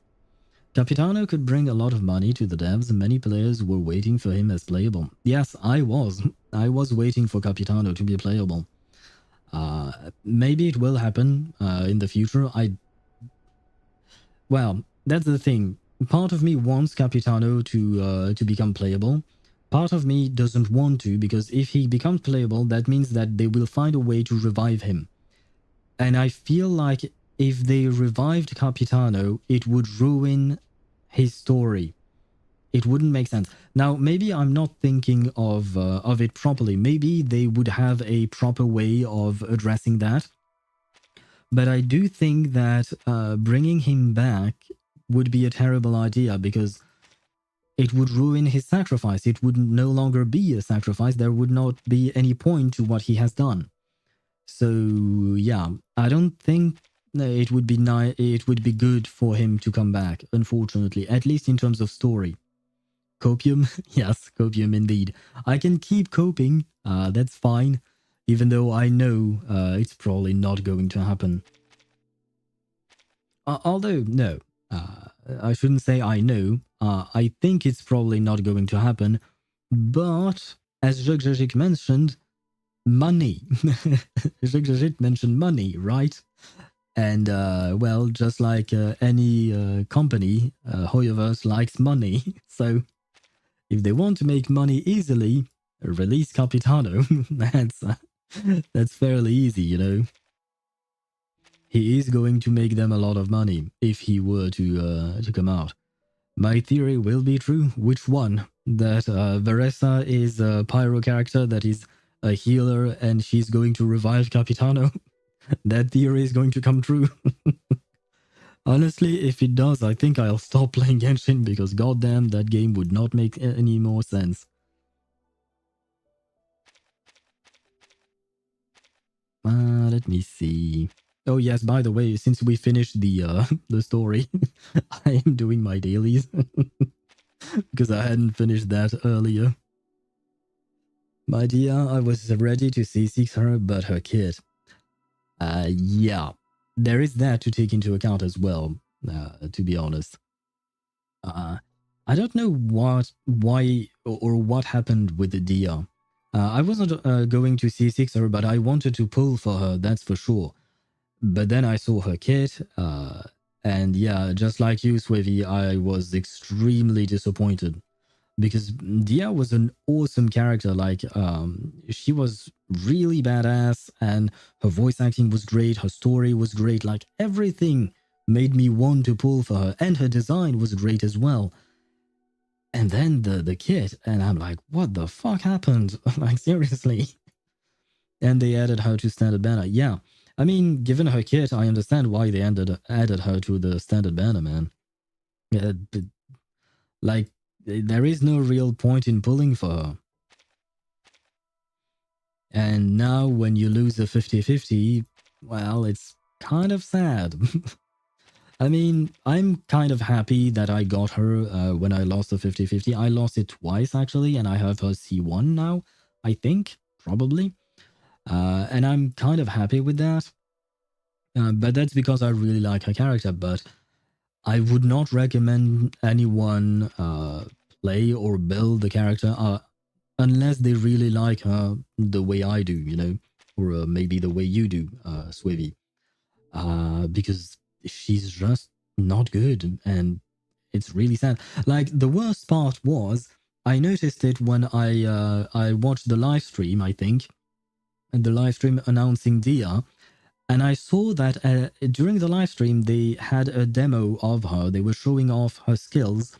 Capitano could bring a lot of money to the devs, and many players were waiting for him as playable. Yes, I was. I was waiting for Capitano to be playable. Maybe it will happen in the future. Well, that's the thing. Part of me wants Capitano to become playable. Part of me doesn't want to, because if he becomes playable, that means that they will find a way to revive him. And I feel like if they revived Capitano, it would ruin his story. It wouldn't make sense. Now, maybe I'm not thinking of it properly. Maybe they would have a proper way of addressing that. But I do think that bringing him back would be a terrible idea because it would ruin his sacrifice. It would no longer be a sacrifice. There would not be any point to what he has done. So yeah, I don't think it would be it would be good for him to come back, unfortunately, at least in terms of story. Copium? Yes, copium indeed. I can keep coping, that's fine, even though I know it's probably not going to happen. Although, no, I shouldn't say I know. I think it's probably not going to happen, but as Jacques mentioned, money. Jacques mentioned money, right? And, well, just like any company, Hoyoverse likes money. So if they want to make money easily, release Capitano. That's fairly easy, you know. He is going to make them a lot of money if he were to come out. My theory will be true. Which one? That Veresa is a pyro character that is a healer and she's going to revive Capitano? That theory is going to come true. Honestly, if it does, I think I'll stop playing Genshin because goddamn, that game would not make any more sense. Let me see. Oh yes, by the way, since we finished the story, I am doing my dailies because I hadn't finished that earlier. My dear, I was ready to C6 her, but her kid. Yeah, there is that to take into account as well, to be honest. I don't know why, or what happened with the Dia. I wasn't going to C6 her, but I wanted to pull for her, that's for sure. But then I saw her kit, and yeah, just like you, Swivy, I was extremely disappointed. Because Dia was an awesome character, like, she was really badass, and her voice acting was great, her story was great, like, everything made me want to pull for her, and her design was great as well. And then the kit, and I'm like, what the fuck happened? Like, seriously? And they added her to standard banner. Yeah, I mean, given her kit, I understand why they added her to the standard banner, man. But, like, there is no real point in pulling for her. And now when you lose a 50-50, well, it's kind of sad. I mean, I'm kind of happy that I got her when I lost the 50-50. I lost it twice, actually, and I have her C1 now, I think, probably. And I'm kind of happy with that. But that's because I really like her character, but I would not recommend anyone play or build the character unless they really like her the way I do, you know, or maybe the way you do, Swivy. Because she's just not good, and it's really sad. Like, the worst part was, I noticed it when I watched the live stream, I think, and the live stream announcing Dia, and I saw that during the live stream they had a demo of her. They were showing off her skills,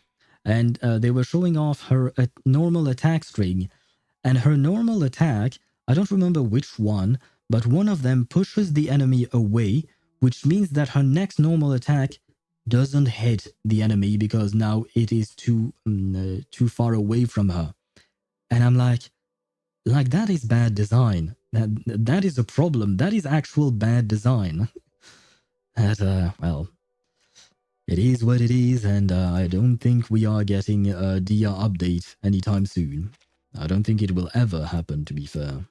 and they were showing off her normal attack string. And her normal attack, I don't remember which one, but one of them pushes the enemy away, which means that her next normal attack doesn't hit the enemy because now it is too far away from her. And I'm like that is bad design. That is a problem. That is actual bad design. Well, it is what it is, and I don't think we are getting a Dia update anytime soon. I don't think it will ever happen, to be fair.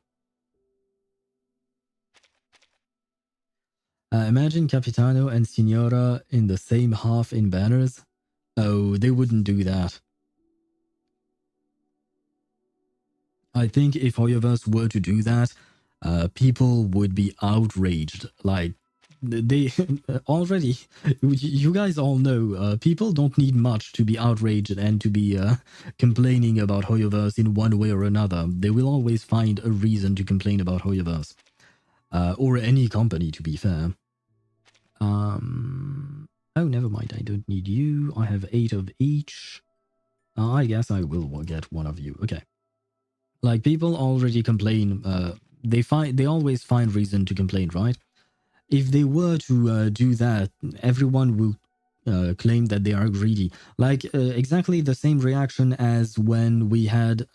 Imagine Capitano and Signora in the same half in banners. Oh, they wouldn't do that. I think if Hoyoverse were to do that, people would be outraged. Like, they already, you guys all know, people don't need much to be outraged and to be complaining about Hoyoverse in one way or another. They will always find a reason to complain about Hoyoverse. Or any company, to be fair. Oh, never mind, I don't need you. I have 8 of each. I guess I will get one of you. Okay. Like, people already complain. They always find reason to complain, right? If they were to do that, everyone will claim that they are greedy. Like, exactly the same reaction as when we had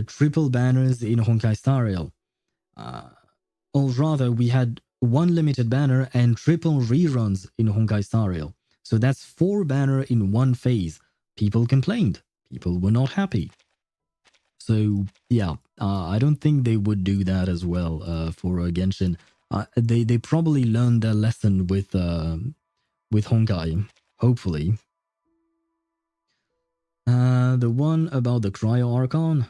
triple banners in Honkai Star Rail. Or rather, we had 1 limited banner and triple reruns in Honkai Star Rail. So that's 4 banner in 1 phase. People complained. People were not happy. So yeah, I don't think they would do that as well for Genshin. They probably learned their lesson with Honkai, hopefully. The one about the Cryo Archon.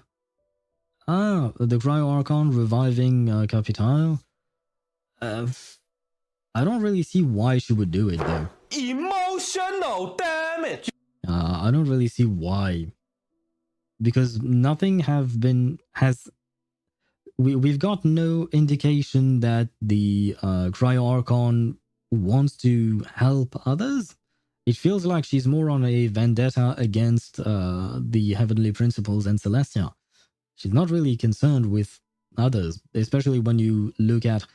The Cryo Archon reviving Capitano. I don't really see why she would do it though. Emotional damage. I don't really see why. Because nothing we've got no indication that the Cryo Archon wants to help others. It feels like she's more on a vendetta against the Heavenly Principles and Celestia. She's not really concerned with others, especially when you look at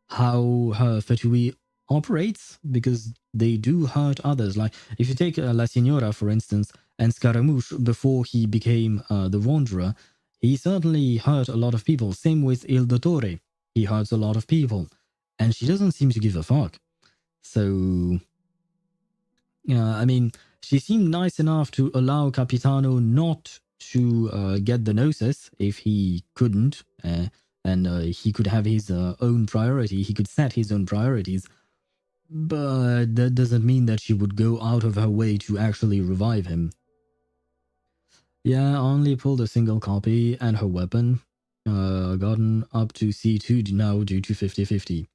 how her Fatui operates, because they do hurt others. Like, if you take La Signora, for instance, and Scaramouche before he became the Wanderer, he certainly hurt a lot of people. Same with Il Dottore. He hurts a lot of people. And she doesn't seem to give a fuck. So, I mean, she seemed nice enough to allow Capitano not to get the Gnosis if he couldn't. And he could have his own priority. He could set his own priorities. But that doesn't mean that she would go out of her way to actually revive him. Yeah, I only pulled a single copy and her weapon. Gotten up to C2 now due to 50-50.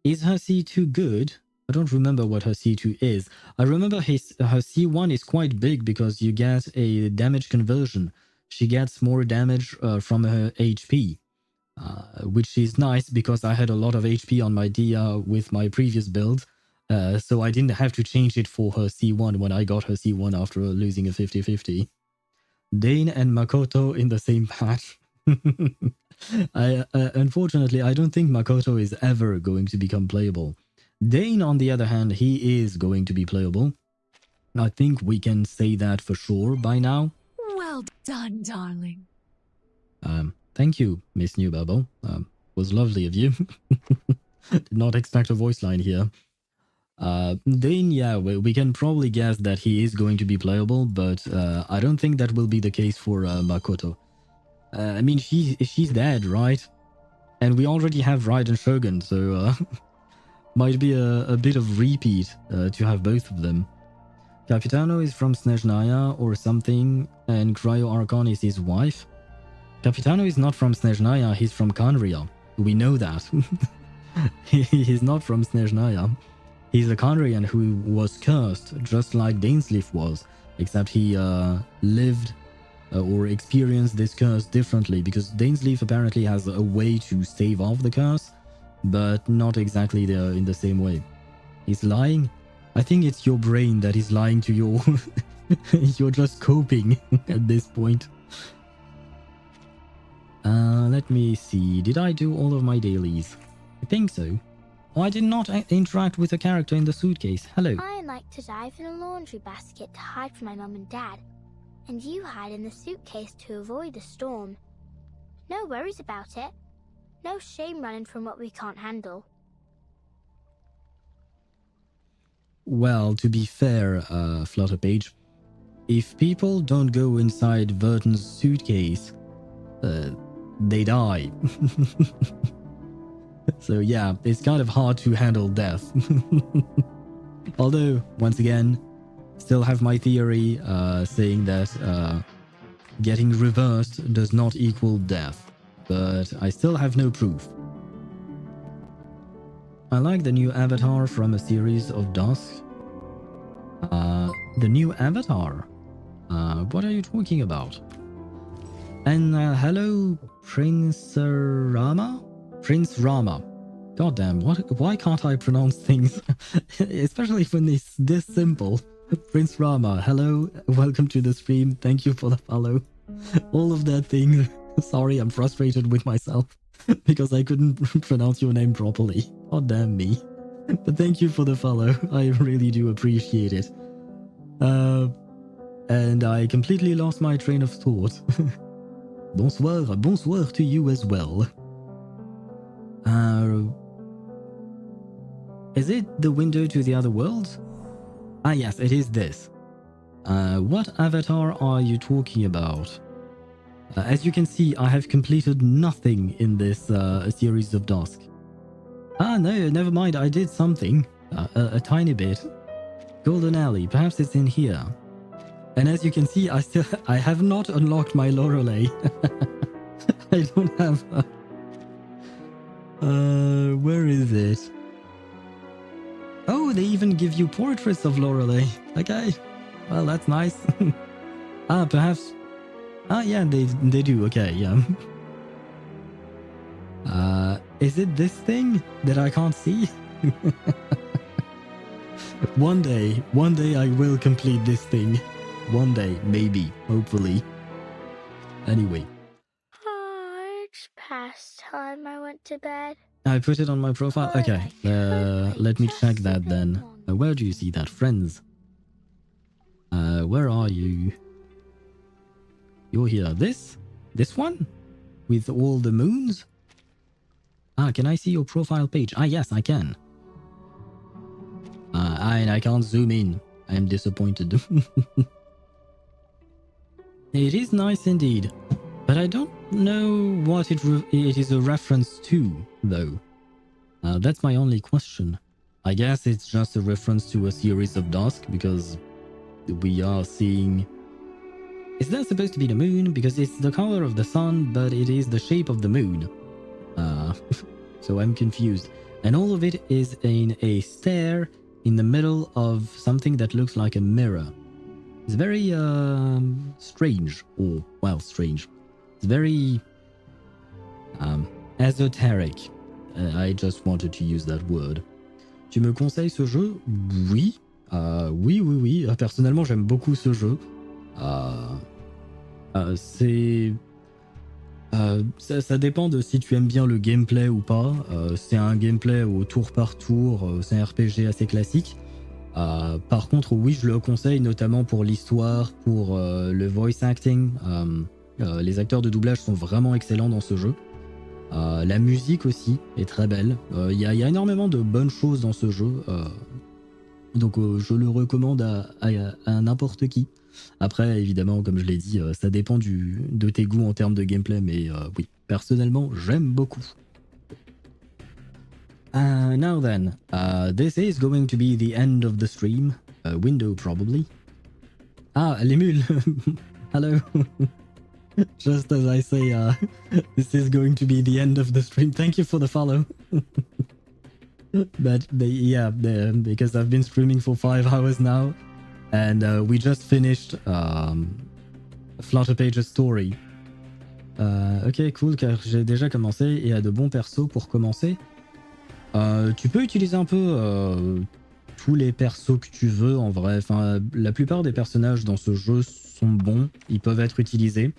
Is her C2 good? I don't remember what her C2 is. I remember her C1 is quite big because you get a damage conversion. She gets more damage from her HP. Which is nice because I had a lot of HP on my Dia with my previous build. So I didn't have to change it for her C1 when I got her C1 after losing a 50-50. Dane and Makoto in the same patch. Unfortunately, I don't think Makoto is ever going to become playable. Dane, on the other hand, he is going to be playable. I think we can say that for sure by now. Well done, darling. Thank you, Miss New Bubble. Was lovely of you. Did not expect a voice line here. Dane, yeah, we can probably guess that he is going to be playable, but I don't think that will be the case for Makoto. I mean, she's dead, right? And we already have Raiden Shogun, so might be a bit of repeat to have both of them. Capitano is from Snezhnaya or something, and Cryo Archon is his wife. Capitano is not from Snezhnaya, he's from Khaenri'ah. We know that. He's not from Snezhnaya. He's a Khaenri'ah who was cursed, just like Dainsleif was, except he lived or experienced this curse differently, because Dainsleif apparently has a way to stave off the curse, but not exactly in the same way. He's lying? I think it's your brain that is lying to you. You're just coping at this point. Let me see. Did I do all of my dailies? I think so. Oh, I did not interact with a character in the suitcase. Hello. I like to dive in a laundry basket to hide from my mum and dad. And you hide in the suitcase to avoid the storm. No worries about it. No shame running from what we can't handle. Well, to be fair, Flutterpage, if people don't go inside Vertin's suitcase, they die. So yeah, it's kind of hard to handle death. Although, once again, still have my theory saying that getting reversed does not equal death, but I still have no proof. I like the new avatar from a series of Dusk. The new avatar? What are you talking about? And hello, Prince Rama? Prince Rama. Goddamn, why can't I pronounce things? Especially when it's this simple. Prince Rama, hello, welcome to the stream, thank you for the follow. All of that thing. Sorry, I'm frustrated with myself because I couldn't pronounce your name properly. God damn me. But thank you for the follow, I really do appreciate it. And I completely lost my train of thought. Bonsoir to you as well. Is it the window to the other worlds? Ah yes, it is this. What avatar are you talking about? As you can see, I have completed nothing in this series of Dusk. Ah no, never mind, I did something. A tiny bit. Golden Alley, perhaps it's in here. And as you can see, I have not unlocked my Lorelei. I don't have where is it? Oh, they even give you portraits of Lorelei. Okay, well that's nice. Perhaps. Yeah, they do. Okay, yeah. Is it this thing that I can't see? One day I will complete this thing. One day, maybe, hopefully. Anyway. It's past time I went to bed. I put it on my profile? Okay, let me check that then. Where do you see that? Friends. Where are you? You're here. This one? With all the moons? Can I see your profile page? Yes, I can. And I can't zoom in. I am disappointed. It is nice indeed. But I don't know what it is a reference to, though. That's my only question. I guess it's just a reference to a series of Dusk, because we are seeing... Is that supposed to be the moon? Because it's the color of the sun, but it is the shape of the moon. So I'm confused. And all of it is in a stair in the middle of something that looks like a mirror. It's very strange, or, well, strange. It's very esoteric. I just wanted to use that word. Tu me conseilles ce jeu? Oui. Oui. Personnellement, j'aime beaucoup ce jeu. Ça dépend de si tu aimes bien le gameplay ou pas. C'est un gameplay au tour par tour. C'est un RPG assez classique. Par contre, oui, je le conseille notamment pour l'histoire, pour le voice acting. Les acteurs de doublage sont vraiment excellents dans ce jeu. La musique aussi est très belle. Il y a énormément de bonnes choses dans ce jeu. Donc je le recommande à n'importe qui. Après, évidemment, comme je l'ai dit, ça dépend de tes goûts en termes de gameplay. Mais oui, personnellement, j'aime beaucoup. Now then, this is going to be the end of the stream. Window, probably. Les mules. Hello. Just as I say, this is going to be the end of the stream. Thank you for the follow. But yeah, because I've been streaming for 5 hours now, and we just finished Flutterpage's story. Ok, cool, car j'ai déjà commencé et à de bons persos pour commencer. Tu peux utiliser un peu tous les persos que tu veux en vrai. Enfin, la plupart des personnages dans ce jeu sont bons, ils peuvent être utilisés.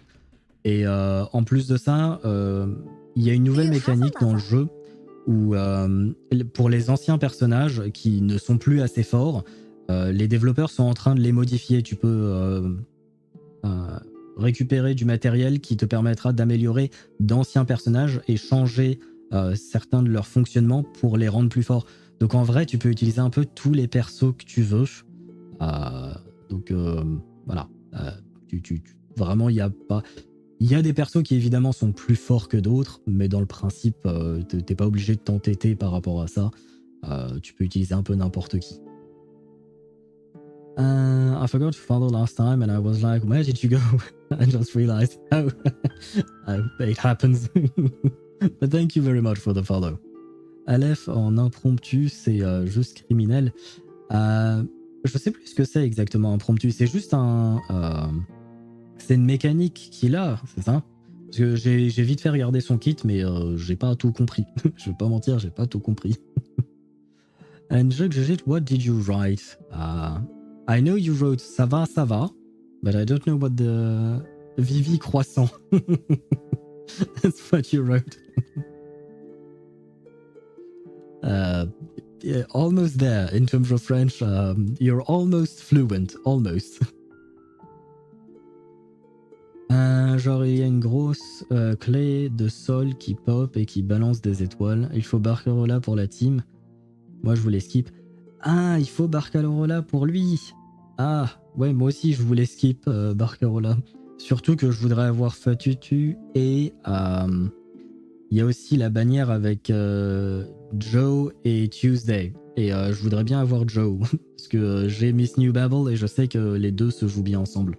Et en plus de ça, il y a une nouvelle mécanique dans le jeu où pour les anciens personnages qui ne sont plus assez forts, les développeurs sont en train de les modifier. Tu peux récupérer du matériel qui te permettra d'améliorer d'anciens personnages et changer certains de leurs fonctionnements pour les rendre plus forts. Donc en vrai, tu peux utiliser un peu tous les persos que tu veux. Donc voilà. Vraiment, il y a pas... Il y a des persos qui évidemment sont plus forts que d'autres, mais dans le principe, t'es pas obligé de t'entêter par rapport à ça. Tu peux utiliser un peu n'importe qui. I forgot to follow last time and I was like, where did you go? I just realized. Oh, it happens. But thank you very much for the follow. Aleph en impromptu, c'est juste criminel. Je sais plus ce que c'est exactement impromptu. C'est juste c'est une mécanique qu'il a, c'est ça? Parce que j'ai vite fait regarder son kit, mais j'ai pas tout compris. Je vais pas mentir, j'ai pas tout compris. And Jugjugit, what did you write? I know you wrote ça va, but I don't know what the Vivi croissant. That's what you wrote. Yeah, almost there in terms of French. You're almost fluent, almost. Genre il y a une grosse clé de sol qui pop et qui balance des étoiles. Il faut Barcarola pour la team. Moi je voulais skip. Ah, il faut Barcarola pour lui. Ah, ouais, moi aussi je voulais skip Barcarola. Surtout que je voudrais avoir Fatutu et il y a aussi la bannière avec Joe et Tuesday. Et je voudrais bien avoir Joe parce que j'ai Miss New Babble et je sais que les deux se jouent bien ensemble.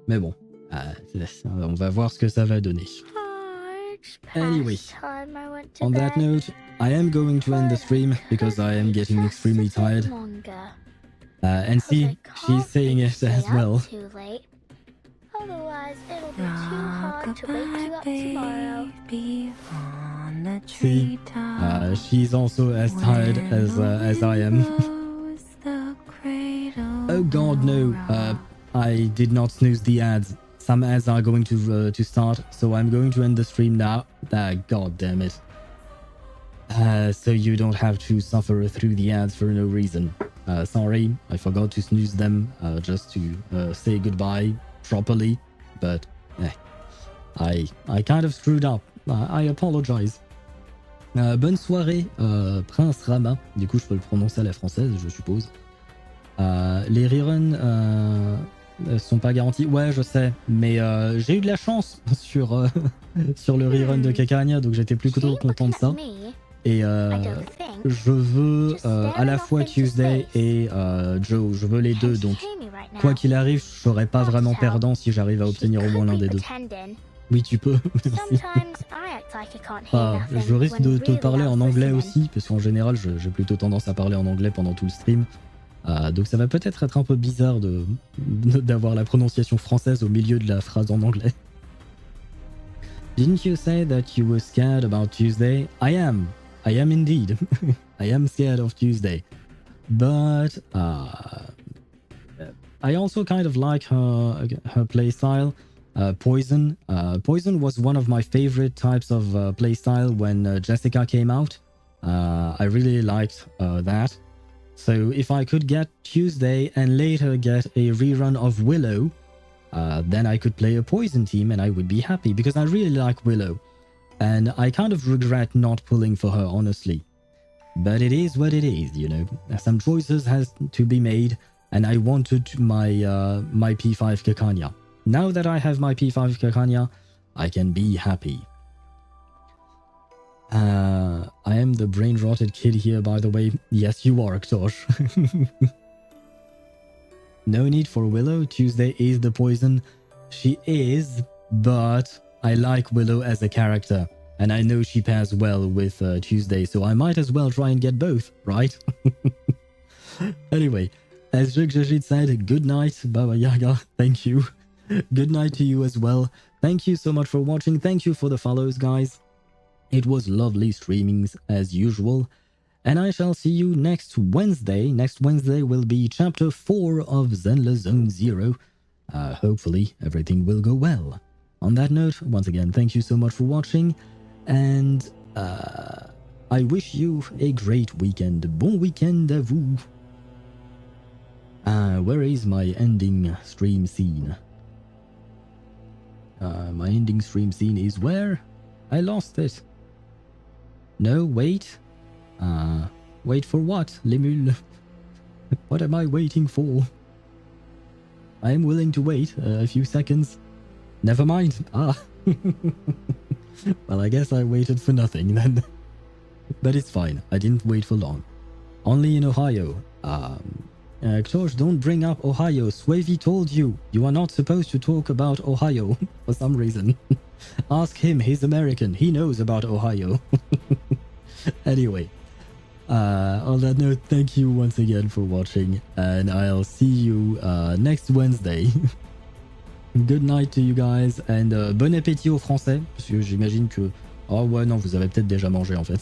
Mais bon, on va voir ce que ça va donner. Anyway, on that note, I am going to end the stream because I am getting extremely tired. And see, she's saying it as well. Otherwise, it'll be too hard to wake you up tomorrow. See, she's also as tired as I am. Oh god, no. I did not snooze the ads. Some ads are going to start, so I'm going to end the stream now. God damn it. So you don't have to suffer through the ads for no reason. Sorry, I forgot to snooze them just to say goodbye properly, but I kind of screwed up. I apologize. Bonne soirée, Prince Rama. Du coup, je peux le prononcer à la française, je suppose. Les reruns sont pas garantis. Ouais, je sais, mais j'ai eu de la chance sur le rerun de Kekania, donc j'étais plutôt content de ça. Et je veux à la fois Tuesday et Joe, je veux les deux, donc quoi qu'il arrive, je serai pas vraiment perdant si j'arrive à obtenir au moins l'un des deux. Oui, tu peux. Merci. Je risque de te parler en anglais aussi, parce qu'en général, j'ai plutôt tendance à parler en anglais pendant tout le stream. Donc ça va peut-être être un peu bizarre d'avoir la prononciation française au milieu de la phrase en anglais. Didn't you say that you were scared about Tuesday? I am indeed. I am scared of Tuesday. But I also kind of like her playstyle. Poison. Poison was one of my favorite types of playstyle when Jessica came out. I really liked that. So if I could get Tuesday and later get a rerun of Willow, then I could play a Poison team and I would be happy because I really like Willow. And I kind of regret not pulling for her, honestly. But it is what it is, you know. Some choices has to be made and I wanted my P5 Kekania. Now that I have my P5 Kekania, I can be happy. I am the brain-rotted kid here, by the way. Yes, you are, Ktosh. No need for Willow. Tuesday is the poison. She is, but I like Willow as a character. And I know she pairs well with Tuesday, so I might as well try and get both, right? Anyway, as Jugjajit said, good night, Baba Yaga. Thank you. Good night to you as well. Thank you so much for watching. Thank you for the follows, guys. It was lovely streamings as usual. And I shall see you next Wednesday. Next Wednesday will be chapter 4 of Zenless Zone Zero. Hopefully everything will go well. On that note, once again, thank you so much for watching, and I wish you a great weekend. Bon weekend à vous. Where is my ending stream scene? My ending stream scene is where? I lost it. No, wait. Wait for what, Lemul? What am I waiting for? I am willing to wait a few seconds. Never mind. Well, I guess I waited for nothing then. But it's fine. I didn't wait for long. Only in Ohio. George, don't bring up Ohio. Swavey told you. You are not supposed to talk about Ohio for some reason. Ask him. He's American. He knows about Ohio. Anyway. On that note, thank you once again for watching. And I'll see you next Wednesday. Good night to you guys. And bon appétit aux Français. Parce que j'imagine que... Oh ouais, non, vous avez peut-être déjà mangé en fait.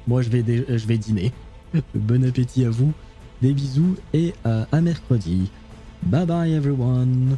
Moi, je vais dîner. Bon appétit à vous. Des bisous et à mercredi. Bye bye everyone.